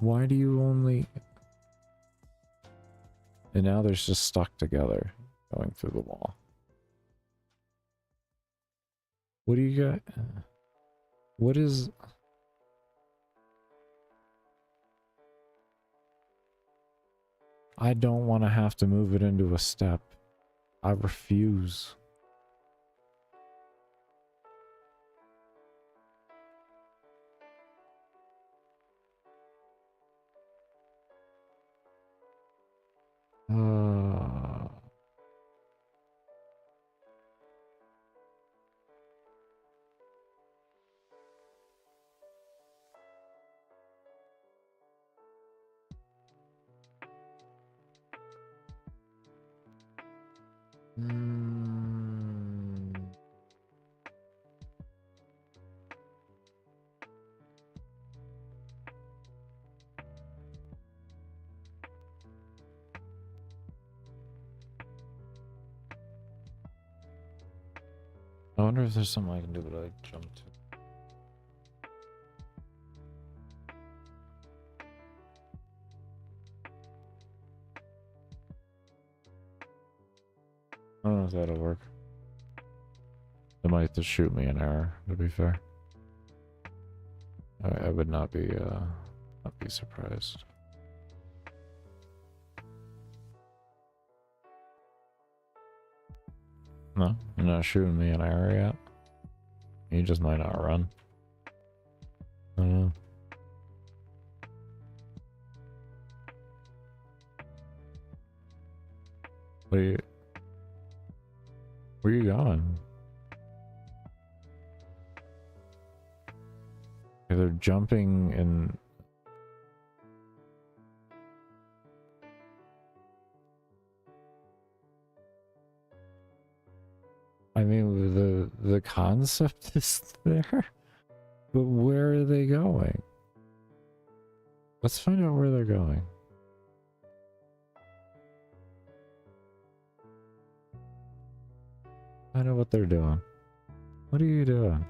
Why do you only... And now they're just stuck together, going through the wall. What do you got? What is... I don't want to have to move it into a step. I refuse. I wonder if there's something I can do but I jump to. I don't know if that'll work. They might just shoot me an error, to be fair. I would not be surprised. No, you're not shooting me an error yet. You just might not run. I don't know. Where you going? They're jumping and... I mean, the concept is there, but where are they going? Let's find out where they're going. I know what they're doing. What are you doing?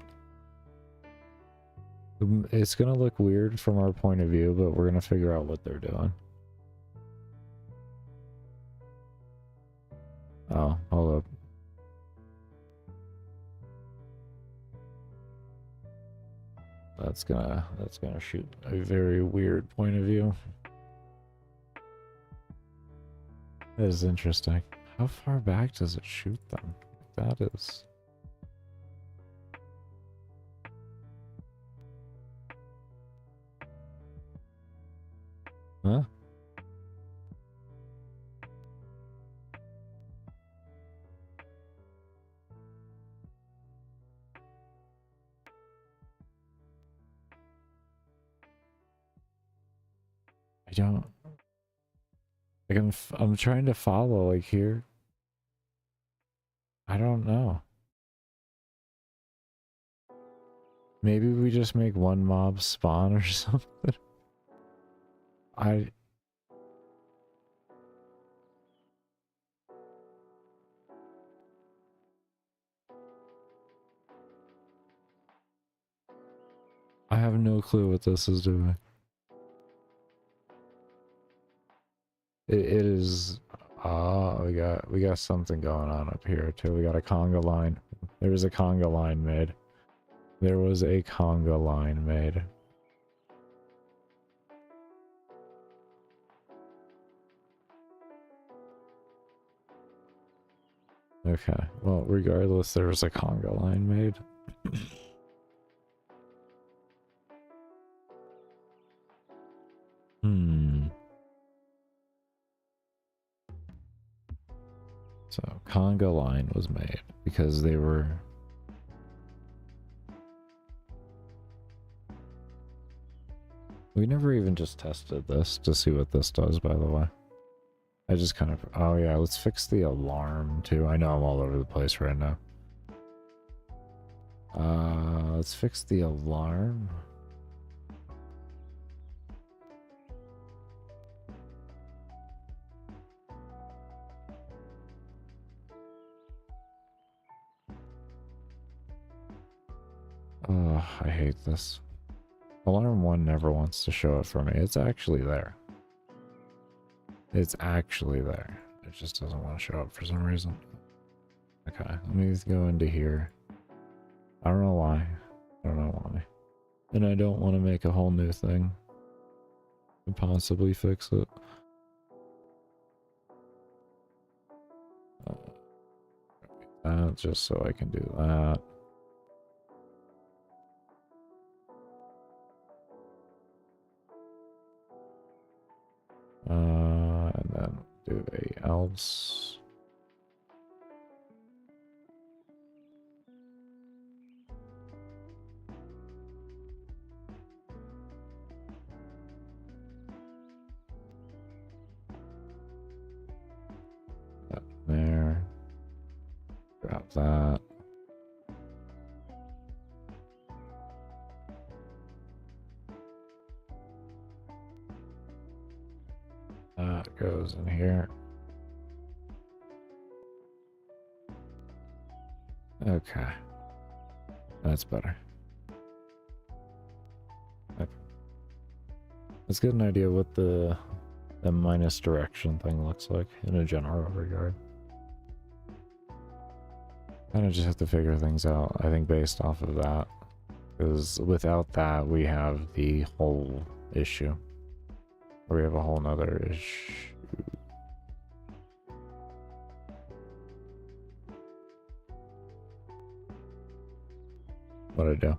It's gonna look weird from our point of view, but we're gonna figure out what they're doing. Oh, hold up. That's gonna shoot a very weird point of view. That is interesting. How far back does it shoot them? That is... Huh? I don't... Like I'm trying to follow, like, here. I don't know. Maybe we just make one mob spawn or something. I have no clue what this is doing. It is... Oh, we got something going on up here too. We got a conga line. There was a conga line made. There was a conga line made. Okay, well, regardless, there was a conga line made. So, conga line was made because they were... We never even just tested this to see what this does, by the way. I just kind of... Oh yeah, let's fix the alarm too. I know I'm all over the place right now. Let's fix the alarm. Oh, I hate this. Alarm 1 never wants to show it for me. It's actually there. It's actually there. It just doesn't want to show up for some reason. Okay, let me go into here. I don't know why. I don't know why. And I don't want to make a whole new thing to possibly fix it. That just so I can do that. And then do a else. That there. Grab that. That goes in here. Okay. That's better. Okay. Let's get an idea what the minus direction thing looks like in a general regard. Kind of just have to figure things out, I think, based off of that. Because without that, we have the whole issue. Or we have a whole nother issue. What'd I do?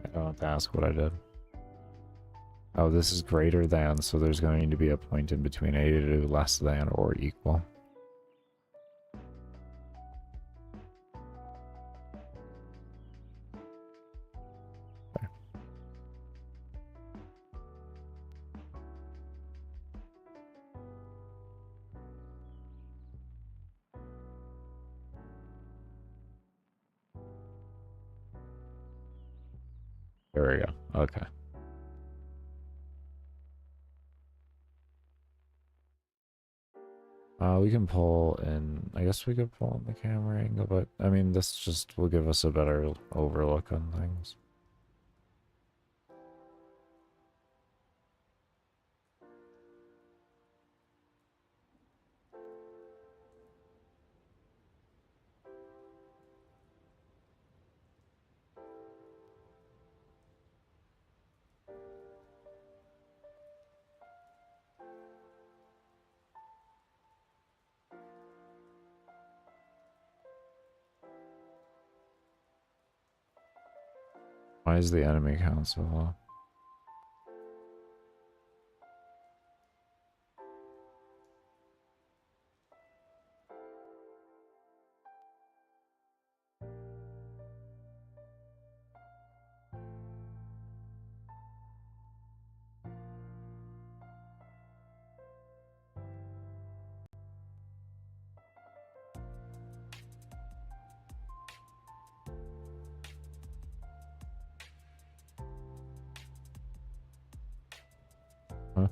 I don't have to ask what I did. Oh, this is greater than, so there's going to be a point in between a to less than or equal. There we go. Okay. We can pull in, I guess we could pull in the camera angle, but I mean, this just will give us a better overlook on things. Why is the enemy count so low? Huh?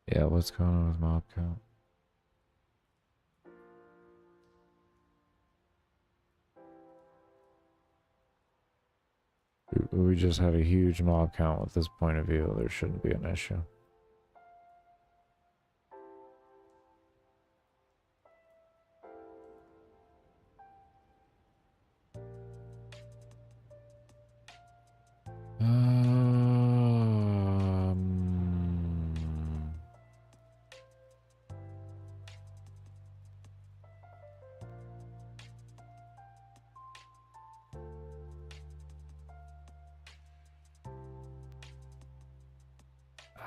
Yeah, what's going on with mob count? We just had a huge mob count with this point of view. There shouldn't be an issue. Um,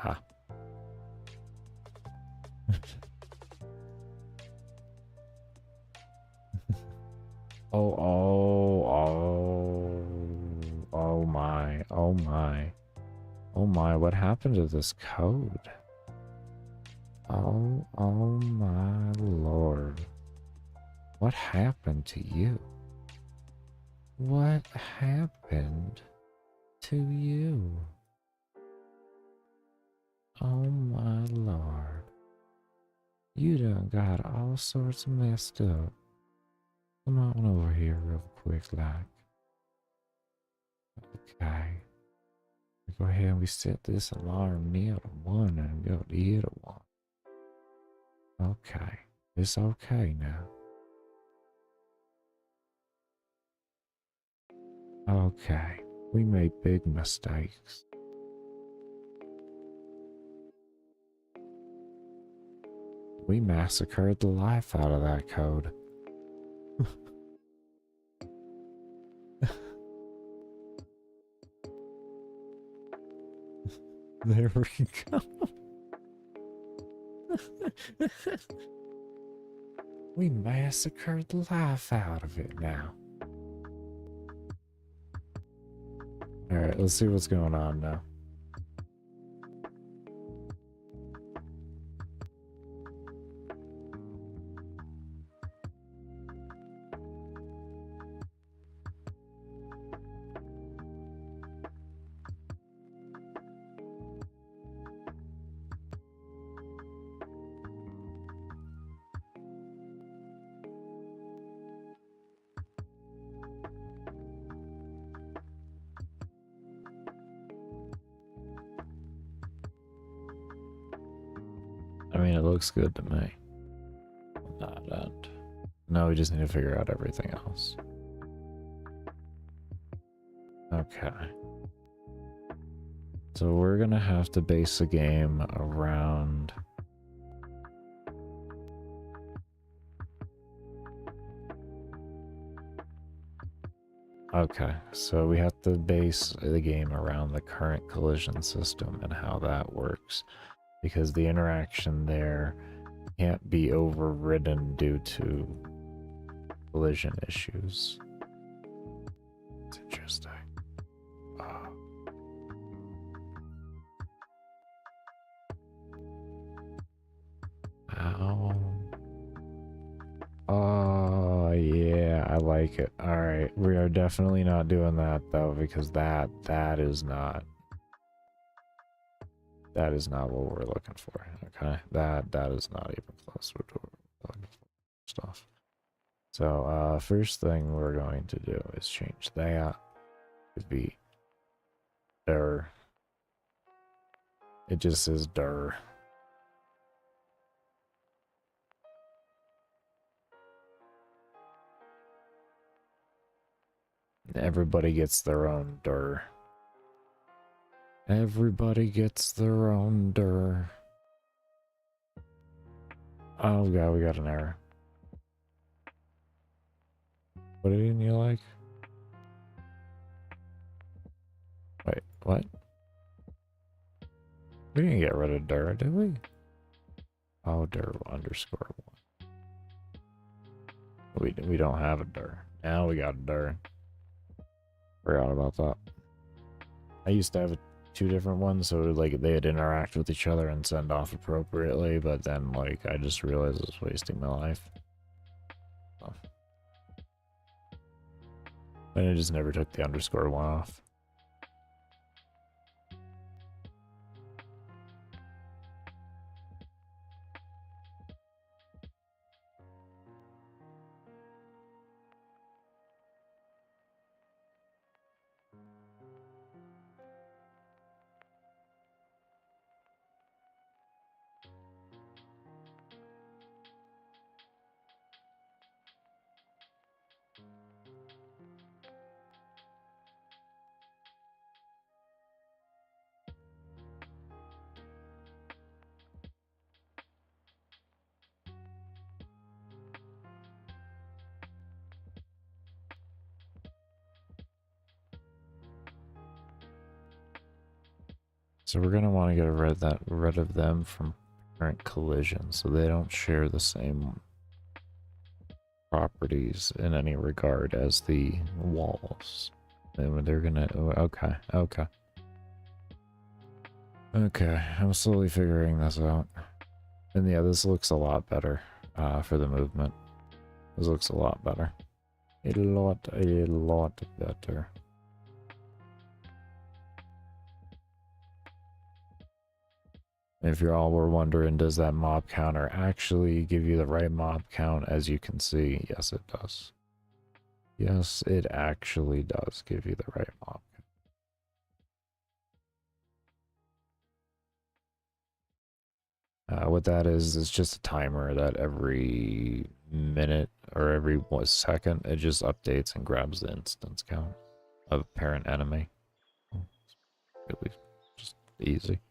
ah. Oh, oh, oh, oh my, oh my, oh my, what happened to this code? Oh, oh my lord. What happened to you? What happened to you? Oh my lord. You done got all sorts messed up. Come on over here real quick, like. Okay. We go ahead and we set this alarm near to 1 and go to the other one. Okay. It's okay now. Okay. We made big mistakes. We massacred the life out of that code. There we go. We massacred the life out of it now. Alright, let's see what's going on now. I mean, it looks good to me. Not end. No, we just need to figure out everything else. Okay. So we're gonna have to base the game around... Okay, so we have to base the game around the current collision system and how that works, because the interaction there can't be overridden due to collision issues. It's interesting. Ow. Oh, yeah, I like it. All right, we are definitely not doing that though, because that is not what we're looking for. Okay, that is not even close to what we're looking for. Stuff. So, first thing we're going to do is change that to be dir. It just says dir. Everybody gets their own dir. Everybody gets their own dir. Oh god, we got an error. What didn't you like? Wait, what? We didn't get rid of dir, did we? Oh, dir underscore one. We don't have a dir. Now we got a dir. Forgot about that. I used to have two different ones, so like they'd interact with each other and send off appropriately, but then like I just realized it was wasting my life. Oh. And I just never took the underscore one off. So we're gonna want to get rid of them from current collision, so they don't share the same properties in any regard as the walls. And they're gonna okay. I'm slowly figuring this out. And yeah, this looks a lot better for the movement. This looks a lot better. A lot better. If you all were wondering, does that mob counter actually give you the right mob count? As you can see, yes it does. Yes, it actually does give you the right mob count. What that is just a timer that every minute or every 1 second, it just updates and grabs the instance count of parent enemy. Really just easy.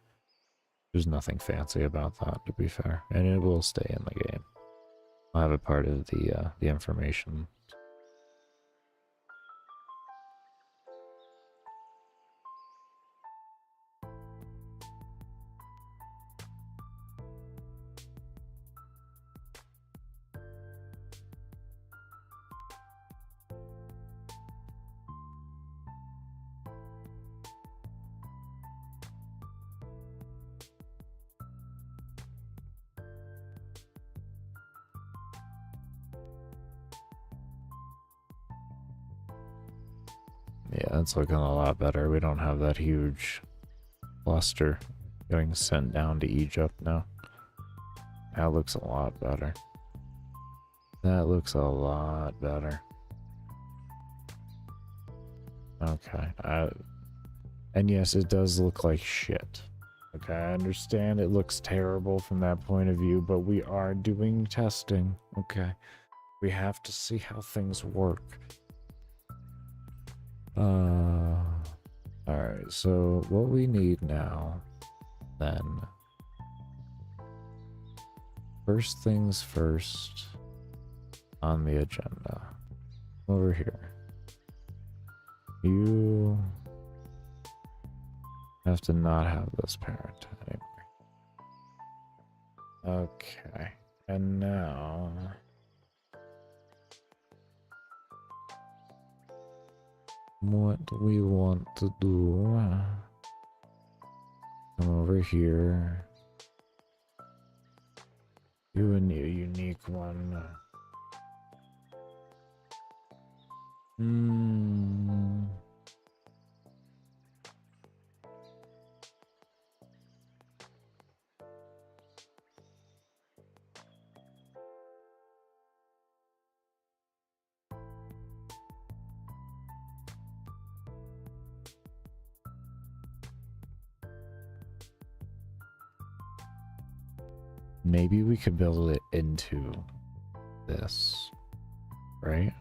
There's nothing fancy about that, to be fair, and it will stay in the game. I'll have it part of the information. Yeah, it's looking a lot better. We don't have that huge cluster getting sent down to Egypt now. That looks a lot better. That looks a lot better. Okay. And yes, it does look like shit. Okay, I understand it looks terrible from that point of view, but we are doing testing. Okay. We have to see how things work. Alright, so what we need now, then, first things first on the agenda, over here. You have to not have this parent anymore. Okay. And now what we want to do, come over here, do a new unique one. Maybe we could build it into this, right?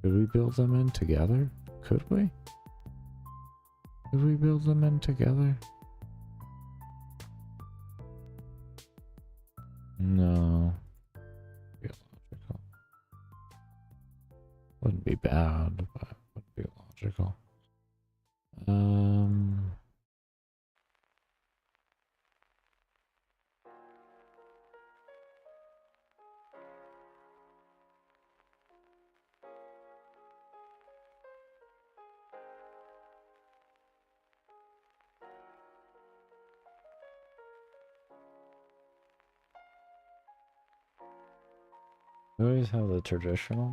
Could we build them in together? Could we? Could we build them in together? No. Illogical. Wouldn't be bad, but wouldn't be logical. We always have the traditional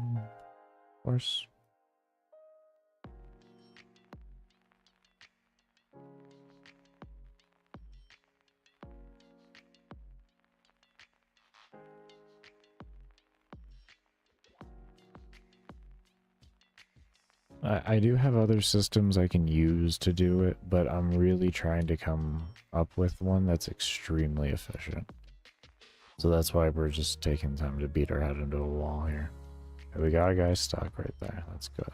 horse. I do have other systems I can use to do it, but I'm really trying to come up with one that's extremely efficient. So that's why we're just taking time to beat our head into a wall here. Okay, we got a guy stuck right there. That's good.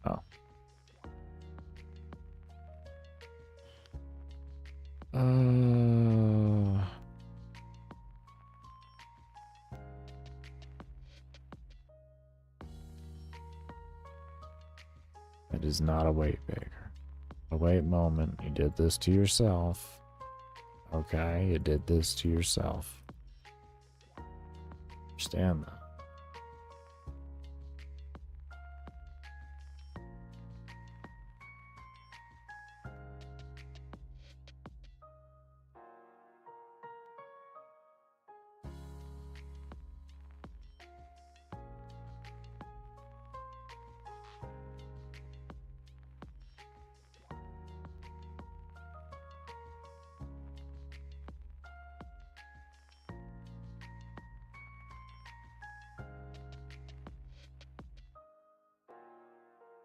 Oh. It is not a wait, Baker. A wait moment. You did this to yourself. Okay, you did this to yourself. Understand that.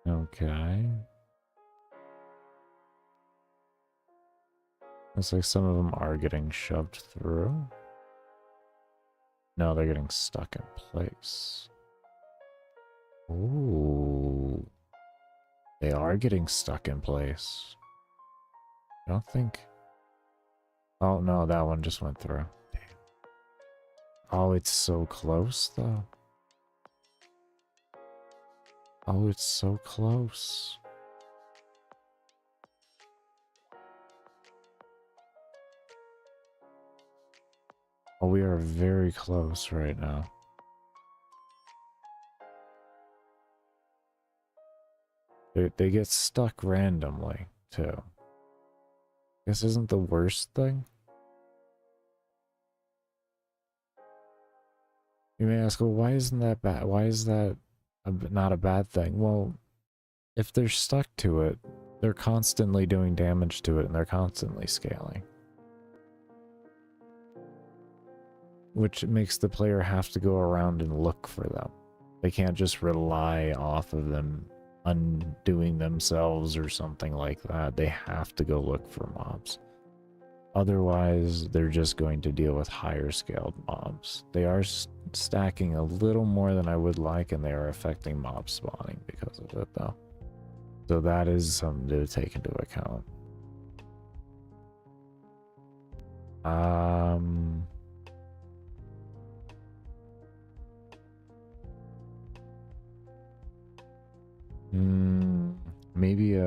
Okay. Looks like some of them are getting shoved through. No, they're getting stuck in place. Ooh. They are getting stuck in place. I don't think... Oh, no, that one just went through. Damn. Oh, it's so close, though. Oh, it's so close. Oh, we are very close right now. They get stuck randomly, too. This isn't the worst thing. You may ask, well, why isn't that bad? Why is that not a bad thing? Well, if they're stuck to it, they're constantly doing damage to it and they're constantly scaling. Which makes the player have to go around and look for them. They can't just rely off of them undoing themselves or something like that. They have to go look for mobs. Otherwise, they're just going to deal with higher scaled mobs. They are stacking a little more than I would like, and they are affecting mob spawning because of it, though. So that is something to take into account. Um, maybe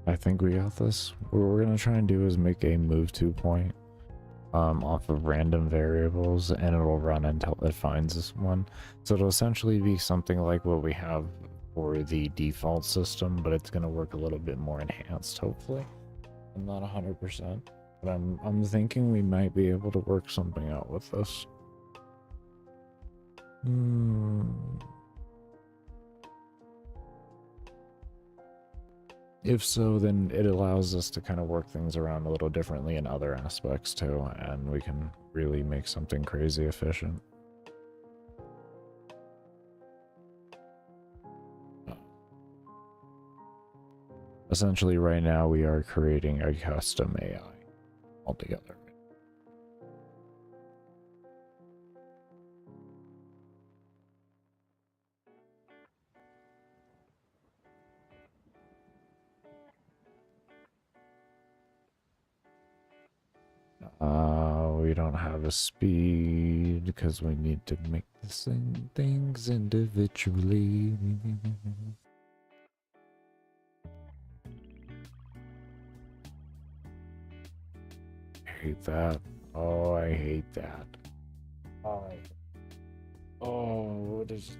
I think we got this. What we're gonna try and do is make a move to point off of random variables, and it'll run until it finds this one. So it'll essentially be something like what we have for the default system, but it's gonna work a little bit more enhanced, hopefully. I'm not 100%, but I'm thinking we might be able to work something out with this. If so, then it allows us to kind of work things around a little differently in other aspects too, and we can really make something crazy efficient. Essentially, right now we are creating a custom AI altogether. We don't have a speed because we need to make the same things individually. I hate that. Oh, I hate that. Oh, what is...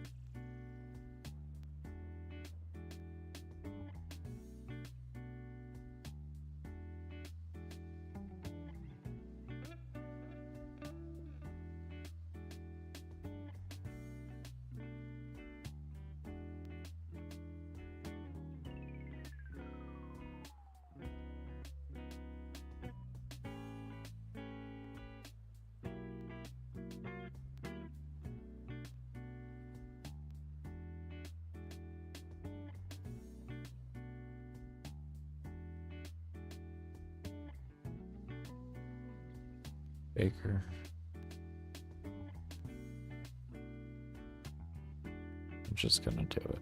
Baker. I'm just gonna do it.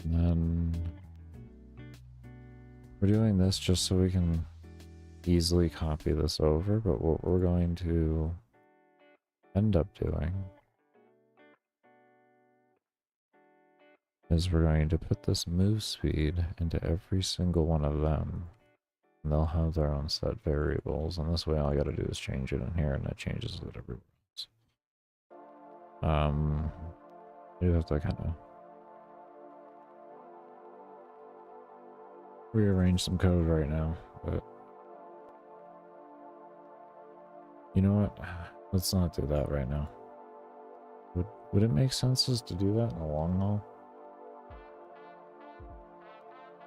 And then we're doing this just so we can easily copy this over, but what we're going to end up doing is we're going to put this move speed into every single one of them, and they'll have their own set variables, and this way all I gotta do is change it in here and it changes it everywhere else. You have to kind of rearrange some code right now, but you know what? Let's not do that right now. Would it make sense just to do that in the long haul?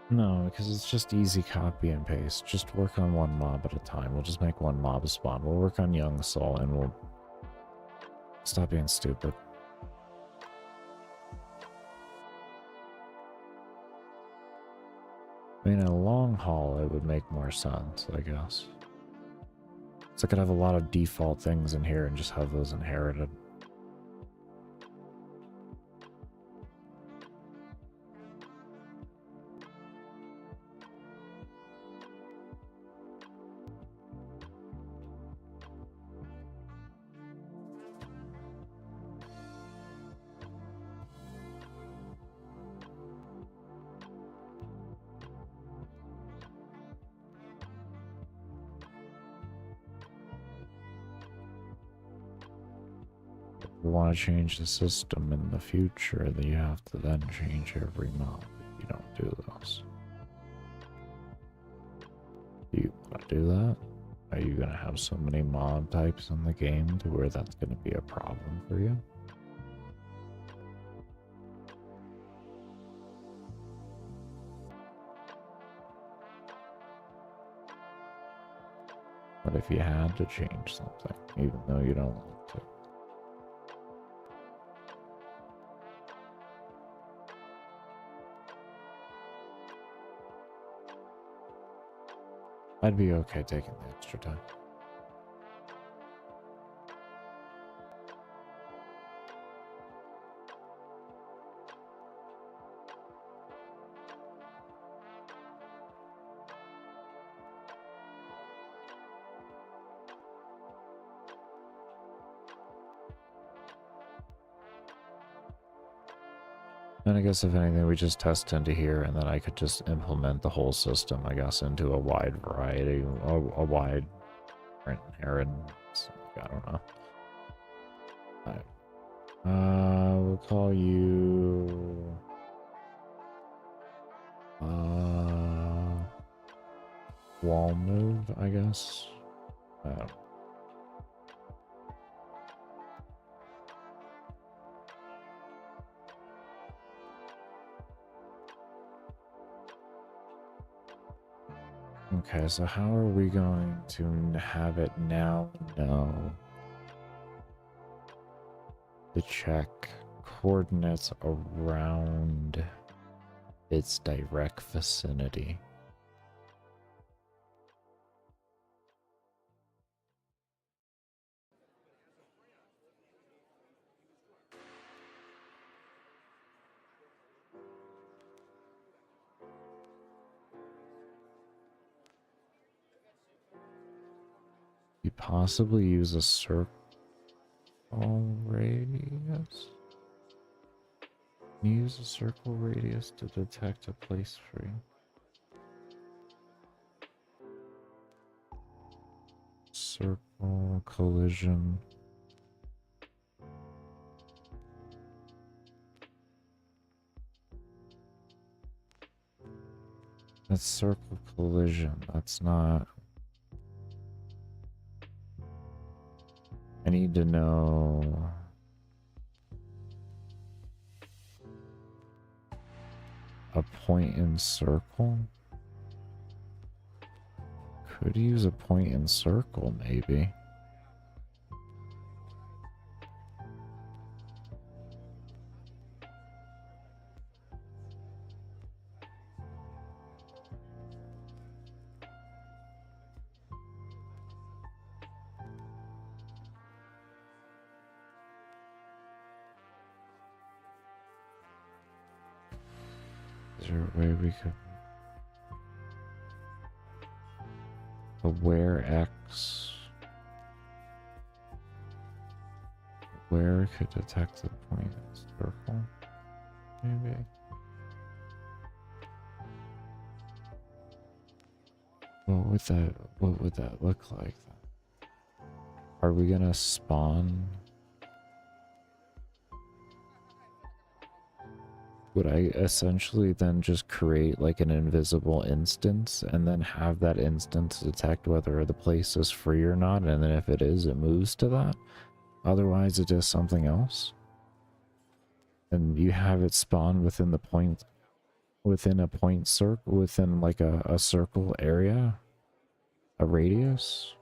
No, because it's just easy copy and paste. Just work on one mob at a time. We'll just make one mob spawn. We'll work on Young Soul and we'll stop being stupid. I mean, in a long haul, it would make more sense, I guess. So I could have a lot of default things in here and just have those inherited. If you want to change the system in the future, then you have to then change every mob if you don't do those. Do you want to do that? Are you going to have so many mob types in the game to where that's going to be a problem for you? What if you had to change something, even though you don't want to? I'd be okay taking the extra time. And I guess if anything, we just test into here, and then I could just implement the whole system, I guess, into a wide variety, a wide inheritance. I don't know. Alright. We'll call you... wall move, I guess. Okay, so how are we going to have it now know to check coordinates around its direct vicinity? You possibly use a circle radius? Can you use a circle radius to detect a place for you? Circle collision. That's circle collision. That's not... I need to know... a point in circle? Could use a point in circle, maybe. Is there a way we could... Aware X... Where could detect the point in circle? Maybe. What would that look like then? Are we gonna spawn would I essentially then just create like an invisible instance and then have that instance detect whether the place is free or not, and then if it is, it moves to that? Otherwise, it does something else. And you have it spawn within the point, within a point circle, within like a circle area, a radius.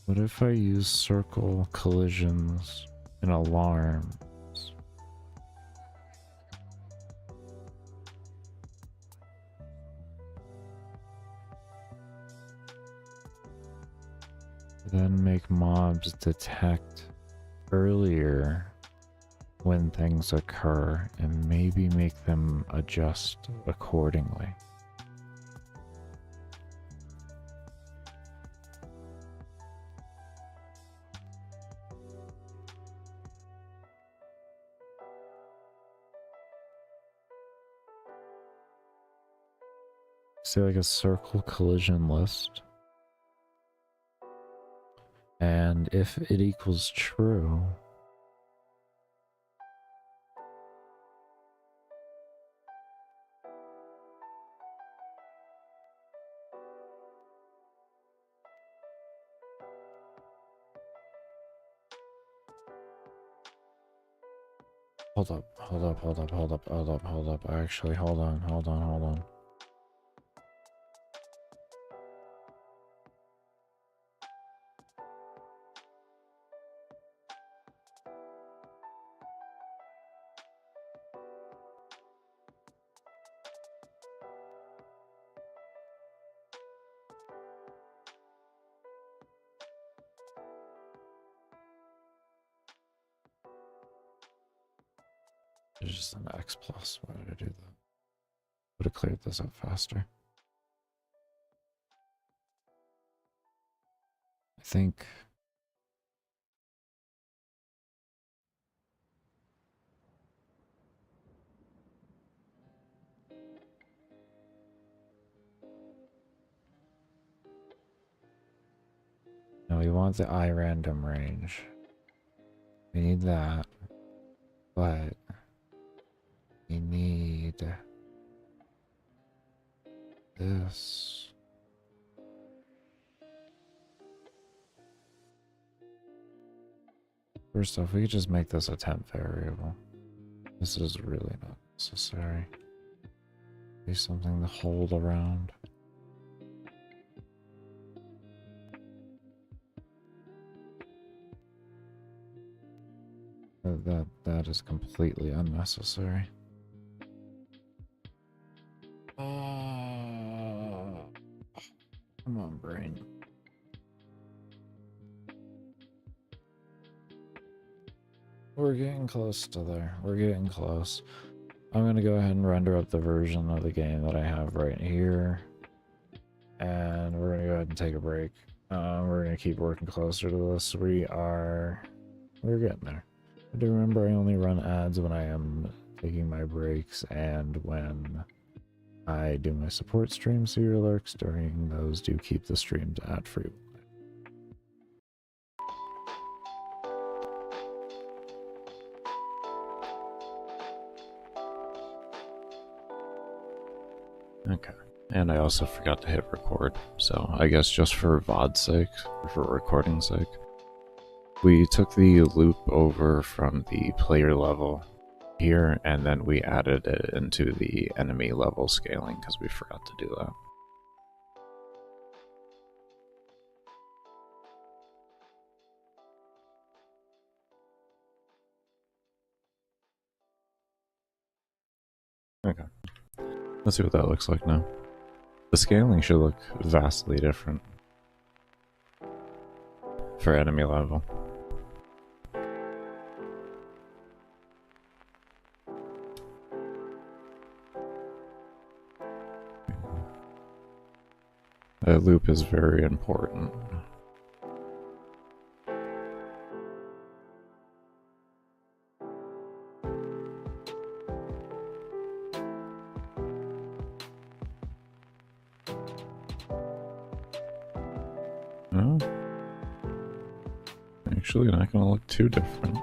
What if I use circle collisions and alarms? Then make mobs detect earlier when things occur and maybe make them adjust accordingly. Say like a circle collision list. And if it equals true, hold up. Actually, hold on. There's just an X plus. Why did I do that? Would have cleared this up faster. I think. No, we want the iRandom range. We need that. But we need this. First off, we could just make this a temp variable. This is really not necessary. Be something to hold around. That is completely unnecessary. Come on, brain. We're getting close to there. We're getting close. I'm gonna go ahead and render up the version of the game that I have right here. And we're gonna go ahead and take a break. We're gonna keep working closer to this. We're getting there. I do remember I only run ads when I am taking my breaks and when I do my support streams, so your lurks during those do keep the streams ad-free. Okay. And I also forgot to hit record, so I guess just for VOD's sake, or for recording's sake, we took the loop over from the player level here, and then we added it into the enemy level scaling because we forgot to do that. Okay. Let's see what that looks like now. The scaling should look vastly different for enemy level. That loop is very important. No? Actually, not gonna look too different.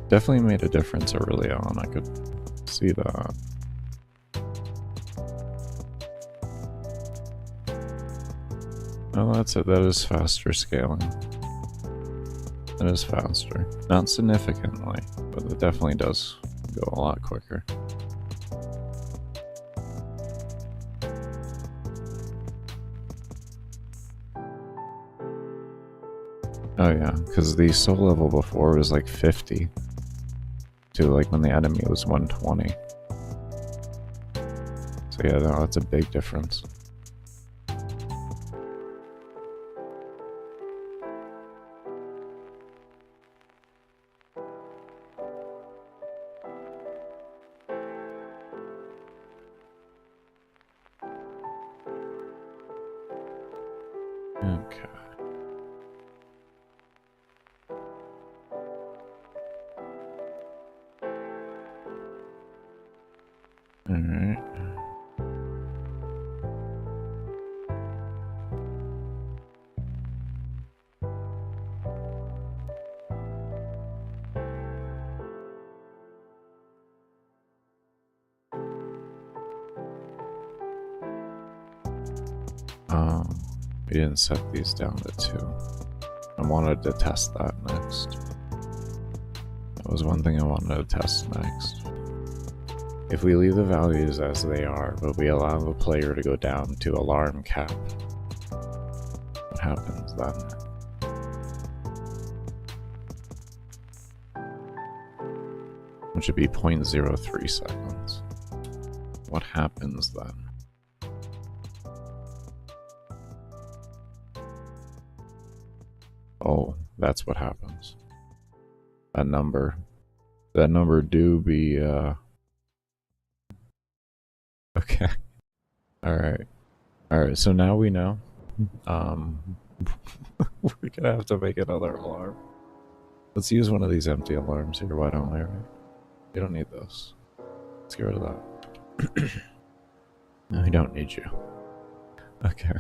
Definitely made a difference early on, I could see that. Oh, that's it, that is faster scaling. That is faster. Not significantly, but it definitely does go a lot quicker. Oh yeah, because the soul level before was like 50 to like when the enemy was 120. So yeah, no, that's a big difference. Okay. Alright. We didn't set these down to 2. I wanted to test that next. That was one thing I wanted to test next. If we leave the values as they are, but we allow the player to go down to alarm cap, what happens then? Which would be 0.03 seconds. What happens then? Oh, that's what happens. That number do be, okay. Alright, so now we know. We're gonna have to make another alarm. Let's use one of these empty alarms here, why don't we? We don't need those. Let's get rid of that. No, we don't need you. Okay.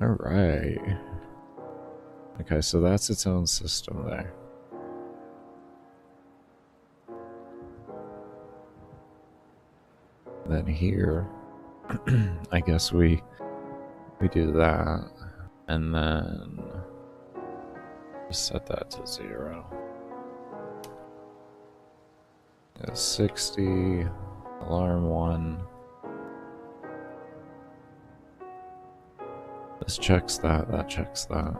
Alright. Okay, so that's its own system there. Then here, I guess we do that, and then just set that to 0. 60, alarm 1. This checks that, that checks that.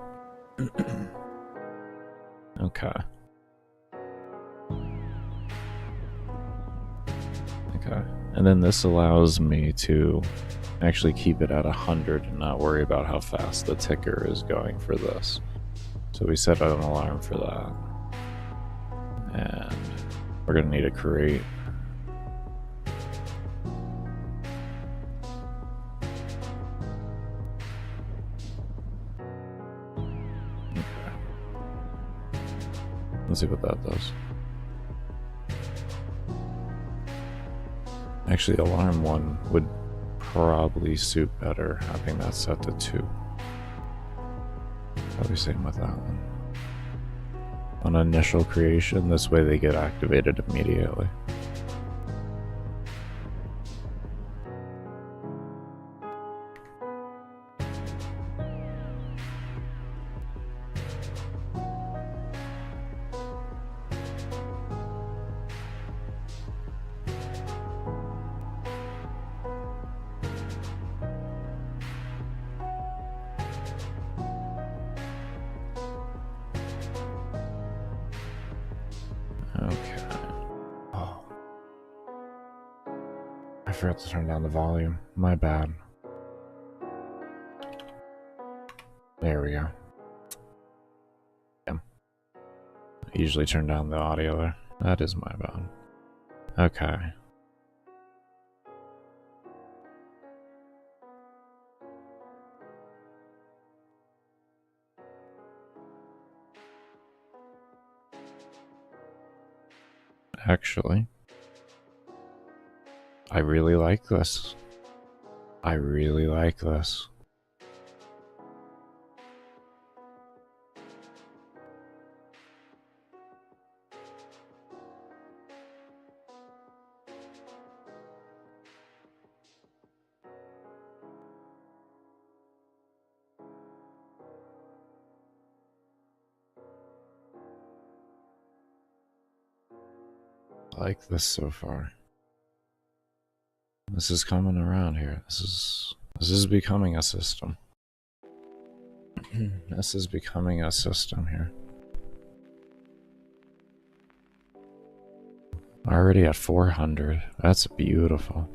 Okay. Okay. And then this allows me to actually keep it at 100 and not worry about how fast the ticker is going for this. So we set an alarm for that. And we're gonna need to create. Okay. Let's see what that does. Actually, alarm 1 would probably suit better having that set to 2. Probably same with that one. On initial creation, this way they get activated immediately. forgot to turn down the volume. My bad. There we go. Yeah. I usually turn down the audio there. That is my bad. Okay. Actually, I really like this. I really like this. I like this so far. This is coming around here. This is becoming a system. This is becoming a system here. Already at 400. That's beautiful.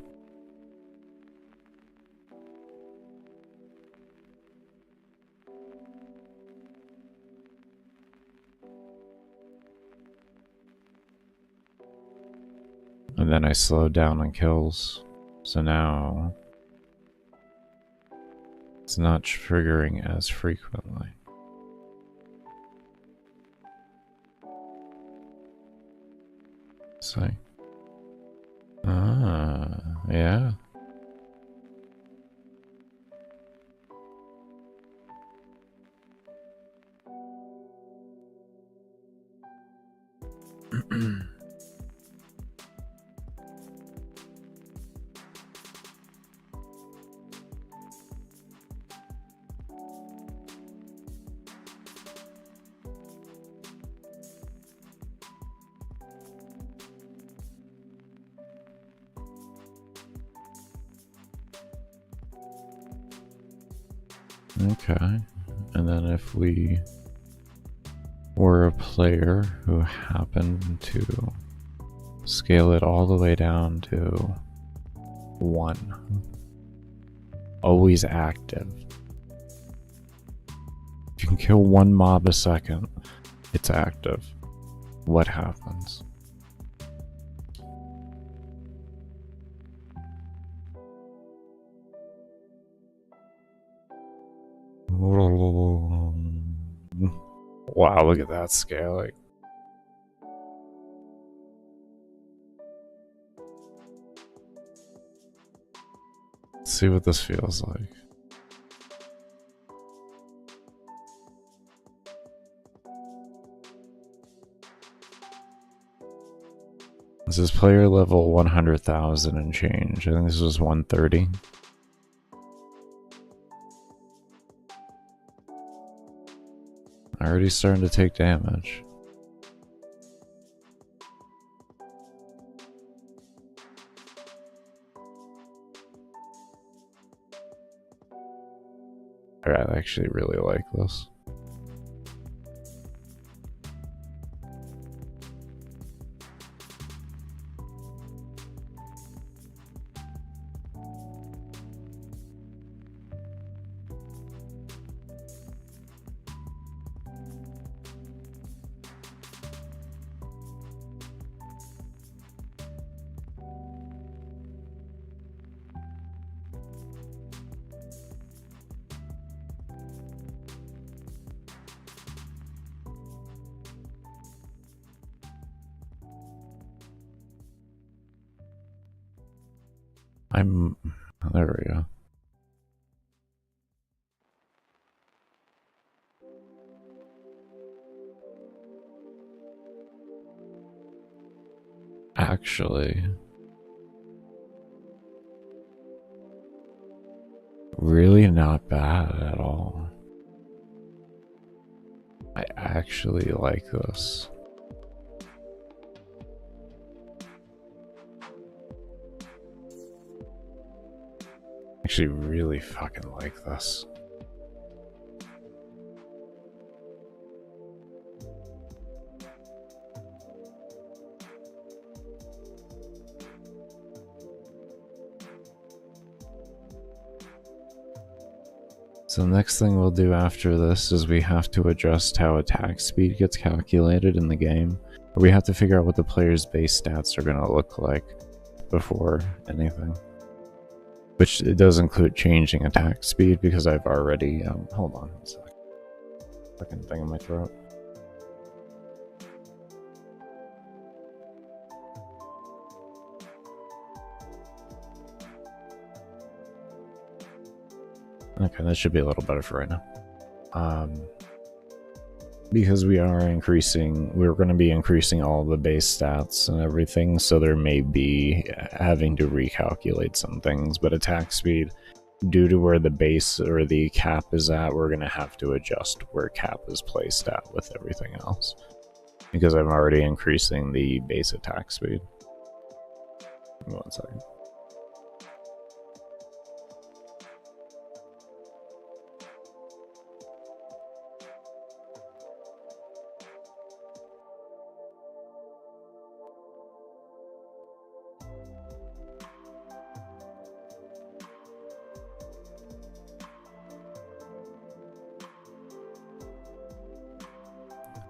And then I slowed down on kills. So now it's not triggering as frequently. See? Ah, yeah. Okay, and then if we were a player who happened to scale it all the way down to 1, always active. If you can kill 1 mob a second, it's active. What happens? Wow, look at that scaling. Let's see what this feels like. This is player level 100,000 and change. I think this was 130. Already starting to take damage. I actually really like this. There we go. Actually, really not bad at all. I actually like this. Actually really fucking like this. So the next thing we'll do after this is we have to adjust how attack speed gets calculated in the game. We have to figure out what the player's base stats are going to look like before anything. Which it does include changing attack speed because I've already... hold on a sec. Fucking thing in my throat. Okay, that should be a little better for right now. Because we're going to be increasing all the base stats and everything, so there may be having to recalculate some things, but attack speed, due to where the base or the cap is at, we're going to have to adjust where cap is placed at with everything else. Because I'm already increasing the base attack speed. Give me 1 second.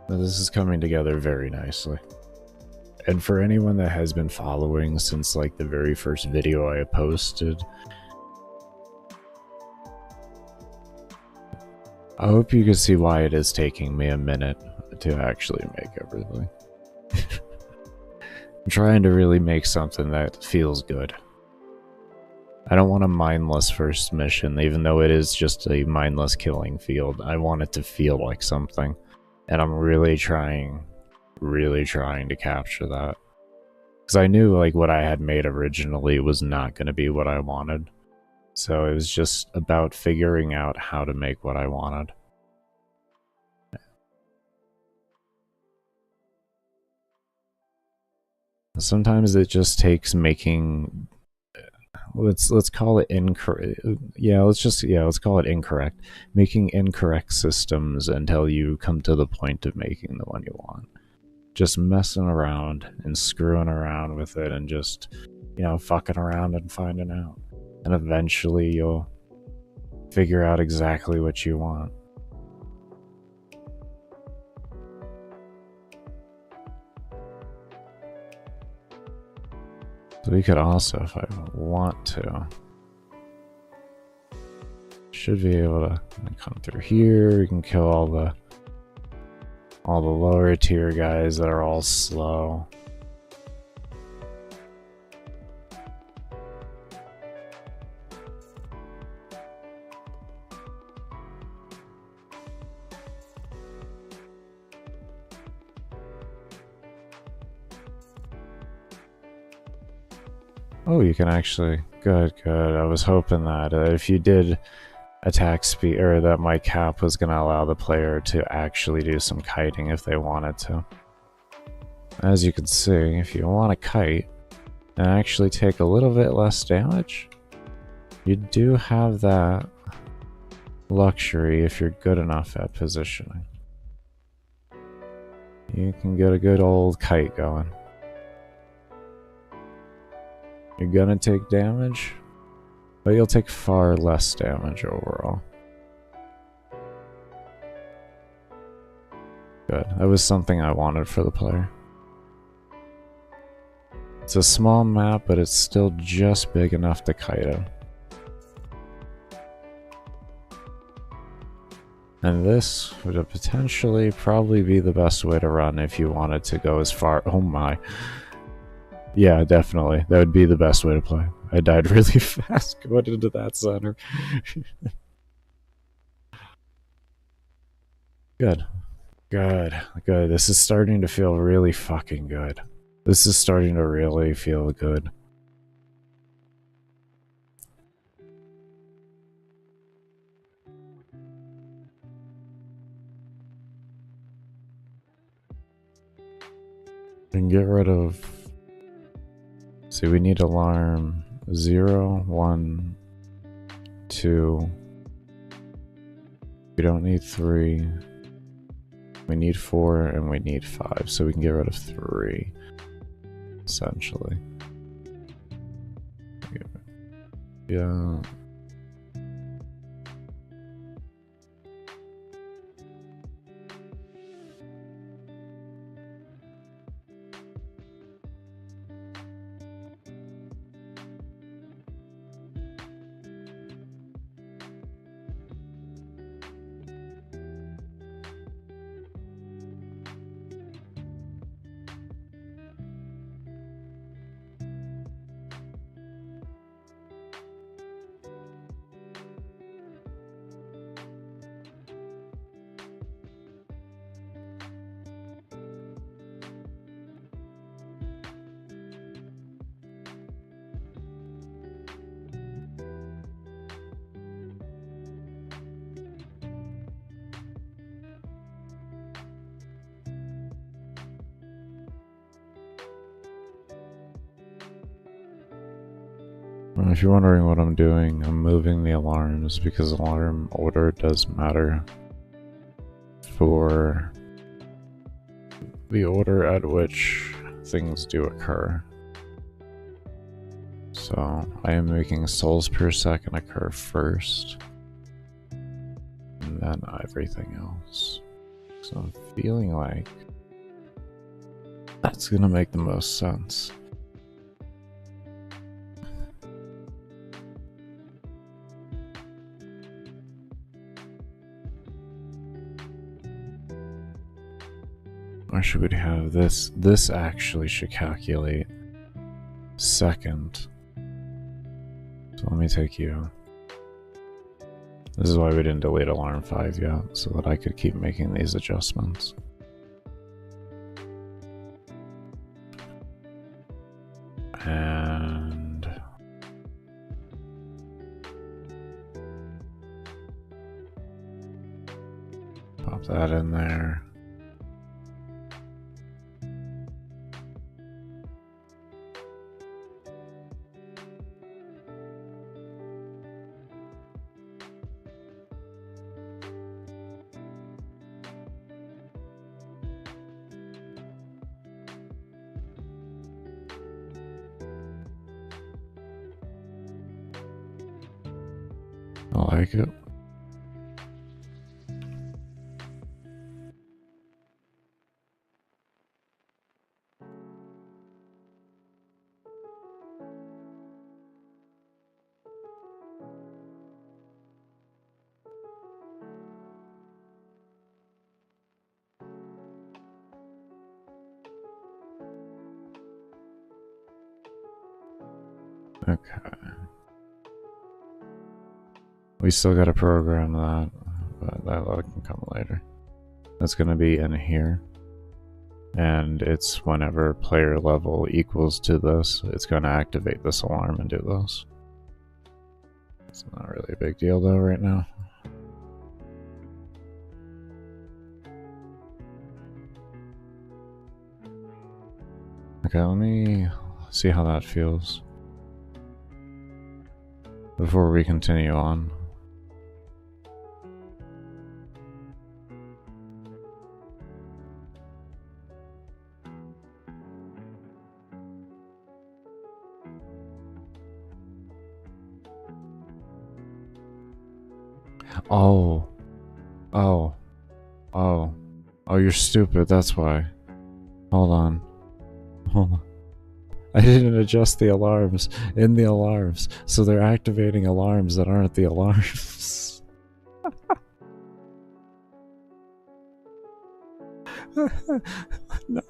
But this is coming together very nicely. And for anyone that has been following since like the very first video I posted, I hope you can see why it is taking me a minute to actually make everything. I'm trying to really make something that feels good. I don't want a mindless first mission, even though it is just a mindless killing field. I want it to feel like something. And I'm really trying to capture that. Because I knew like what I had made originally was not going to be what I wanted. So it was just about figuring out how to make what I wanted. Sometimes it just takes making... Let's call it incorrect. Let's call it incorrect. Making incorrect systems until you come to the point of making the one you want. Just messing around and screwing around with it and just, fucking around and finding out. And eventually you'll figure out exactly what you want. So we could also, if I want to, should be able to come through here. We can kill all the lower tier guys that are all slow. Oh, you can actually... Good. I was hoping that if you did attack speed, or that my cap was going to allow the player to actually do some kiting if they wanted to. As you can see, if you want to kite and actually take a little bit less damage, you do have that luxury if you're good enough at positioning. You can get a good old kite going. You're gonna take damage, but you'll take far less damage overall. Good. That was something I wanted for the player. It's a small map, but it's still just big enough to kite in. And this would potentially probably be the best way to run if you wanted to go as far. Oh my. Yeah, definitely. That would be the best way to play. I died really fast going into that center. Good. This is starting to feel really fucking good. This is starting to really feel good. And get rid of... See, we need alarm 0, 1, 2. We don't need 3. We need 4 and we need 5, so we can get rid of 3, essentially. Yeah. If you're wondering what I'm doing, I'm moving the alarms because alarm order does matter for the order at which things do occur. So I am making souls per second occur first, and then everything else. So I'm feeling like that's gonna make the most sense. Or should we have this? This actually should calculate second. So let me take you. This is why we didn't delete alarm 5 yet, so that I could keep making these adjustments. And pop that in there. I like it. Okay. We still gotta program that, but that can come later. That's gonna be in here. And it's whenever player level equals to this, it's gonna activate this alarm and do this. It's not really a big deal though right now. Okay, let me see how that feels before we continue on. Oh, you're stupid, that's why. Hold on. I didn't adjust the alarms in the alarms, so they're activating alarms that aren't the alarms. No.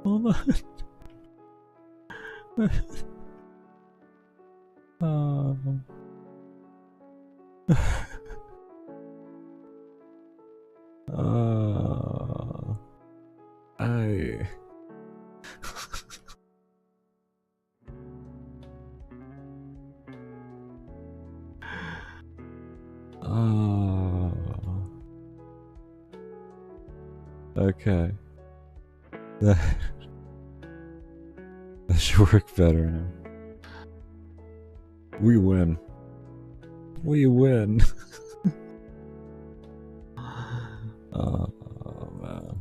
Hold on. I okay. That should work better now. We win. We win. Oh man.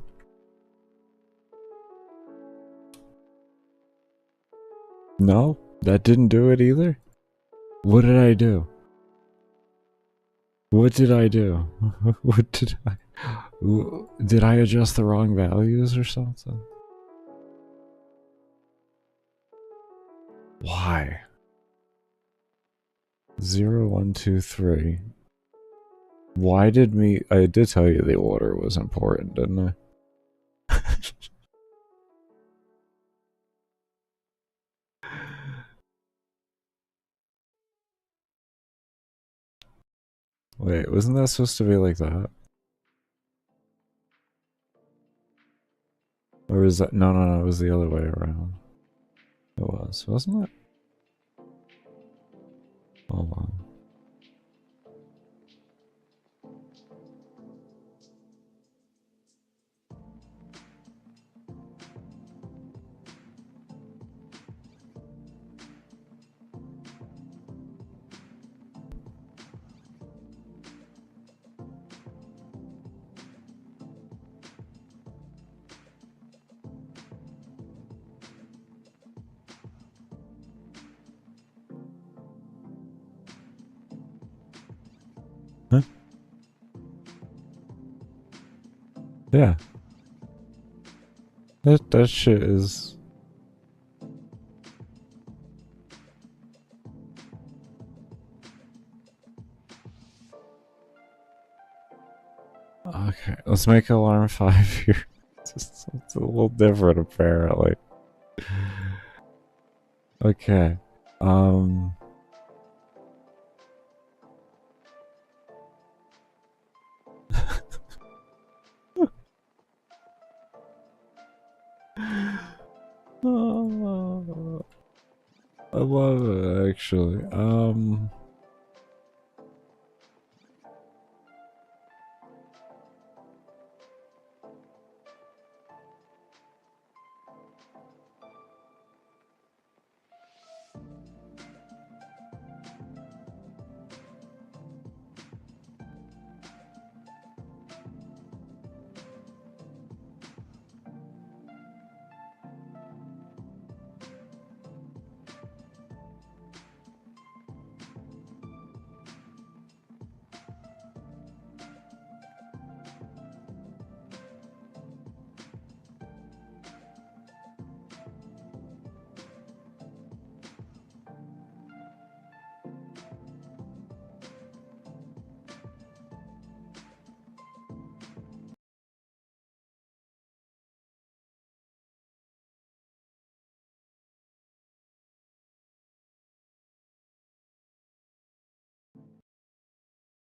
No, that didn't do it either. What did I do? What did I do? What did I? Did I adjust the wrong values or something? Why? 0, 1, 2, 3. Why did me? I did tell you the order was important, didn't I? Wait, wasn't that supposed to be like that? Or is that? No, it was the other way around. It was, wasn't it? Hold on. Yeah. That shit is... Okay, let's make alarm 5 here. It's a little different apparently. Okay. Oh, I love it actually.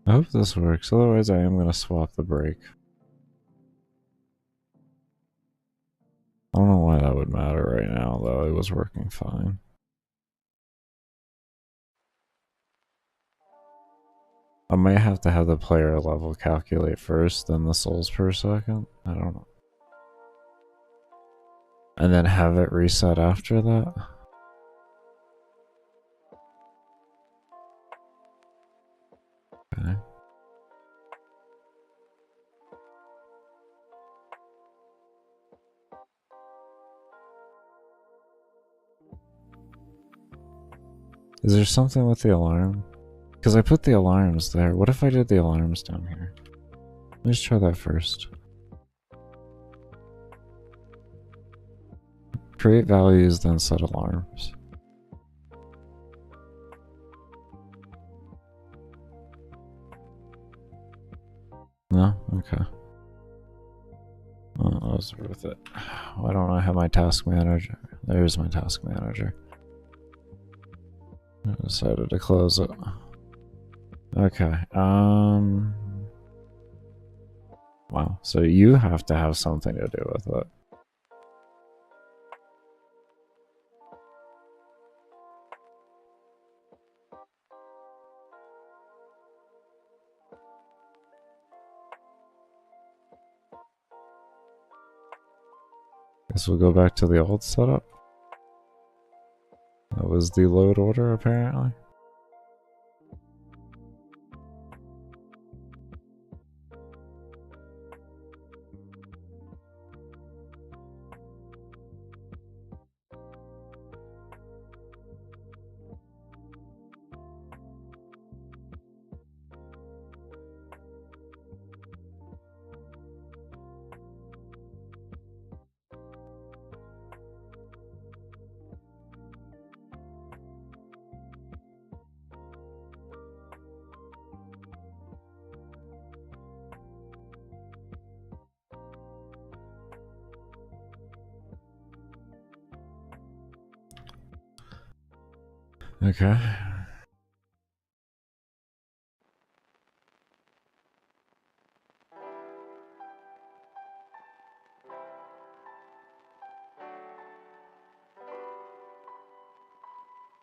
I hope this works, otherwise I am gonna swap the brake. I don't know why that would matter right now, though. It was working fine. I might have to have the player level calculate first, then the souls per second. I don't know. And then have it reset after that? Okay. Is there something with the alarm? Because I put the alarms there. What if I did the alarms down here? Let's try that first. Create values, then set alarms. No? Okay. Well, that was worth it. Why don't I have my task manager? There's my task manager. I decided to close it. Okay. Wow. So you have to have something to do with it. Guess we'll go back to the old setup. That was the load order, apparently. Okay.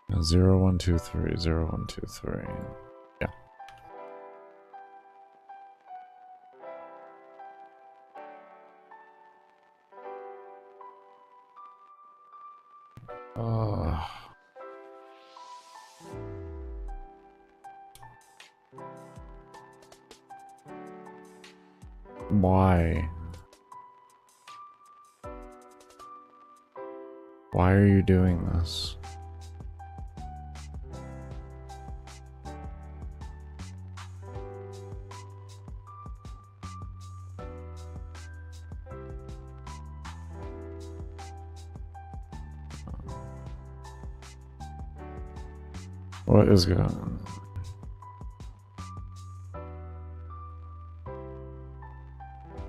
Now, 0, 1, 2, 3, 0, 1, 2, 3. Yeah. Oh. Why? Why are you doing this? What is going on?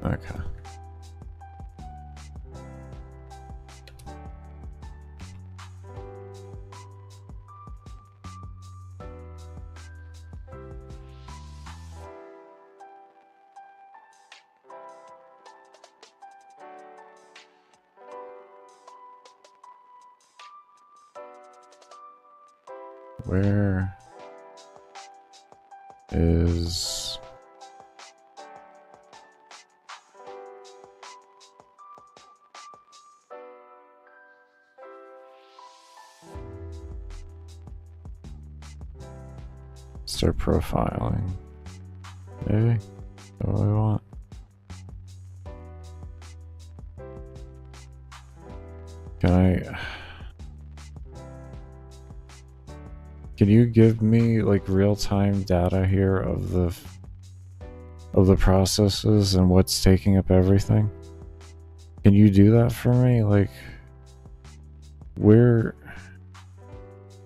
Okay. Where is start profiling? Maybe? Is that what we want? Can you give me like real-time data here of the processes and what's taking up everything? Can you do that for me? Like, where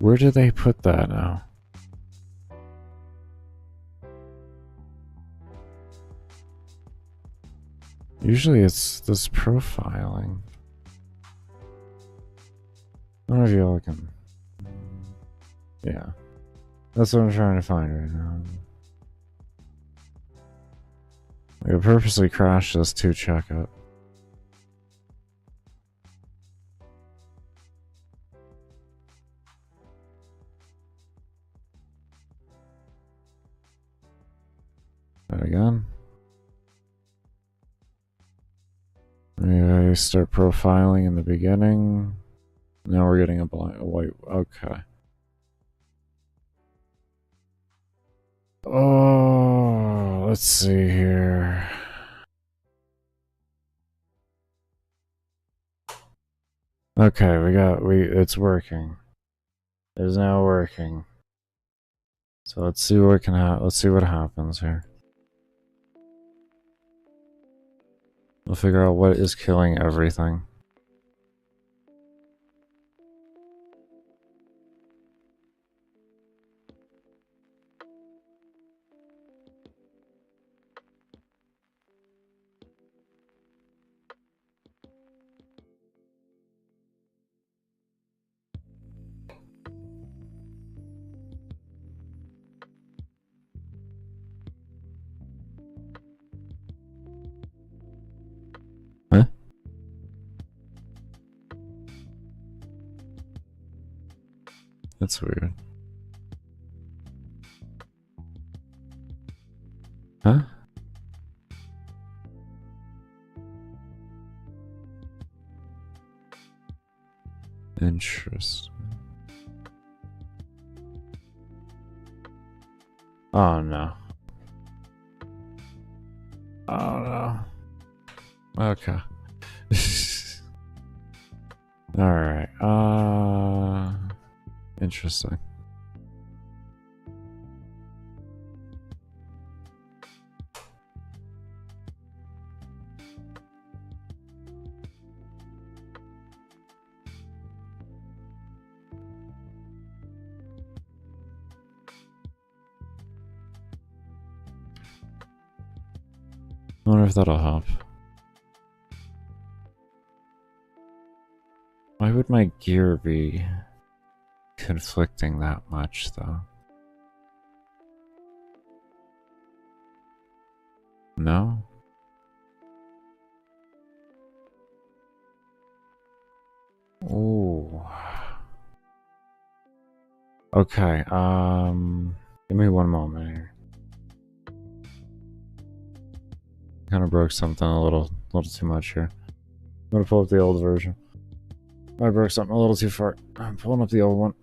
do they put that now? Usually it's this profiling. I don't know if y'all can. Yeah. That's what I'm trying to find right now. I purposely crashed this to check it. That again. I start profiling in the beginning. Now we're getting a white. Okay. Oh, let's see here. Okay, it's working. It's now working. So let's see what let's see what happens here. We'll figure out what is killing everything. Huh? That's weird. Huh? Interesting. Oh no. Oh no. Okay. Alright. Interesting. I wonder if that'll help. Why would my gear be conflicting that much, though? No? Ooh. Okay, give me one moment here. Kind of broke something a little too much here. I'm gonna pull up the old version. I broke something a little too far. I'm pulling up the old one.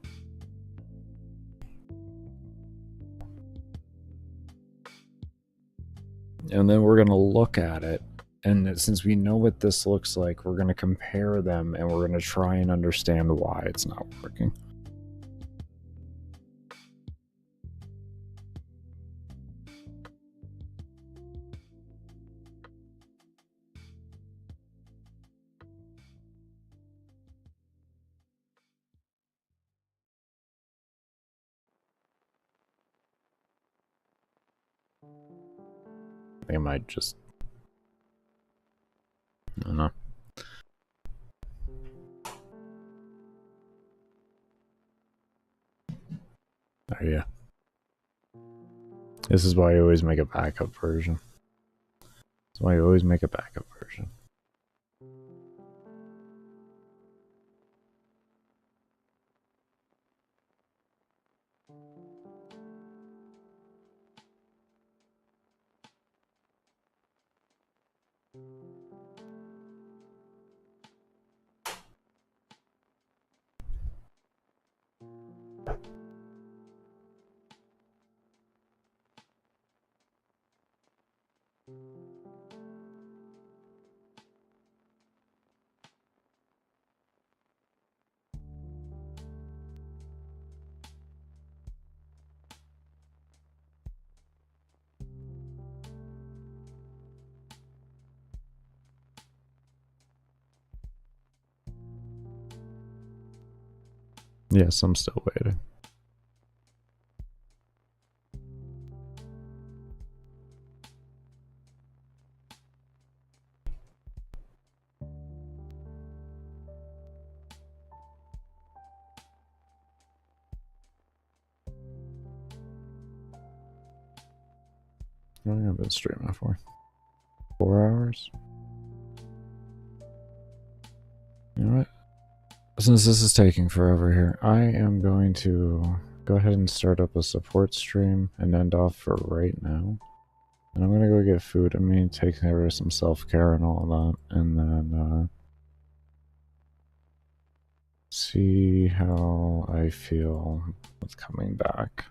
And then we're gonna look at it. And since we know what this looks like, we're gonna compare them and we're gonna try and understand why it's not working. They might just... I don't know. Oh yeah. This is why you always make a backup version. That's why you always make a backup version. Yes, I'm still waiting. How long have I been streaming for? 4 hours? You know what? Since this is taking forever here, I am going to go ahead and start up a support stream and end off for right now. And I'm gonna go get food. I'm gonna take care of some self-care and all that, and then see how I feel with coming back.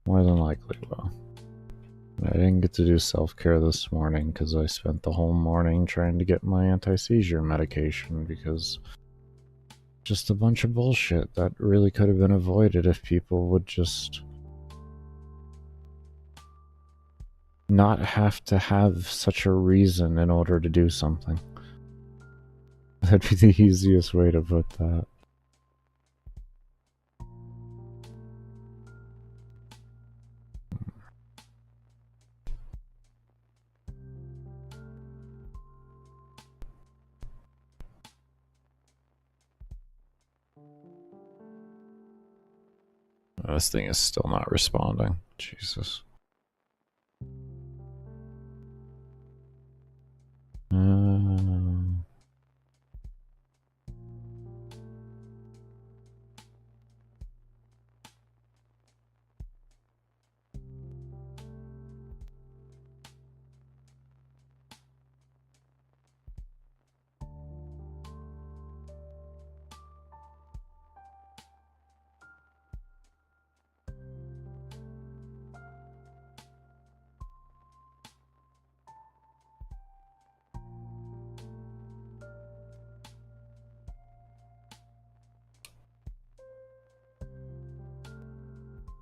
More than likely will. I didn't get to do self-care this morning because I spent the whole morning trying to get my anti-seizure medication because just a bunch of bullshit that really could have been avoided if people would just not have to have such a reason in order to do something. That'd be the easiest way to put that. This thing is still not responding. Jesus.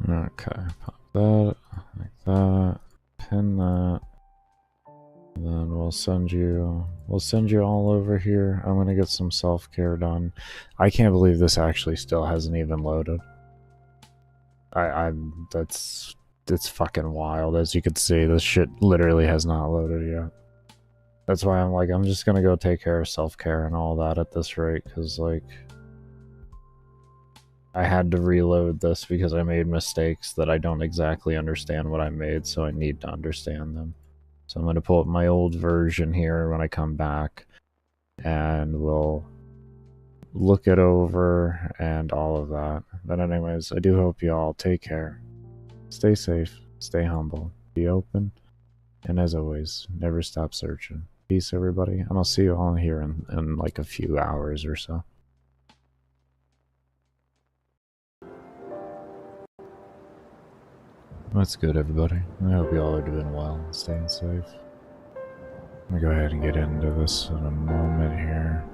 Okay, pop that, like that, pin that, and then we'll send you all over here. I'm gonna get some self-care done. I can't believe this actually still hasn't even loaded. That's fucking wild. As you can see, this shit literally has not loaded yet. That's why I'm like, I'm just gonna go take care of self-care and all that at this rate, because like, I had to reload this because I made mistakes that I don't exactly understand what I made, so I need to understand them. So I'm going to pull up my old version here when I come back, and we'll look it over and all of that. But anyways, I do hope you all take care. Stay safe, stay humble, be open, and as always, never stop searching. Peace, everybody, and I'll see you all here in like a few hours or so. That's good, everybody. I hope you all are doing well and staying safe. I'm gonna go ahead and get into this in a moment here.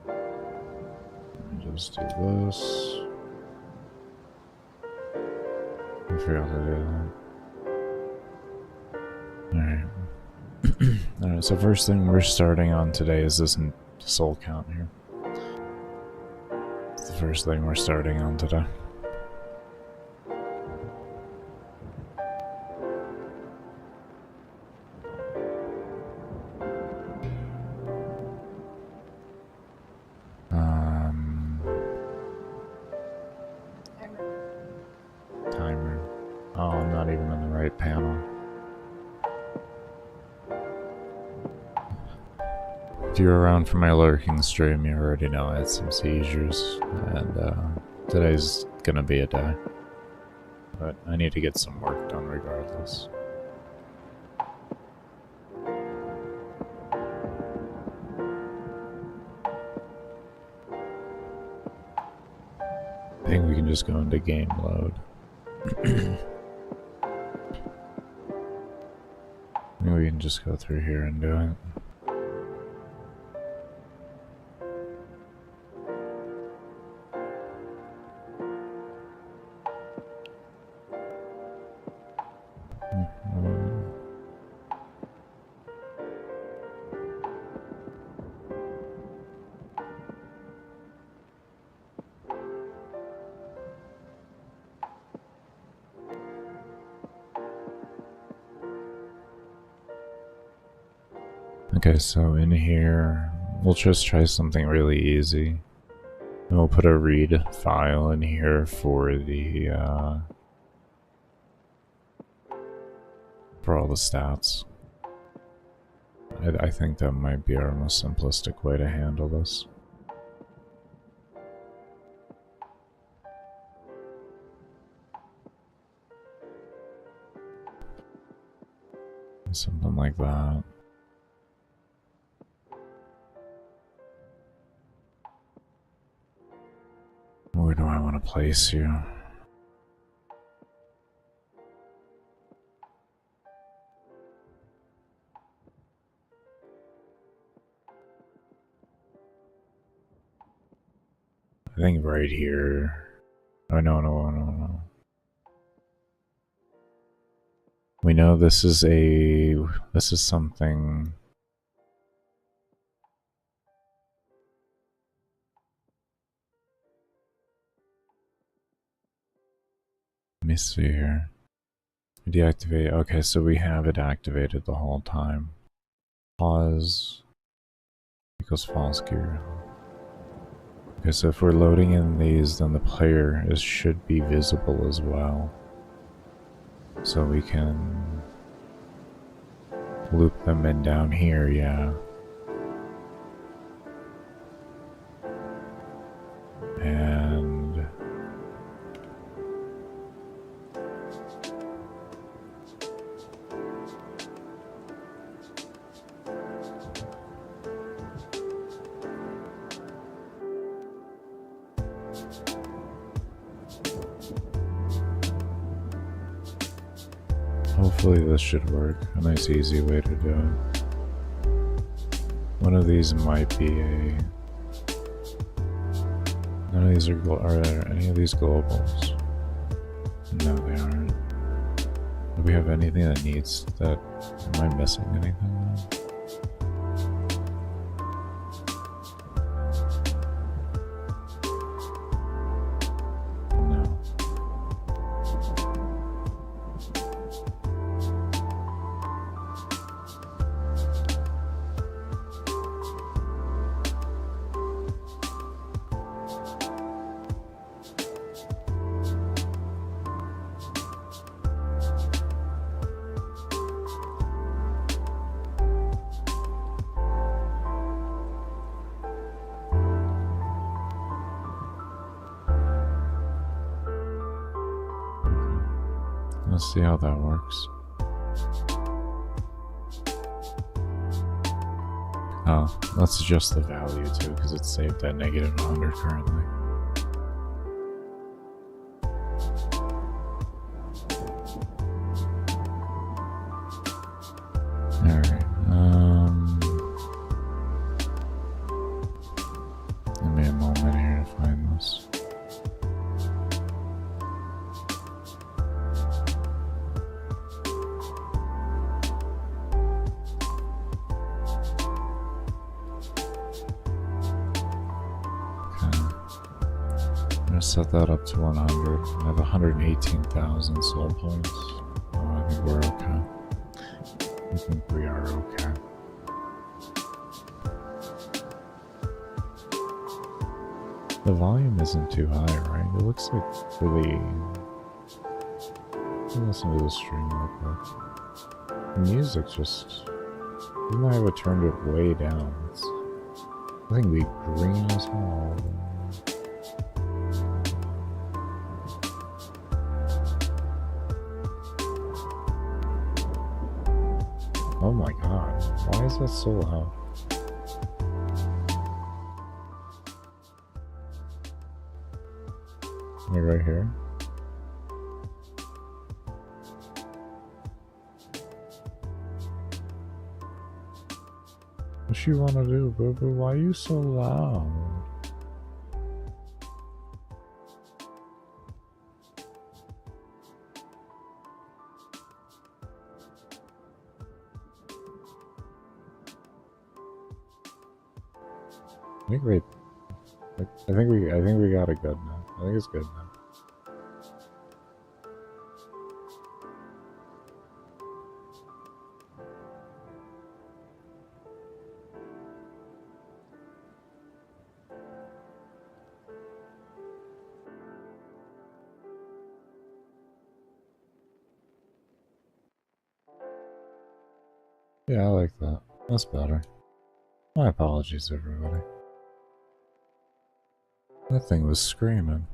Let me just do this. I forgot to do that. Alright. Alright, so first thing we're starting on today is this soul count here. It's the first thing we're starting on today. Timer. Oh, I'm not even on the right panel. If you're around for my lurking stream, you already know I had some seizures, and today's gonna be a day. But I need to get some work done regardless. I think we can just go into game mode. Maybe we can just go through here and do it. Okay, so in here, we'll just try something really easy. And we'll put a read file in here for the, for all the stats. I think that might be our most simplistic way to handle this. Something like that. Where do I want to place you? I think right here. Oh, no. We know this is something. Let me see here. Deactivate. Okay, so we have it activated the whole time. Pause equals false gear. Okay, so if we're loading in these, then the player should be visible as well. So we can loop them in down here, yeah. And hopefully this should work. A nice easy way to do it. One of these might be a... None of these are there any of these globals? No, they aren't. Do we have anything that needs that? Am I missing anything? No. Let's see how that works. Oh, let's adjust the value too, because it's saved at -100 currently. Alright, give me a moment here to find this. Set that up to 100. I have 118,000 soul points. Oh, I think we're okay. I think we are okay. The volume isn't too high, right? It looks like really Listen to the stream real quick. The music just... Even though I would turned it way down, it's... I think we green as hell. Oh my god, why is that so loud? Right here. What you wanna do, boo boo? Why are you so loud? I think we got it good now. I think it's good now. Yeah, I like that. That's better. My apologies, everybody. That thing was screaming.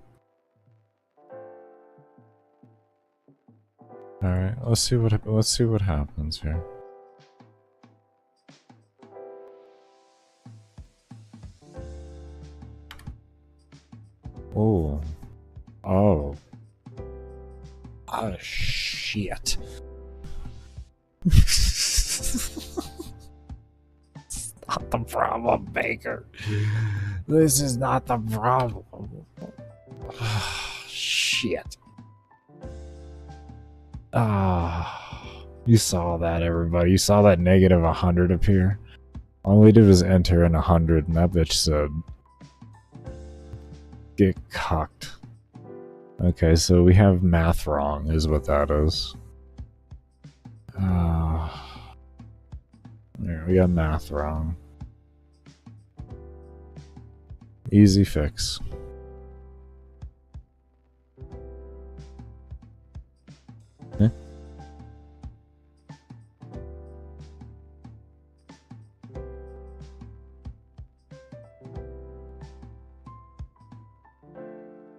Alright, let's see what happens here. Oh. Oh. Ah, shit. It's not the problem, Baker. This is not the problem. Shit. You saw that, everybody. You saw that negative 100 appear. All we did was enter in 100, and that bitch said, get cocked. Okay, so we have math wrong, is what that is. Yeah, we got math wrong. Easy fix. Eh?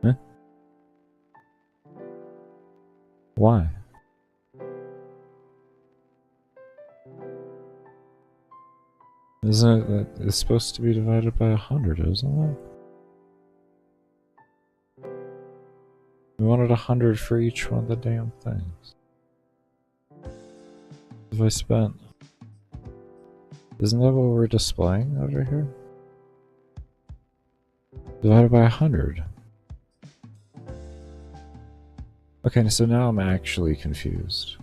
Eh? Why? Isn't it that it's supposed to be divided by 100, isn't it? We wanted 100 for each one of the damn things. If I spent... Isn't that what we're displaying over here? Divided by 100. Okay, so now I'm actually confused.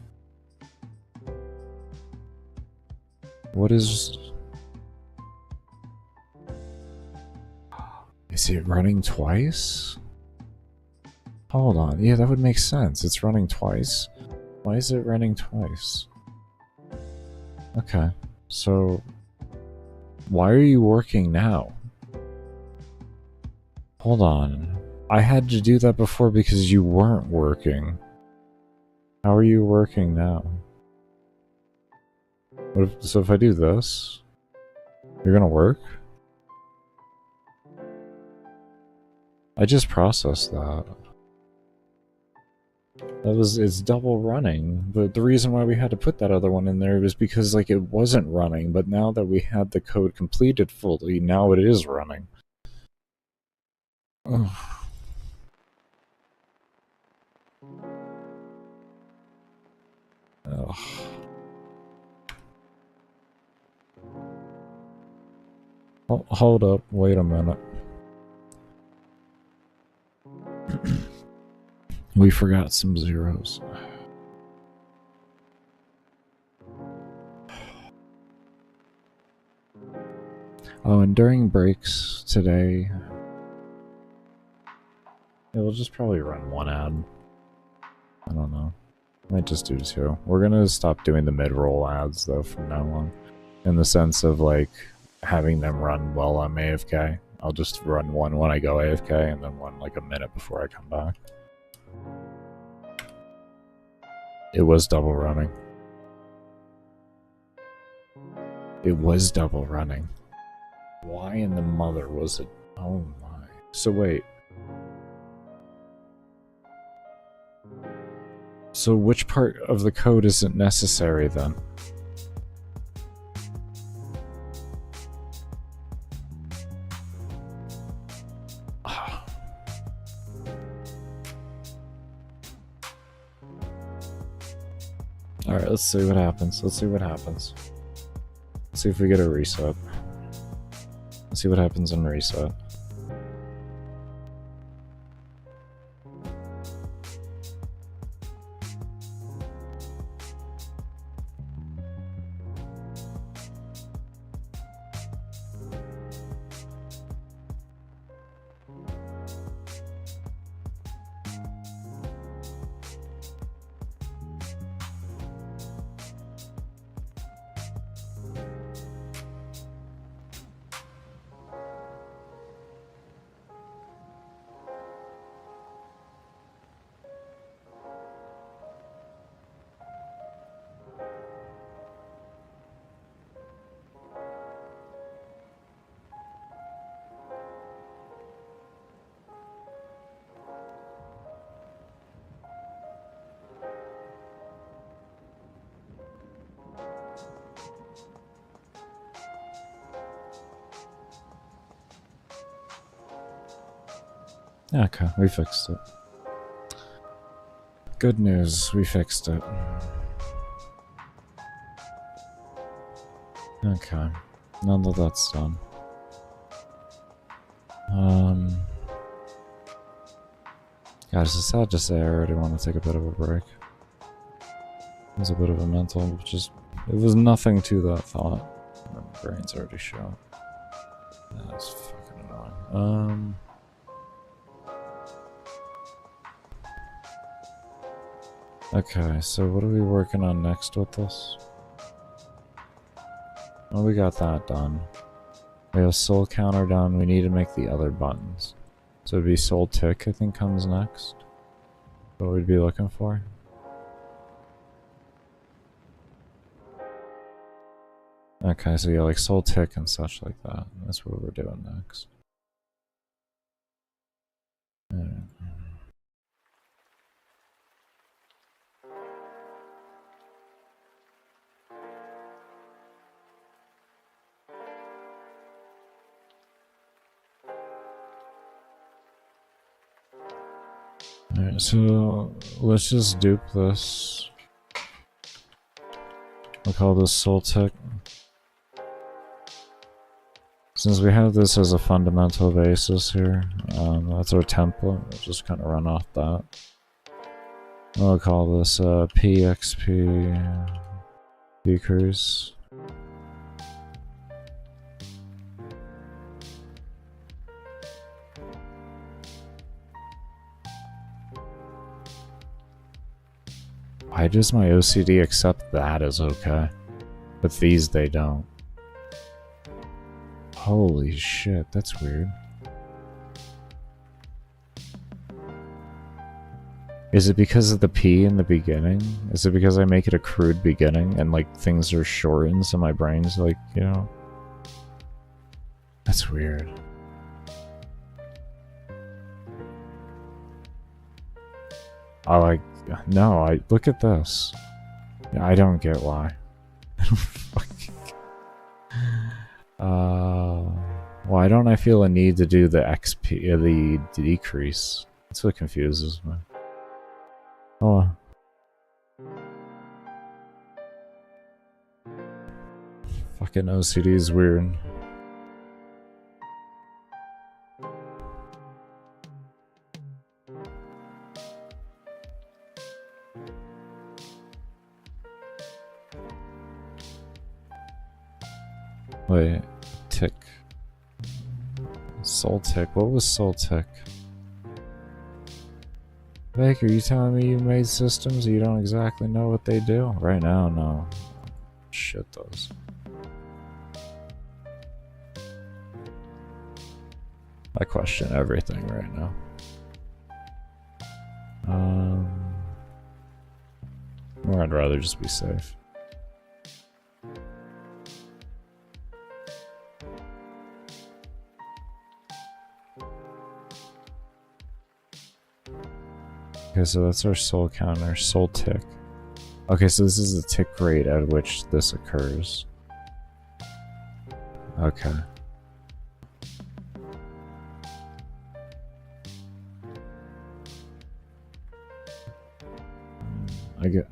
What is... Is it running twice? Hold on. Yeah, that would make sense. It's running twice. Why is it running twice? Okay. So... Why are you working now? Hold on. I had to do that before because you weren't working. How are you working now? What if, so if I do this, you're gonna work? I just processed that. It's double running. The reason why we had to put that other one in there was because like it wasn't running, but now that we had the code completed fully, now it is running. Ugh. Ugh. Hold up, wait a minute. We forgot some zeros. Oh, and during breaks today, we'll just probably run one ad. I don't know. Might just do two. We're gonna stop doing the mid-roll ads though from now on. In the sense of like having them run while I'm AFK. I'll just run one when I go AFK and then one like a minute before I come back. It was double running. It was double running. Why in the mother was it? Oh my. So wait. So which part of the code isn't necessary then? Alright, let's see what happens. Let's see what happens. Let's see if we get a reset. Let's see what happens in reset. Okay, we fixed it. Good news, we fixed it. Okay, now that that's done. Guys, it's sad to say I already want to take a bit of a break. It was a bit of a mental, it was nothing to that thought. My brain's already shot. That's fucking annoying. Okay, so what are we working on next with this? Oh, we got that done. We have soul counter done. We need to make the other buttons. So it'd be soul tick, I think, comes next. What we'd be looking for. Okay, so yeah, like soul tick and such like that. That's what we're doing next. Alright. Alright, so let's just dupe this. We'll call this soul tick. Since we have this as a fundamental basis here, that's our template. We'll just kind of run off that. We'll call this PXP decrease. Why does my OCD accept that as okay? But these they don't. Holy shit, that's weird. Is it because of the P in the beginning? Is it because I make it a crude beginning and like things are shortened so my brain's like, you know? That's weird. Oh, no, look at this. I don't get why. Why don't I feel a need to do the XP, the decrease? That's what confuses me. Oh. Fucking OCD is weird. Wait, tick. Soul tick. What was soul tick? Baker, you telling me you made systems you don't exactly know what they do? Right now, no. Shit those. I question everything right now. Or I'd rather just be safe. Okay, so that's our soul counter, soul tick. Okay, so this is the tick rate at which this occurs. Okay. I get.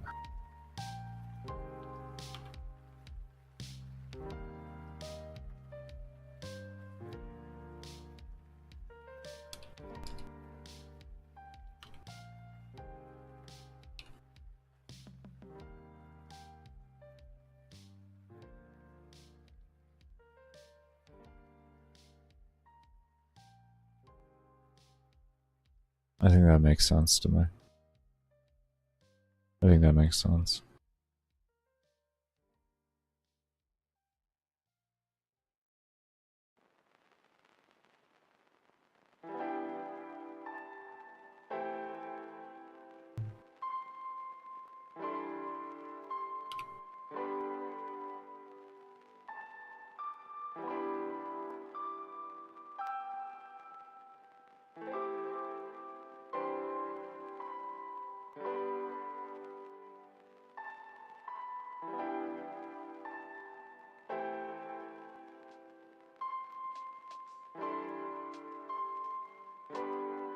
I think that makes sense to me. I think that makes sense.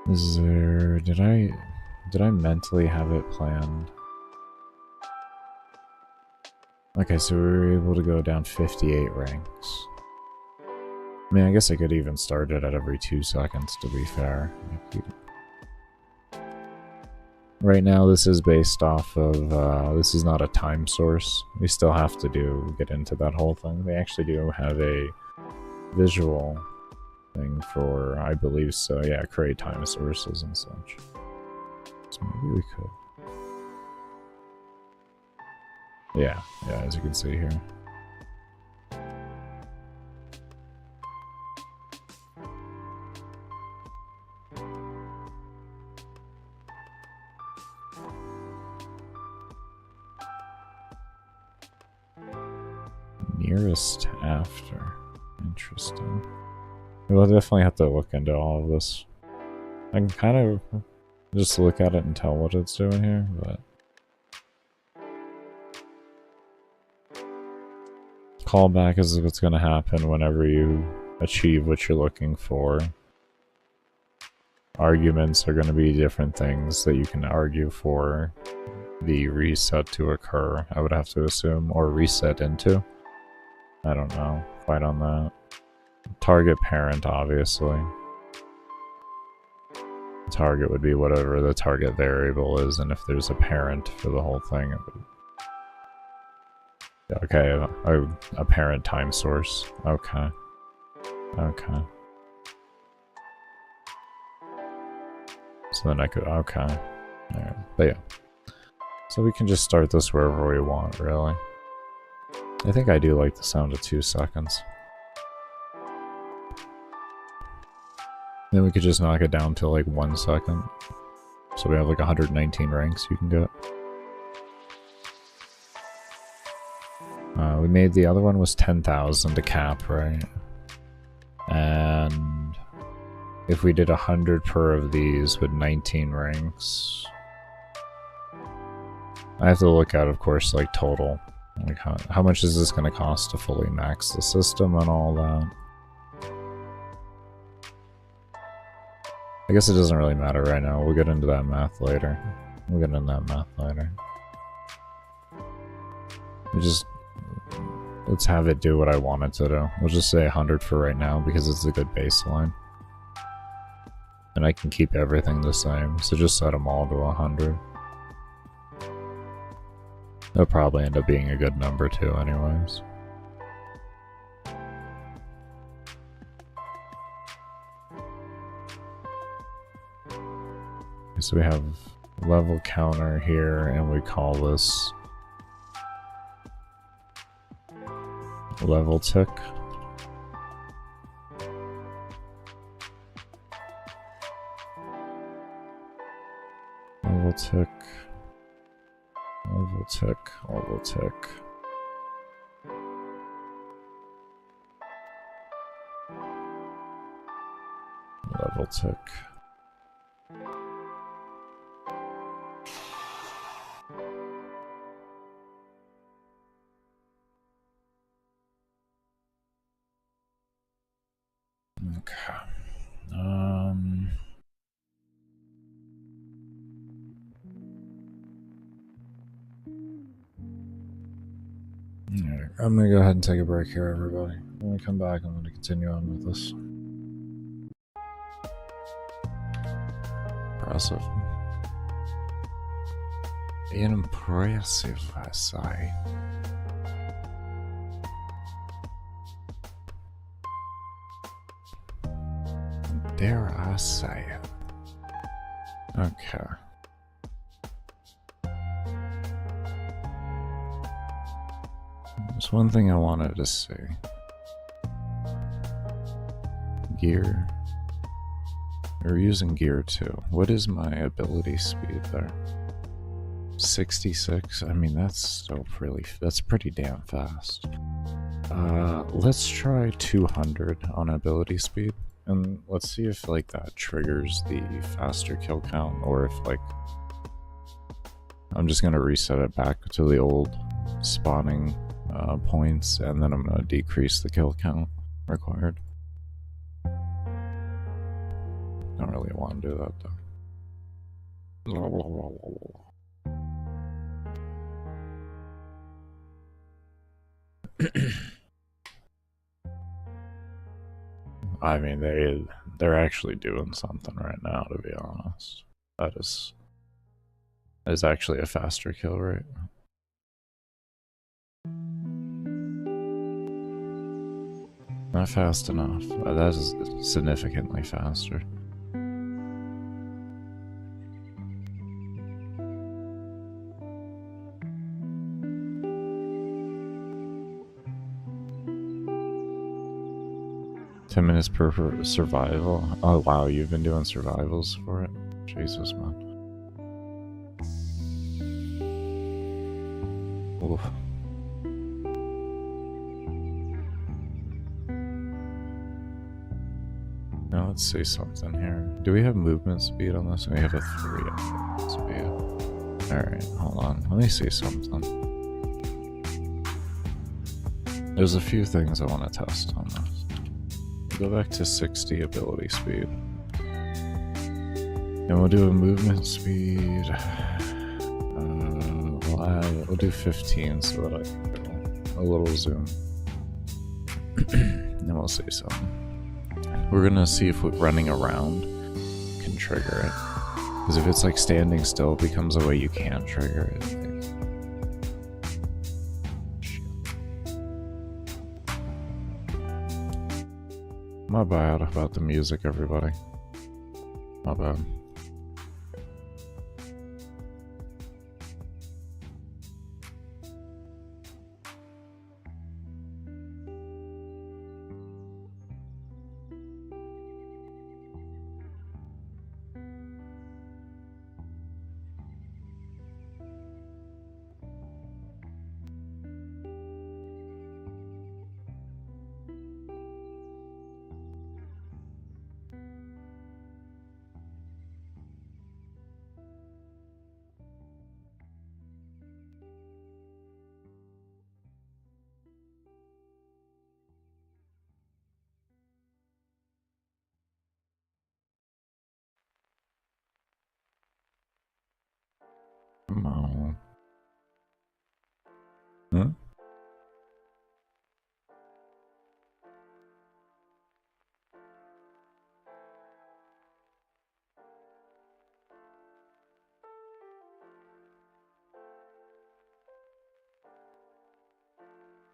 Is there, did I mentally have it planned? Okay, so we were able to go down 58 ranks. I mean, I guess I could even start it at every 2 seconds, to be fair. Right now, this is based off of, this is not a time source. We still have to get into that whole thing. They actually do have a visual thing for, I believe so, yeah, create time sources and such. So maybe we could. Yeah, as you can see here. Nearest after. Interesting. We'll definitely have to look into all of this. I can kind of just look at it and tell what it's doing here, but callback is what's going to happen whenever you achieve what you're looking for. Arguments are going to be different things that you can argue for the reset to occur, I would have to assume, or reset into. I don't know quite on that. Target parent, obviously. Target would be whatever the target variable is, and if there's a parent for the whole thing, it would... Okay, a parent time source. Okay. Okay. So then I could... Okay. Alright, but yeah. So we can just start this wherever we want, really. I think I do like the sound of 2 seconds. Then we could just knock it down to like 1 second. So we have like 119 ranks you can get. We made the other one was 10,000 to cap, right? And if we did 100 per of these with 19 ranks, I have to look at, of course, like total. Like how much is this going to cost to fully max the system and all that? I guess it doesn't really matter right now. We'll get into that math later. Let's have it do what I want it to do. We'll just say 100 for right now because it's a good baseline. And I can keep everything the same, so just set them all to 100. They'll probably end up being a good number too anyways. So we have level counter here, and we call this level tick. Level tick. Level tick, level tick. Level tick. Okay. Alright, I'm gonna go ahead and take a break here, everybody. When we come back, I'm gonna continue on with this. Impressive. Impressive, I say. Dare I say it? Okay. There's one thing I wanted to see. Gear. We're using gear too. What is my ability speed there? 66? I mean, that's still that's pretty damn fast. Let's try 200 on ability speed. And let's see if like that triggers the faster kill count, or if like I'm just gonna reset it back to the old spawning points, and then I'm gonna decrease the kill count required. Don't really want to do that though. I mean, they're actually doing something right now, to be honest. That is actually a faster kill rate. Not fast enough. That is significantly faster. $10 minutes per survival. Oh wow, you've been doing survivals for it? Jesus, man. Oof. Now let's see something here. Do we have movement speed on this? We have a 3 on movement speed. Alright, hold on. Let me see something. There's a few things I want to test on this. Go back to 60 ability speed. And we'll do a movement speed. We'll do 15 so that I can do a little zoom. And we'll see something. We're gonna see if running around can trigger it. Because if it's like standing still, it becomes a way you can't trigger it. My bad about the music, everybody. My bad. Come on. Huh?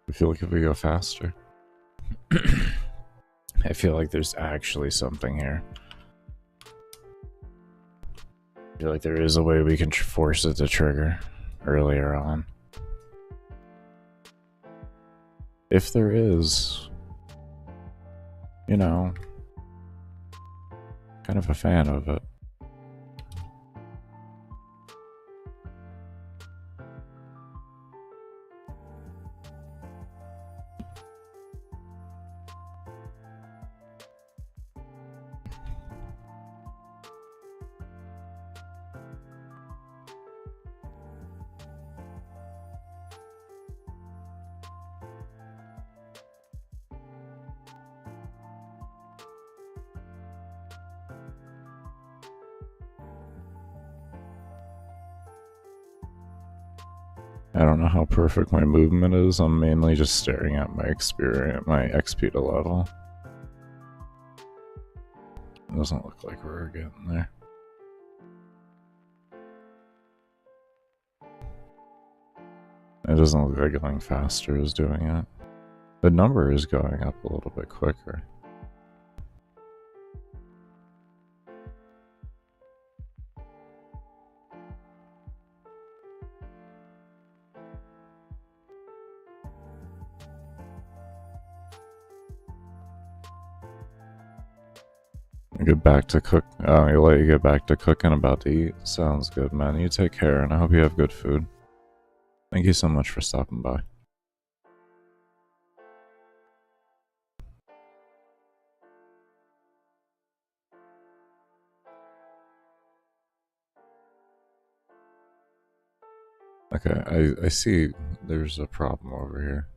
I feel like if we go faster. I feel like there's actually something here. I feel like there is a way we can force it to trigger earlier on. If there is, you know, kind of a fan of it. I don't know how perfect my movement is. I'm mainly just staring at my experience, my XP to level. It doesn't look like we're getting there. It doesn't look like going faster is doing it. The number is going up a little bit quicker. Get back to cook. Oh, you let you get back to cooking. About to eat. Sounds good, man. You take care, and I hope you have good food. Thank you so much for stopping by. Okay, I see there's a problem over here.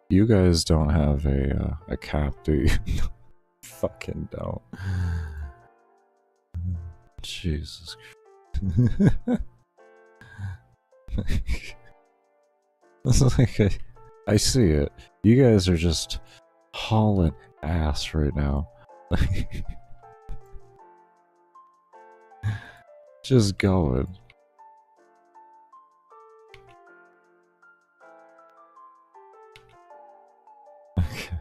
You guys don't have a cap, do you? Fucking don't. Jesus Christ. This is like I see it. You guys are just hauling ass right now. Just going. Okay.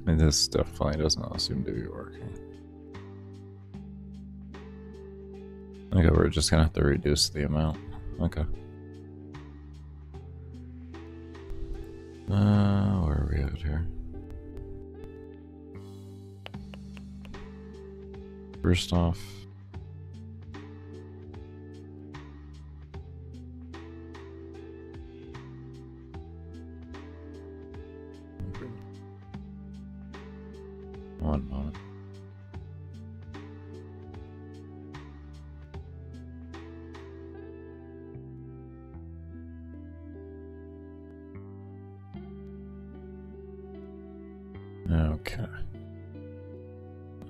And this definitely does not seem to be working. Okay, we're just gonna have to reduce the amount. Okay. Where are we at here? First off, one moment. Okay.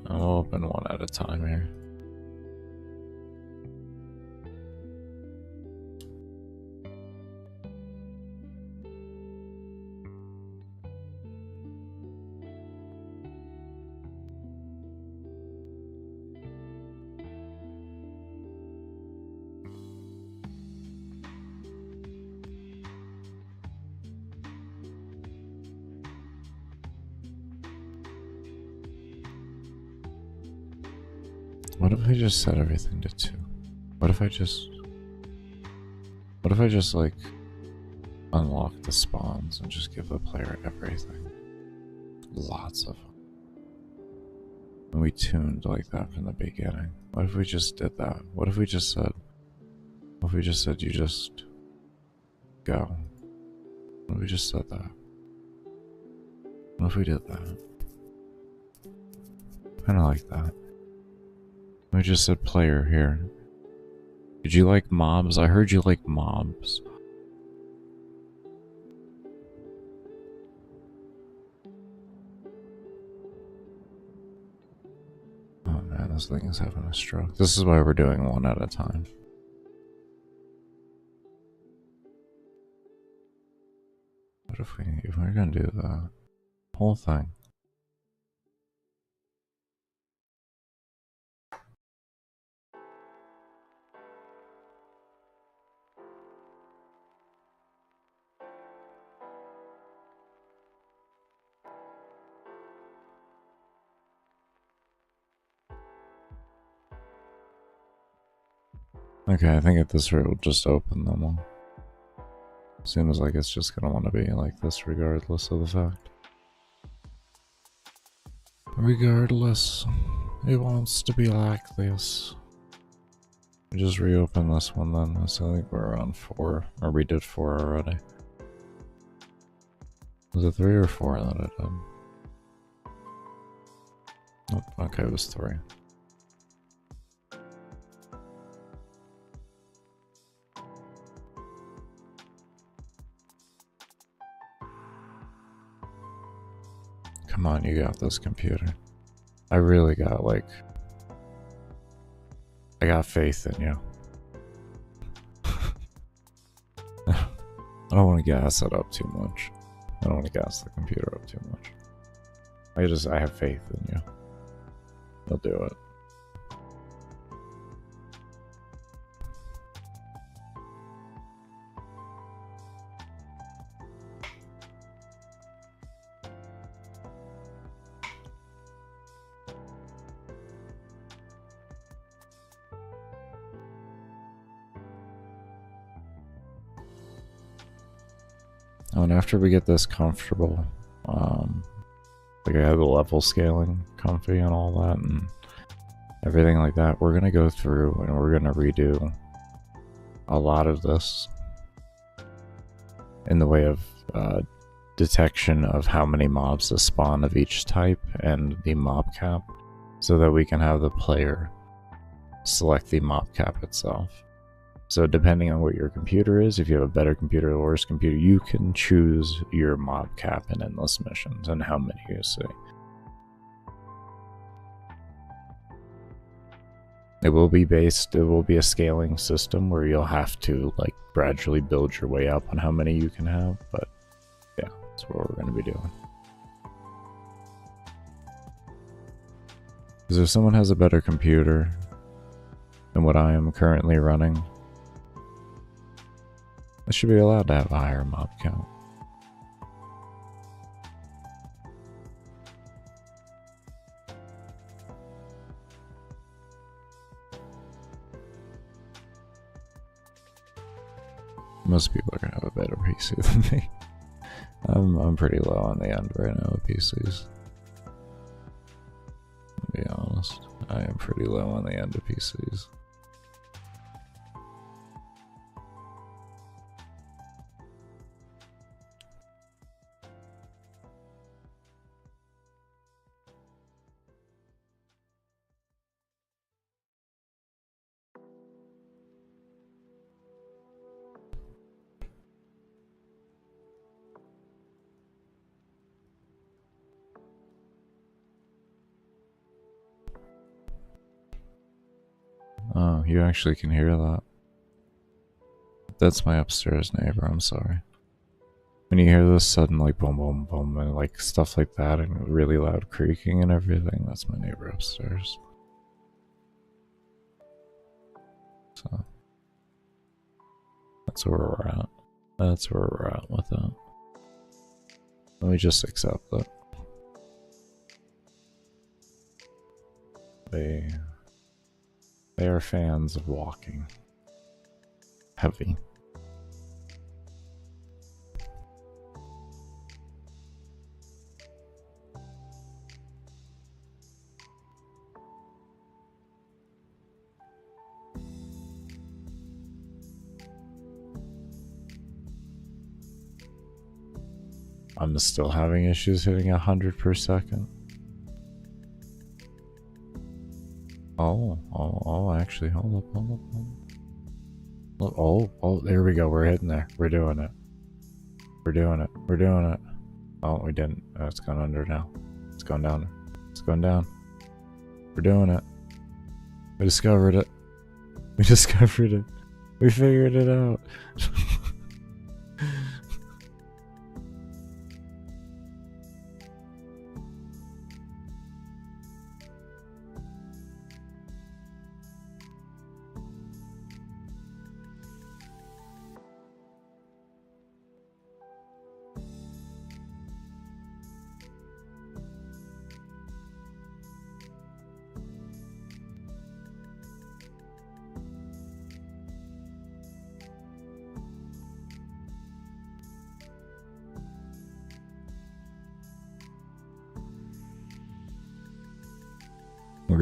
I'll open one at a time here. What if I just set everything to 2? What if I just like unlock the spawns and just give the player everything? Lots of them. And we tuned like that from the beginning. What if we just did that? What if we just said you just go? What if we just said that? What if we did that? Kinda like that. We just said player here. Did you like mobs? I heard you like mobs. Oh man, this thing is having a stroke. This is why we're doing one at a time. What if we're gonna do the whole thing? Okay, I think at this rate we'll just open them all. Seems like it's just gonna want to be like this regardless of the fact. Regardless, it wants to be like this. We just reopen this one then, so I think we're on 4, or we did 4 already. Was it 3 or 4 that I did? Nope, okay, it was 3. Come on, you got this, computer. I really got, like... I got faith in you. I don't want to gas it up too much. I don't want to gas the computer up too much. I have faith in you. You'll do it. Oh, and after we get this comfortable, like I have the level scaling comfy and all that and everything like that, we're gonna go through and we're gonna redo a lot of this in the way of detection of how many mobs to spawn of each type and the mob cap, so that we can have the player select the mob cap itself. So depending on what your computer is, if you have a better computer or a worse computer, you can choose your mob cap in endless missions and how many you see. It will be a scaling system where you'll have to like gradually build your way up on how many you can have, but yeah, that's what we're going to be doing. Because if someone has a better computer than what I am currently running, they should be allowed to have a higher mob count. Most people are gonna have a better PC than me. I'm pretty low on the end right now with PCs. To be honest, I am pretty low on the end of PCs. Oh, you actually can hear that. That's my upstairs neighbor, I'm sorry. When you hear this sudden like boom boom boom and like stuff like that and really loud creaking and everything, that's my neighbor upstairs. So that's where we're at. That's where we're at with that. Let me just accept that. They are fans of walking heavy. I'm still having issues hitting 100 per second. Oh, actually, hold up. Oh, there we go. We're hitting there. We're doing it. We're doing it. Oh, we didn't. Oh, it's gone under now. It's going down. It's going down. We're doing it. We discovered it. We discovered it. We figured it out.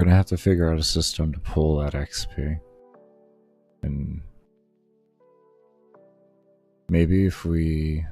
gonna have to figure out a system to pull that XP. And maybe if we...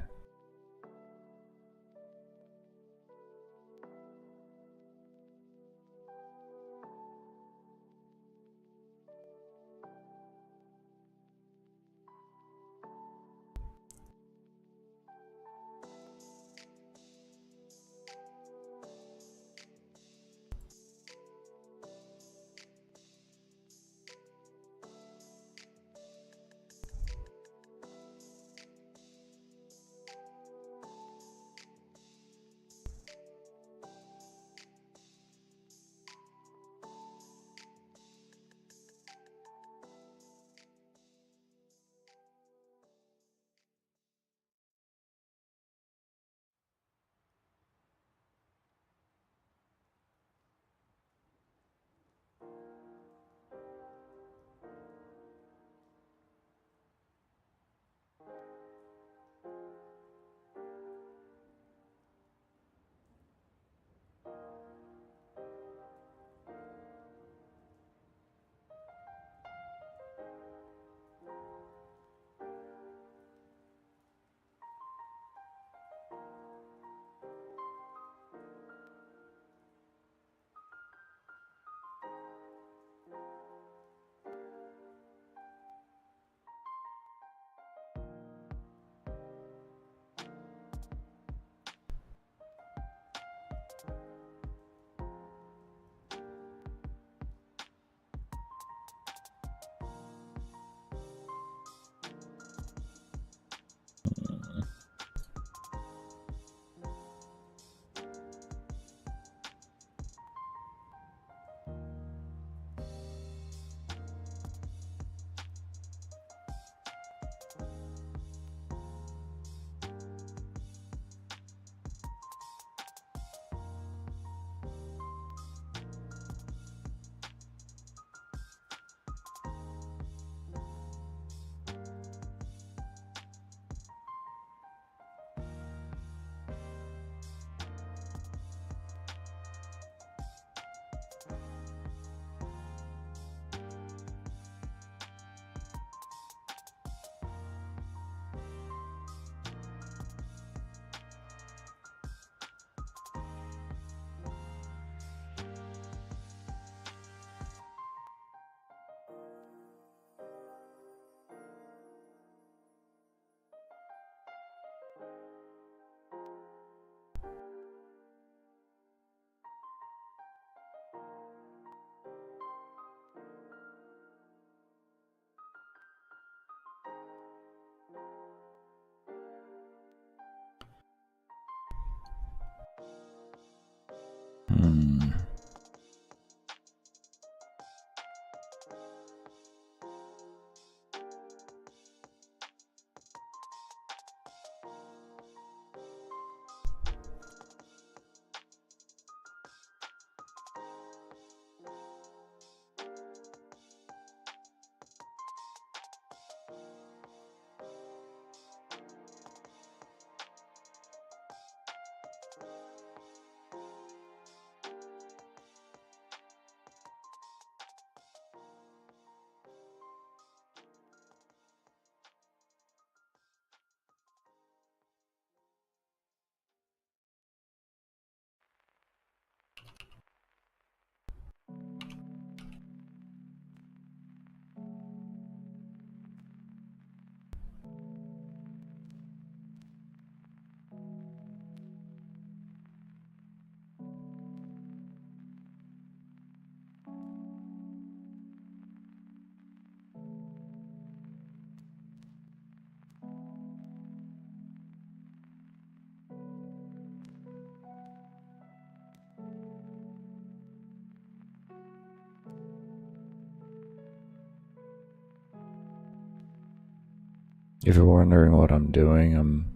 If you're wondering what I'm doing, I'm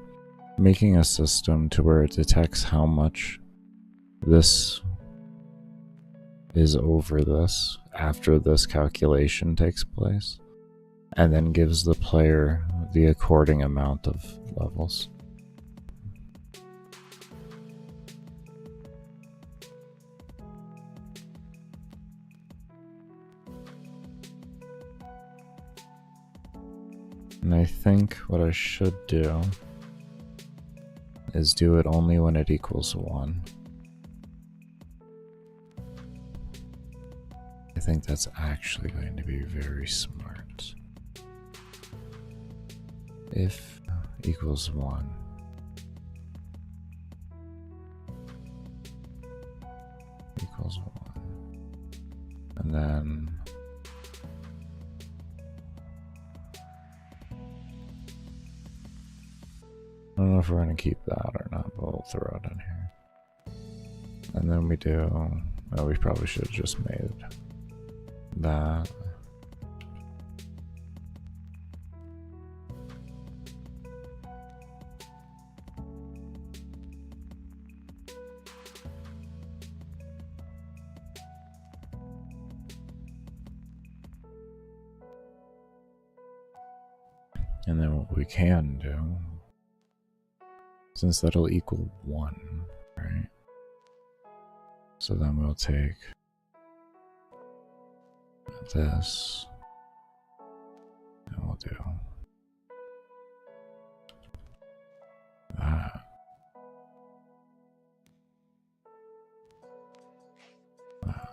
making a system to where it detects how much this is over this after this calculation takes place, and then gives the player the according amount of levels. And I think what I should do is do it only when it equals 1. I think that's actually going to be very smart. If equals 1. Equals 1. And then I don't know if we're going to keep that or not, but we'll throw it in here. And then we do, well, we probably should have just made that. And then what we can do, since that'll equal 1, right? So then we'll take this, and we'll do that. That.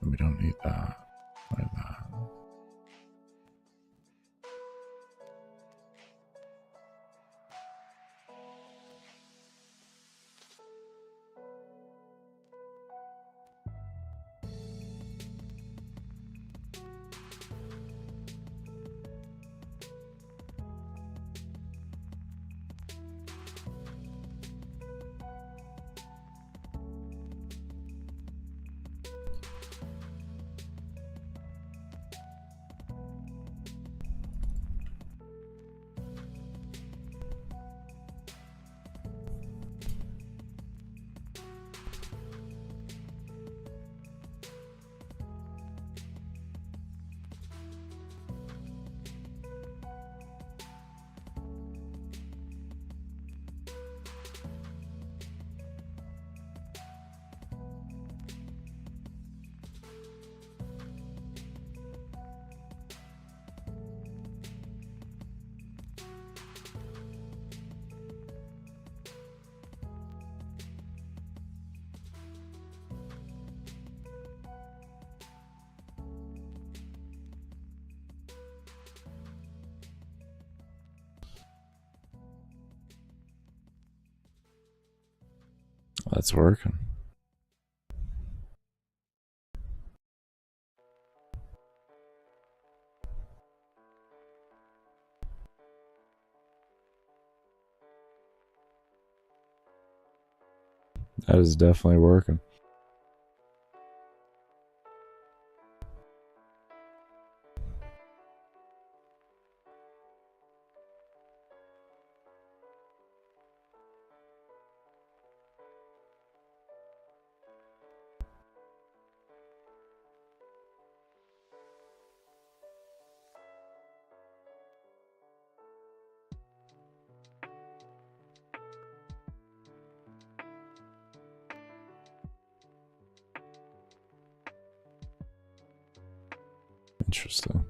We don't need that. Like that. That's working. That is definitely working. Interesting.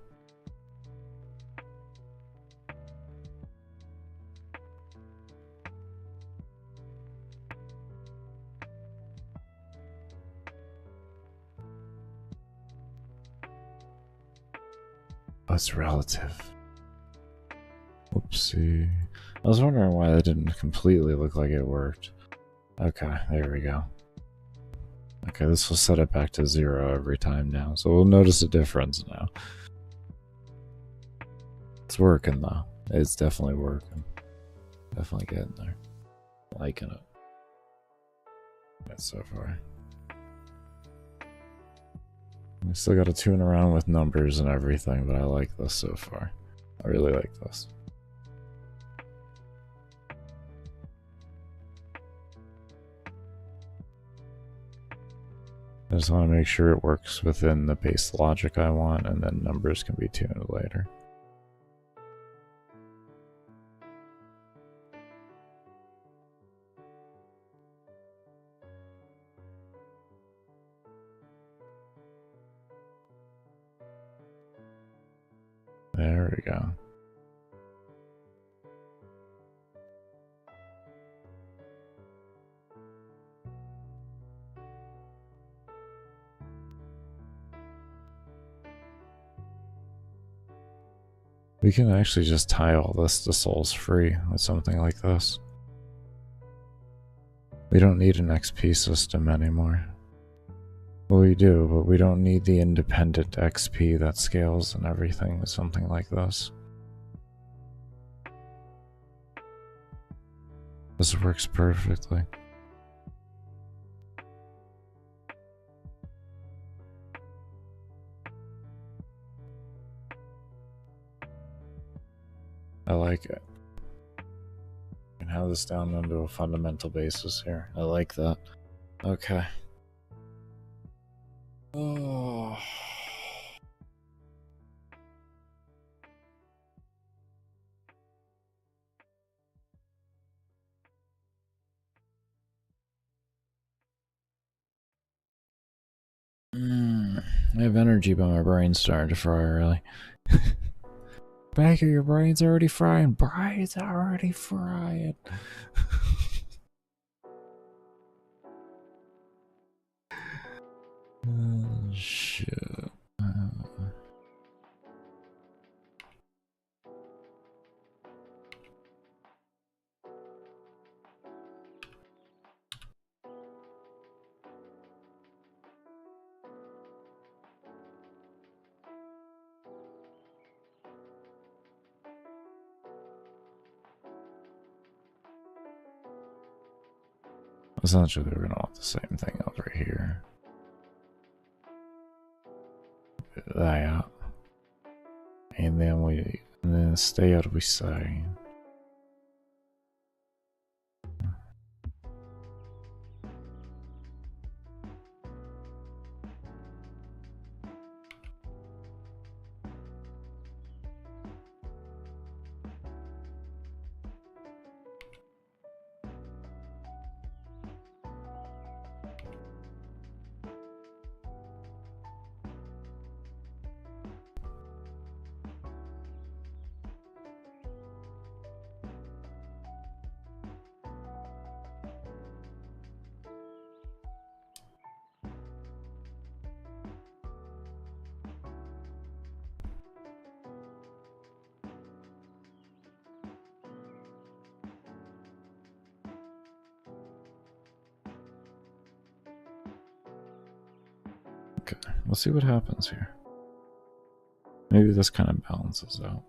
That's relative. Whoopsie. I was wondering why that didn't completely look like it worked. Okay, there we go. Okay, this will set it back to 0 every time now, so we'll notice a difference now. It's working though. It's definitely working. Definitely getting there. Liking it. That's so far. We still got to tune around with numbers and everything, but I like this so far. I really like this. I just want to make sure it works within the base logic I want, and then numbers can be tuned later. There we go. We can actually just tie all this to souls free with something like this. We don't need an XP system anymore. Well, we do, but we don't need the independent XP that scales and everything with something like this. This works perfectly. I like it. We can have this down into a fundamental basis here. I like that. Okay. Oh. I have energy, but my brain's starting to fry early. Baker, your brain's already frying. Brain's already frying. Shit. Essentially, we're gonna want the same thing over here. That. And then stay out of we say. Okay, we'll see what happens here. Maybe this kind of balances out.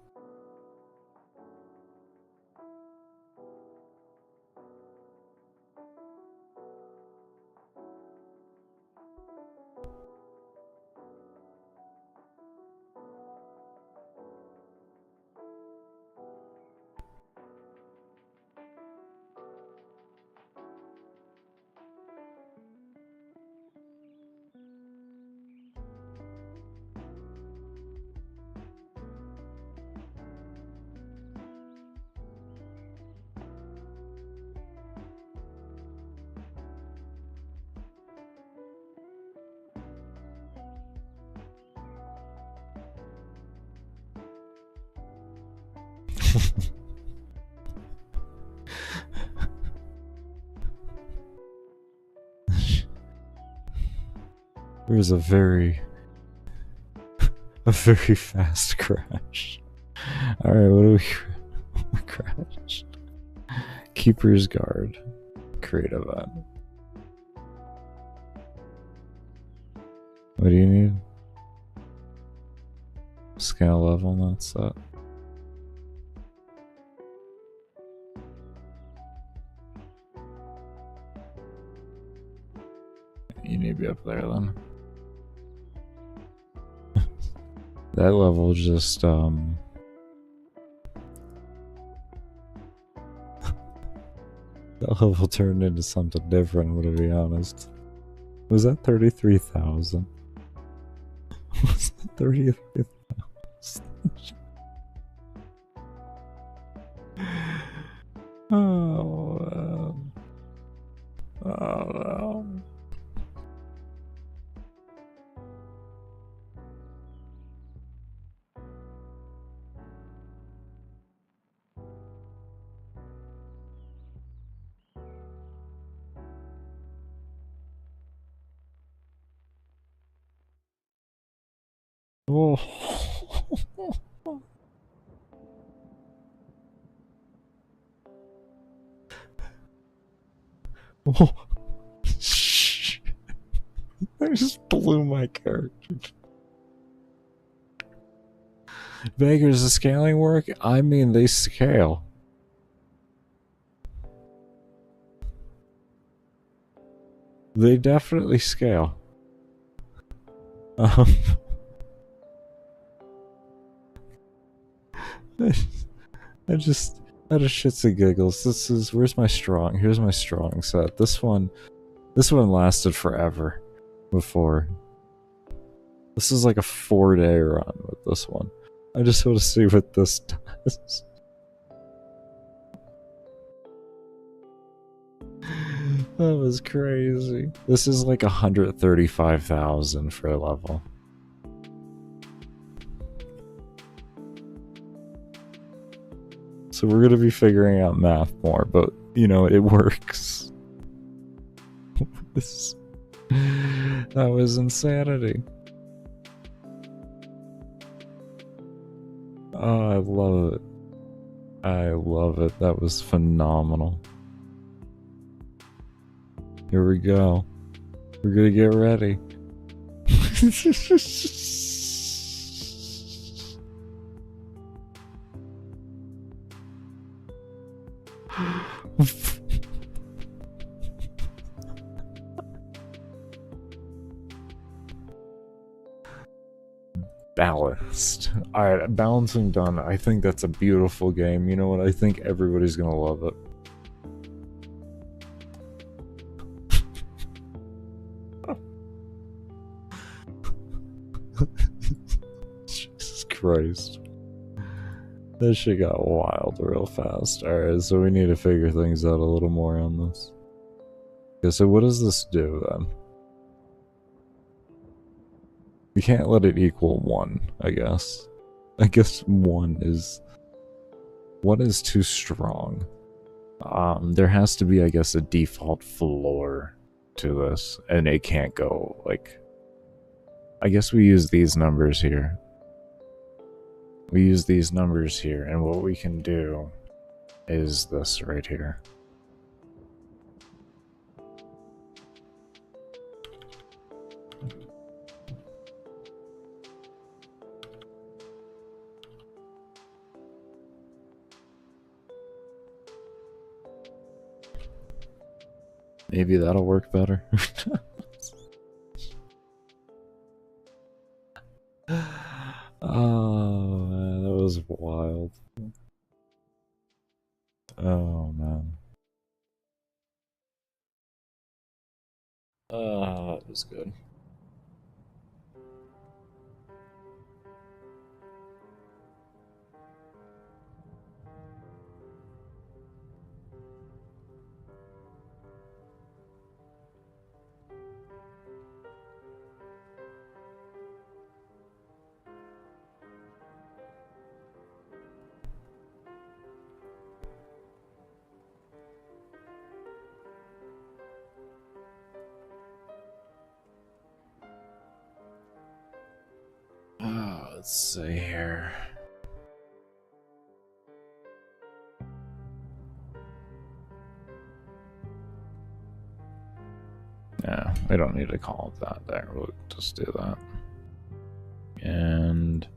There was a very fast crash. Alright, what do we crashed? Keeper's Guard. Create event. What do you need? Scale level not set. You need to be up there then. That level just that level turned into something different, to be honest. Was that 33,000? Was that 33,000? Oh, no. Oh. Oh. I just blew my character. Beggars, the scaling work? I mean, they scale. They definitely scale. I just out of shits and giggles. This is here's my strong set. This one lasted forever before. This is like a 4-day run with this one. I just want to see what this does. That was crazy. This is like 135,000 for a level. So we're gonna be figuring out math more, but you know, it works. That was insanity. Oh, I love it. I love it. That was phenomenal. Here we go. We're gonna get ready. Balanced. Alright, balancing done. I think that's a beautiful game. You know what? I think everybody's gonna love it. Jesus Christ. That shit got wild real fast. Alright, so we need to figure things out a little more on this. Okay, so what does this do then? We can't let it equal 1, I guess. I guess 1 is too strong. There has to be, I guess, a default floor to this, and it can't go, like... I guess we use these numbers here. We use these numbers here, and what we can do is this right here. Maybe that'll work better. Oh man, that was wild. Oh man. That was good. Let's see here. Yeah, we don't need to call it that there. We'll just do that. And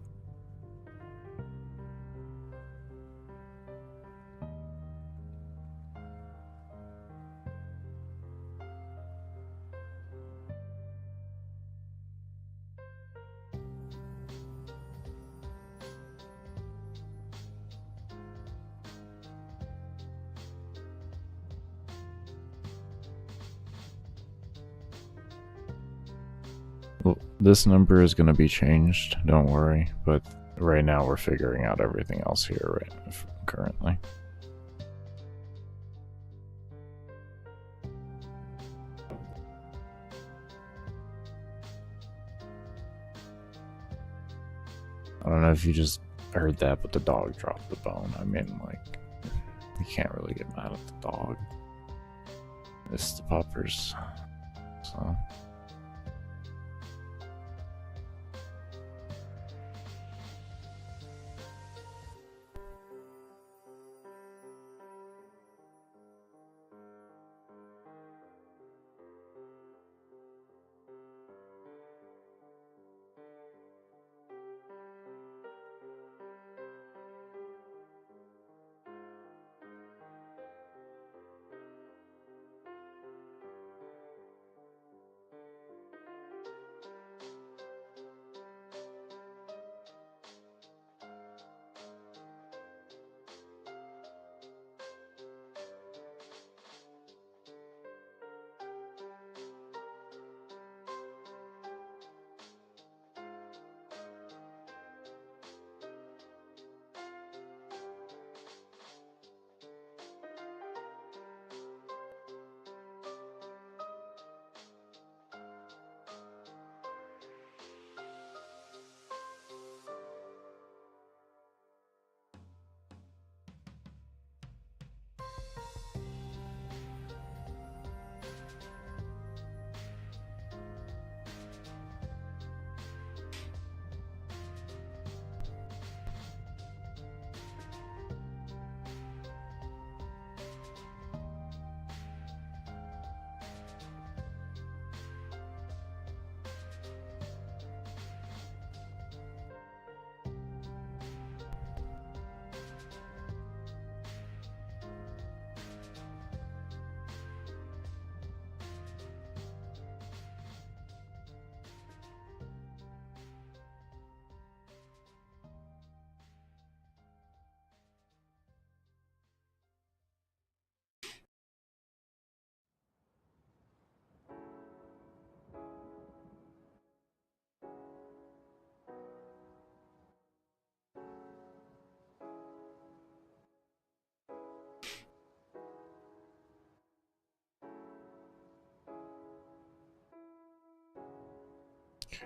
well, this number is going to be changed, don't worry, but right now we're figuring out everything else here right currently. I don't know if you just heard that, but the dog dropped the bone. I mean, like, you can't really get mad at the dog. It's the puppers, so...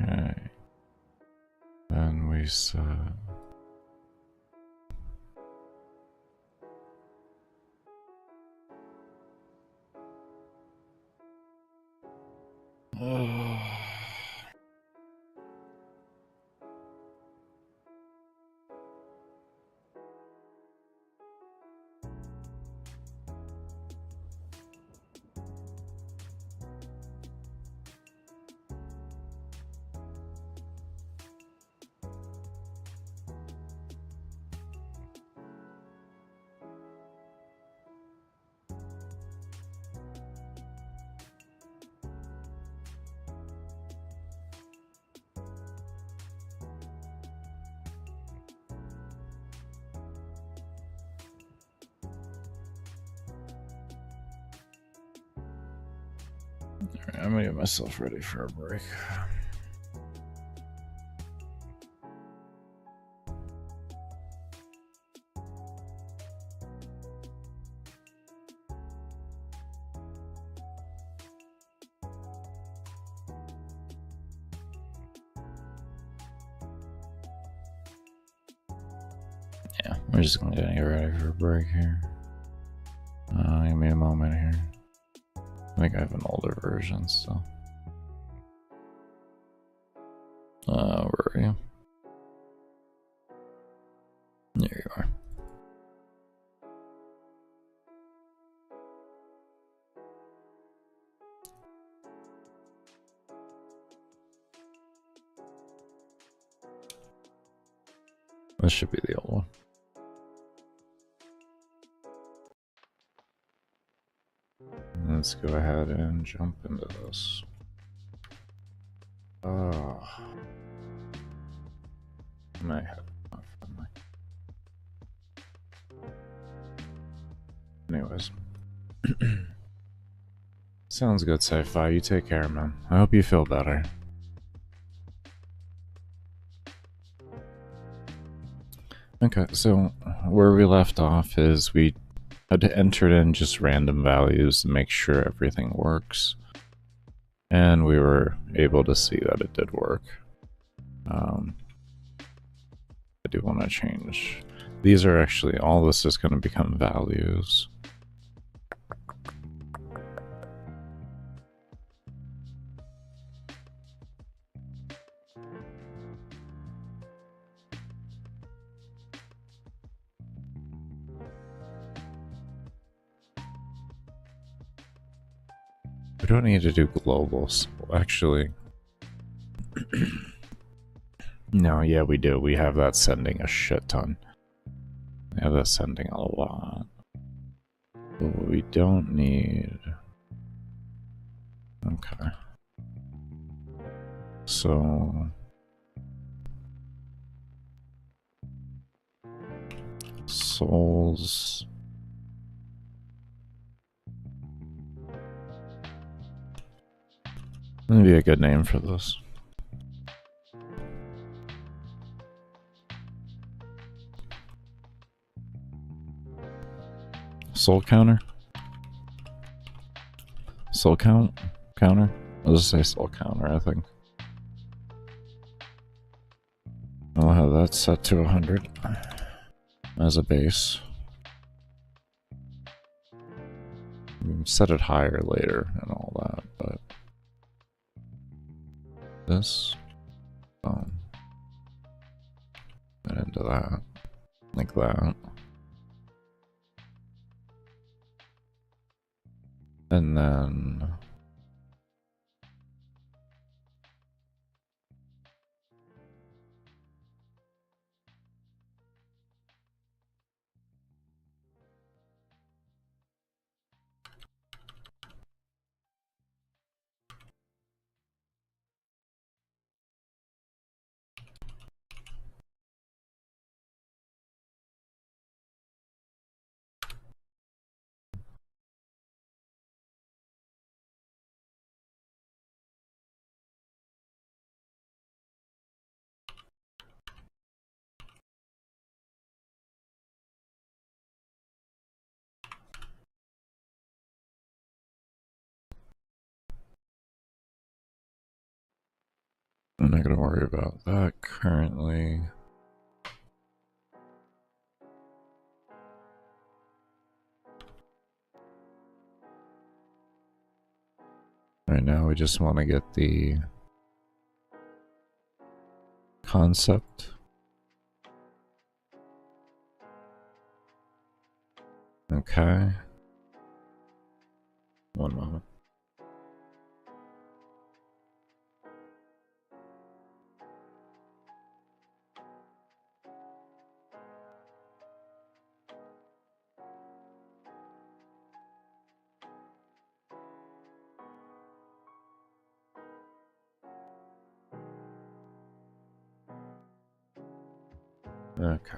Okay. Then we said... I'm gonna get myself ready for a break. Yeah, we're just gonna get ready for a break here. Give me a moment here. I think I have an older version, so. Where are you? There you are. This should be the old one. Let's go ahead and jump into this. Oh. I have enough on my... Anyways. Sounds good, Sci-Fi. You take care, man. I hope you feel better. Okay, so where we left off is we had entered in just random values to make sure everything works. And we were able to see that it did work. I do want to change. These are actually, all this is going to become values. We don't need to do globals, actually. No, yeah, we do. We have that sending a shit ton. We have that sending a lot. But what we don't need... Okay. So... Souls... That'd be a good name for this. Soul counter? Soul count? Counter? I'll just say soul counter, I think. I'll have that set to 100 as a base. We can set it higher later and all that, but... This. And into that. Like that. And then... I'm not gonna worry about that currently. Right now we just want to get the concept. Okay. One moment. Okay.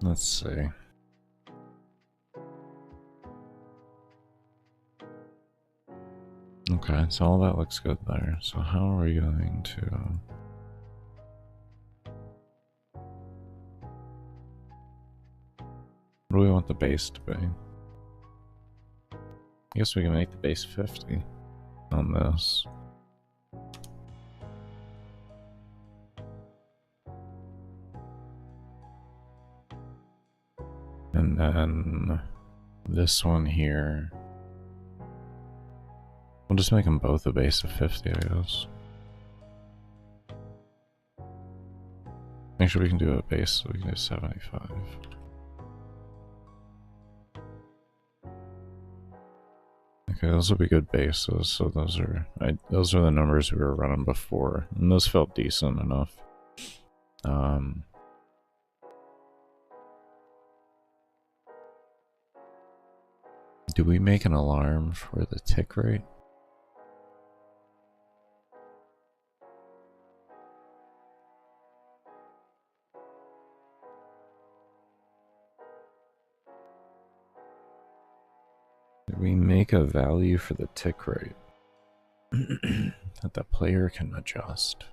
Let's see. Okay, so all that looks good there. So how are we going to... What do we want the base to be? I guess we can make the base 50 on this. And then this one here. We'll just make them both a base of 50, I guess. Actually, we can do a base, so we can do 75. Okay, those will be good bases. So those are the numbers we were running before, and those felt decent enough. Do we make an alarm for the tick rate? Do we make a value for the tick rate that the player can adjust?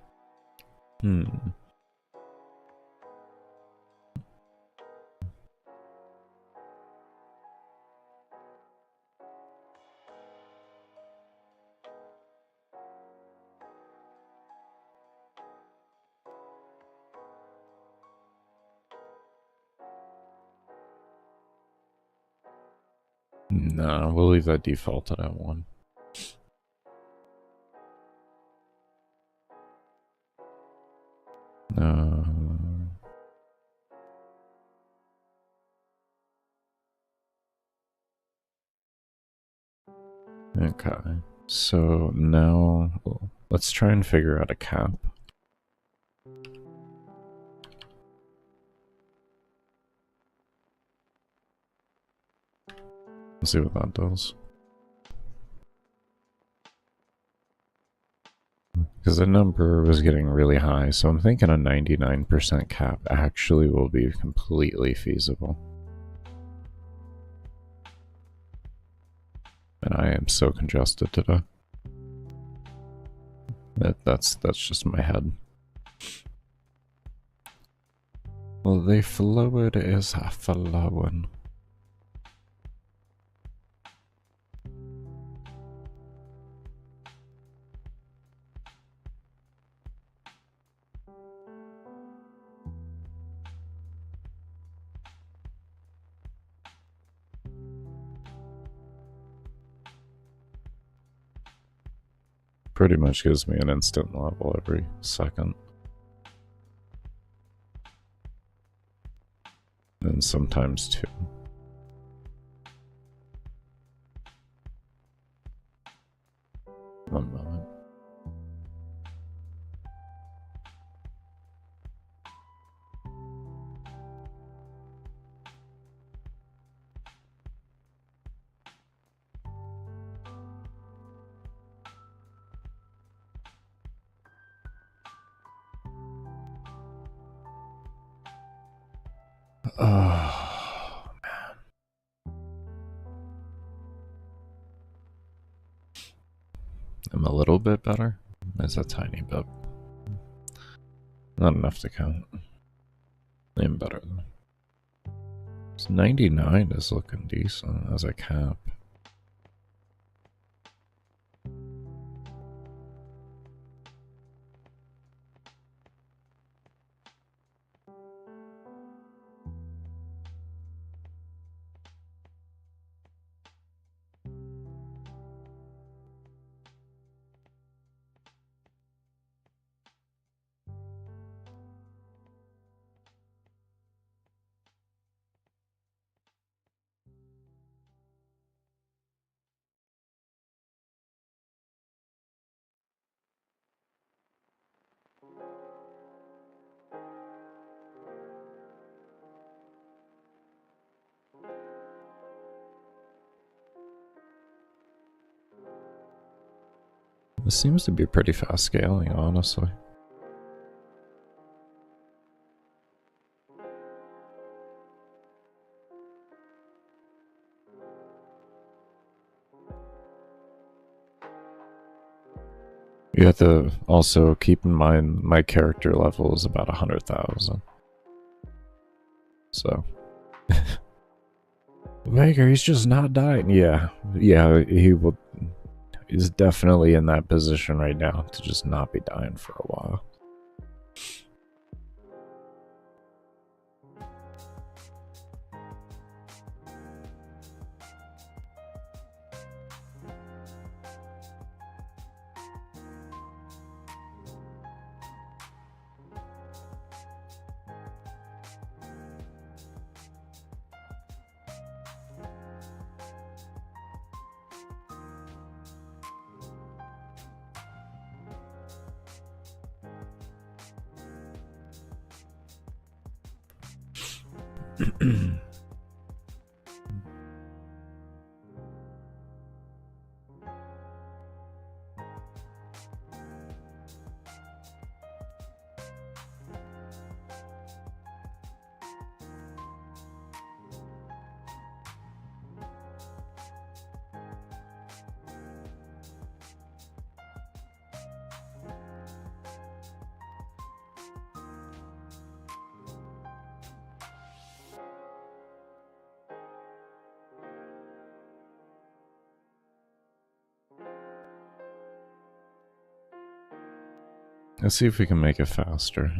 No, we'll leave that defaulted at 1. Okay, so now let's try and figure out a cap. Let's see what that does. Because the number was getting really high, so I'm thinking a 99% cap actually will be completely feasible. And I am so congested today. That's just my head. Well, the fluid is flowing. Pretty much gives me an instant level every second. And sometimes 2. One moment. Oh, man. I'm a little bit better. It's a tiny bit. Not enough to count. I'm better though. 99 is looking decent as a cap. This seems to be pretty fast scaling, honestly. You have to also keep in mind my character level is about 100,000. So. Maker, he's just not dying. Yeah, he's definitely in that position right now to just not be dying for a while. Let's see if we can make it faster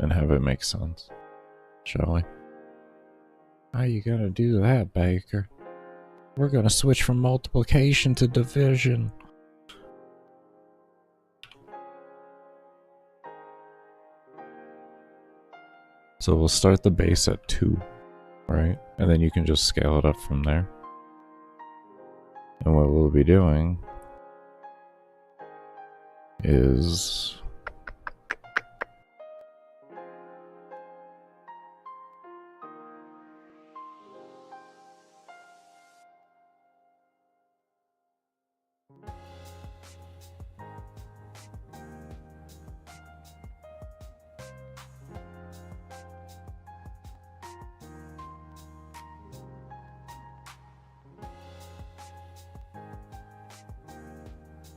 and have it make sense, shall we? How you gonna do that, Baker? We're gonna switch from multiplication to division. So we'll start the base at 2, right? And then you can just scale it up from there. And what we'll be doing is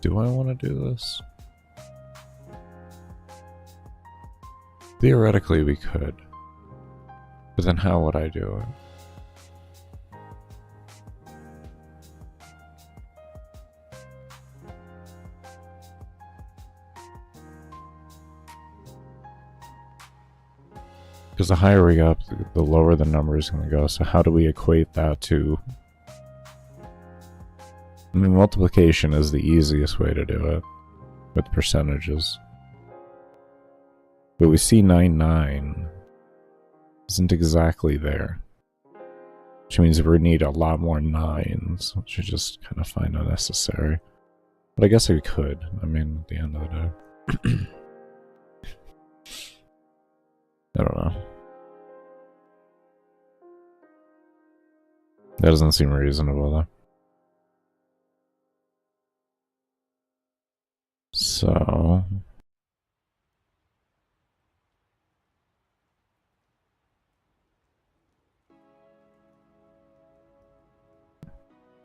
do I want to do this? Theoretically, we could. But then how would I do it? Because the higher we go up, the lower the number is going to go. So how do we equate that to... I mean, multiplication is the easiest way to do it, with percentages. But we see 9 isn't exactly there. Which means we need a lot more 9s, which I just kind of find unnecessary. But I guess we could, I mean, at the end of the day. I don't know. That doesn't seem reasonable, though. So...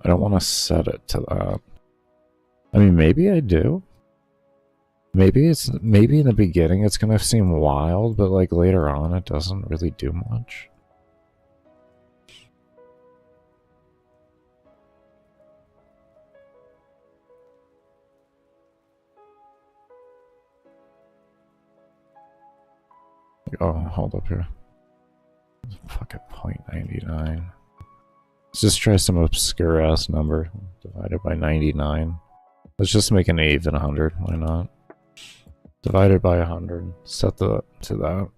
I don't want to set it to that. I mean, maybe I do. Maybe in the beginning it's gonna seem wild, but like later on it doesn't really do much. Oh, hold up here. Fucking 0.99. Let's just try some obscure ass number divided by 99. Let's just make an even 100. Why not? Divided by 100. Set the to that.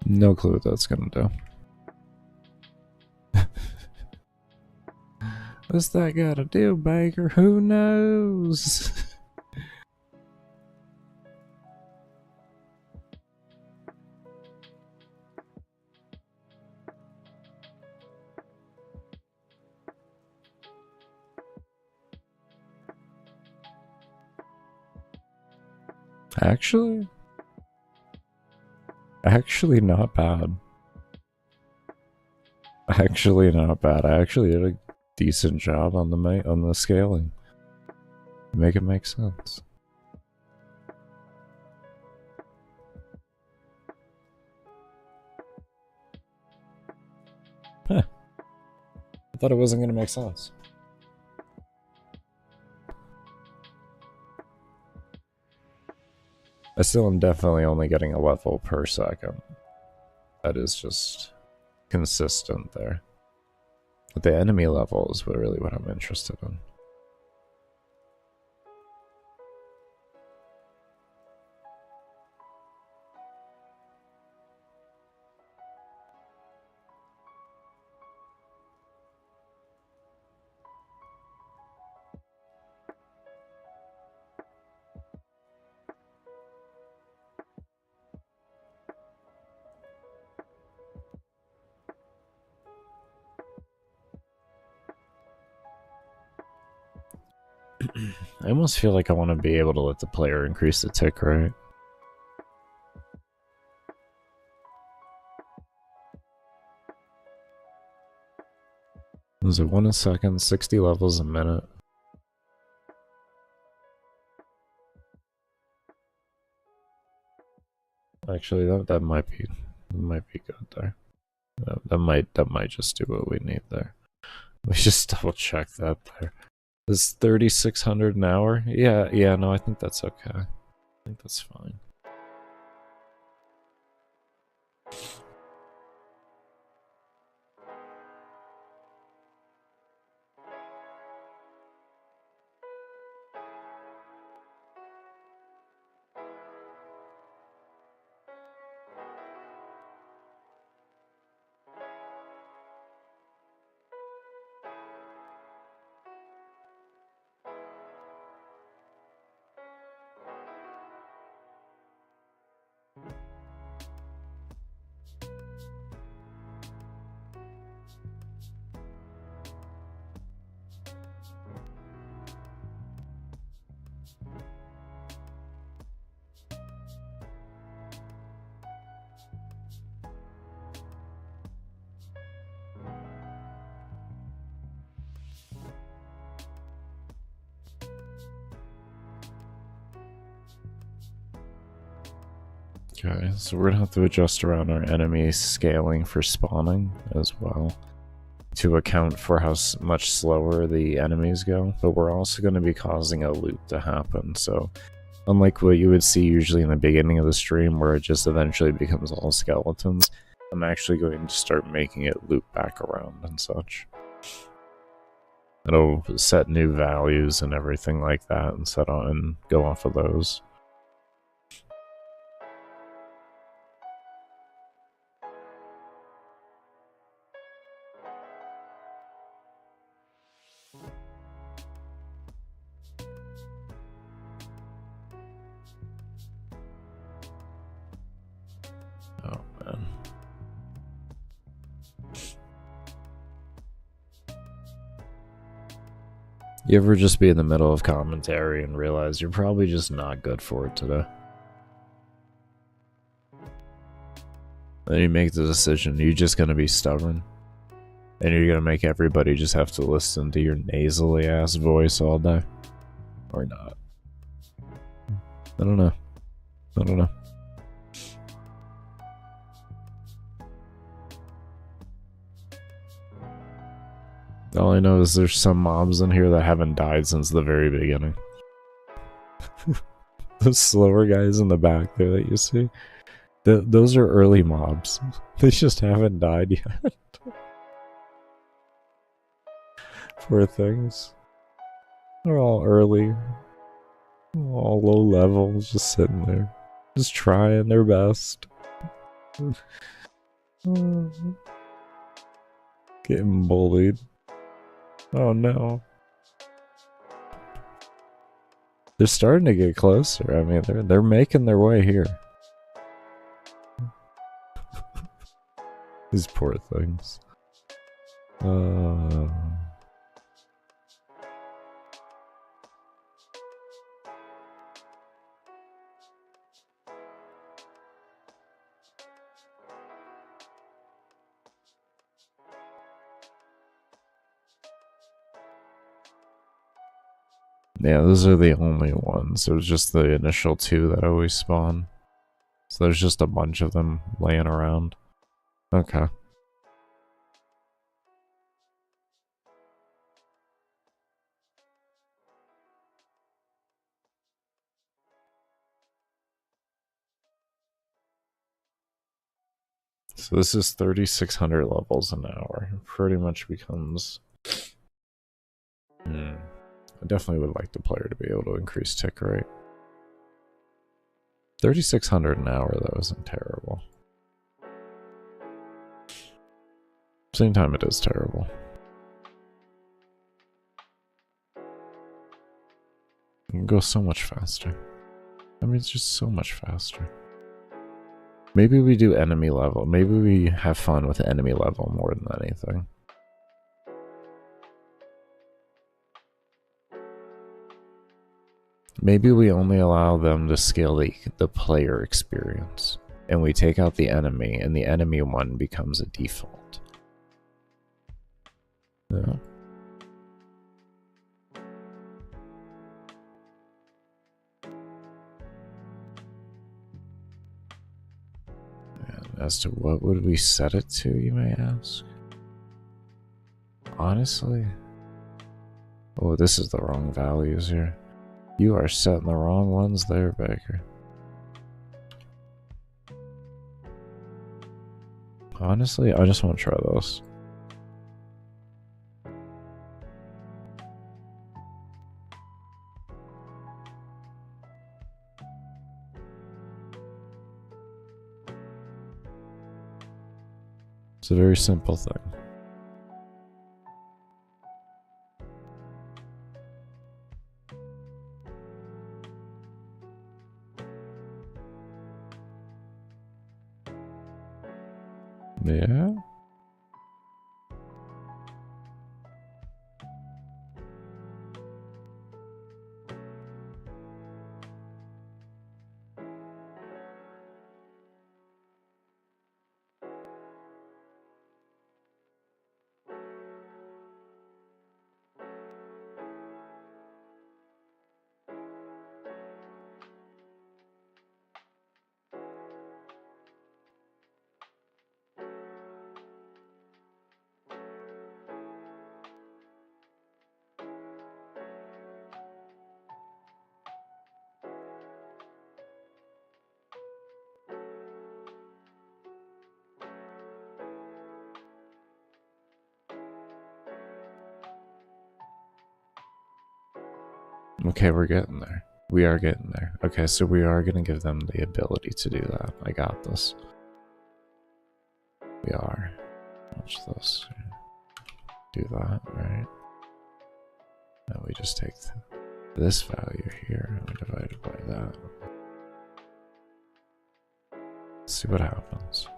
No clue what that's gonna do. What's that gotta do, Baker? Who knows? Actually not bad. Actually not bad. I actually did a decent job on the scaling. Make it make sense. Huh. I thought it wasn't gonna make sense. I still am definitely only getting a level per second. That is just consistent there. But the enemy level is really what I'm interested in. I almost feel like I want to be able to let the player increase the tick rate. Is it 1 a second, 60 levels a minute? Actually, that might be good there. That might just do what we need there. We just double check that there. Is 3,600 an hour? Yeah, no, I think that's okay. I think that's fine. Okay, so we're gonna have to adjust around our enemy scaling for spawning as well to account for how much slower the enemies go, but we're also going to be causing a loop to happen, so unlike what you would see usually in the beginning of the stream where it just eventually becomes all skeletons, I'm actually going to start making it loop back around and such. It'll set new values and everything like that and set on and go off of those. Oh man. You ever just be in the middle of commentary and realize you're probably just not good for it today? Then you make the decision, you're just gonna be stubborn. And you're gonna make everybody just have to listen to your nasally ass voice all day? Or not? I don't know. I don't know. All I know is there's some mobs in here that haven't died since the very beginning. Those slower guys in the back there that you see, those are early mobs. They just haven't died yet. Poor things. They're all early. All low level, just sitting there. Just trying their best. Getting bullied. Oh no. They're starting to get closer. I mean, they're making their way here. These poor things. Yeah, those are the only ones. It was just the initial two that always spawn. So there's just a bunch of them laying around. Okay. So this is 3,600 levels an hour. It pretty much becomes... I definitely would like the player to be able to increase tick rate. 3,600 an hour, though, isn't terrible. Same time, it is terrible. It can go so much faster. I mean, it's just so much faster. Maybe we do enemy level. Maybe we have fun with enemy level more than anything. Maybe we only allow them to scale the player experience. And we take out the enemy, and the enemy one becomes a default. Yeah. And as to what would we set it to, you may ask? Honestly? Oh, this is the wrong values here. You are setting the wrong ones there, Baker. Honestly, I just want to try those. It's a very simple thing. Yeah. Okay, we're getting there. We are getting there. Okay, so we are going to give them the ability to do that. I got this. We are. Watch this. Do that, right? Now we just take this value here and we divide it by that. Let's see what happens.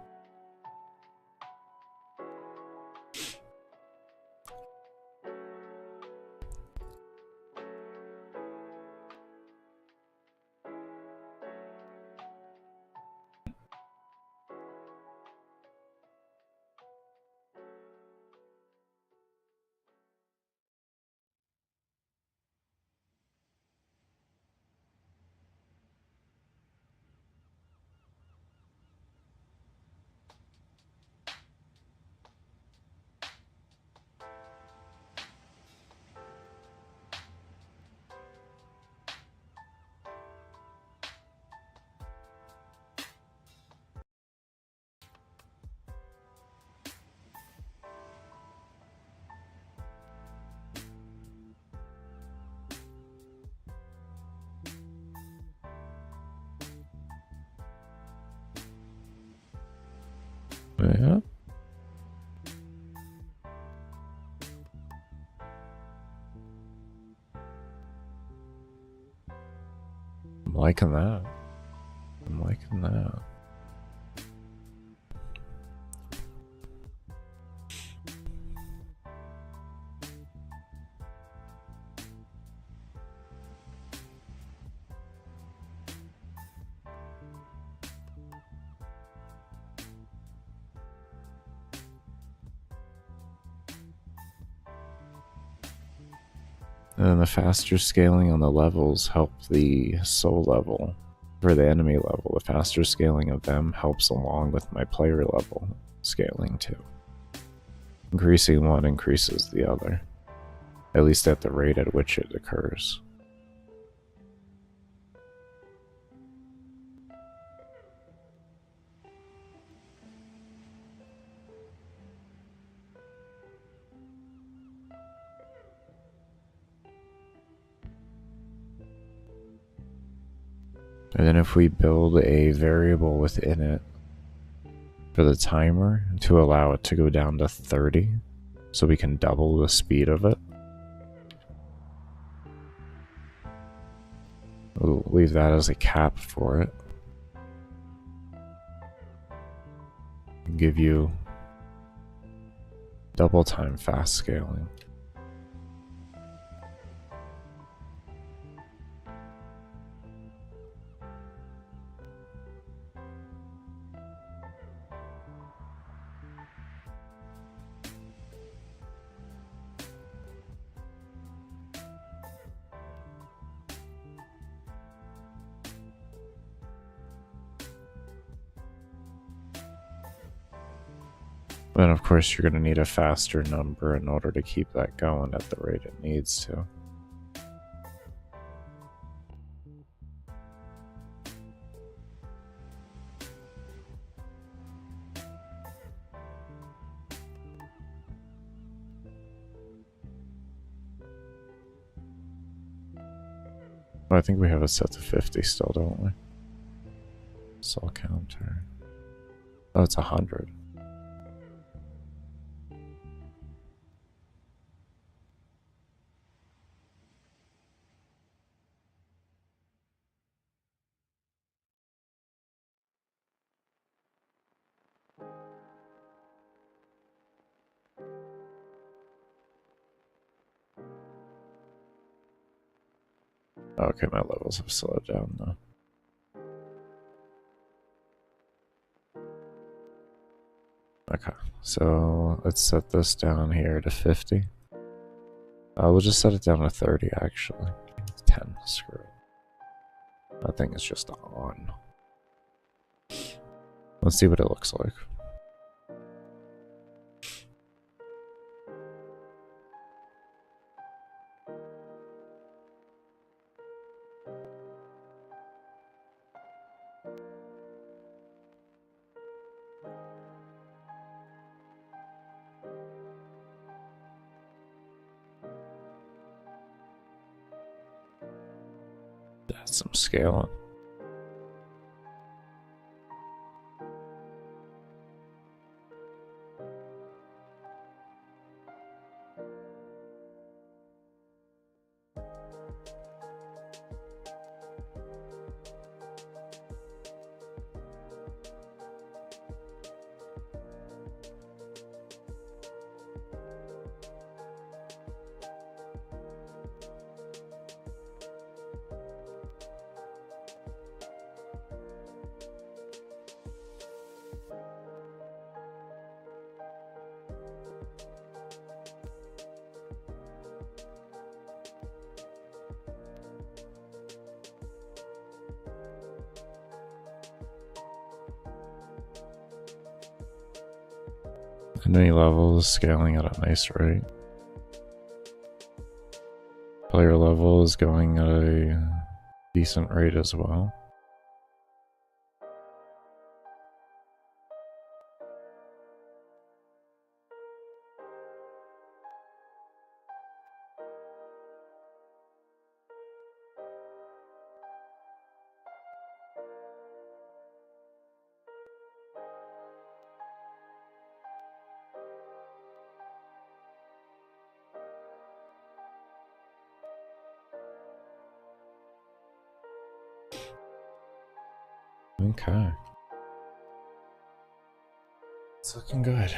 Yeah. I'm liking that. I'm liking that. And then the faster scaling on the levels help the soul level for the enemy level. The faster scaling of them helps along with my player level scaling too. Increasing one increases the other, at least at the rate at which it occurs. And then if we build a variable within it for the timer to allow it to go down to 30, so we can double the speed of it. We'll leave that as a cap for it. Give you double time fast scaling. Then of course you're going to need a faster number in order to keep that going at the rate it needs to. Well, I think we have it set to 50 still, don't we? Soul counter. Oh, it's 100. Okay, my levels have slowed down though. Okay, so let's set this down here to 50. We'll just set it down to 30 actually. 10, screw it. That thing is just on. Let's see what it looks like. That's some scaling. Any level is scaling at a nice rate. Player level is going at a decent rate as well. Okay. It's looking good.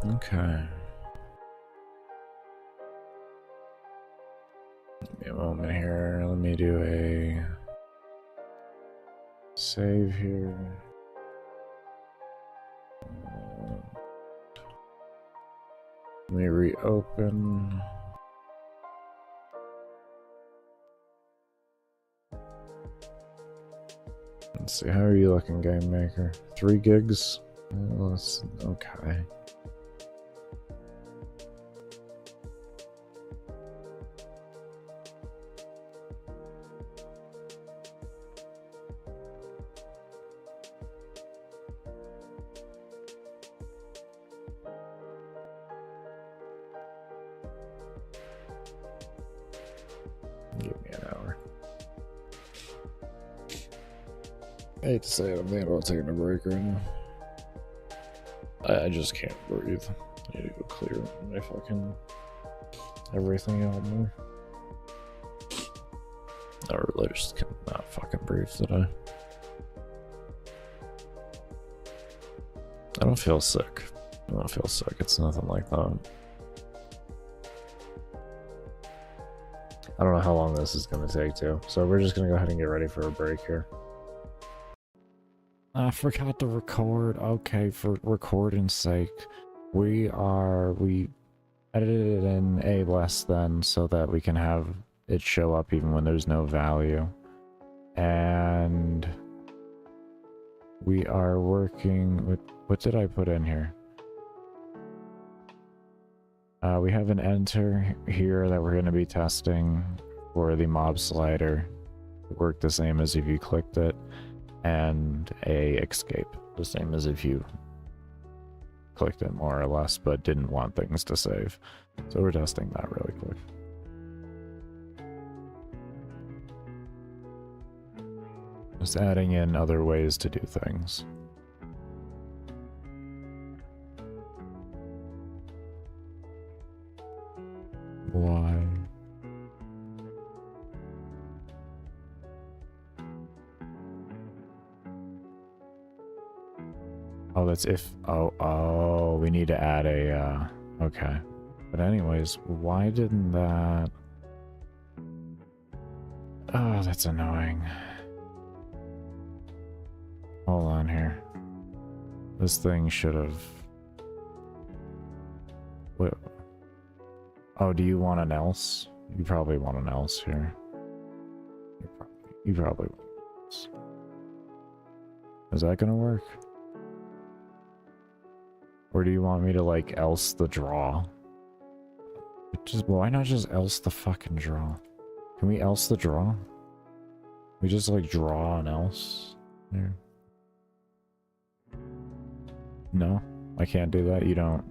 Okay. Give me a moment here. Let me do a save here. Let me reopen. Let's see, how are you looking, Game Maker? 3 gigs? Okay. Give me an hour. I hate to say it, I'm thinking about taking a break right now. I just can't breathe. I need to go clear my fucking everything out more. I really just cannot fucking breathe today. I don't feel sick. I don't feel sick. It's nothing like that. I don't know how long this is going to take too. So we're just going to go ahead and get ready for a break here. I forgot to record. Okay, for recording's sake, we edited it in a less than so that we can have it show up even when there's no value. And we are working with, what did I put in here? We have an enter here that we're going to be testing for the mob slider. It worked the same as if you clicked it, and a escape, the same as if you clicked it more or less, but didn't want things to save. So we're testing that really quick. Just adding in other ways to do things. Why? Oh, that's if, oh, we need to add a, okay. But anyways, why didn't that, oh, that's annoying. Hold on here. This thing should have, what? Oh, do you want an else? You probably want an else here. You probably want an else. Is that gonna work? Or do you want me to, like, else the draw? Just, why not just else the fucking draw? Can we else the draw? We just, like, draw an else here. No? I can't do that? You don't?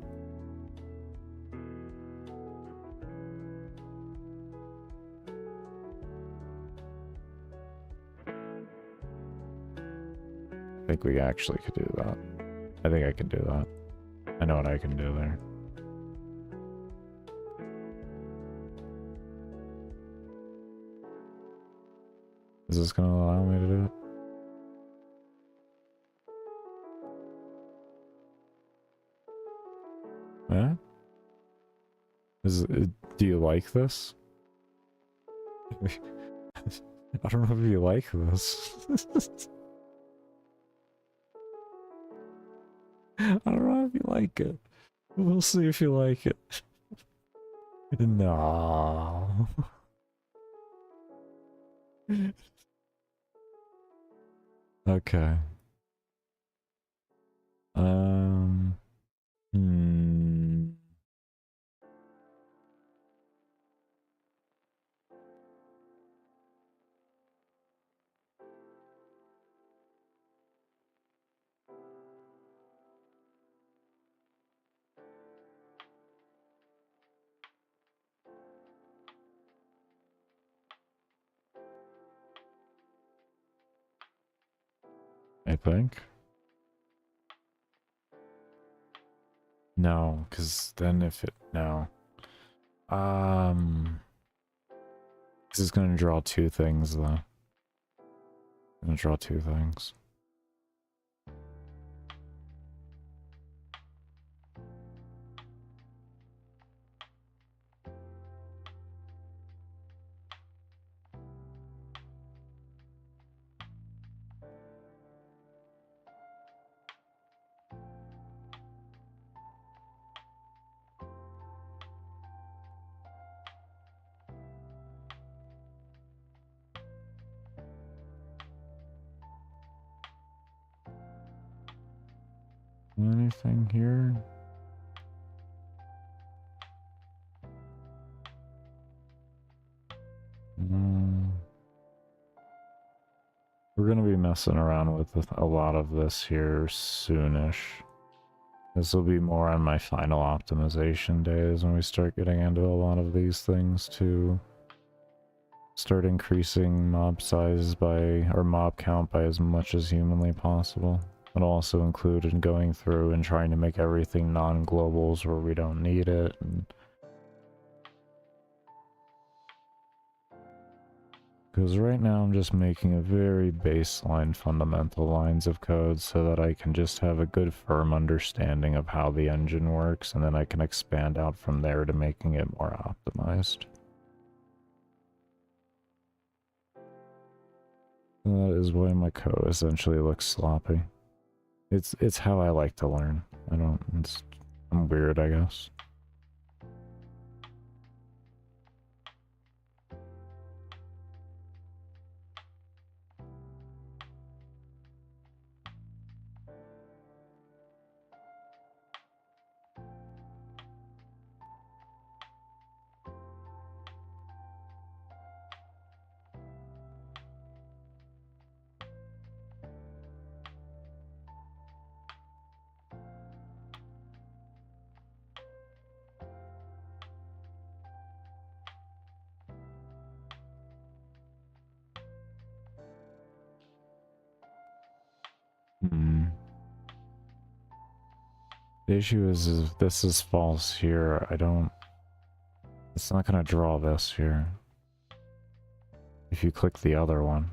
I think we actually could do that. I think I can do that. I know what I can do there. Is this gonna allow me to do it? Yeah? Do you like this? I don't know if you like this. I don't know if you like it. We'll see if you like it. No. Okay. Hmm. I think. No, because then if it, no. This is going to draw 2 things, though. I'm going to draw 2 things. Anything here? We're gonna be messing around with a lot of this here soonish. This will be more on my final optimization days when we start getting into a lot of these things to start increasing mob size by, or mob count by as much as humanly possible. It'll also include in going through and trying to make everything non-globals where we don't need it. Because right now I'm just making a very baseline fundamental lines of code so that I can just have a good firm understanding of how the engine works, and then I can expand out from there to making it more optimized. And that is why my code essentially looks sloppy. It's how I like to learn. I'm weird, I guess. The issue is if this is false here, it's not gonna draw this here. If you click the other one.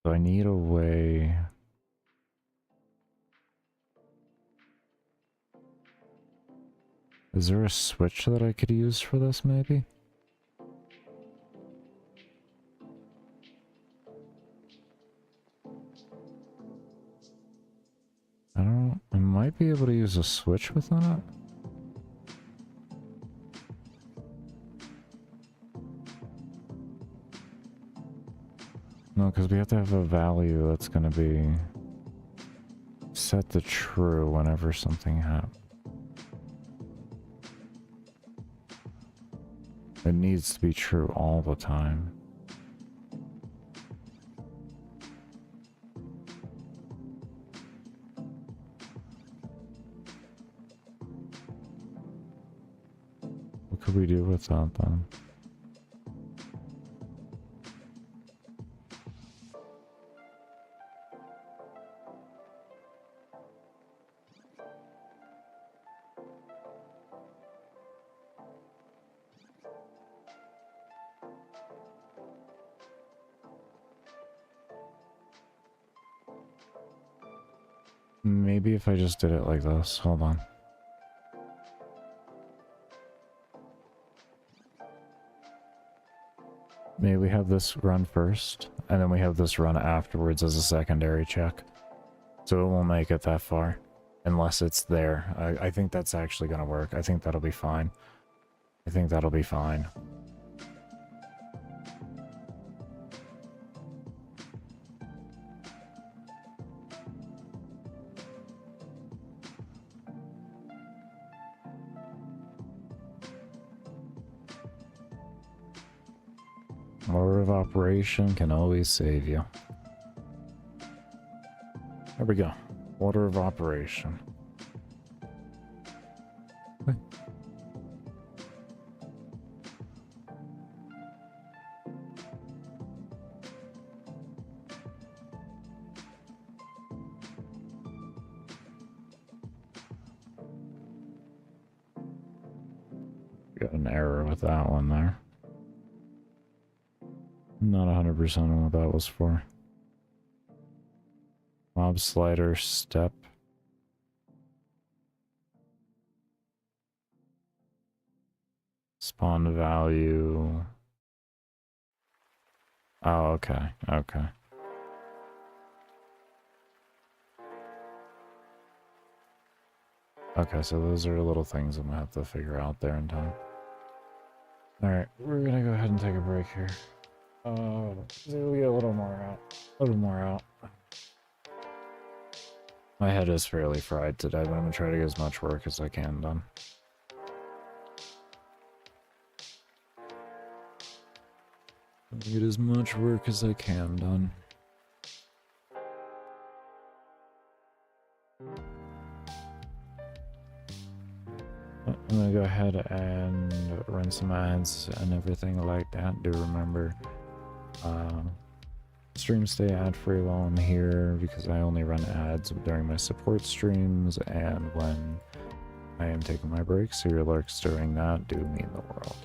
So I need a way. Is there a switch that I could use for this, maybe? I might be able to use a switch within it. No, because we have to have a value that's going to be set to true whenever something happens. It needs to be true all the time. What could we do with that then? Maybe if I just did it like this. Hold on. Maybe we have this run first, and then we have this run afterwards as a secondary check. So it won't make it that far. Unless it's there. I think that's actually gonna work. I think that'll be fine. I think that'll be fine. Order of operation can always save you. There we go. Order of operation. Okay. Got an error with that one there. Not 100% on what that was for. Mob slider step. Spawn value. Oh, okay. Okay. Okay, so those are little things I'm gonna have to figure out there in time. Alright, we're gonna go ahead and take a break here. We'll get a little more out. A little more out. My head is fairly fried today, but I'm gonna try to get as much work as I can done. Get as much work as I can done. I'm gonna go ahead and run some ads and everything like that. Do remember, streams stay ad free while I'm here because I only run ads during my support streams and when I am taking my breaks. So your lurks during that do mean the world.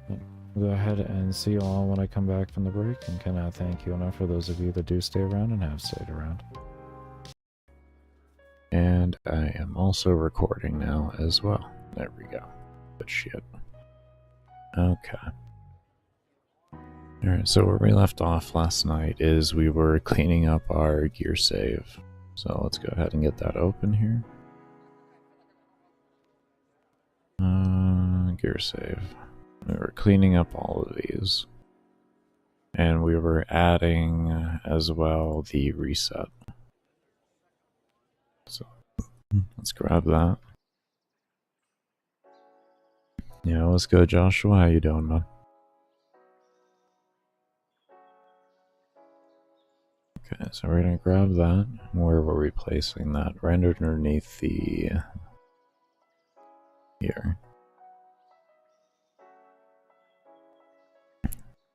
I'll go ahead and see you all when I come back from the break, and cannot thank you enough for those of you that do stay around and have stayed around. And I am also recording now as well. There we go. Good shit. Okay. Alright, so where we left off last night is we were cleaning up our gear save. So let's go ahead and get that open here. Gear save. We were cleaning up all of these. And we were adding as well the reset. So let's grab that. Yeah, let's go, Joshua. How you doing, man? Okay, so we're gonna grab that. Where were we placing that? Right underneath the here.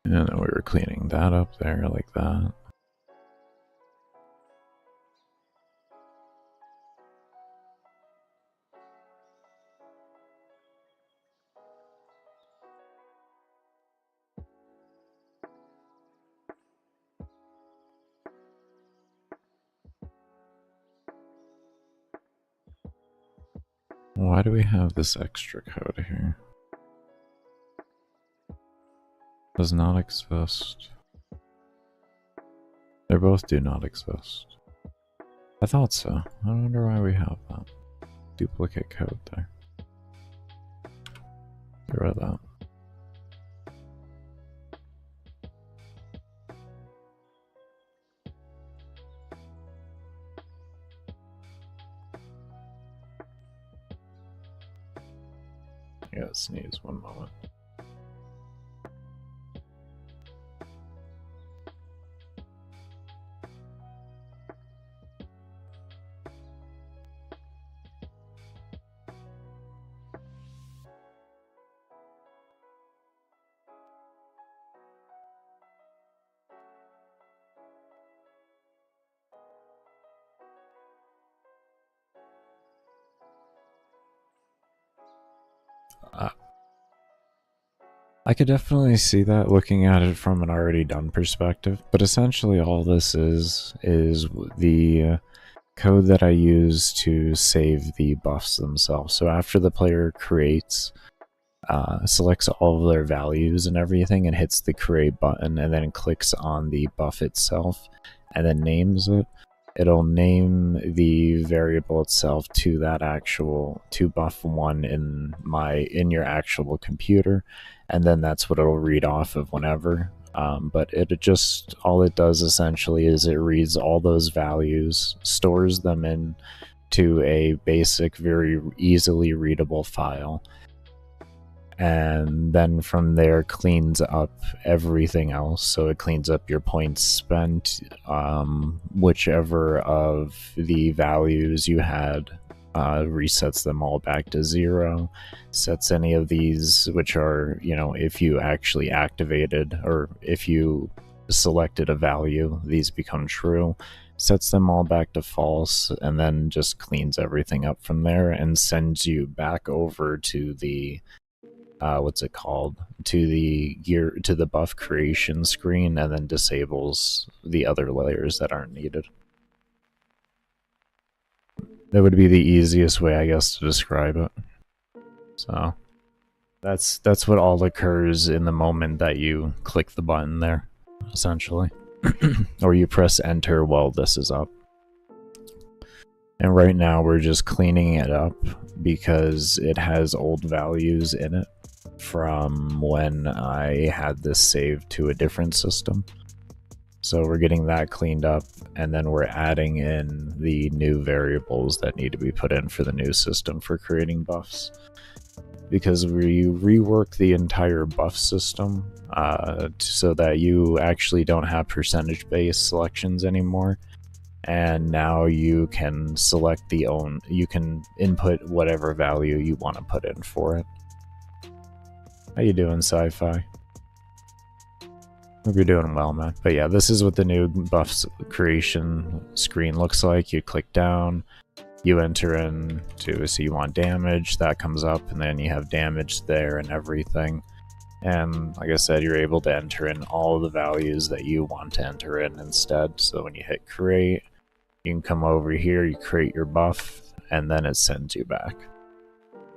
And then we were cleaning that up there like that. Why do we have this extra code here? Does not exist. They both do not exist. I thought so. I wonder why we have that. Duplicate code there. Get rid of that. Yeah, sneeze 1 moment. I could definitely see that looking at it from an already done perspective, but essentially all this is the code that I use to save the buffs themselves. So after the player creates, selects all of their values and everything and hits the create button and then clicks on the buff itself and then names it, it'll name the variable itself to that actual, to buff1 in your actual computer, and then that's what it'll read off of whenever. But it just, all it does essentially is it reads all those values, stores them in to a basic, very easily readable file, and then from there cleans up everything else. So it cleans up your points spent, whichever of the values you had, resets them all back to 0, sets any of these, which are, you know, if you actually activated or if you selected a value, these become true, sets them all back to false, and then just cleans everything up from there and sends you back over to the what's it called, to the buff creation screen, and then disables the other layers that aren't needed. That would be the easiest way, I guess, to describe it. So that's what all occurs in the moment that you click the button there, essentially. Or you press enter while this is up. And right now we're just cleaning it up because it has old values in it from when I had this saved to a different system. So we're getting that cleaned up, and then we're adding in the new variables that need to be put in for the new system for creating buffs. Because we rework the entire buff system so that you actually don't have percentage-based selections anymore. And now you can select you can input whatever value you want to put in for it. How you doing, Sci-Fi? Hope you're doing well, man. But yeah, this is what the new buffs creation screen looks like. You click down, you enter in so you want damage, that comes up, and then you have damage there and everything. And like I said, you're able to enter in all the values that you want to enter in instead. So when you hit create, you can come over here, you create your buff, and then it sends you back.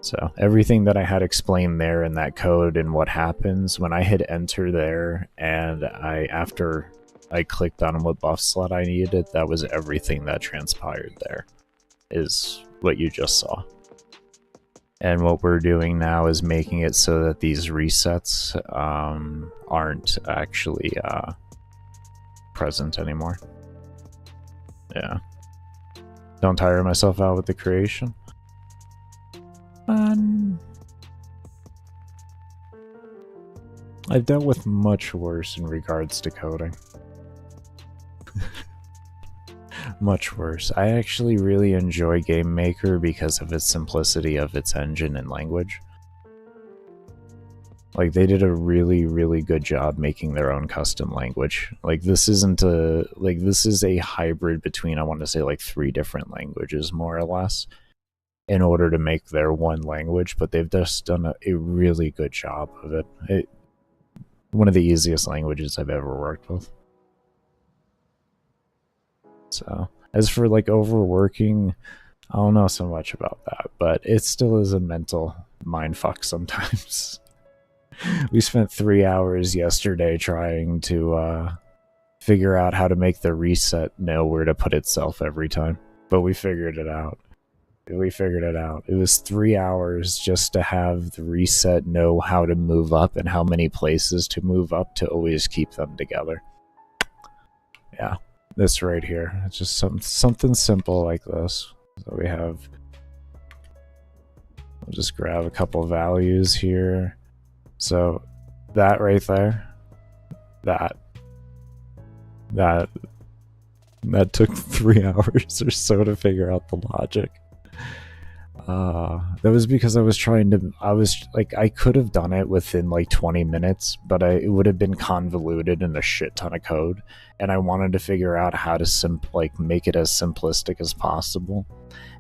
So everything that I had explained there in that code and what happens when I hit enter there, and after I clicked on what buff slot I needed, that was everything that transpired there, is what you just saw. And what we're doing now is making it so that these resets aren't actually present anymore. Yeah. Don't tire myself out with the creation. I've dealt with much worse in regards to coding. Much worse. I actually really enjoy GameMaker because of its simplicity of its engine and language. Like, they did a really, really good job making their own custom language. Like, this isn't a... Like, this is a hybrid between, I want to say, like, 3 different languages, more or less, in order to make their one language, but they've just done a really good job of it. One of the easiest languages I've ever worked with. So, as for, like, overworking, I don't know so much about that, but it still is a mental mindfuck sometimes. We spent 3 hours yesterday trying to figure out how to make the reset know where to put itself every time, but we figured it out. It was 3 hours just to have the reset know how to move up and how many places to move up to always keep them together. Yeah, this right here. It's just something simple like this. So we have... I'll just grab a couple values here. So that right there, that took 3 hours or so to figure out the logic. That was because I could have done it within like 20 minutes, but it would have been convoluted in a shit ton of code, and I wanted to figure out how to make it as simplistic as possible.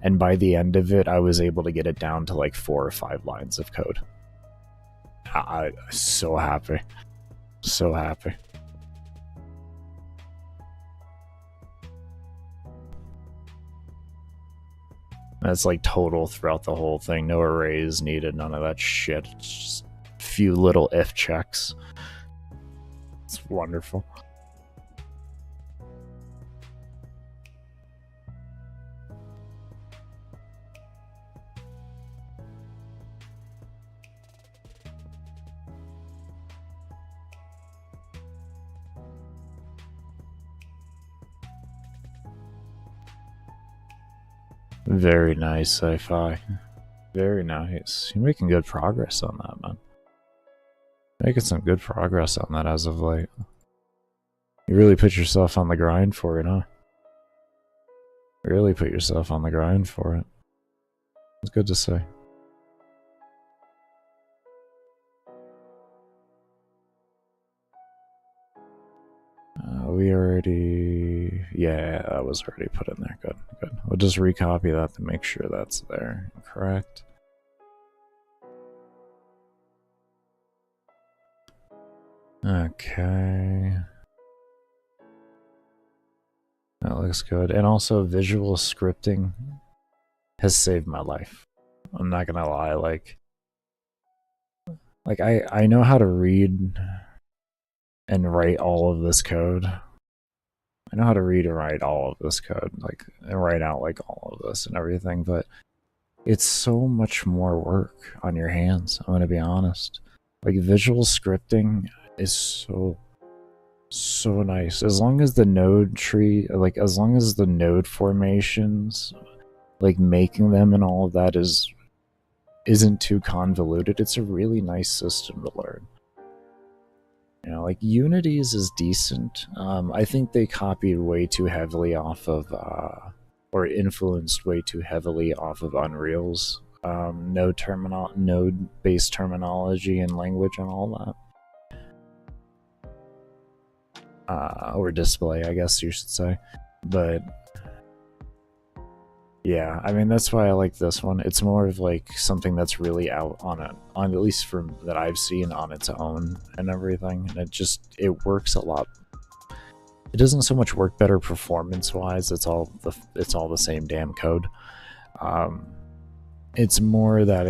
And by the end of it, I was able to get it down to like 4 or 5 lines of code. I'm so happy. So happy. That's like total throughout the whole thing. No arrays needed, none of that shit. Just a few little if checks. It's wonderful. Very nice, Sci-Fi. Very nice. You're making good progress on that, man. Making some good progress on that as of late. You really put yourself on the grind for it, huh? Really put yourself on the grind for it. It's good to say. We already... Yeah, that was already put in there. Good, good. We'll just recopy that to make sure that's there. Correct. Okay. That looks good. And also, visual scripting has saved my life. I'm not gonna lie, like I know how to read and write all of this code, I know how to read and write all of this code, like, and write out like all of this and everything, but it's so much more work on your hands. I'm gonna be honest. Like, visual scripting is so nice. As long as the node tree, like, as long as the node formations, like making them and all of that isn't too convoluted, it's a really nice system to learn. You know, like, Unity's is decent. I think they copied way too heavily off of, or influenced way too heavily off of Unreal's node-based terminology and language and all that. Or display, I guess you should say. But yeah, I mean, that's why I like this one. It's more of like something that's really out on at least from that I've seen, on its own and everything. And it works a lot. It doesn't so much work better performance-wise. It's all the same damn code. It's more that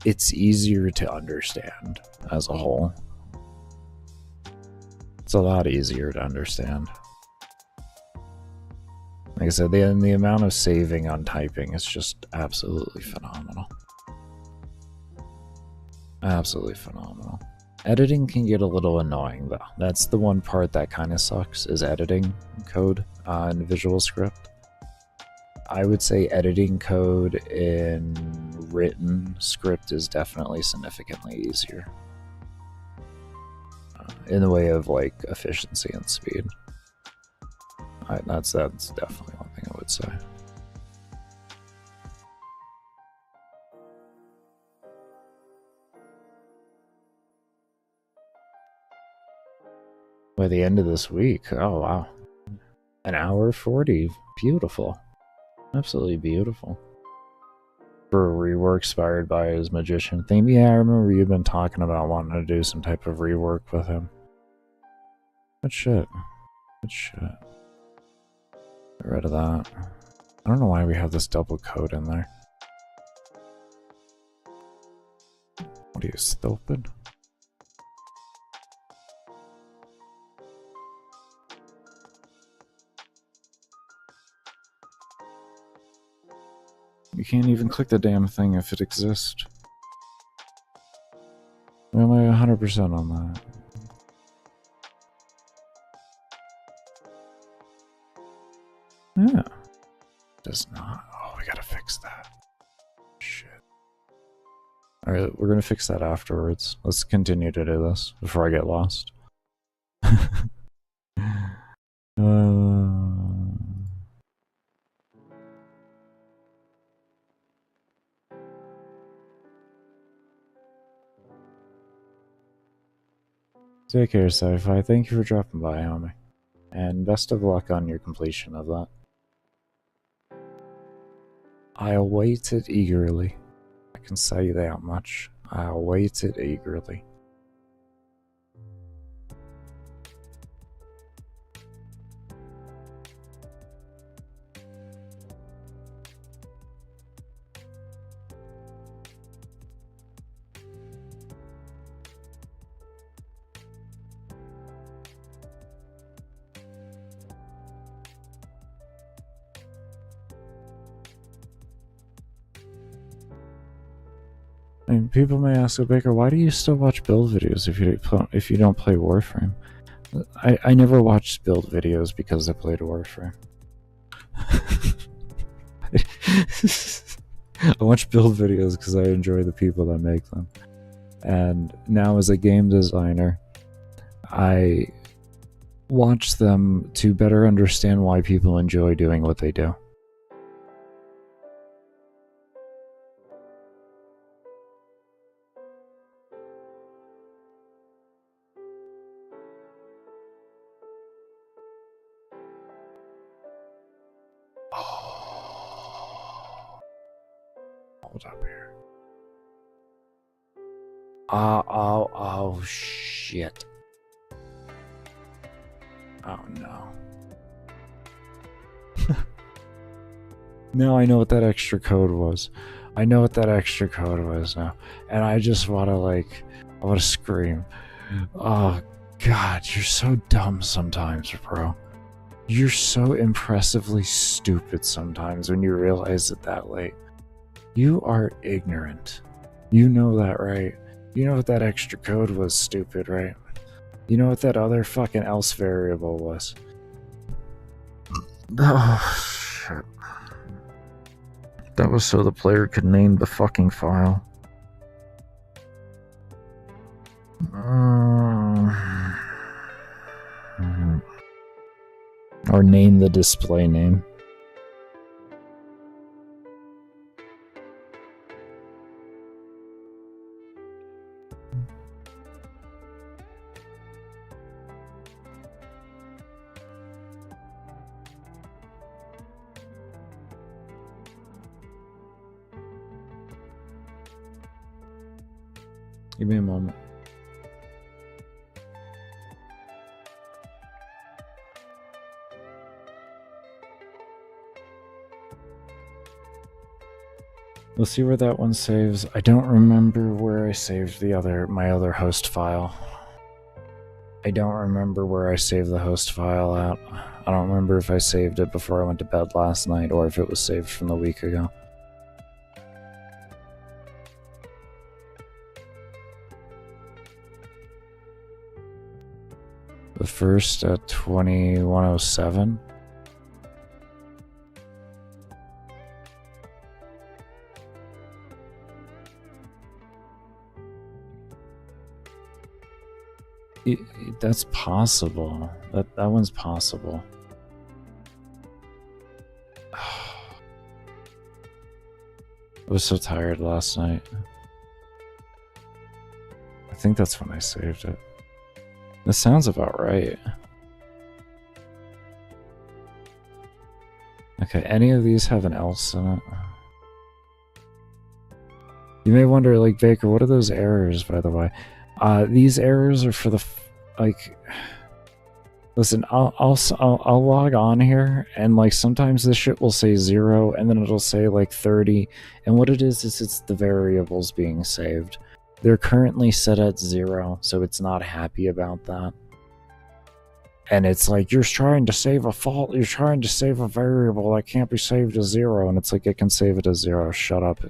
it's easier to understand as a whole. It's a lot easier to understand. Like I said, the amount of saving on typing is just absolutely phenomenal. Absolutely phenomenal. Editing can get a little annoying though. That's the one part that kind of sucks, is editing code in Visual Script. I would say editing code in written script is definitely significantly easier. In the way of like efficiency and speed. That's definitely one thing I would say. By the end of this week, oh wow. An hour 40, beautiful. Absolutely beautiful. For a rework inspired by his magician theme. Yeah, I remember you've been talking about wanting to do some type of rework with him. Good shit. Good shit. Get rid of that. I don't know why we have this double code in there. What are you, stupid? You can't even click the damn thing if it exists. Am I 100% on that? Yeah. Does not. Oh, we gotta fix that. Shit. Alright, we're gonna fix that afterwards. Let's continue to do this before I get lost. Take care, Sci-Fi. Thank you for dropping by, homie. And best of luck on your completion of that. I await it eagerly. I can say that much. I await it eagerly. I mean, people may ask, Baker, why do you still watch build videos if you don't play Warframe? I never watched build videos because I played Warframe. I watch build videos because I enjoy the people that make them. And now as a game designer, I watch them to better understand why people enjoy doing what they do. Hold up here. Oh, shit. Oh, no. Now I know what that extra code was. I know what that extra code was now. And I just want to, like, I want to scream. Oh, God, you're so dumb sometimes, bro. You're so impressively stupid sometimes when you realize it that late. You are ignorant. You know that, right? You know what that extra code was, stupid, right? You know what that other fucking else variable was. Oh, shit. That was so the player could name the fucking file. Or name the display name. Give me a moment. Let's see where that one saves. I don't remember where I saved my other host file. I don't remember where I saved the host file at. I don't remember if I saved it before I went to bed last night or if it was saved from the week ago. The first at 2107. That's possible. That one's possible. I was so tired last night. I think that's when I saved it. This sounds about right. Okay, any of these have an else in it? You may wonder, like, Baker, what are those errors, by the way? These errors are for the, like... Listen, I'll log on here, and, like, sometimes this shit will say 0, and then it'll say, like, 30, and what it is it's the variables being saved. They're currently set at 0, so it's not happy about that. And it's like, you're trying to save a fault, you're trying to save a variable that can't be saved as 0, and it's like, it can save it as 0, shut up.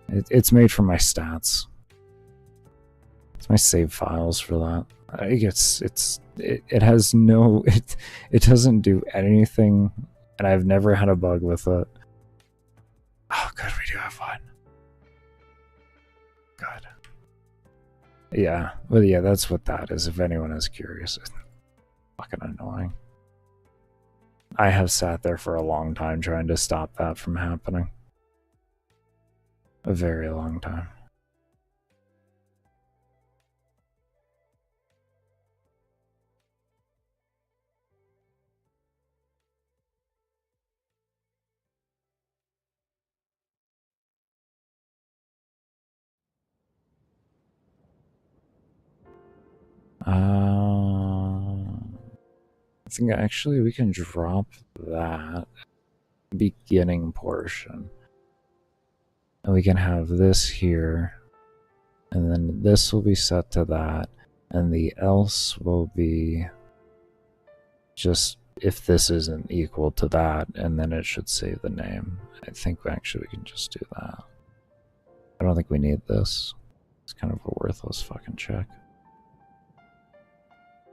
It's made for my stats. It's my save files for that. It has no, it doesn't do anything, and I've never had a bug with it. Oh, good, we do have one. Good. Yeah, well, yeah, that's what that is, if anyone is curious. It's fucking annoying. I have sat there for a long time trying to stop that from happening. A very long time. I think actually we can drop that beginning portion. And we can have this here, and then this will be set to that, and the else will be just if this isn't equal to that, and then it should save the name. I think actually we can just do that. I don't think we need this. It's kind of a worthless fucking check.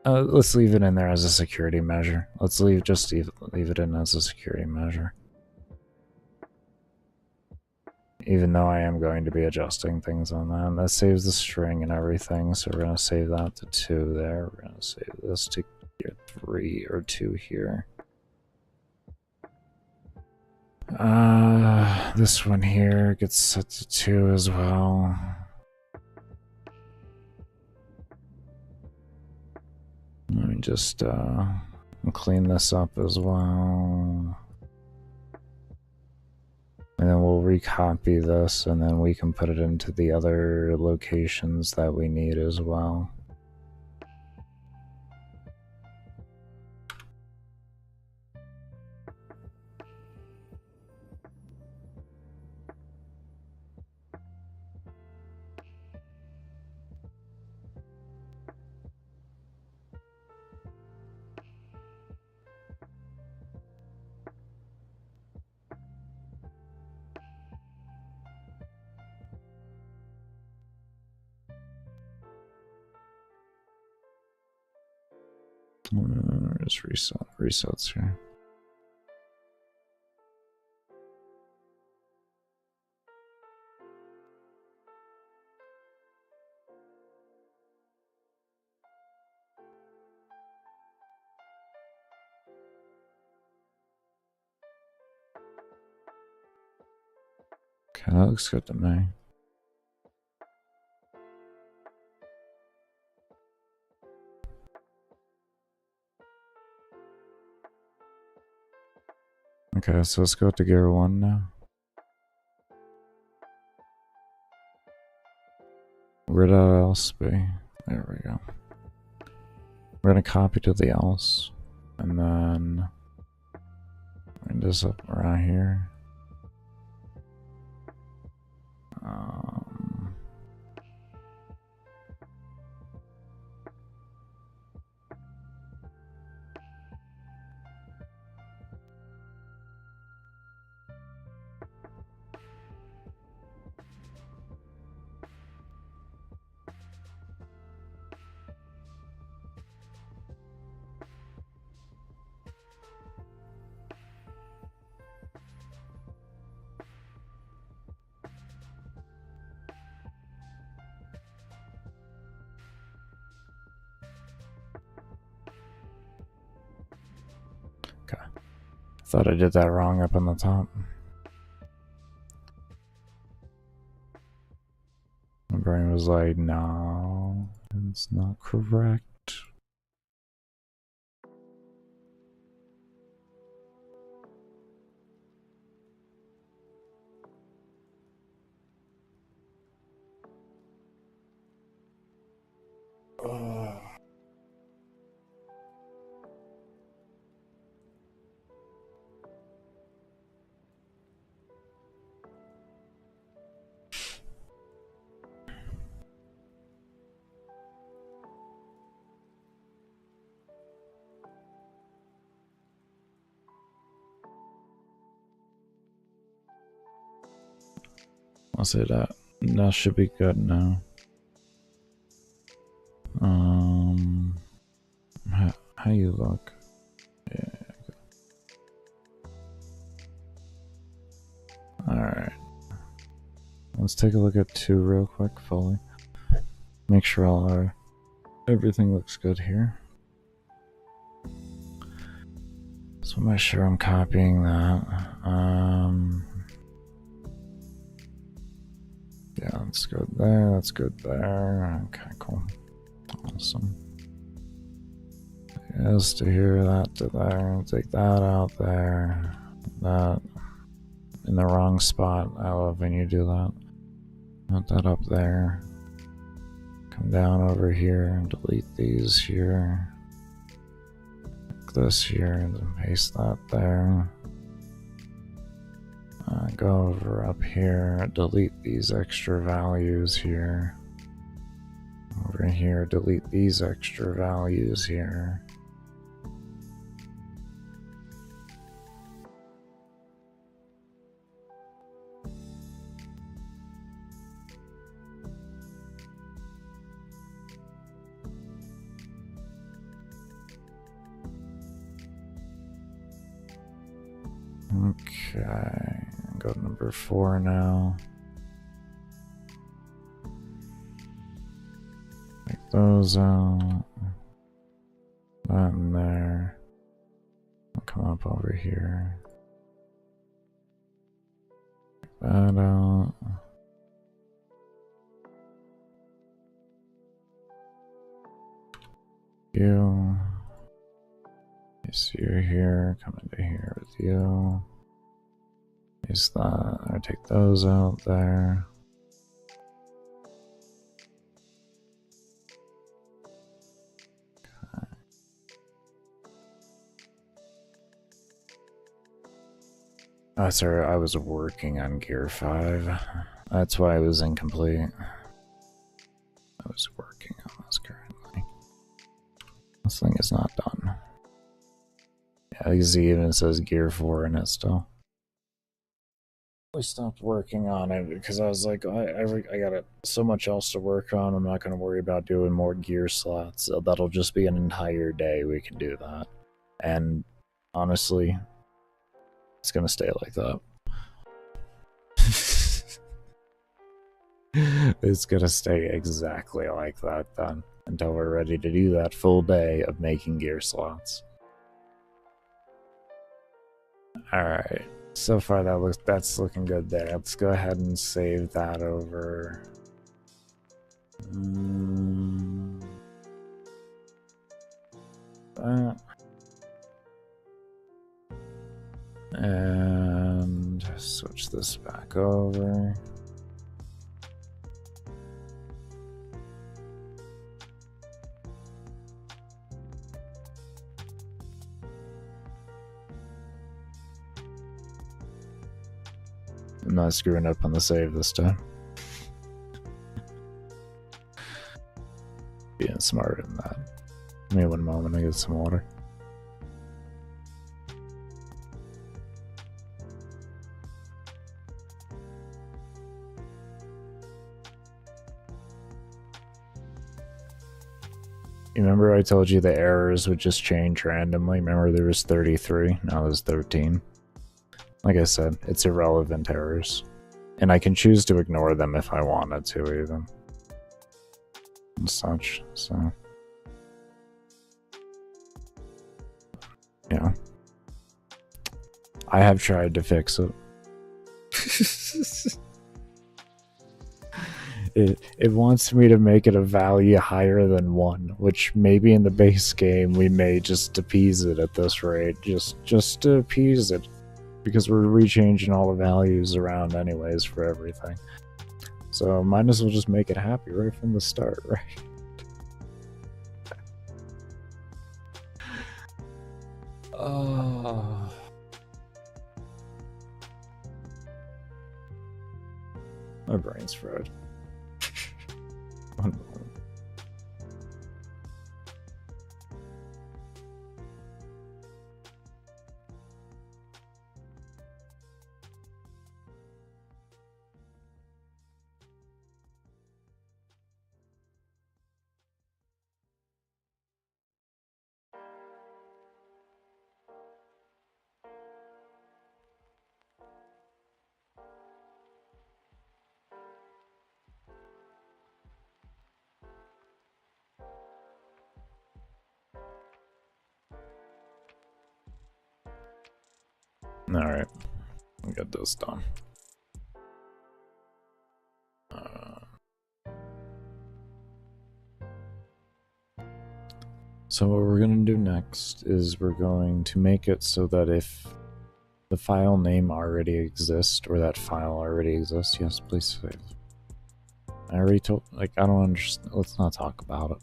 Let's leave it in there as a security measure. Let's leave it in as a security measure. Even though I am going to be adjusting things on that. And that saves the string and everything, so we're going to save that to 2 there. We're going to save this to 3 or 2 here. This one here gets set to 2 as well. Let me just clean this up as well. And then we'll recopy this, and then we can put it into the other locations that we need as well. Just resets here. Okay, that looks good to me. Okay, so let's go to gear 1 now. Where'd that else be? There we go. We're gonna copy to the else, and then bring this up around here. Okay. Thought I did that wrong up on the top. My brain was like, no, it's not correct. I'll say that. That should be good now. How you look? Yeah. Alright. Let's take a look at 2 real quick, fully. Make sure everything looks good here. So make sure I'm copying that. Yeah, that's good there, that's good there. Okay, cool. Awesome. Yes, to here, that to there. Take that out there. That in the wrong spot. I love when you do that. Put that up there. Come down over here and delete these here. Like this here and then paste that there. Go over up here, delete these extra values here. Over here, delete these extra values here. Okay, go to number 4 now. Take those out. That in there. I'll come up over here. Take that out. You. So you're here, come into here with you. Use that, or take those out there. Okay. Oh, sorry, I was working on Gear 5. That's why it was incomplete. I was working on this currently. This thing is not done. Yeah, because it even says Gear 4 in it still. We stopped working on it because I was like, I got so much else to work on. I'm not going to worry about doing more gear slots. So that'll just be an entire day we can do that. And honestly, it's going to stay like that. It's going to stay exactly like that then until we're ready to do that full day of making gear slots. Alright. So far that's looking good there. Let's go ahead and save that over. That. And switch this back over. I'm not screwing up on the save this time. Being smarter than that. Give me 1 moment, I get some water. You remember I told you the errors would just change randomly? Remember there was 33, now there's 13. Like I said, it's irrelevant errors. And I can choose to ignore them if I wanted to, even. And such, so. Yeah. I have tried to fix it. It wants me to make it a value higher than 1, which maybe in the base game we may just appease it at this rate. Just to appease it. Because we're rechanging all the values around anyways for everything. So might as well just make it happy right from the start, right? Oh. My brain's fried. 1 moment. Alright, we got this done. So what we're going to do next is we're going to make it so that if the file name already exists, or that file already exists, yes, please save. I already told, like, I don't understand, let's not talk about it.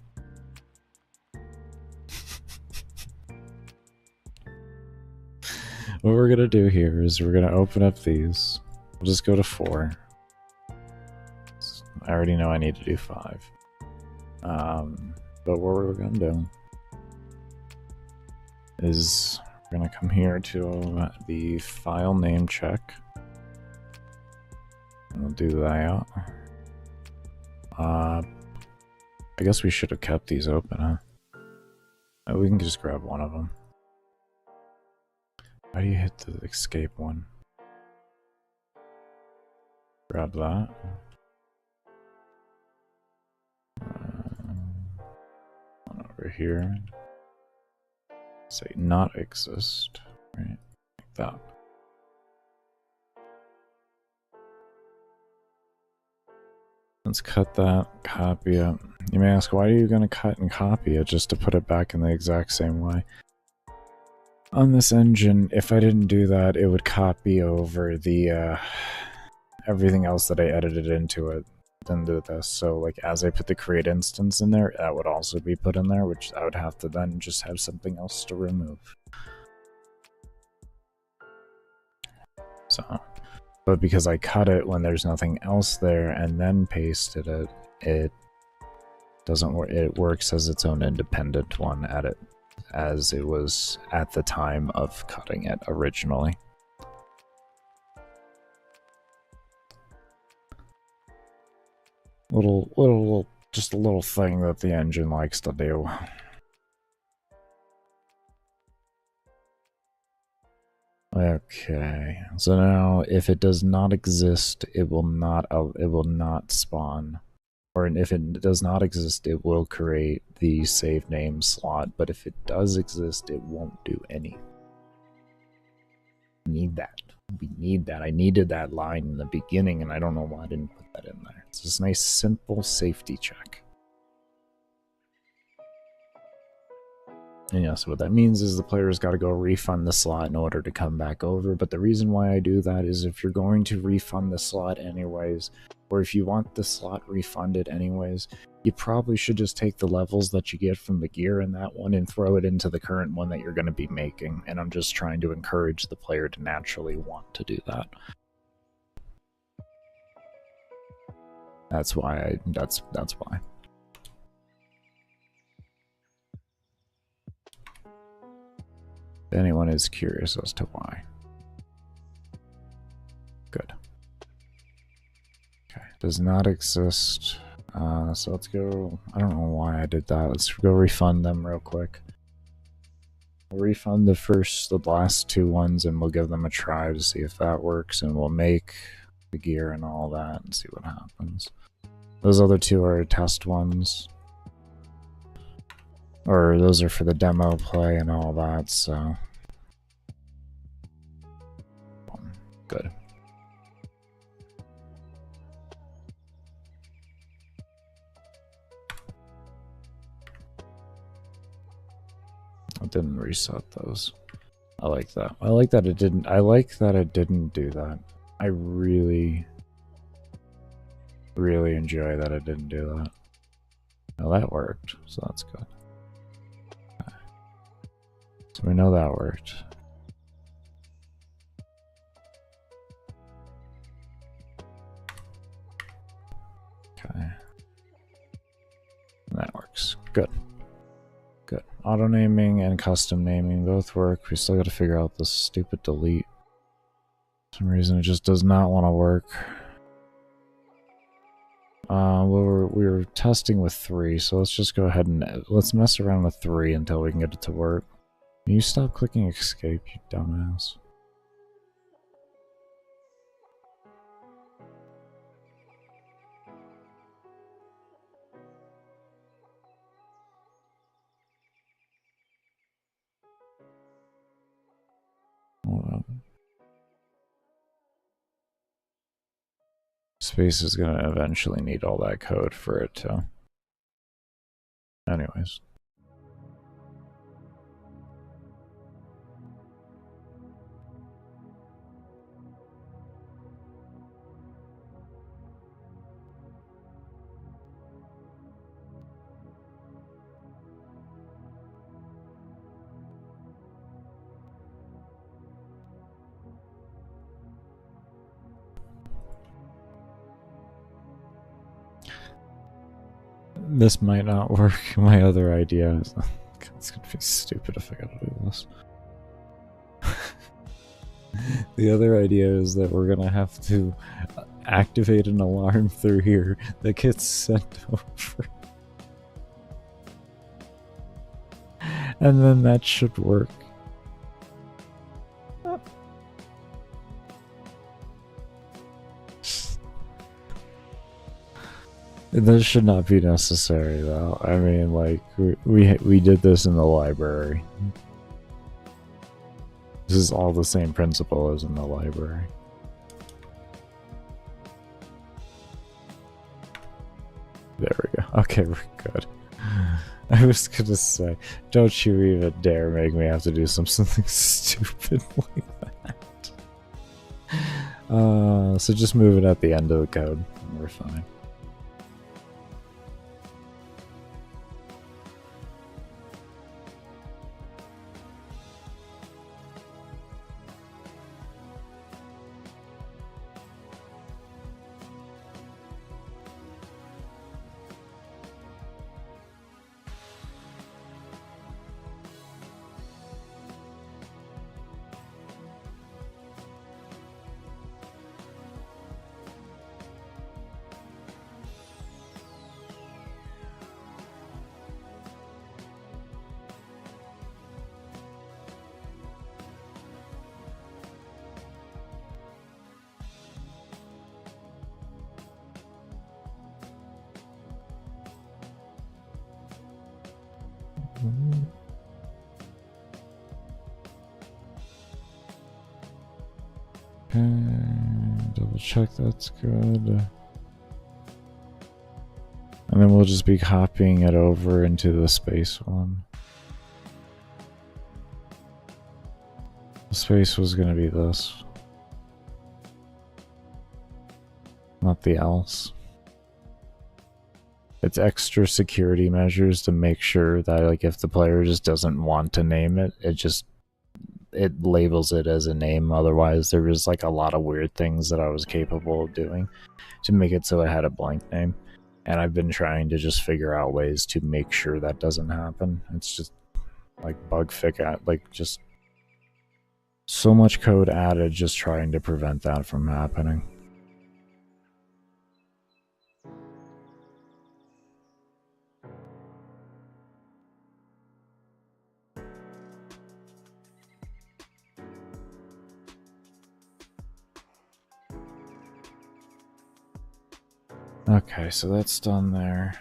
What we're gonna do here is we're gonna open up these. We'll just go to 4. I already know I need to do 5. But what we're gonna do is we're gonna come here to the file name check. We'll do that. I guess we should have kept these open, huh? We can just grab one of them. How do you hit the escape one? Grab that. One over here. Say not exist. Right? Like that. Let's cut that, copy it. You may ask, why are you going to cut and copy it just to put it back in the exact same way? On this engine, if I didn't do that, it would copy over the everything else that I edited into it. Then do this. So, like, as I put the create instance in there, that would also be put in there, which I would have to then just have something else to remove. So, but because I cut it when there's nothing else there and then pasted it, it doesn't work. It works as its own independent one at it, as it was at the time of cutting it originally. just a little thing that the engine likes to do. Okay, so now if it does not exist, it will not spawn. Or if it does not exist, it will create the save name slot, but if it does exist, it won't do any. Need that. We need that. I needed that line in the beginning, and I don't know why I didn't put that in there. It's this nice, simple safety check. And yeah, so what that means is the player's got to go refund the slot in order to come back over, but the reason why I do that is if you're going to refund the slot anyways, or if you want the slot refunded anyways, you probably should just take the levels that you get from the gear in that one and throw it into the current one that you're going to be making, and I'm just trying to encourage the player to naturally want to do that. That's why that's why. If anyone is curious as to why. Good. Okay, does not exist. So let's go. I don't know why I did that. Let's go refund them real quick. We'll refund the last two ones, and we'll give them a try to see if that works, and we'll make the gear and all that and see what happens. Those other two are test ones. Or those are for the demo play and all that, so. Good. I didn't reset those. I like that. I like that it didn't do that. I really enjoy that it didn't do that. Now that worked, so that's good. Okay. So we know that worked. Okay. That works. Good. Good. Auto naming and custom naming both work. We still got to figure out this stupid delete. For some reason it just does not want to work. We were testing with 3, so let's just go ahead and let's mess around with 3 until we can get it to work. Can you stop clicking escape, you dumbass? Hold on. Space is gonna eventually need all that code for it to. Anyways. This might not work. My other idea is it's gonna be stupid if I gotta do this. The other idea is that we're gonna have to activate an alarm through here that gets sent over. And then that should work. This should not be necessary, though. I mean, like, we did this in the library. This is all the same principle as in the library. There we go. Okay, we're good. I was gonna say, don't you even dare make me have to do something stupid like that. So just move it at the end of the code, and we're fine. Okay, double check that's good. And then we'll just be copying it over into the space one. The space was going to be this. Not the else. It's extra security measures to make sure that, like, if the player just doesn't want to name it, it labels it as a name. Otherwise, there was like a lot of weird things that I was capable of doing to make it so it had a blank name. And I've been trying to just figure out ways to make sure that doesn't happen. It's just like bug fix, like just so much code added just trying to prevent that from happening. Okay, so that's done there.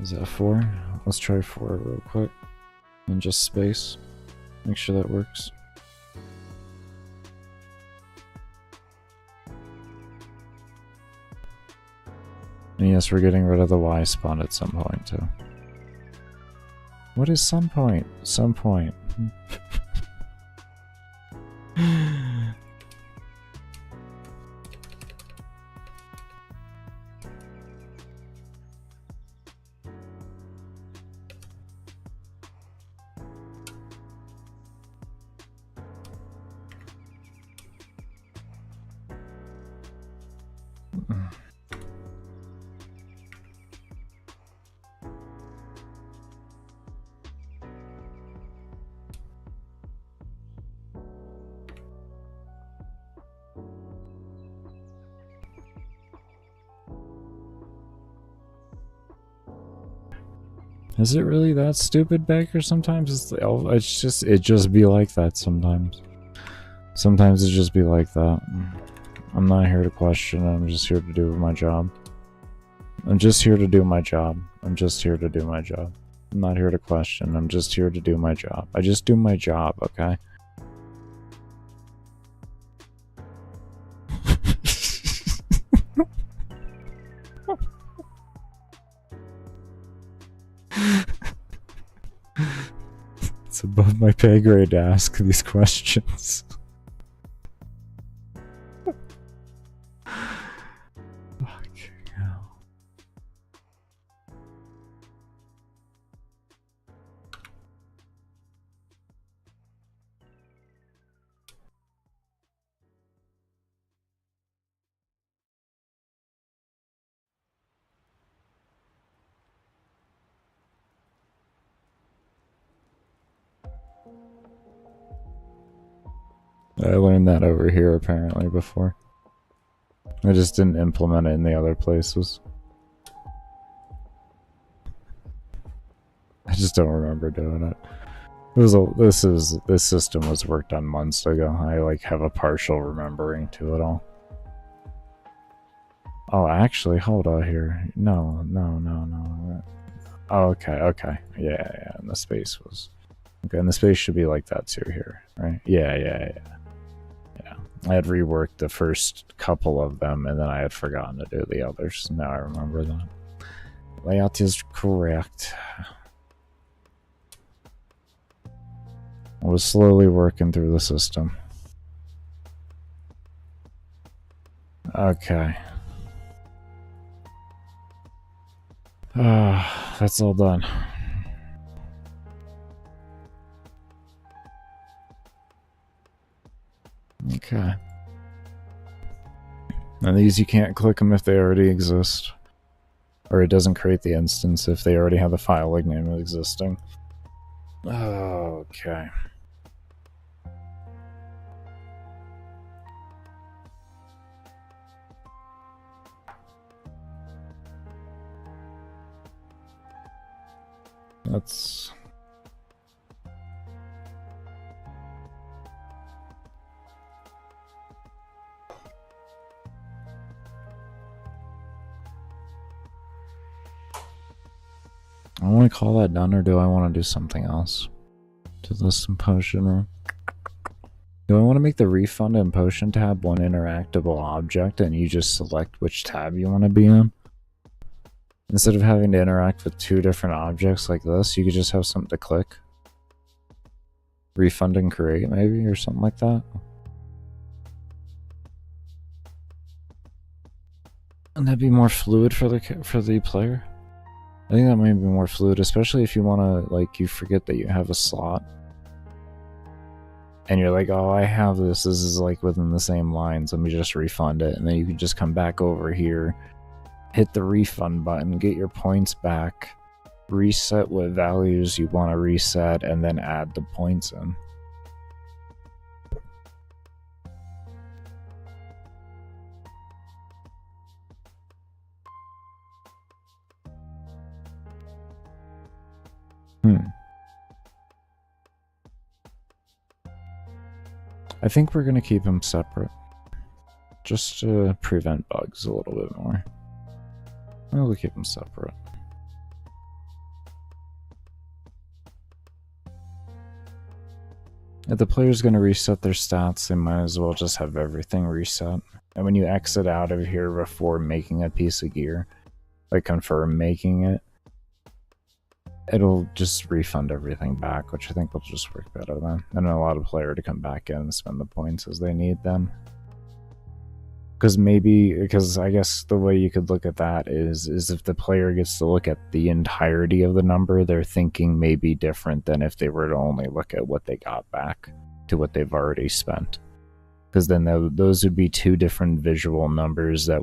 Is that 4? Let's try 4 real quick. And just space. Make sure that works. And yes, we're getting rid of the Y spawn at some point too. What is some point? Some point. Is it really that stupid, Baker? Sometimes it just be like that sometimes. Sometimes it just be like that. I'm not here to question, I'm just here to do my job. I'm just here to do my job. I'm just here to do my job. I'm not here to question, I'm just here to do my job. I just do my job, okay? It's above my pay grade to ask these questions. Fucking hell. I learned that over here apparently before. I just didn't implement it in the other places. I just don't remember doing it. This system was worked on months ago. I like have a partial remembering to it all. Oh, actually, hold on here. No. Oh, okay. Yeah, and the space was... Okay, and the space should be like that too here, right? Yeah. I had reworked the first couple of them, and then I had forgotten to do the others. Now I remember that. Layout is correct. I was slowly working through the system. Okay. That's all done. Okay. And these you can't click them if they already exist. Or it doesn't create the instance if they already have the file name existing. Okay. That's... I want to call that done, or do I want to do something else to this potion room? Do I want to make the refund and potion tab one interactable object and you just select which tab you want to be in? Instead of having to interact with two different objects like this, you could just have something to click. Refund and create, maybe, or something like that. And that'd be more fluid for the player. I think that might be more fluid, especially if you want to, like, you forget that you have a slot. And you're like, oh, I have this is like within the same lines, let me just refund it. And then you can just come back over here, hit the refund button, get your points back, reset what values you want to reset, and then add the points in. I think we're going to keep them separate, just to prevent bugs a little bit more. We'll keep them separate. If the player's going to reset their stats, they might as well just have everything reset. And when you exit out of here before making a piece of gear, like confirm making it, it'll just refund everything back, which I think will just work better then. And allow the player to come back in and spend the points as they need them. Because I guess the way you could look at that is if the player gets to look at the entirety of the number, their thinking may be different than if they were to only look at what they got back to what they've already spent. Because then those would be two different visual numbers that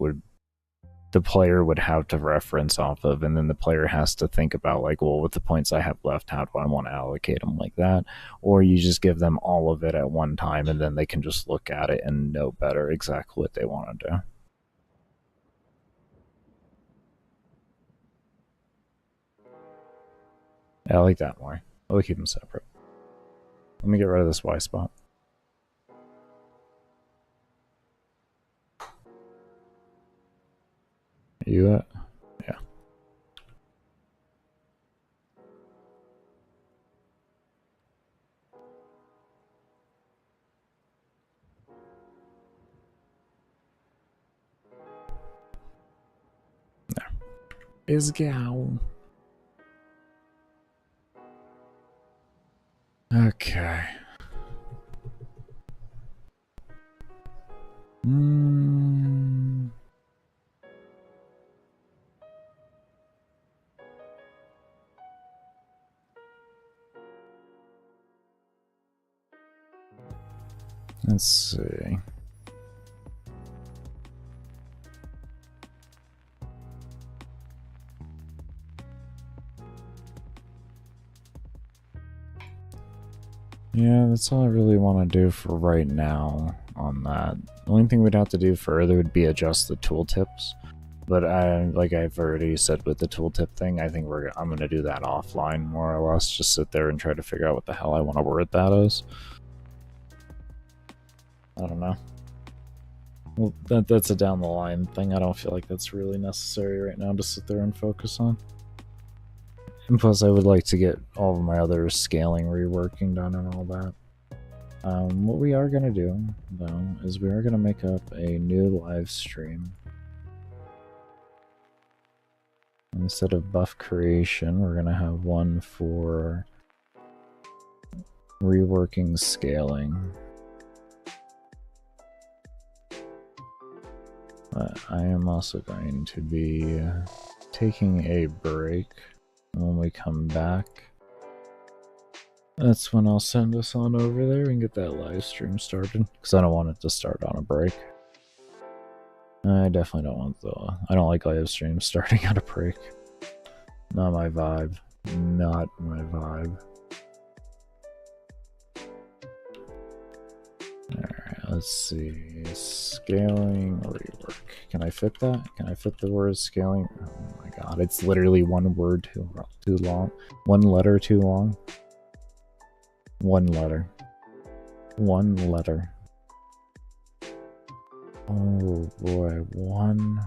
the player would have to reference off of, and then the player has to think about, like, well, with the points I have left, how do I want to allocate them like that? Or you just give them all of it at one time, and then they can just look at it and know better exactly what they want to do. Yeah, I like that more. I'll keep them separate. Let me get rid of this Y spot. You yeah. There. Is go. Okay. Let's see. Yeah, that's all I really want to do for right now on that. The only thing we'd have to do further would be adjust the tooltips. But like I've already said with the tooltip thing, I think I'm going to do that offline, more or less. Just sit there and try to figure out what the hell I want to word that as. I don't know. Well, that's a down the line thing. I don't feel like that's really necessary right now to sit there and focus on. And plus, I would like to get all of my other scaling reworking done and all that. What we are going to do, though, is we are going to make up a new live stream. Instead of buff creation, we're going to have one for reworking scaling. But I am also going to be taking a break. When we come back, that's when I'll send us on over there and get that live stream started, because I don't want it to start on a break. I definitely don't want the... I don't like live streams starting at a break. Not my vibe. Not my vibe. Alright, let's see. Scaling rework. Can I fit that? Can I fit the word scaling? Oh my god, it's literally one word too long. One letter too long. One letter. One letter. Oh boy, one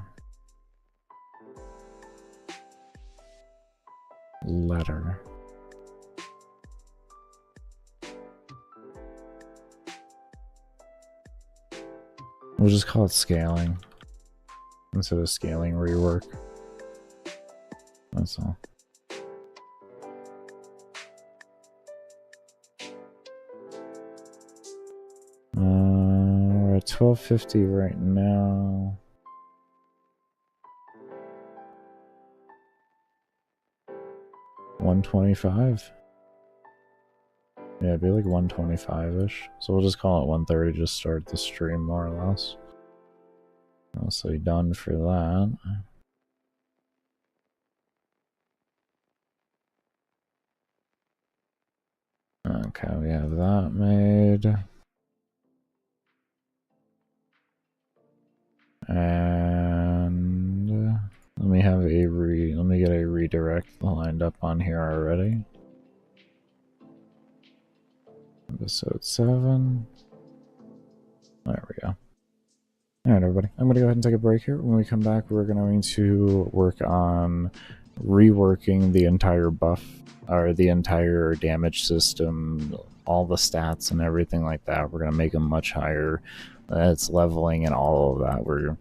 letter. We'll just call it scaling instead of scaling rework. That's all. We're at 1250 right now. $125. Yeah, it'd be like 125-ish. So we'll just call it 130 to start the stream, more or less. Mostly done for that. Okay, we have that made. And let me get a redirect lined up on here already. Episode 7. There we go. Alright, everybody. I'm going to go ahead and take a break here. When we come back, we're going to work on reworking the entire buff, or the entire damage system, all the stats and everything like that. We're going to make them much higher. It's leveling and all of that.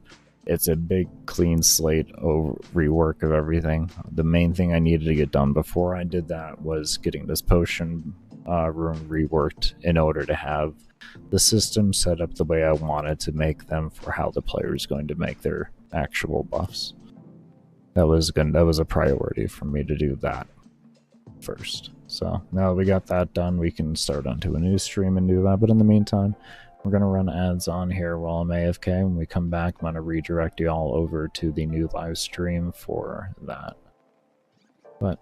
It's a big clean slate rework of everything. The main thing I needed to get done before I did that was getting this potion room reworked in order to have the system set up the way I wanted to make them for how the player is going to make their actual buffs. That was a priority for me to do that first. So now that we got that done, we can start onto a new stream and do that. But in the meantime, we're going to run ads on here while I'm AFK. When we come back, I'm going to redirect you all over to the new live stream for that. But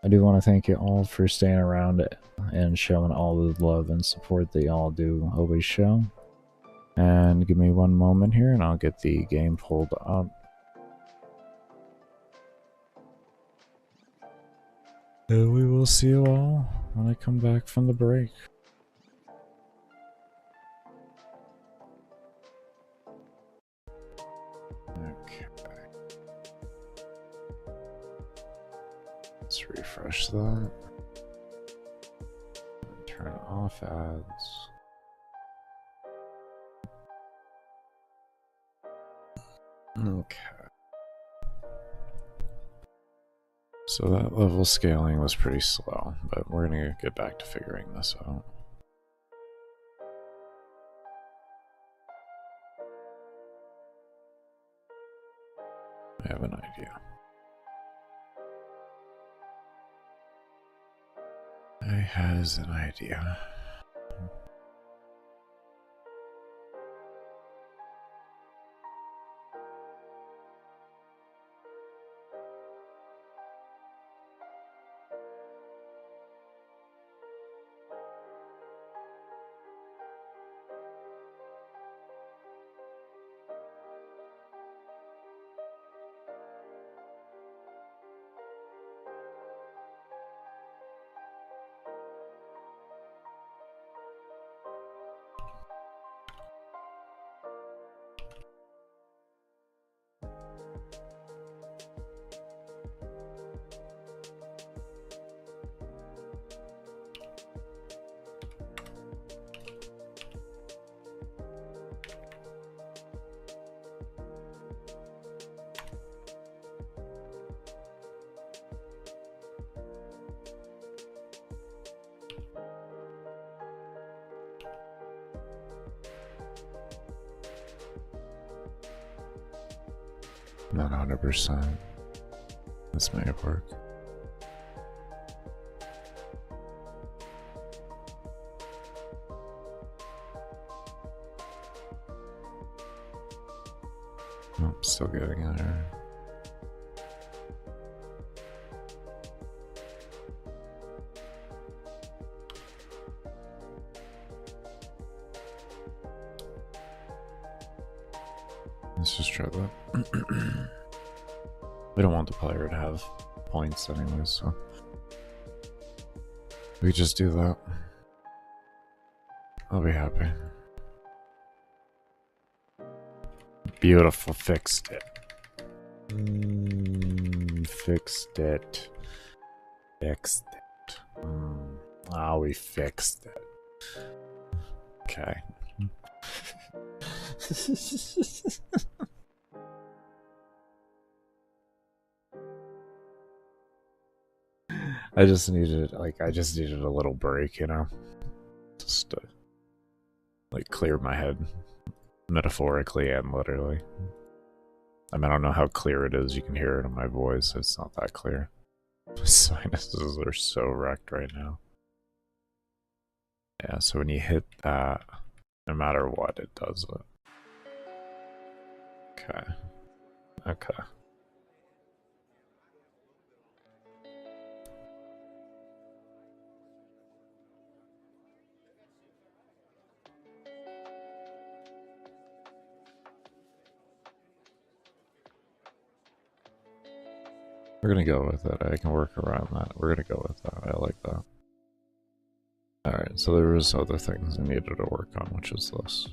I do want to thank you all for staying around and showing all the love and support that y'all do always show. And give me one moment here and I'll get the game pulled up. And we will see you all when I come back from the break. Okay. Let's refresh that. Turn off ads. Okay. So that level scaling was pretty slow, but we're gonna get back to figuring this out. I have an idea. I has an idea. Not 100%. This may work. Oh, I'm still getting an error. Let's just try that. We don't want the player to have points anyway, so we just do that. I'll be happy. Beautiful, fixed it. Fixed it. Fixed it. Ah, we fixed it. Okay. I just needed a little break, you know? Just to, like, clear my head. Metaphorically and literally. I mean, I don't know how clear it is. You can hear it in my voice. It's not that clear. My sinuses are so wrecked right now. Yeah, so when you hit that, no matter what, it does it. Okay. Okay. We're gonna go with it. I can work around that. We're gonna go with that. I like that. Alright, so there was other things I needed to work on, which is this.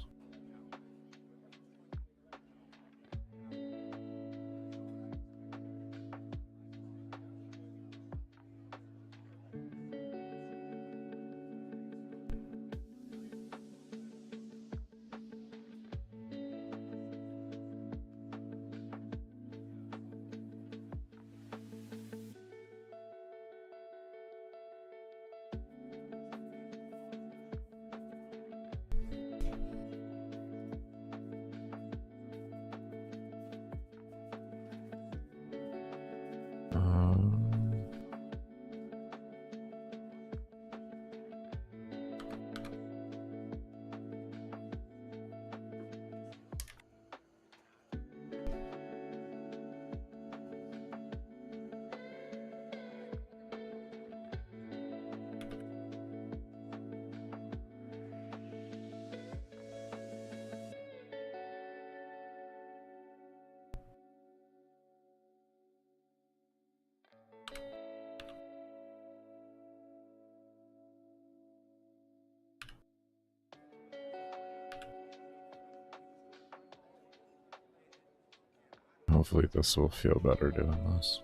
Hopefully this will feel better doing this.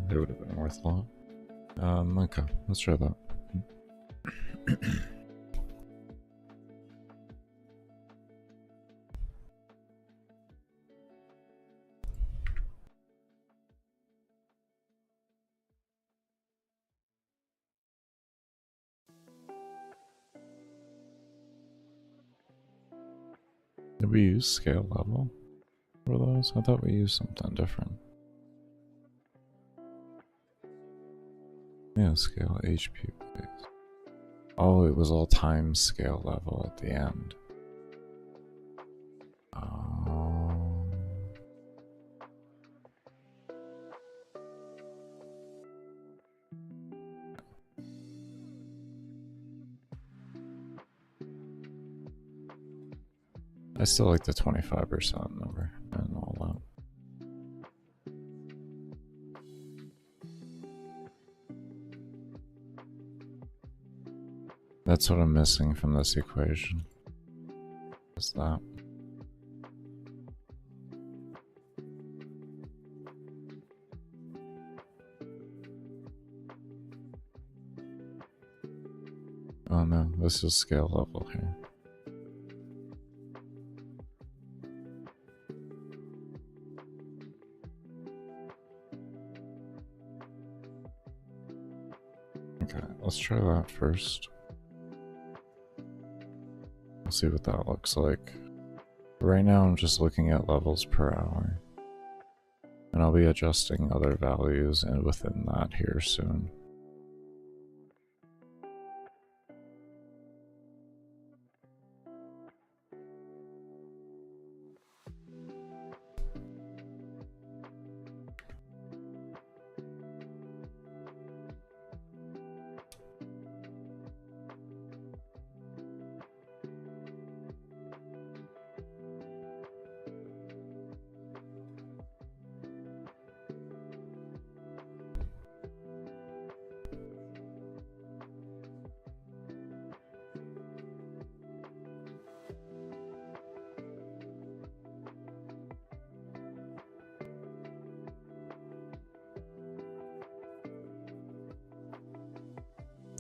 It would have been worth a lot. Okay, let's try that. Did we use scale level for those? I thought we used something different. Yeah, scale HP base. Oh, it was all time scale level at the end. Oh. I still like the 25% number and all that. That's what I'm missing from this equation. Is that? no, this is scale level here. Okay, let's try that first. We'll see what that looks like. Right now I'm just looking at levels per hour. And I'll be adjusting other values and within that here soon.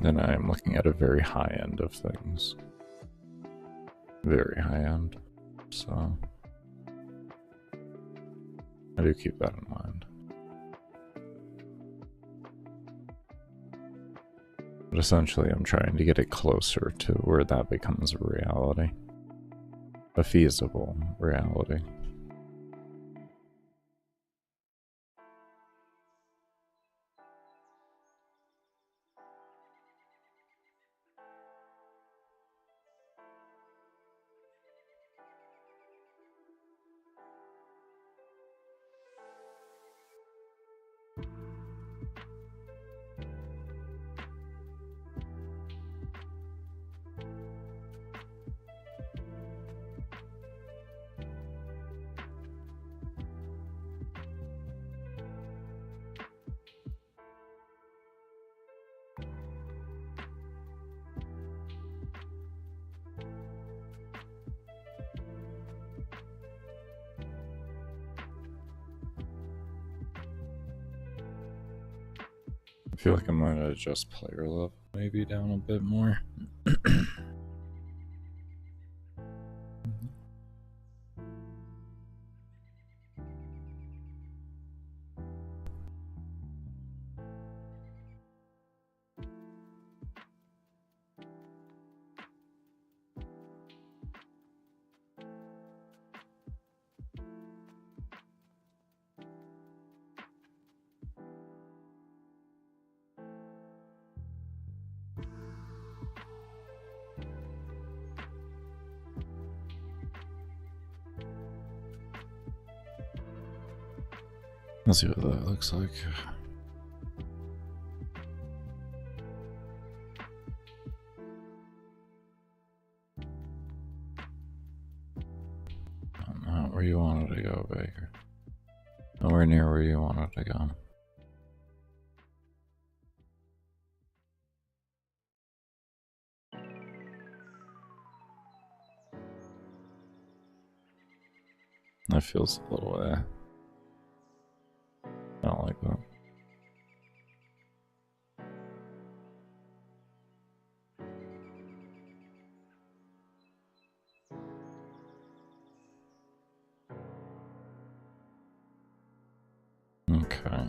Then I am looking at a very high end of things. Very high end. So I do keep that in mind. But essentially I'm trying to get it closer to where that becomes a reality. A feasible reality. I feel like I'm gonna adjust player level maybe down a bit more. Let's see what that looks like. Not where you wanted to go, Baker. Nowhere near where you wanted to go. That feels a little I don't like that. Okay.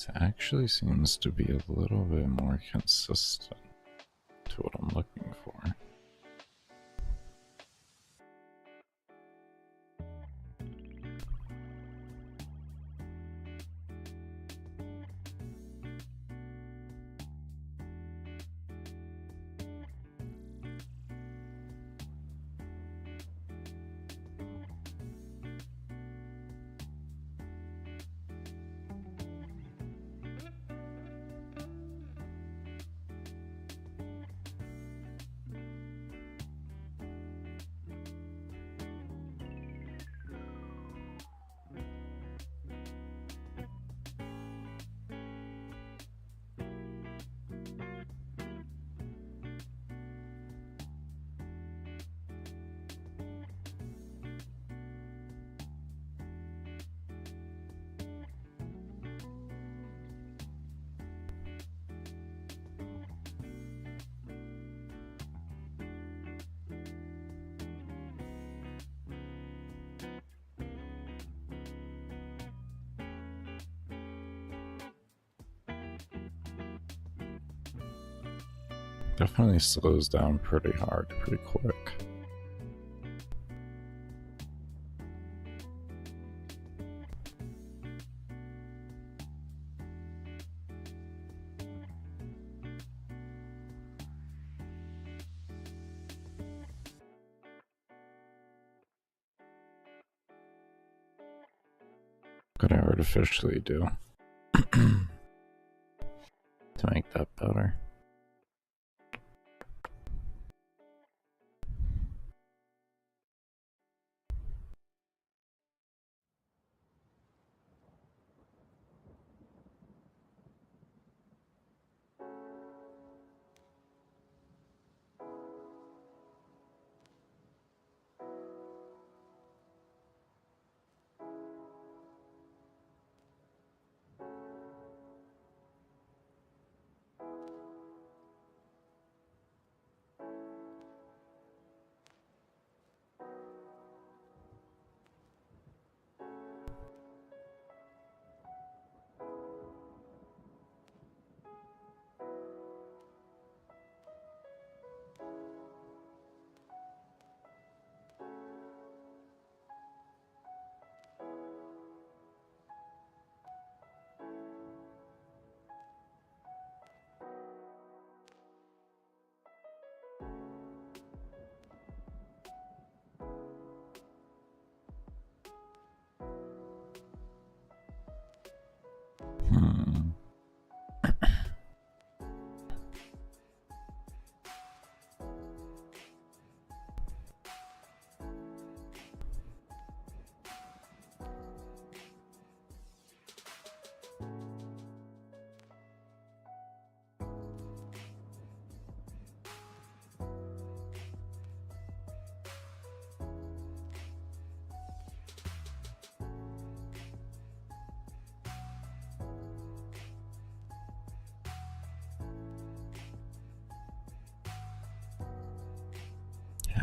It actually seems to be a little bit more consistent to what I'm looking for. Definitely slows down pretty hard, pretty quick. What could I artificially do to make that better?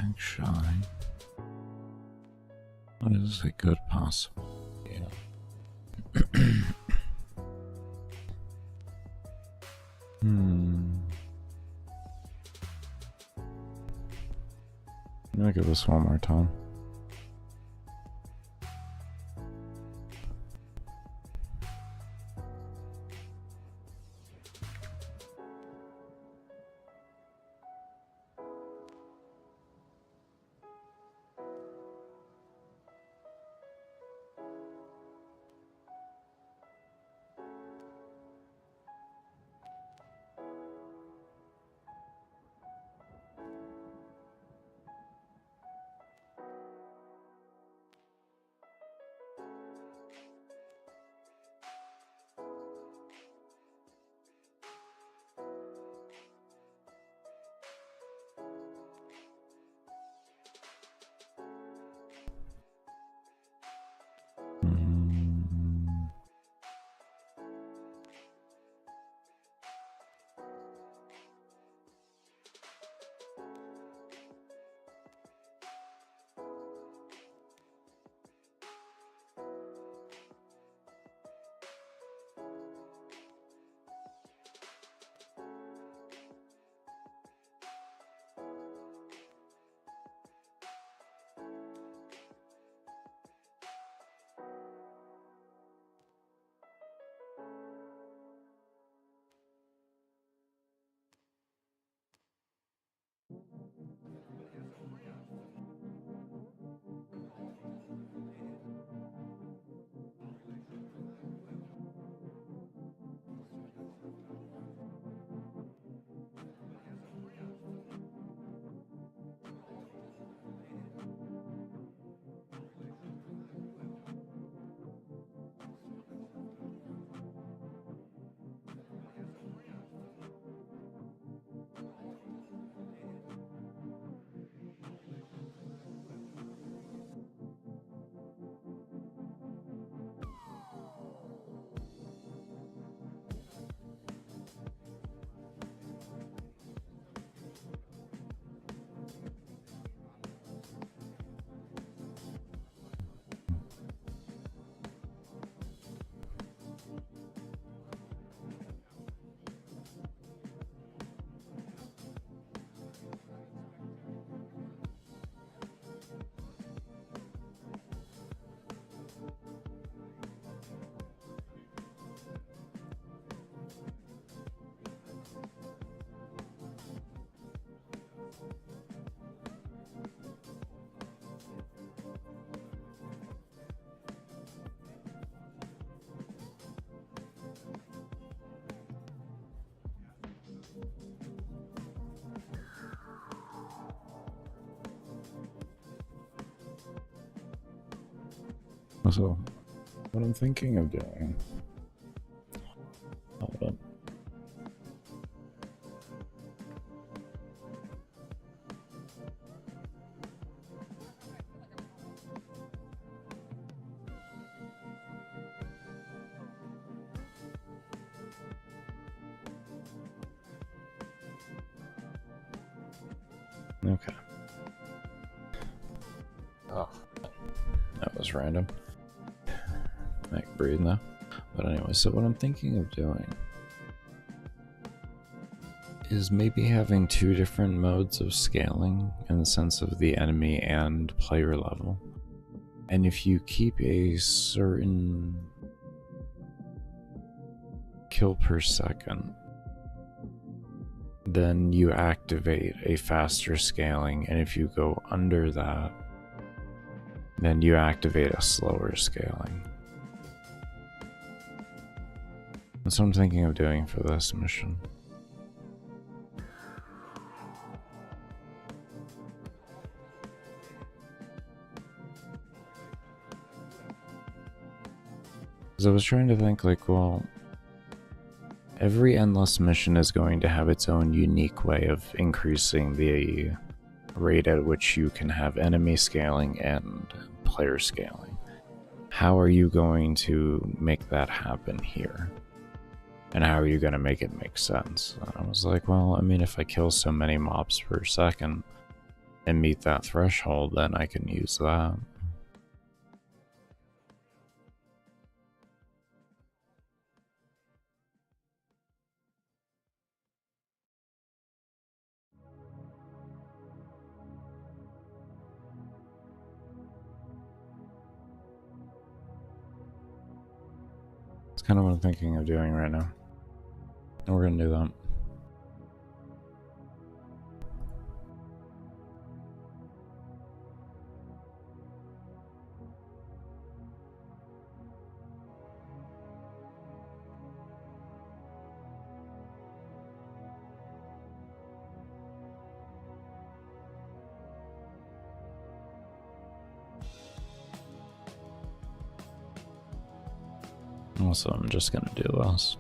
Actually, what is a good possible? Yeah. Let me give this one more time. So, what I'm thinking of doing... Hold up. Okay. Oh, that was random. I can breathe now. But anyway, so what I'm thinking of doing is maybe having two different modes of scaling in the sense of the enemy and player level. And if you keep a certain kill per second, then you activate a faster scaling, and if you go under that, then you activate a slower scaling. That's what I'm thinking of doing for this mission. Because I was trying to think, like, well, every endless mission is going to have its own unique way of increasing the rate at which you can have enemy scaling and player scaling. How are you going to make that happen here? And how are you going to make it make sense? And I was like, well, I mean, if I kill so many mobs per second and meet that threshold, then I can use that. It's kind of what I'm thinking of doing right now. And we're going to do that. Also, I'm just gonna do less.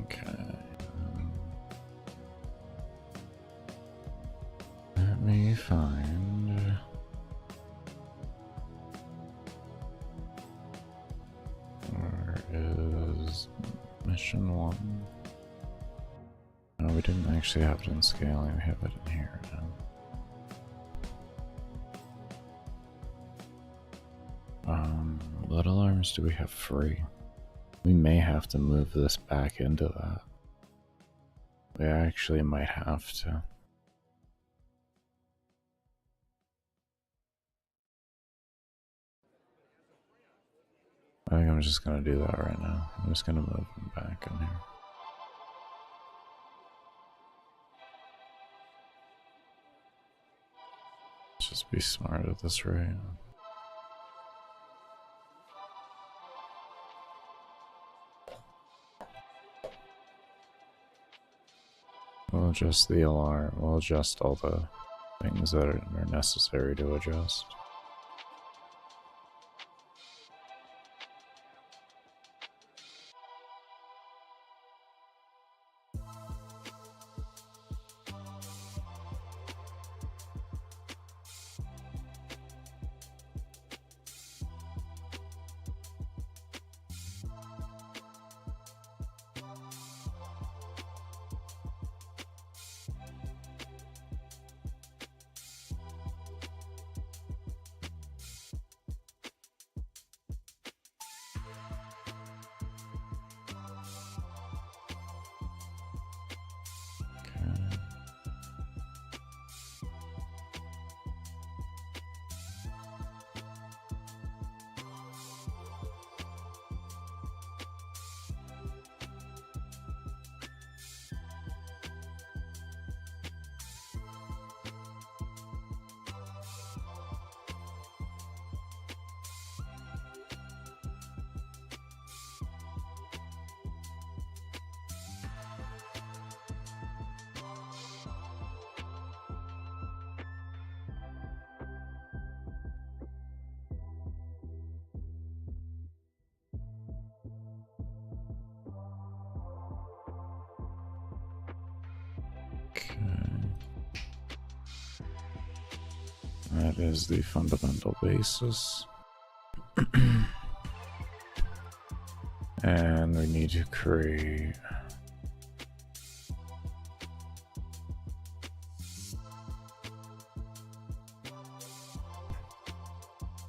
Okay. Let me find... Where is mission 1? No, we didn't actually have it in scaling, we have it in here now. What alarms do we have free? We may have to move this back into that. We actually might have to. I think I'm just gonna do that right now. I'm just gonna move them back in here. Let's just Just be smart at this rate. We'll adjust the alarm. We'll adjust all the things that are necessary to adjust. That is the fundamental basis. And we need to create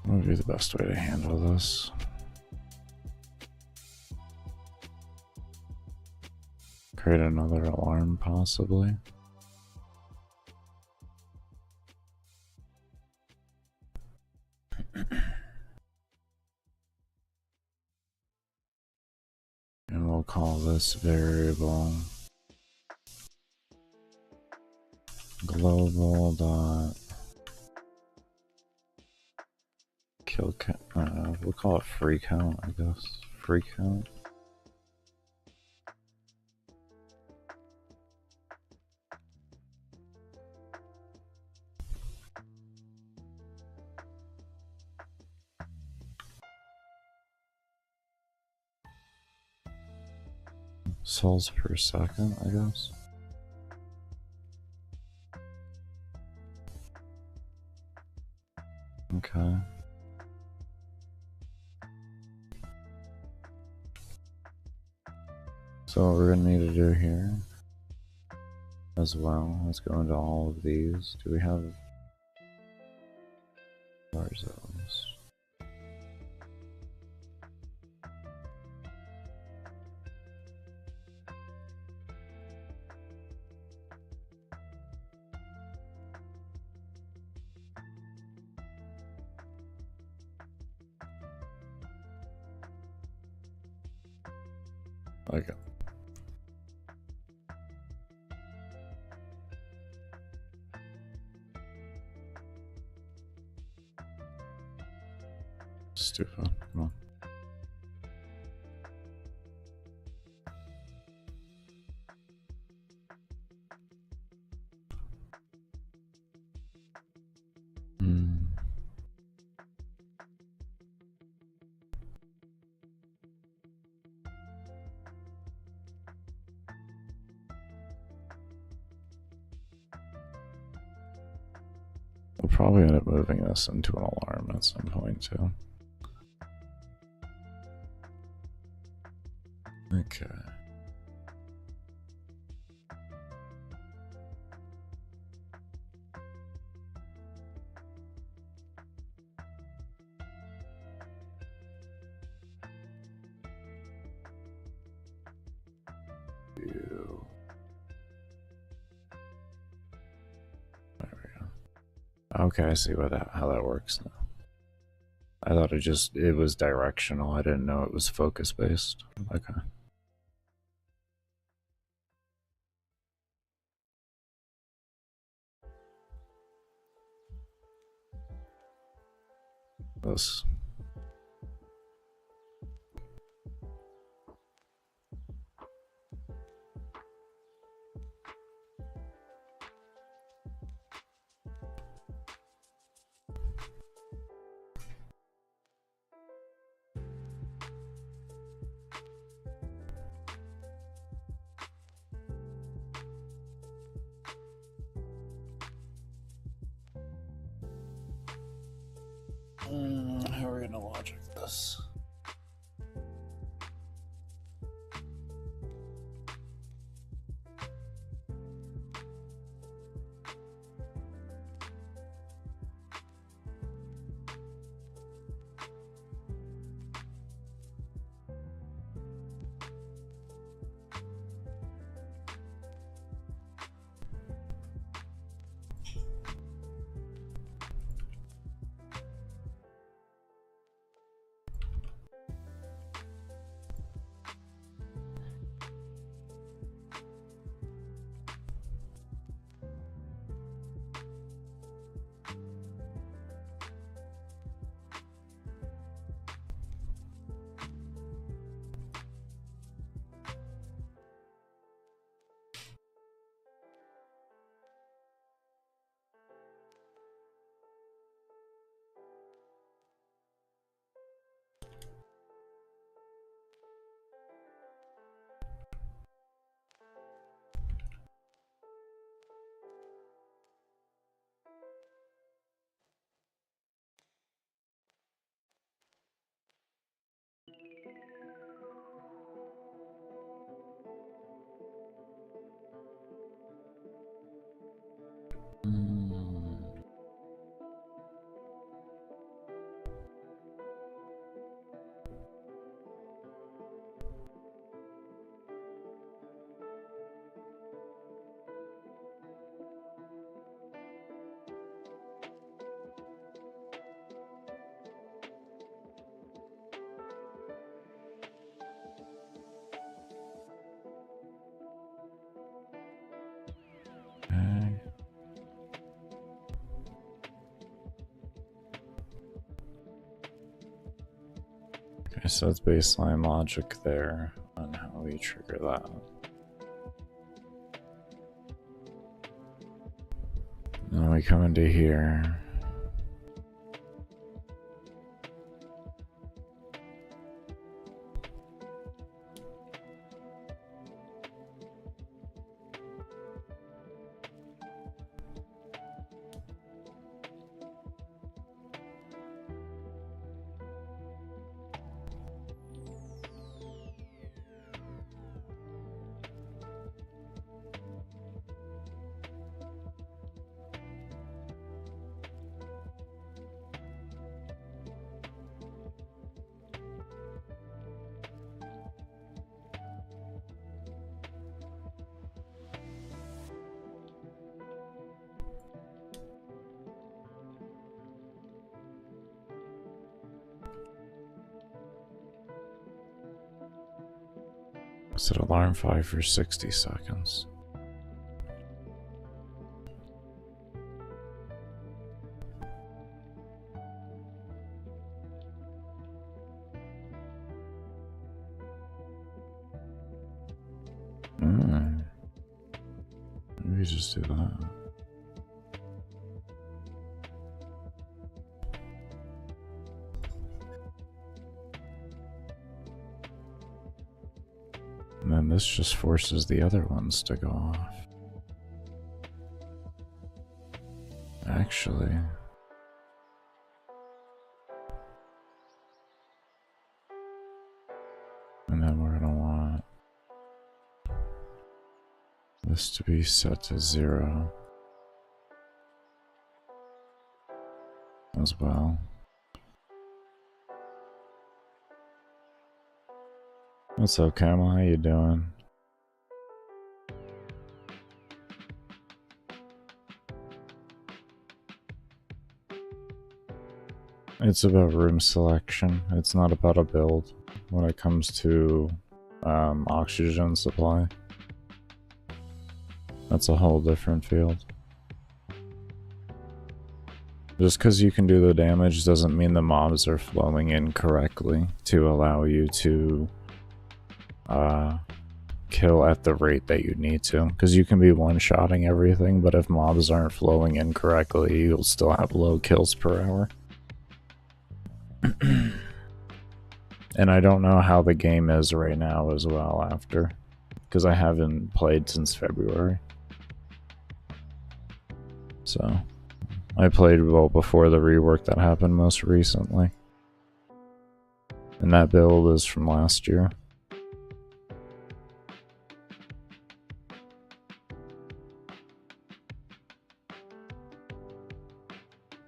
what would be the best way to handle this? Create another alarm, possibly. And we'll call this variable global dot kill count. We'll call it free count, I guess. Free count. Souls per second, I guess. Okay. So what we're gonna need to do here as well, let's go into all of these. Do we have bar zones? Okay. Stupid. Come on. We'll probably end up moving this into an alarm at some point too. Okay. Okay, I see how that works now. I thought it was directional. I didn't know it was focus based. Okay. this. How are we gonna logic this? Okay, so that's baseline logic there on how we trigger that. Then we come into here. Set alarm 5 for 60 seconds. Maybe just do that. And then this just forces the other ones to go off. Actually. And then we're gonna want this to be set to 0 as well. What's up, Camel? How you doing? It's about room selection. It's not about a build when it comes to oxygen supply. That's a whole different field. Just because you can do the damage doesn't mean the mobs are flowing in correctly to allow you to kill at the rate that you need to. Because you can be one-shotting everything, but if mobs aren't flowing in correctly, you'll still have low kills per hour. And I don't know how the game is right now as well after, because I haven't played since February. So, I played well before the rework that happened most recently. And that build is from last year.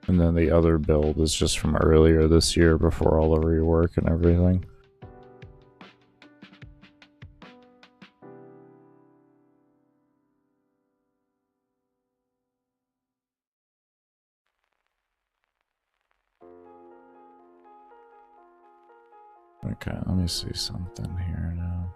And then the other build is just from earlier this year before all the rework and everything. Okay, let me see something here now.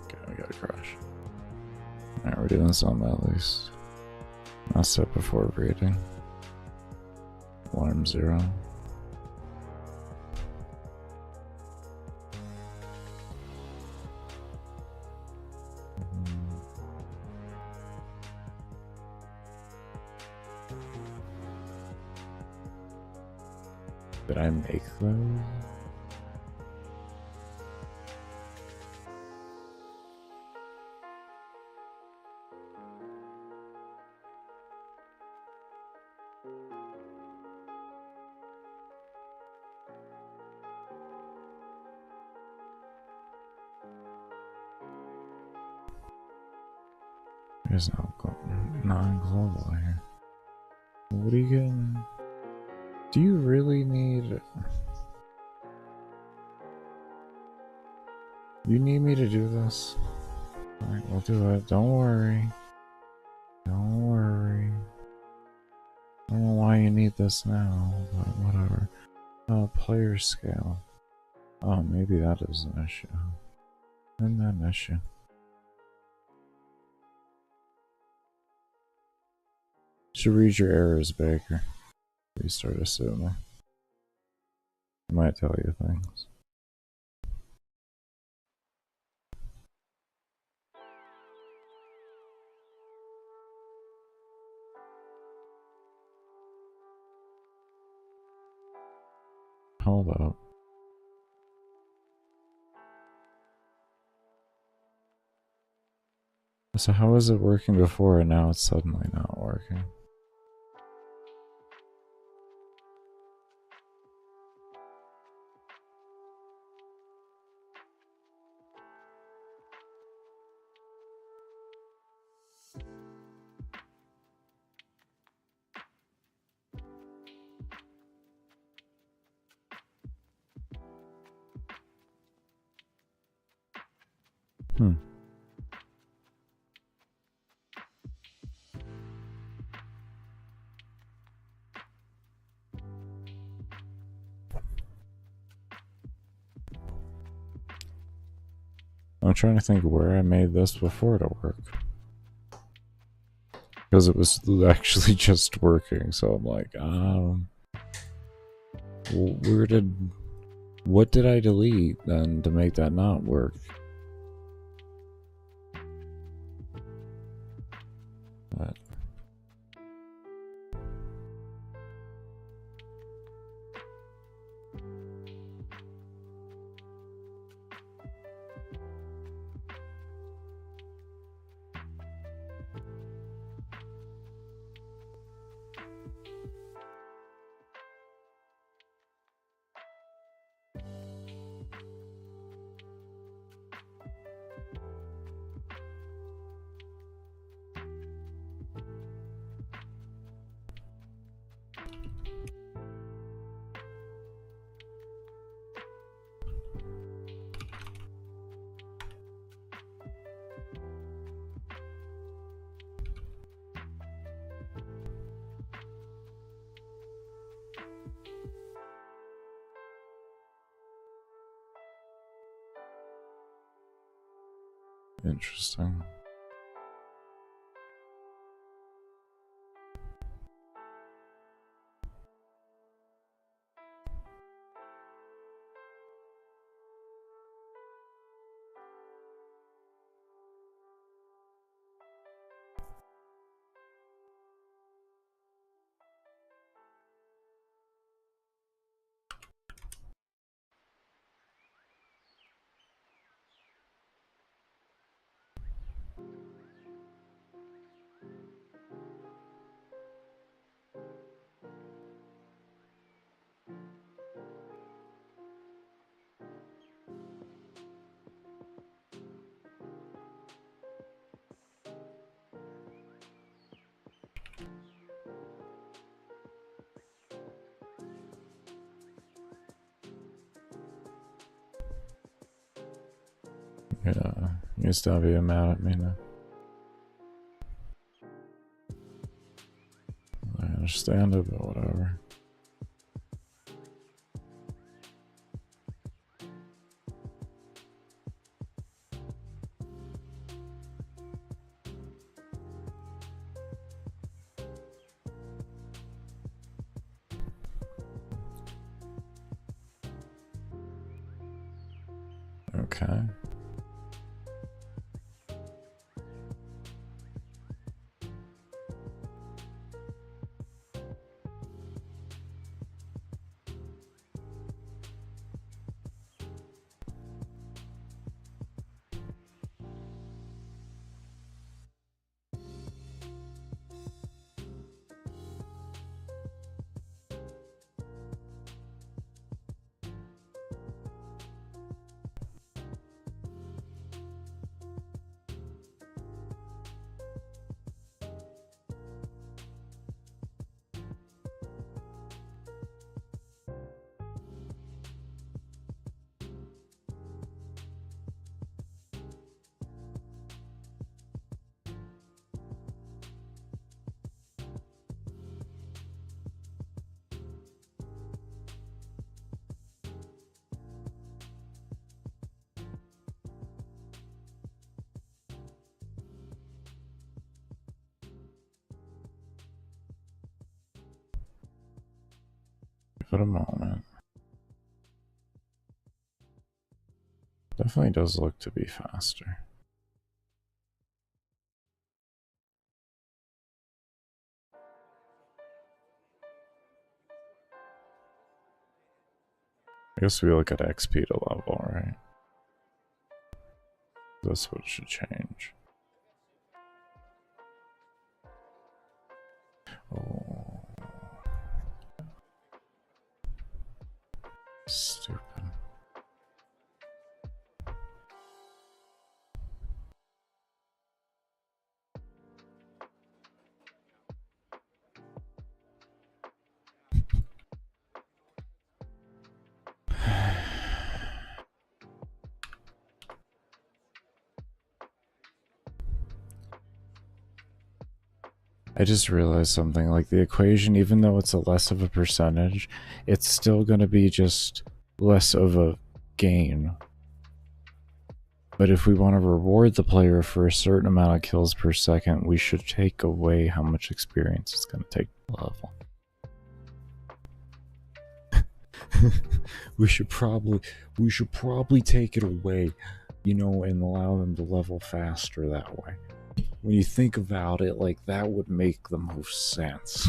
Okay, we got a crash. Alright, we're doing something at least. I'll set before reading. Alarm 0. Did I make those? There's no non-global here. What are you getting? Do you really need... You need me to do this? Alright, we'll do it. Don't worry. Don't worry. I don't know why you need this now, but whatever. Player scale. Oh, maybe that is an issue. Isn't that an issue? Should read your errors, Baker. Restart assuming. I might tell you things. Hold up. So how was it working before and now it's suddenly not working? I'm trying to think where I made this before to work. Because it was actually just working, so I'm like, what did I delete then to make that not work? But interesting. Yeah, you stop being mad at me now. I understand it, but whatever. Okay. Give it a moment. Definitely does look to be faster. I guess we look at XP to level, right? That's what should change. Oh. Stupid. I just realized something, like the equation, even though it's a less of a percentage, it's still going to be just less of a gain. But if we want to reward the player for a certain amount of kills per second, we should take away how much experience it's going to take to level. we should probably take it away, you know, and allow them to level faster that way. When you think about it, like, that would make the most sense.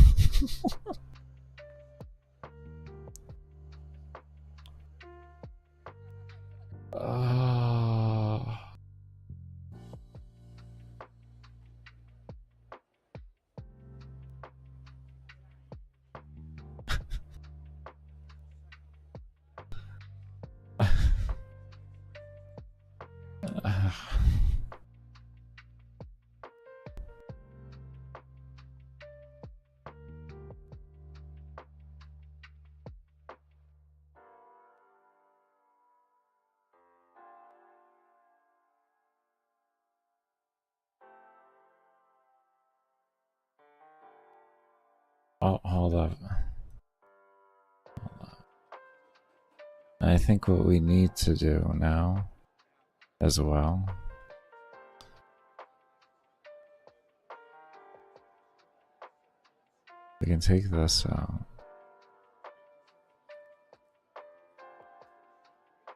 Oh, hold up. I think what we need to do now, as well, we can take this out.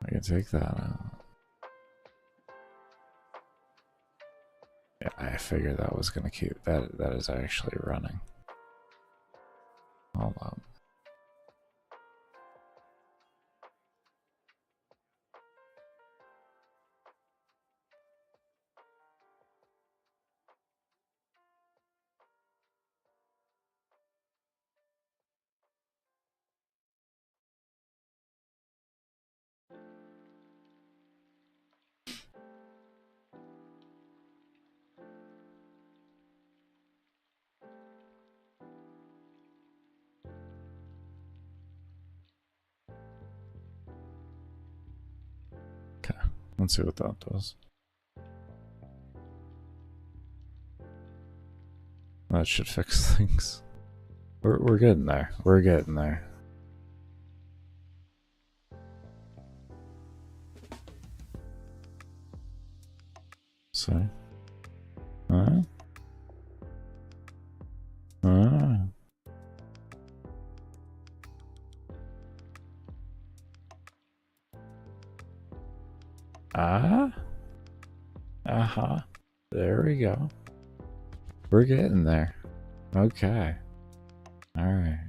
I can take that out. Yeah, I figured that was gonna keep that. That is actually running. Hold on. Okay, let's see what that does. That should fix things. We're getting there. We're getting there. So, ah. Uh-huh. There we go. We're getting there. Okay. Alright.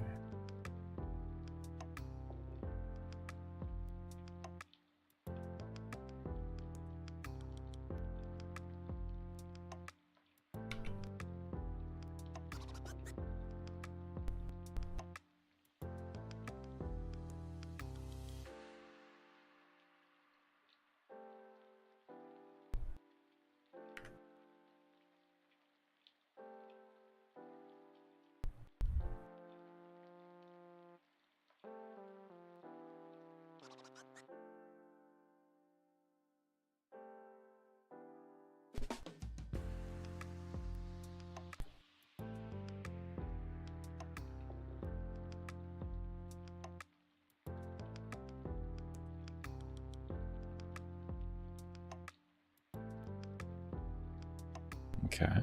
Okay.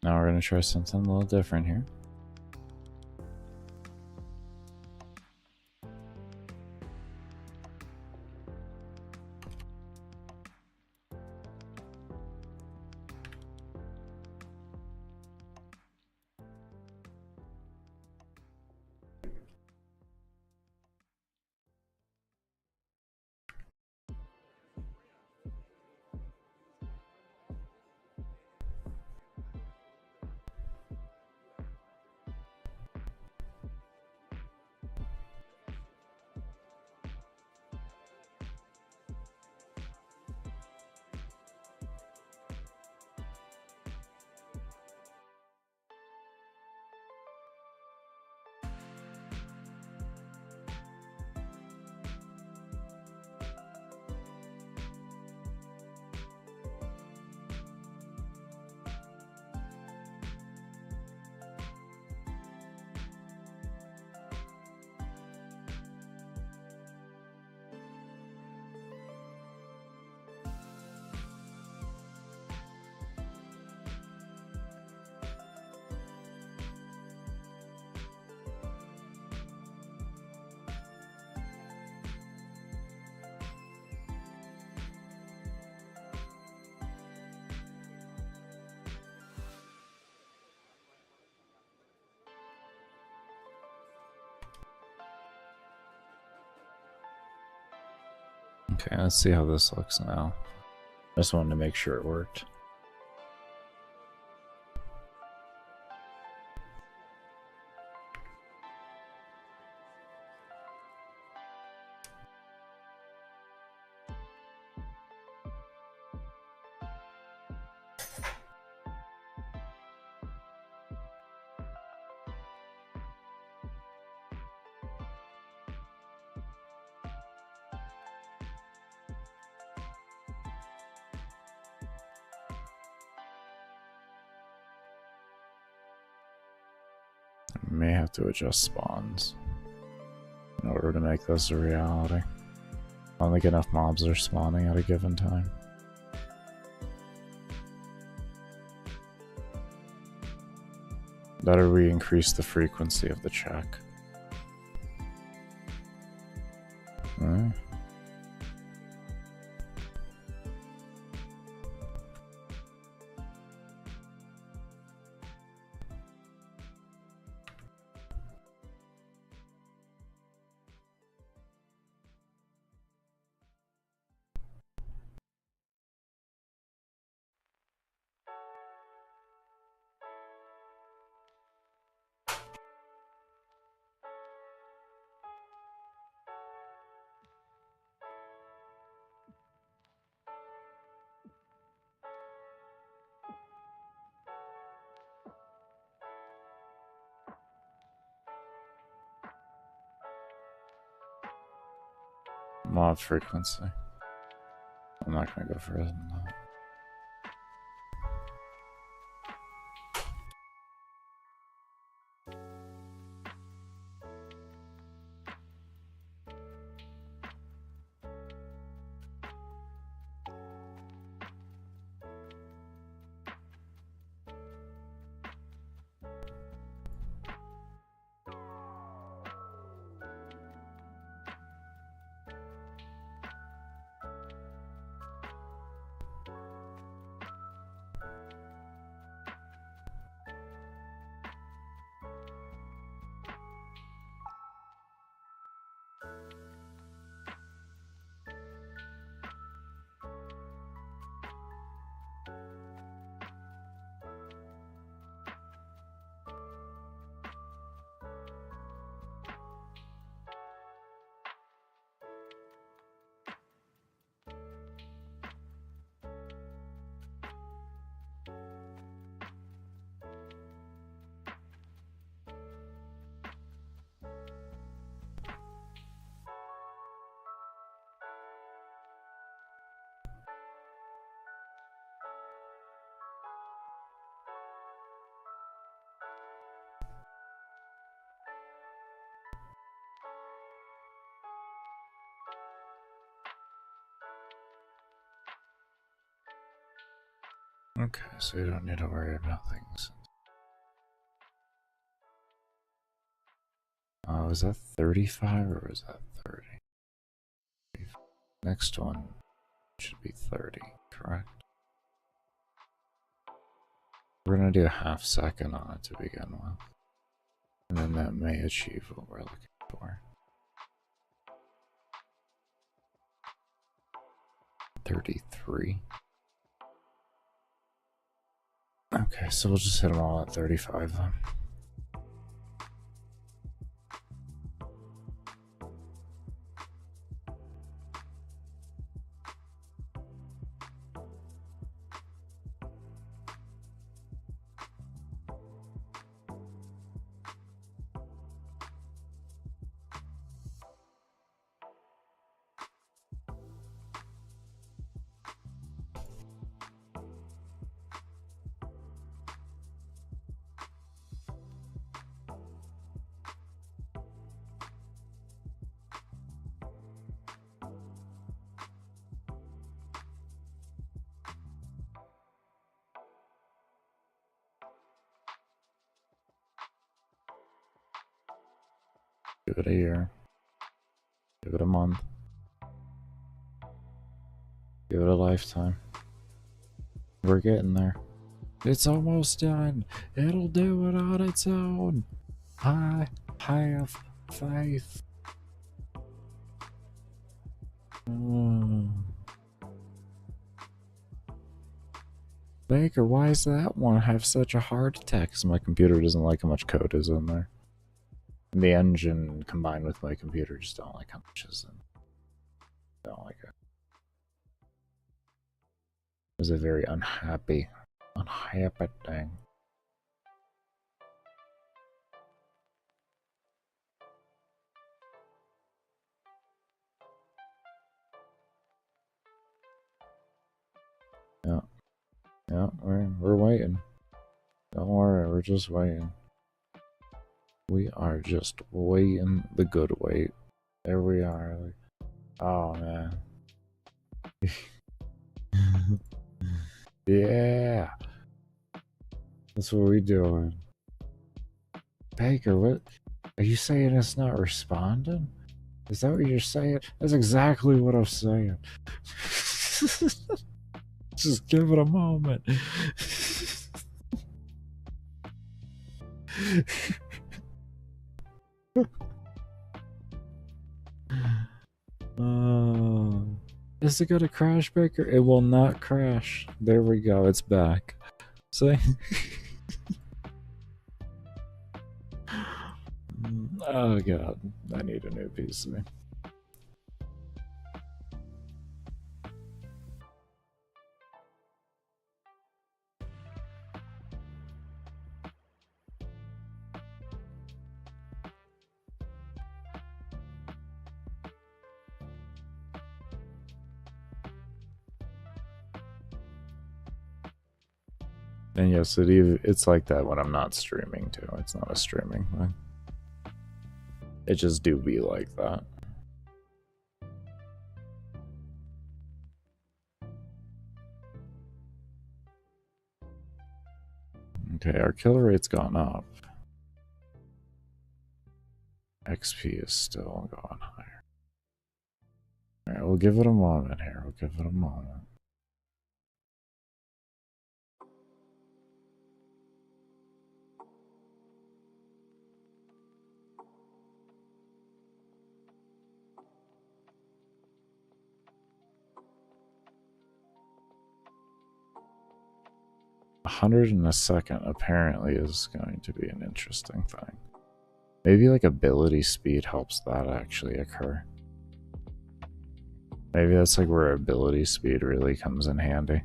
Now we're gonna try something a little different here. Okay, let's see how this looks now. I just wanted to make sure it worked. I may have to adjust spawns in order to make this a reality. I don't think enough mobs are spawning at a given time. Better we increase the frequency of the check. Alright. Mod frequency. I'm not gonna go further than that. Okay, so you don't need to worry about things. Was that 35 or was that 30? Next one should be 30, correct? We're gonna do a half second on it to begin with. And then that may achieve what we're looking for. 33. Okay, so we'll just hit them all at 35 then. Give it a year. Give it a month. Give it a lifetime. We're getting there. It's almost done. It'll do it on its own. I have faith. Baker, why does that one have such a hard text? My computer doesn't like how much code is in there. And the engine combined with my computer just don't like how much is in. Don't like it. It was a very unhappy thing. Yeah. Yeah, we're waiting. Don't worry, we're just waiting. We are just waiting the good wait. There we are. Oh man. Yeah. That's what we doing. Baker, what? Are you saying it's not responding? Is that what you're saying? That's exactly what I'm saying. Just give it a moment. Is it gonna crash, Baker? It will not crash. There we go. It's back. See? Oh god, I need a new PC. And yes, it's like that when I'm not streaming too. It's not a streaming thing. It just do be like that. Okay, our kill rate's gone up. XP is still going higher. Alright, we'll give it a moment here. We'll give it a moment. $100 in a second apparently is going to be an interesting thing. Maybe like ability speed helps that actually occur. Maybe that's like where ability speed really comes in handy.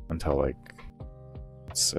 Until like, let's see.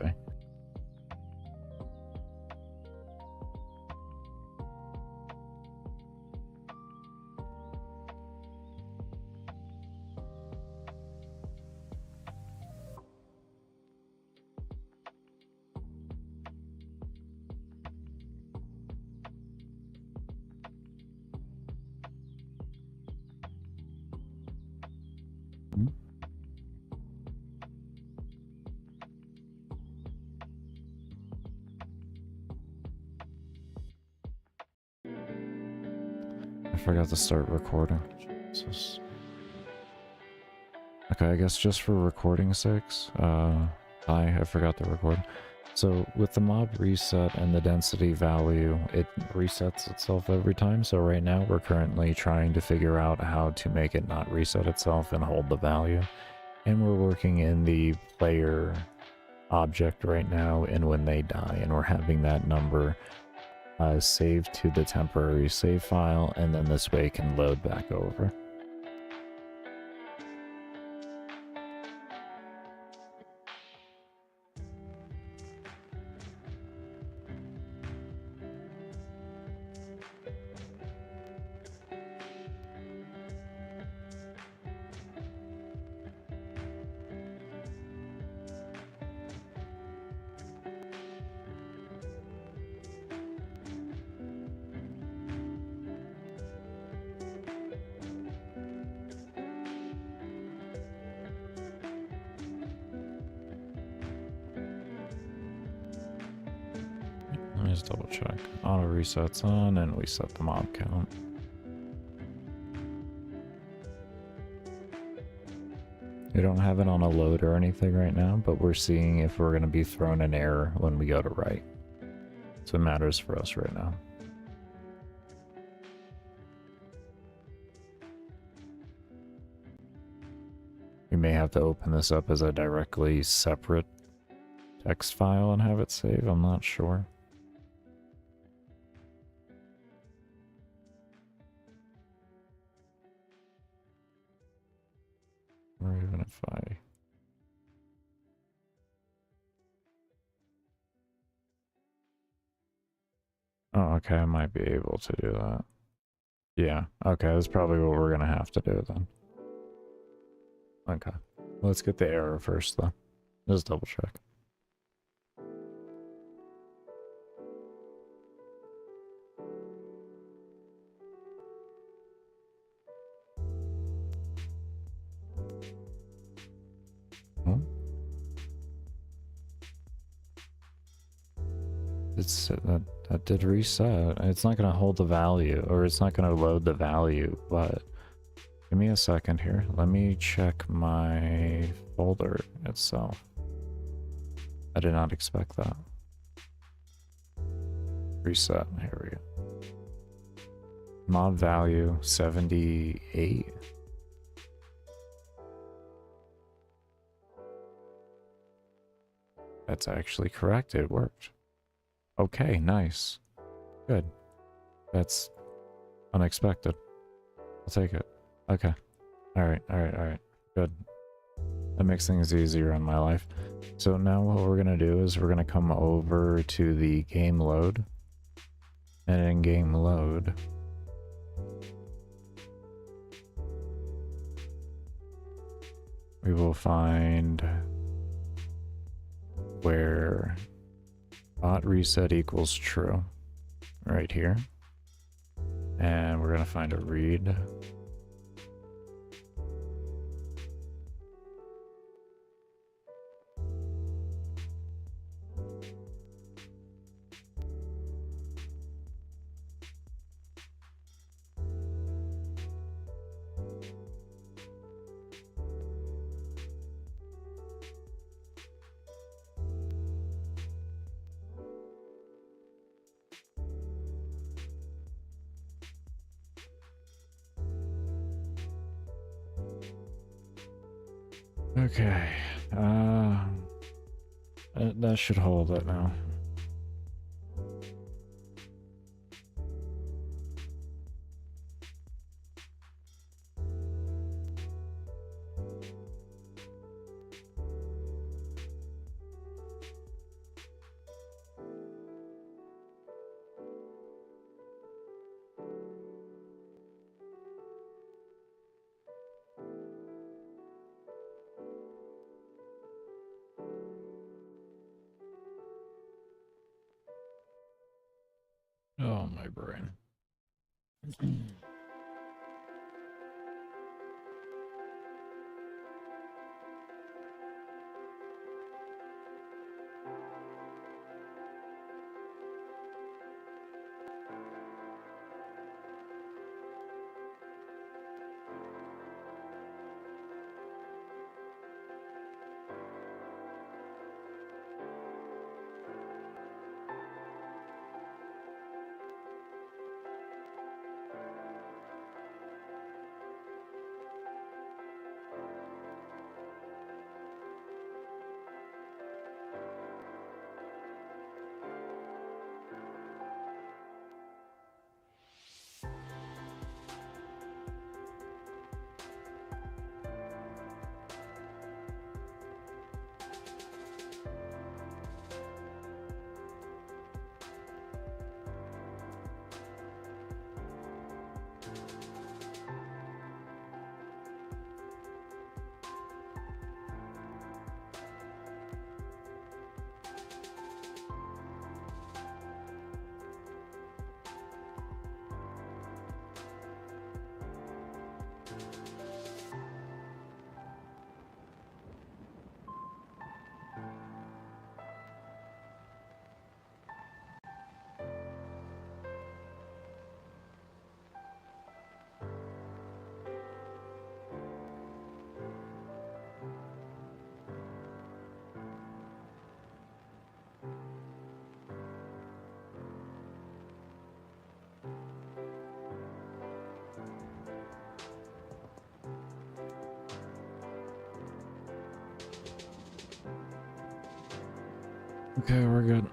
I forgot to start recording. Jesus. Okay, I guess just for recording sakes, I forgot to record. So with the mob reset and the density value, it resets itself every time. So right now we're currently trying to figure out how to make it not reset itself and hold the value. And we're working in the player object right now and when they die, and we're having that number saved to the temporary save file, and then this way it can load back over. Let me just double check. Auto resets on and we set the mob count. We don't have it on a load or anything right now, but we're seeing if we're going to be thrown an error when we go to write. So it matters for us right now. We may have to open this up as a directly separate text file and have it save. I'm not sure. Or even if I... Oh, okay, I might be able to do that. Yeah, okay, that's probably what we're gonna have to do then. Okay, let's get the error first though. Just double check. Oh. That did reset. It's not gonna hold the value, or it's not gonna load the value, but give me a second here. Let me check my folder itself. I did not expect that. Reset, here we go. Mob value 78. That's actually correct, it worked. Okay, nice. Good. That's unexpected. I'll take it. Okay. Alright. Good. That makes things easier on my life. So now what we're gonna do is we're gonna come over to the game load. And in game load, we will find where bot reset equals true right here, and we're gonna find a read. Okay, that should hold it now. Oh, my brain. Okay, we're good.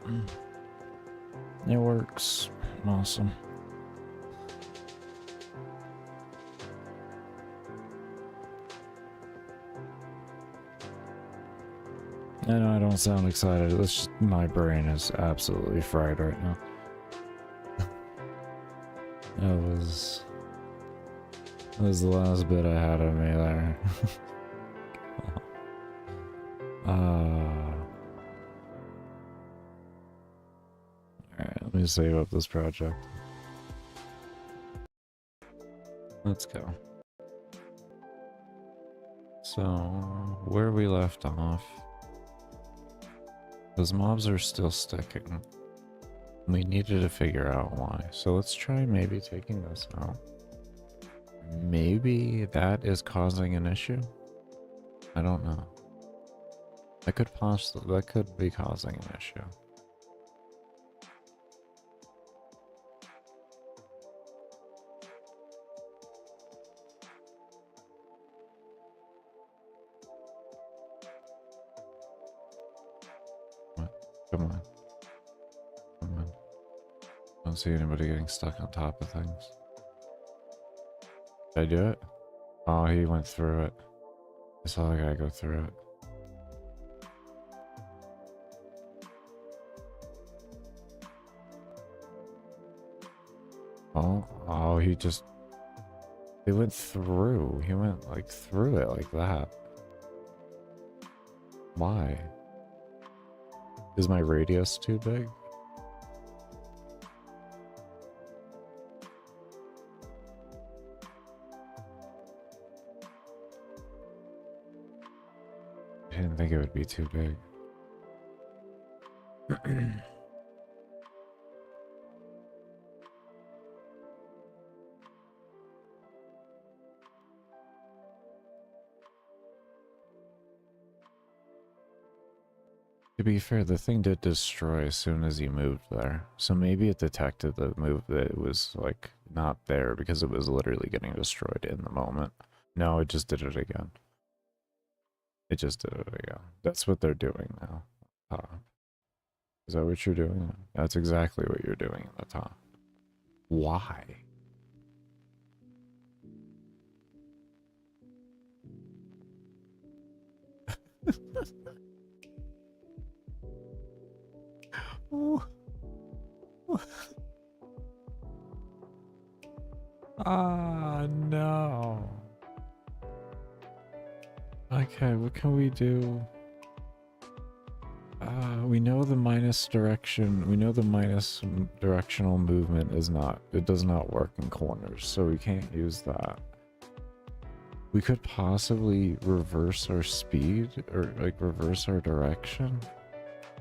It works. Awesome. I know I don't sound excited. It's just my brain is absolutely fried right now. That was the last bit I had of me there. Alright, let me save up this project. Let's go. So, where we left off, those mobs are still sticking. We needed to figure out why. So let's try maybe taking this out. Maybe that is causing an issue? I don't know. That could be causing an issue. What? Come on. Come on. I don't see anybody getting stuck on top of things. Did I do it? Oh, he went through it. I saw the guy go through it. Oh, he just... He went through. He went, like, through it like that. Why? Is my radius too big? I didn't think it would be too big. To be fair, the thing did destroy as soon as you moved there. So maybe it detected the move that it was, like, not there because it was literally getting destroyed in the moment. No, it just did it again. It just did it again. That's what they're doing now. Is that what you're doing? That's exactly what you're doing in the top. Why? Ah, no. Okay, what can we do? We know the minus direction, we know the minus directional movement is not, it does not work in corners, so we can't use that. We could possibly reverse our speed, or like reverse our direction,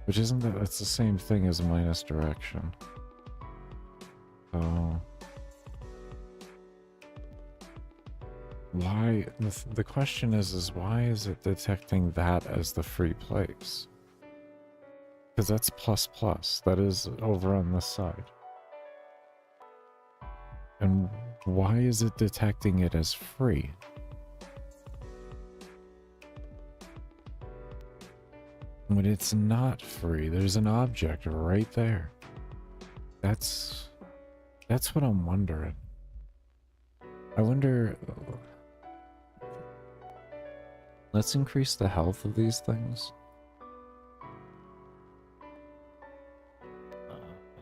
which isn't that, that's the same thing as minus direction. So... why, the question is why is it detecting that as the free place? Because that's plus plus, that is over on this side. And why is it detecting it as free? When it's not free, there's an object right there. That's what I'm wondering. I wonder... Let's increase the health of these things.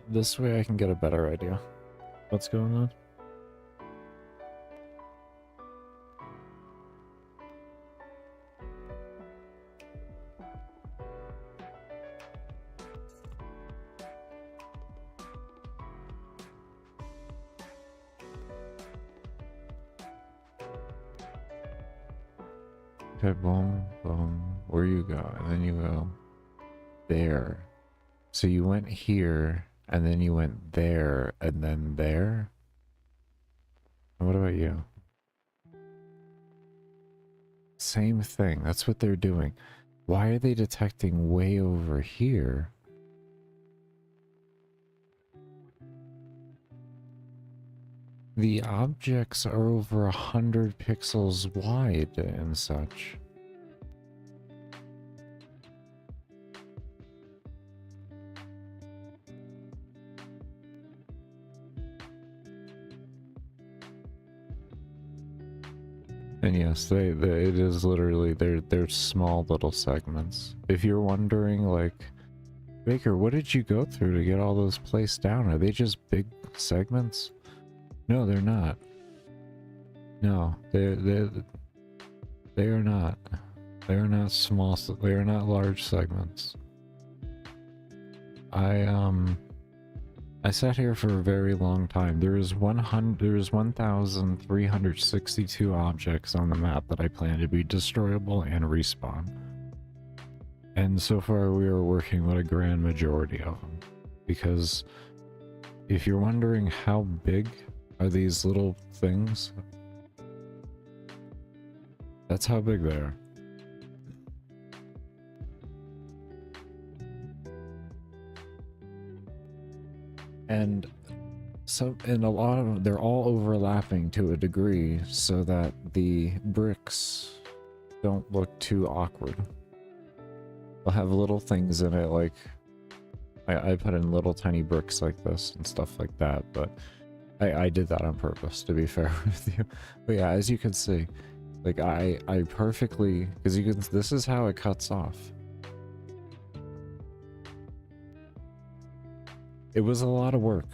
This way I can get a better idea. What's going on? Okay, boom, boom. Where you go? And then you go there. So you went here, and then you went there, and then there? And what about you? Same thing. That's what they're doing. Why are they detecting way over here? The objects are over 100 pixels wide and such. And yes, it is literally, they're small little segments. If you're wondering, like, Baker, what did you go through to get all those placed down? Are they just big segments? No, they're not. No, they are not. They are not small, they are not large segments. I sat here for a very long time. There is 1,362 objects on the map that I plan to be destroyable and respawn. And so far we are working with a grand majority of them. Because if you're wondering how big are these little things, that's how big they are. And so, and a lot of them, they're all overlapping to a degree so that the bricks don't look too awkward. They'll have little things in it, like I put in little tiny bricks like this and stuff like that, but I did that on purpose, to be fair with you. But yeah, as you can see, like I perfectly, because you can, this is how it cuts off. It was a lot of work.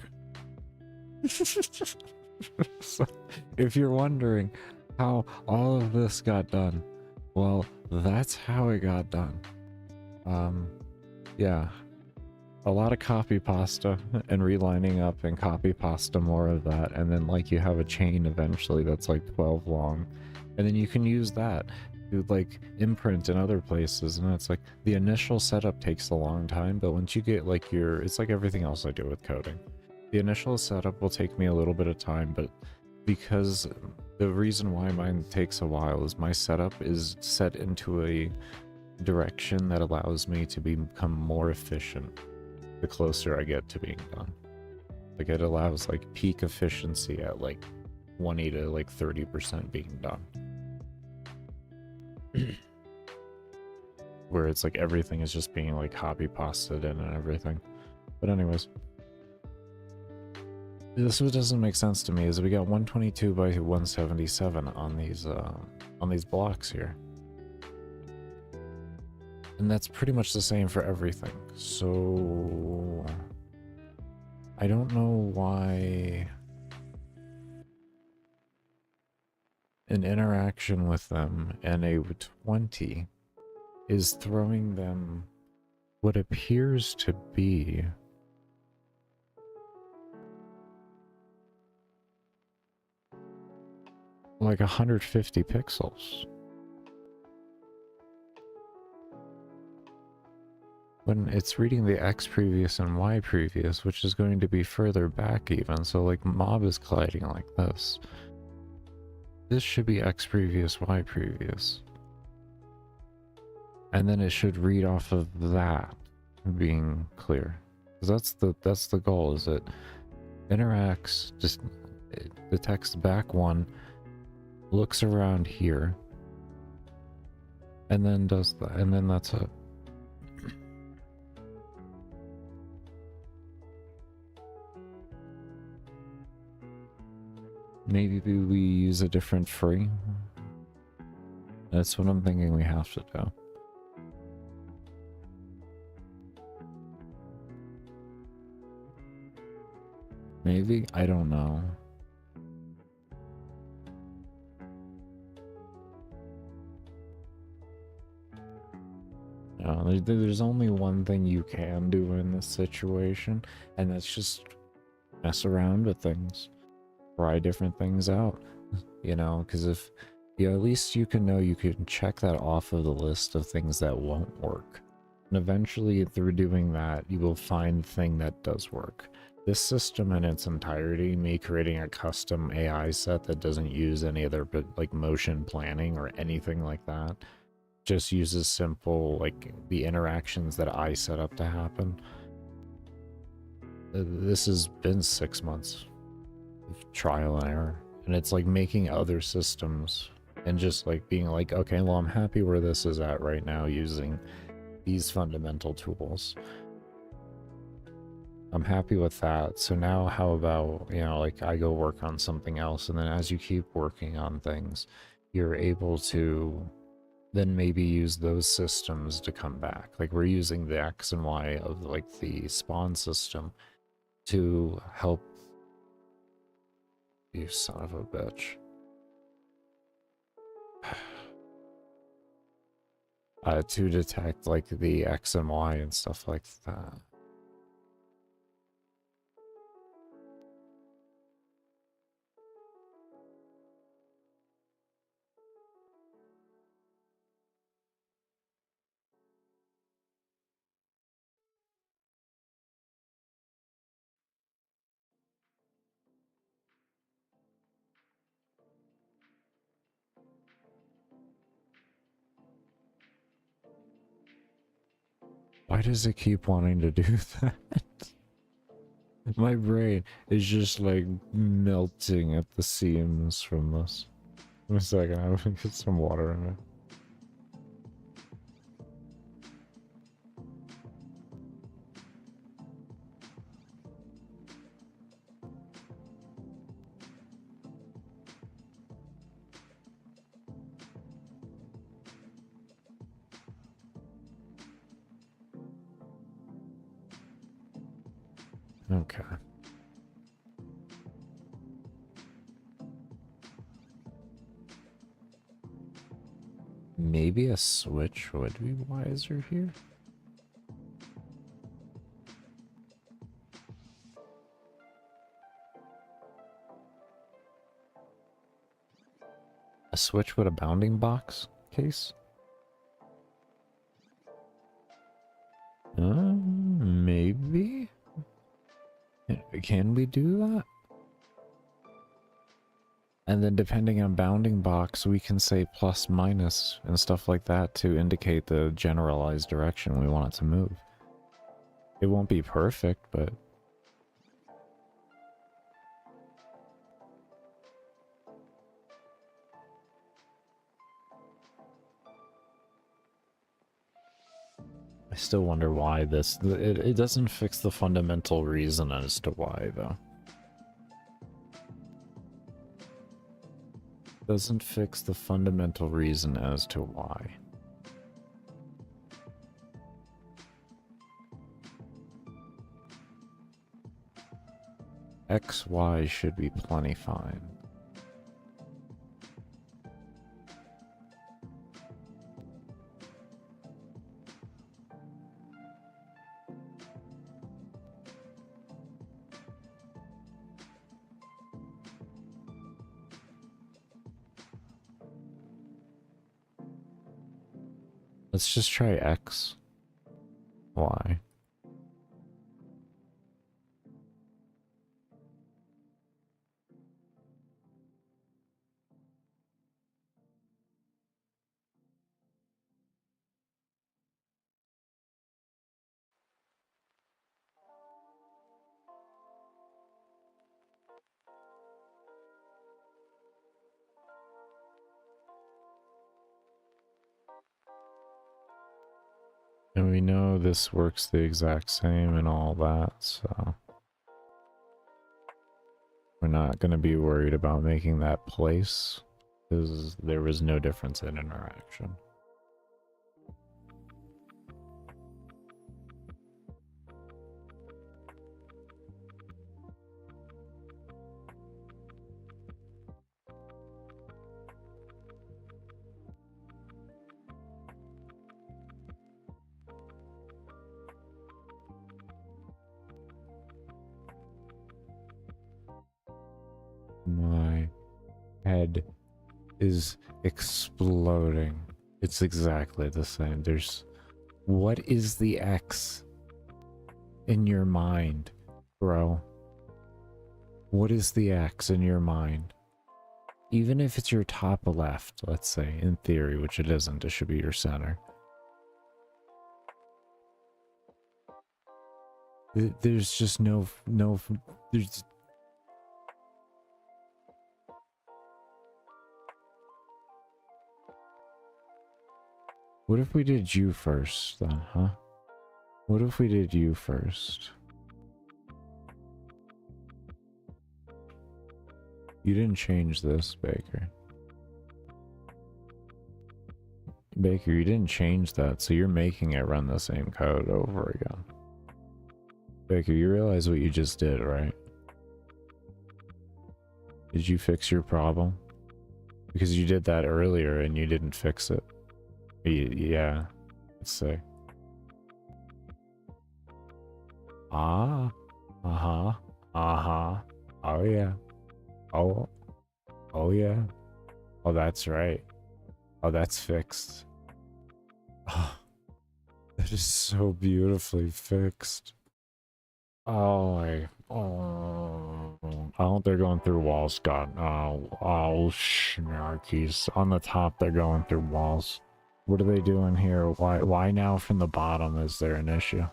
So, if you're wondering how all of this got done, well, that's how it got done. Yeah, a lot of copy pasta and relining up and copy pasta more of that, and then like you have a chain eventually that's like 12 long, and then you can use that to like imprint in other places. And it's like the initial setup takes a long time, but once you get like your, it's like everything else I do with coding, the initial setup will take me a little bit of time, but because the reason why mine takes a while is my setup is set into a direction that allows me to become more efficient the closer I get to being done. Like it allows like peak efficiency at like 20 to like 30% being done. Where it's like everything is just being like copy pasted in and everything. But anyways, this what doesn't make sense to me is we got 122 by 177 on these blocks here. And that's pretty much the same for everything. So I don't know why an interaction with them and a 20 is throwing them what appears to be like 150 pixels. When it's reading the X previous and Y previous, which is going to be further back even, so like mob is colliding like this. This should be X previous, Y previous. And then it should read off of that being clear. Because that's the goal, is it interacts, just it detects back one, looks around here, and then does that, and then that's it. Maybe we use a different free. That's what I'm thinking we have to do. Maybe? I don't know. No, there's only one thing you can do in this situation, and that's just mess around with things. Try different things out, you know, because if at least you can know, you can check that off of the list of things that won't work, and eventually through doing that you will find the thing that does work. This system in its entirety, me creating a custom AI set that doesn't use any other but like motion planning or anything like that, just uses simple like the interactions that I set up to happen. This has been 6 months trial and error, and it's like making other systems and just like being like, okay, well, I'm happy where this is at right now using these fundamental tools. I'm happy with that. So now how about, you know, like I go work on something else, and then as you keep working on things, you're able to then maybe use those systems to come back. Like we're using the X and Y of like the spawn system to help you, son of a bitch. To detect like the X and Y and stuff like that. Why does it keep wanting to do that? My brain is just like melting at the seams from this. Give me a second, I'm gonna get some water in it. Okay. Maybe a switch would be wiser here. A switch with a bounding box case? Maybe? Can we do that? And then depending on bounding box, we can say plus minus and stuff like that to indicate the generalized direction we want it to move. It won't be perfect, but... I still wonder why this... It doesn't fix the fundamental reason as to why, though. Doesn't fix the fundamental reason as to why. XY should be plenty fine. Let's just try X. Y. And we know this works the exact same and all that, so... We're not going to be worried about making that place, because there was no difference in interaction. My head is exploding. It's exactly the same. There's... What is the X in your mind, bro? What is the X in your mind? Even if it's your top left, let's say, in theory, which it isn't, it should be your center. There's just no, there's... What if we did you first, then, huh? What if we did you first? You didn't change this, Baker. Baker, you didn't change that, so you're making it run the same code over again. Baker, you realize what you just did, right? Did you fix your problem? Because you did that earlier and you didn't fix it. Yeah, let's see. Ah, uh-huh, uh-huh. Oh yeah. Oh yeah. Oh, that's right. Oh, that's fixed. Oh, that is so beautifully fixed. Oh, oh, they're going through walls, Scott. Oh, snarkies. On the top, they're going through walls. What are they doing here? Why now from the bottom is there an issue?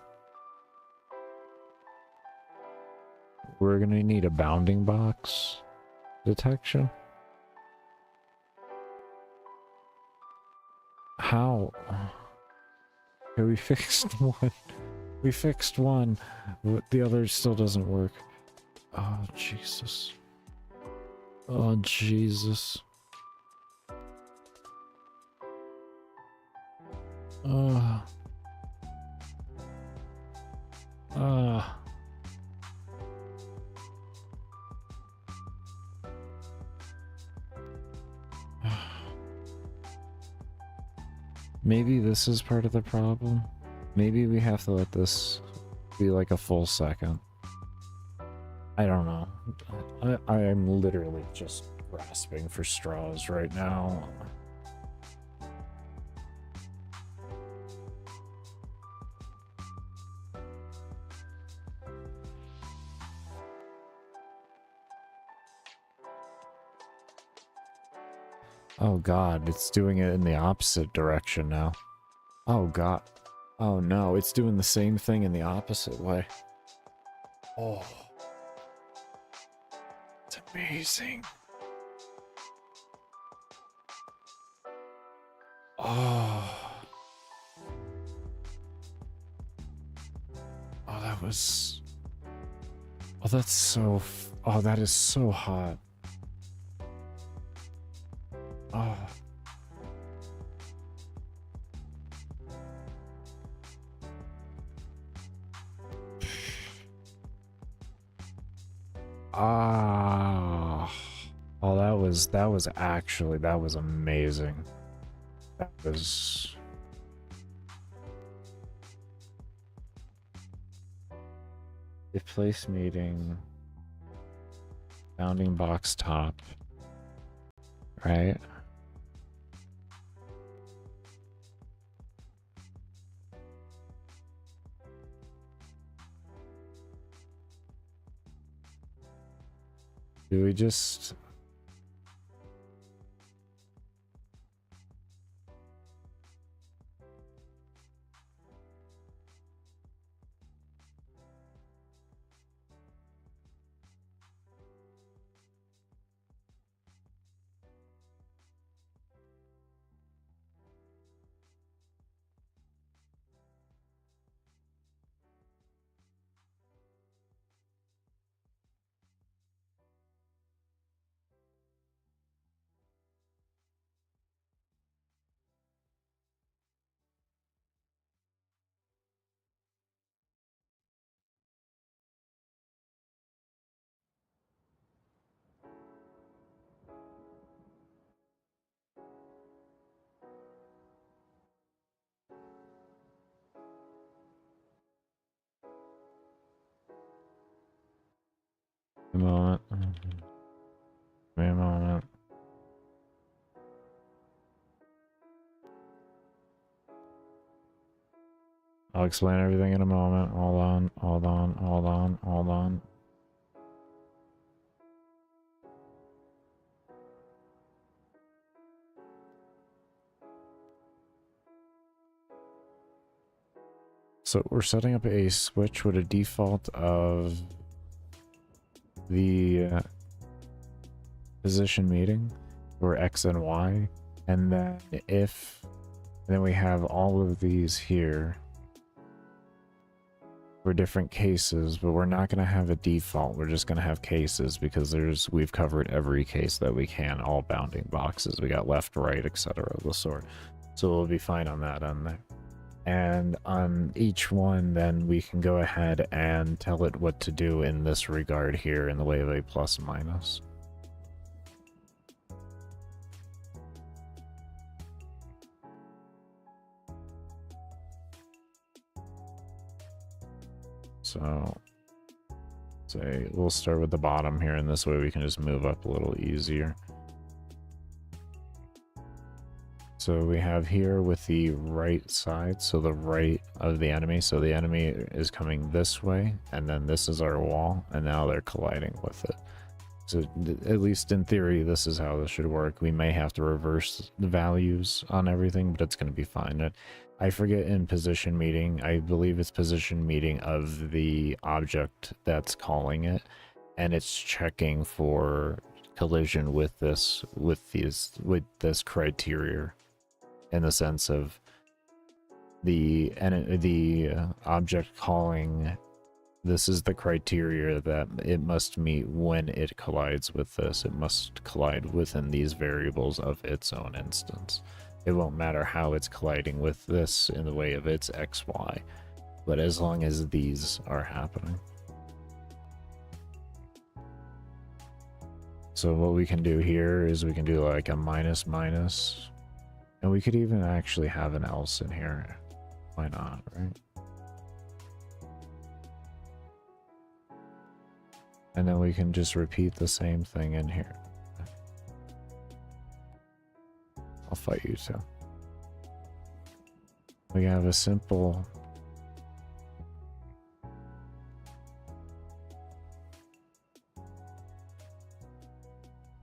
We're gonna need a bounding box detection. How? Okay, we fixed one. We fixed one, but the other still doesn't work. Oh, Jesus. Oh, Jesus. Maybe this is part of the problem. Maybe we have to let this be like a full second. I don't know. I am literally just grasping for straws right now. Oh god, it's doing it in the opposite direction now. Oh god. Oh no, it's doing the same thing in the opposite way. Oh. It's amazing. Oh. Oh, that was... Oh, that's so... Oh, that is so hot. Oh. Ah. Oh, that was actually, that was amazing. That was... If place meeting, bounding box top, right? Do we just... A moment. Wait a moment. I'll explain everything in a moment. Hold on, hold on, hold on, hold on. So we're setting up a switch with a default of the position meeting for X and Y, and then then we have all of these here for different cases, but we're not going to have a default. We're just going to have cases because we've covered every case that we can, all bounding boxes. We got left, right, etc. of the sort. So we'll be fine on that end there. And on each one, then we can go ahead and tell it what to do in this regard here in the way of a plus minus. So say we'll start with the bottom here, and this way we can just move up a little easier. So we have here with the right side, so the right of the enemy. So the enemy is coming this way, and then this is our wall, and now they're colliding with it. So at least in theory, this is how this should work. We may have to reverse the values on everything, but it's going to be fine. I forget in position meeting, I believe it's position meeting of the object that's calling it, and it's checking for collision with this criteria, in the sense of the object calling. This is the criteria that it must meet when it collides with this. It must collide within these variables of its own instance. It won't matter how it's colliding with this in the way of its XY, but as long as these are happening. So what we can do here is we can do like a minus minus, and we could even actually have an else in here. Why not, right? And then we can just repeat the same thing in here. I'll fight you too. We have a simple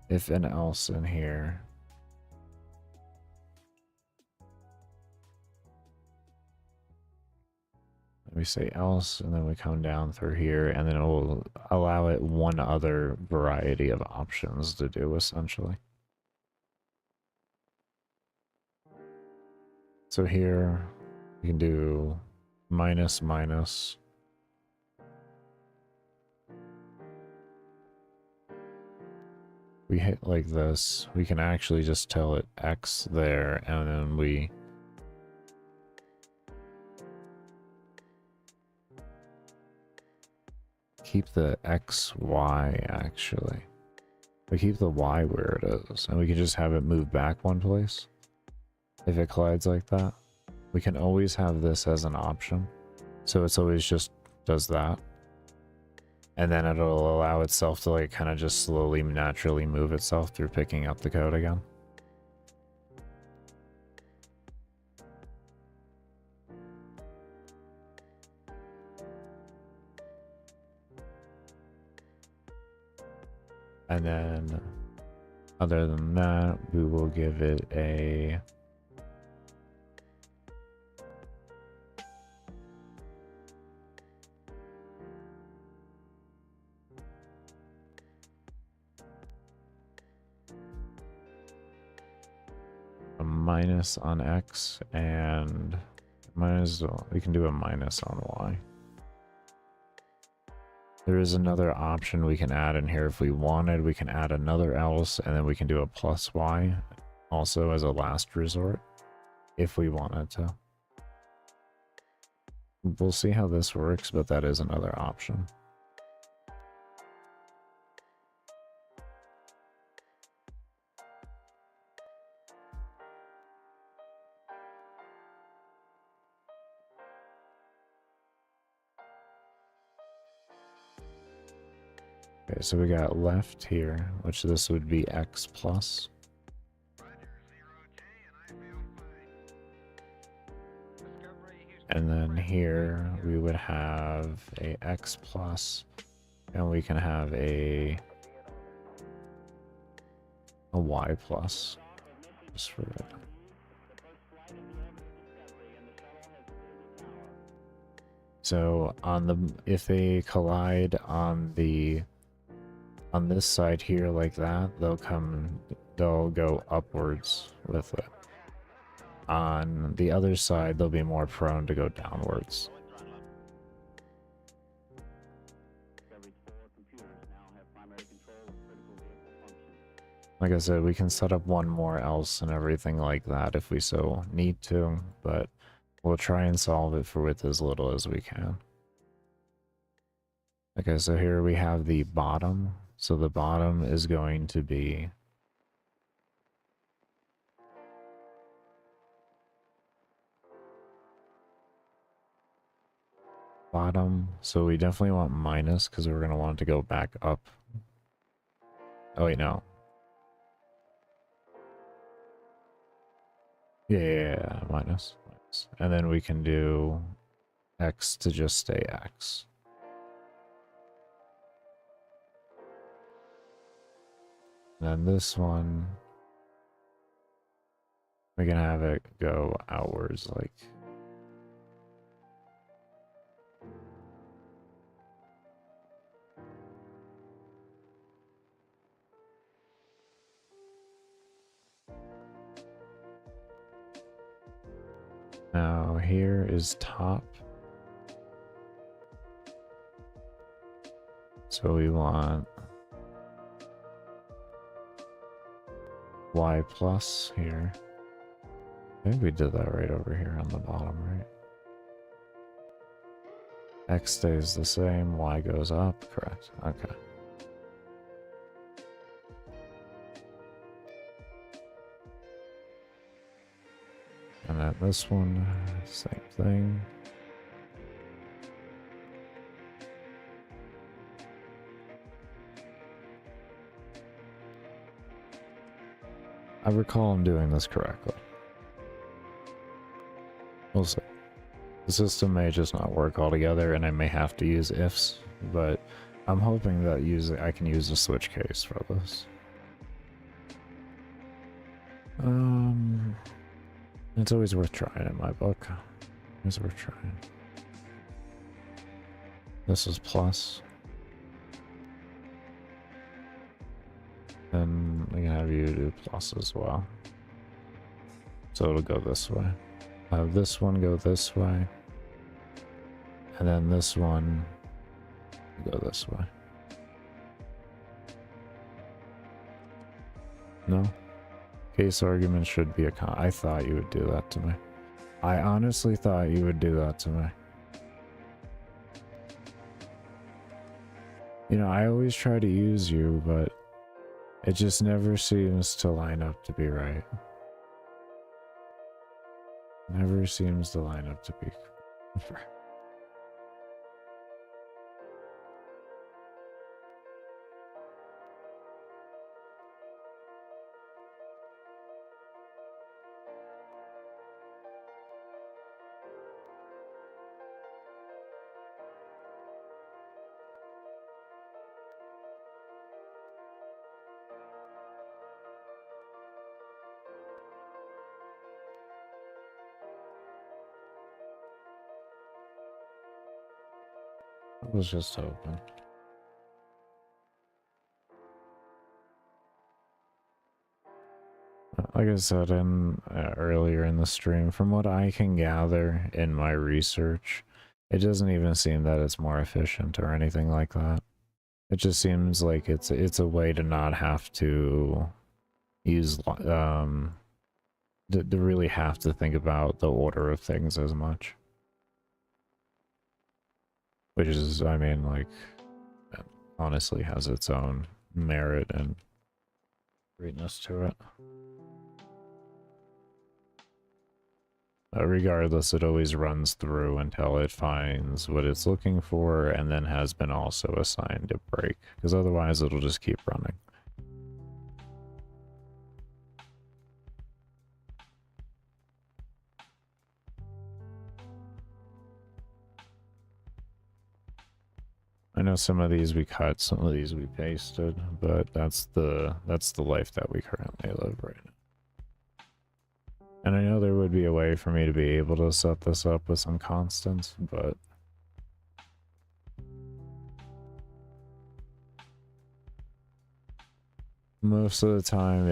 if and else in here. We say else, and then we come down through here, and then it will allow it one other variety of options to do, essentially. So here we can do minus minus. We hit like this, we can actually just tell it X there, and then we keep the X, Y actually. We keep the Y where it is, and we can just have it move back one place. If it collides like that, we can always have this as an option. So it's always just does that. And then it'll allow itself to like kind of just slowly, naturally move itself through picking up the code again. And then other than that, we will give it a minus on X, and we can do a minus on Y. There is another option we can add in here if we wanted. We can add another else, and then we can do a plus Y also as a last resort if we wanted to. We'll see how this works, but that is another option. Okay, so we got left here, which this would be X plus. And then here we would have a X plus, and we can have a Y plus, just for it. So on the, if they collide on this side here like that, they'll go upwards with it. On the other side, they'll be more prone to go downwards. Like I said, we can set up one more else and everything like that if we so need to, but we'll try and solve it for with as little as we can. Okay, so here we have the bottom. So the bottom is going to be bottom. So we definitely want minus because we're going to want it to go back up. Oh, wait, no. Yeah, minus. And then we can do X to just stay X. And then this one, we can have it go outwards like. Now here is top. So we want Y plus here. I think we did that right over here on the bottom, right? X stays the same, Y goes up, correct. Okay. And then this one, same thing. I recall I'm doing this correctly. We'll see. The system may just not work altogether and I may have to use ifs, but I'm hoping that I can use a switch case for this. It's always worth trying in my book. It's worth trying. This is plus. Then we can have you do plus as well. So it'll go this way. Have this one go this way. And then this one go this way. No? Case argument should be a con. I thought you would do that to me. I honestly thought you would do that to me. You know, I always try to use you, but it just never seems to line up to be right. Never seems to line up to be right. I was just hoping. Like I said earlier in the stream, from what I can gather in my research, it doesn't even seem that it's more efficient or anything like that. It just seems like it's a way to not have to use to really have to think about the order of things as much. Which is, I mean, like, honestly has its own merit and greatness to it. Regardless, it always runs through until it finds what it's looking for and then has been also assigned a break, because otherwise it'll just keep running. I know some of these we cut, some of these we pasted, but that's the life that we currently live right now. And I know there would be a way for me to be able to set this up with some constants, but most of the time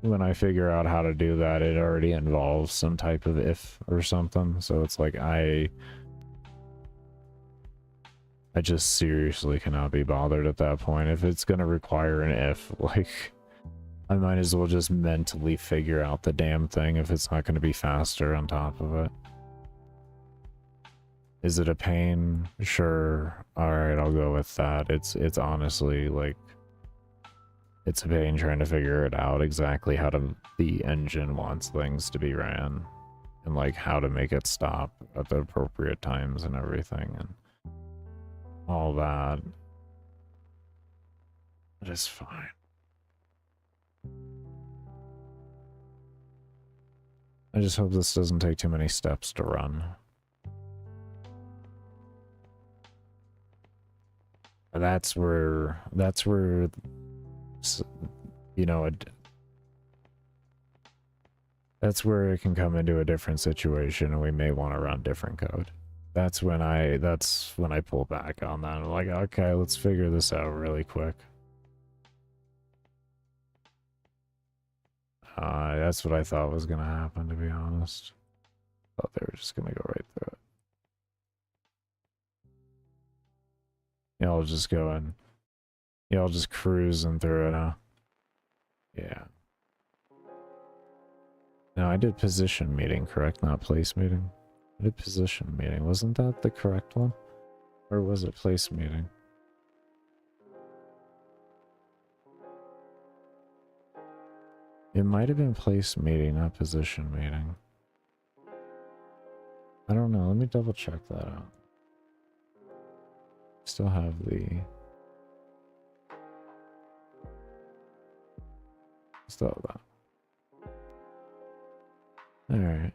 when I figure out how to do that, it already involves some type of if or something. So it's like I just seriously cannot be bothered at that point. If it's going to require an if, like, I might as well just mentally figure out the damn thing if it's not going to be faster on top of it. Is it a pain? Sure. Alright, I'll go with that. It's honestly like it's a pain trying to figure it out exactly how the engine wants things to be ran and like how to make it stop at the appropriate times and everything and all that. But it's fine. I just hope this doesn't take too many steps to run. That's where, you know, that's where it can come into a different situation and we may want to run different code. That's when I pull back on that. I'm like, okay, let's figure this out really quick. That's what I thought was gonna happen, to be honest. Thought they were just gonna go right through it. Y'all just going. Y'all just cruising through it, huh? Yeah. No, I did position meeting, correct? Not place meeting. I did position meeting. Wasn't that the correct one? Or was it place meeting? It might have been place meeting, not position meeting. I don't know. Let me double check that out. Still have the... Still have that. Alright.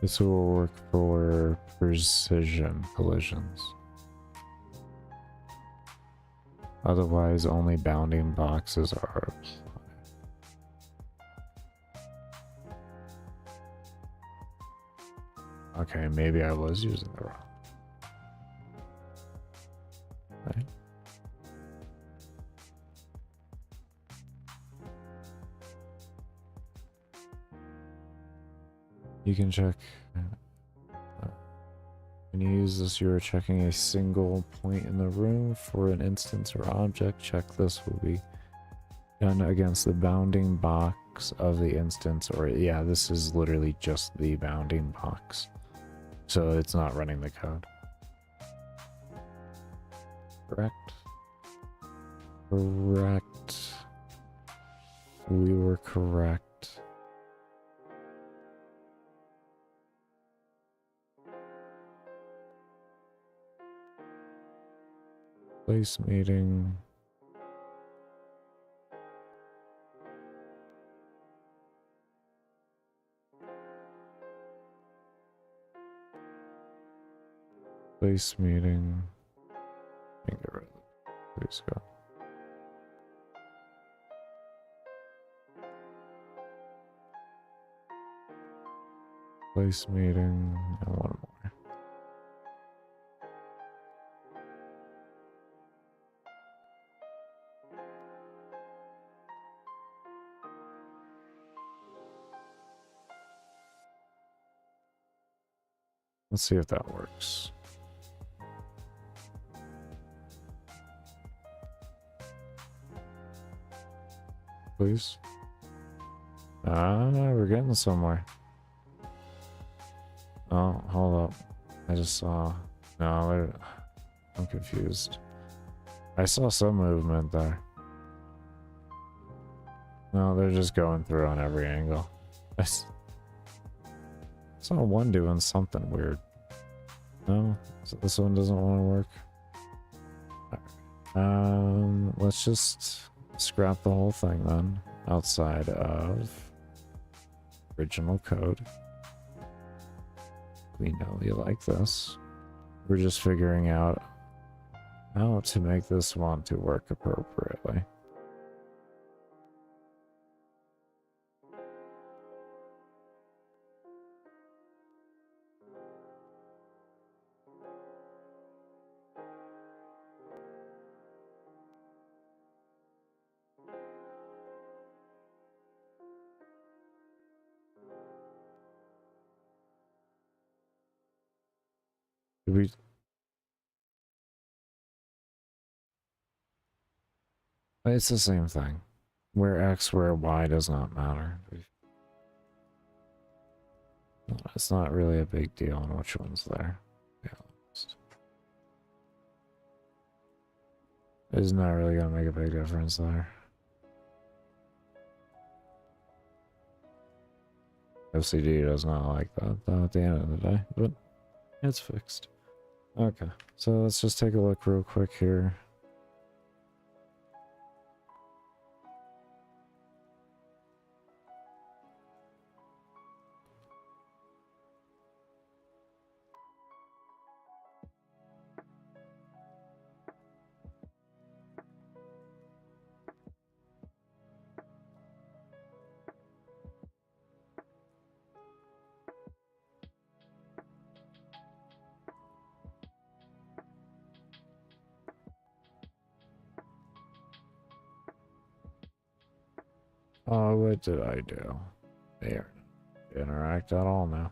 This will work for precision collisions. Otherwise, only bounding boxes are applied. Okay, maybe I was using the wrong. Right? You can check. When you use this, you are checking a single point in the room for an instance or object. Check this will be done against the bounding box of the instance, or yeah, this is literally just the bounding box. So it's not running the code. Correct. Correct. We were correct. Place meeting. Place meeting. Get rid of it. Please go. Place meeting and one more. Let's see if that works. Please. We're getting somewhere. Oh, hold up. I just saw... No, I'm confused. I saw some movement there. No, they're just going through on every angle. I saw one doing something weird. No? So this one doesn't want to work? Alright. Let's just scrap the whole thing then. Outside of original code. We know you like this. We're just figuring out how to make this want to work appropriately. Did we... It's the same thing. Where X, where Y does not matter. It's not really a big deal on which one's there. Yeah. It's not really gonna make a big difference there. OCD does not like that though at the end of the day, but it's fixed. Okay, so let's just take a look real quick here. Oh, what did I do? They are not interact at all now.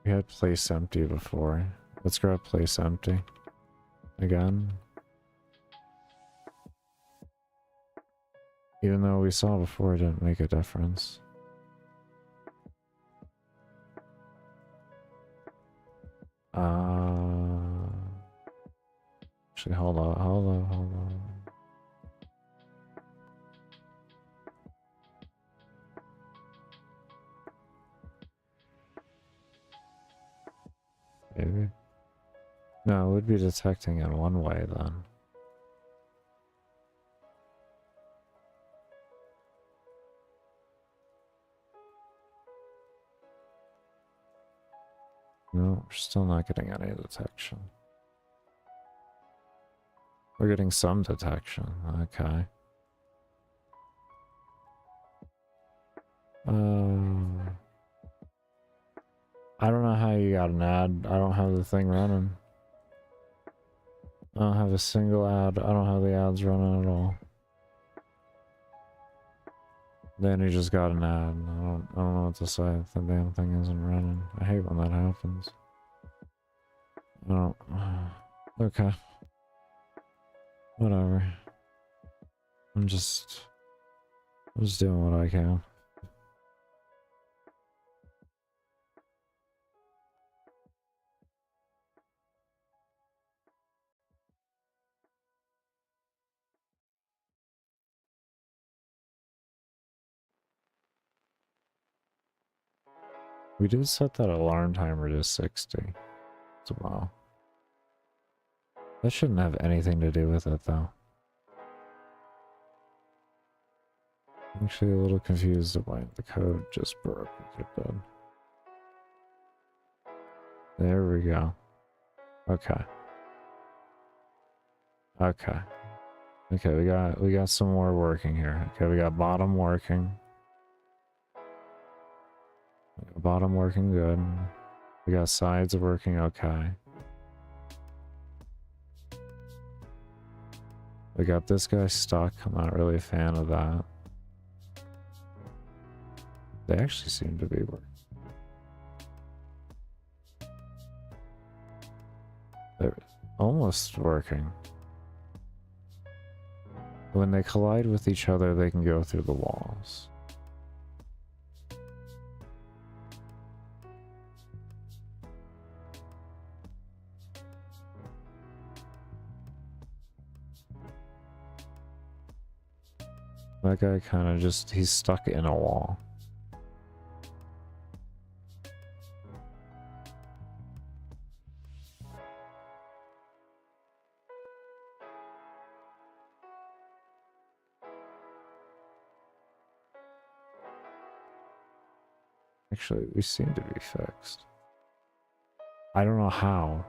We had place empty before. Let's grab place empty again. Even though we saw before it didn't make a difference. Actually, hold on. Maybe. No, it would be detecting in one way then. No, we're still not getting any detection. We're getting some detection. Okay. I don't know how you got an ad. I don't have the thing running. I don't have a single ad. I don't have the ads running at all. Then he just got an ad. I don't know what to say if the damn thing isn't running. I hate when that happens. I don't... Okay. Whatever. I'm just doing what I can. We did set that alarm timer to 60 as well. That shouldn't have anything to do with it though. I'm actually a little confused of why the code just broke as it did. There we go. Okay. Okay. Okay, we got some more working here. Okay, we got bottom working. Bottom working good. We got sides working okay. We got this guy stuck. I'm not really a fan of that. They actually seem to be working. They're almost working. When they collide with each other, they can go through the walls. That guy kind of just, he's stuck in a wall. Actually, we seem to be fixed. I don't know how.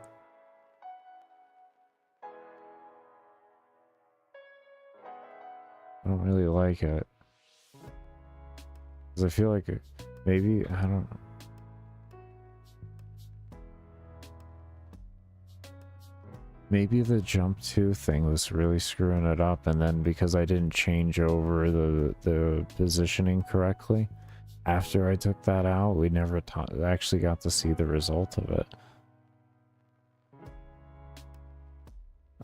I don't really like it. Because I feel like maybe, I don't know. Maybe the jump to thing was really screwing it up, and then because I didn't change over the positioning correctly, after I took that out, we never actually got to see the result of it.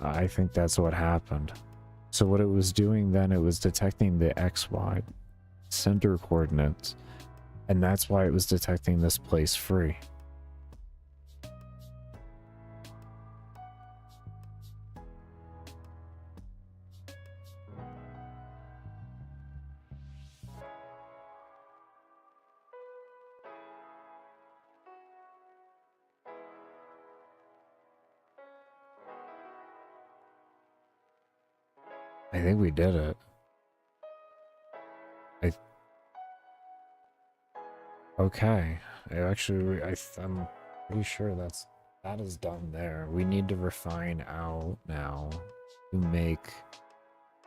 I think that's what happened. So what it was doing then, it was detecting the XY center coordinates, and that's why it was detecting this place free. I think we did it. Okay. I'm pretty sure that is done there. We need to refine out now to make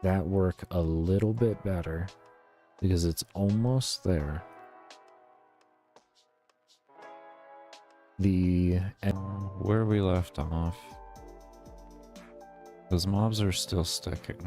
that work a little bit better because it's almost there. Where we left off, those mobs are still sticking.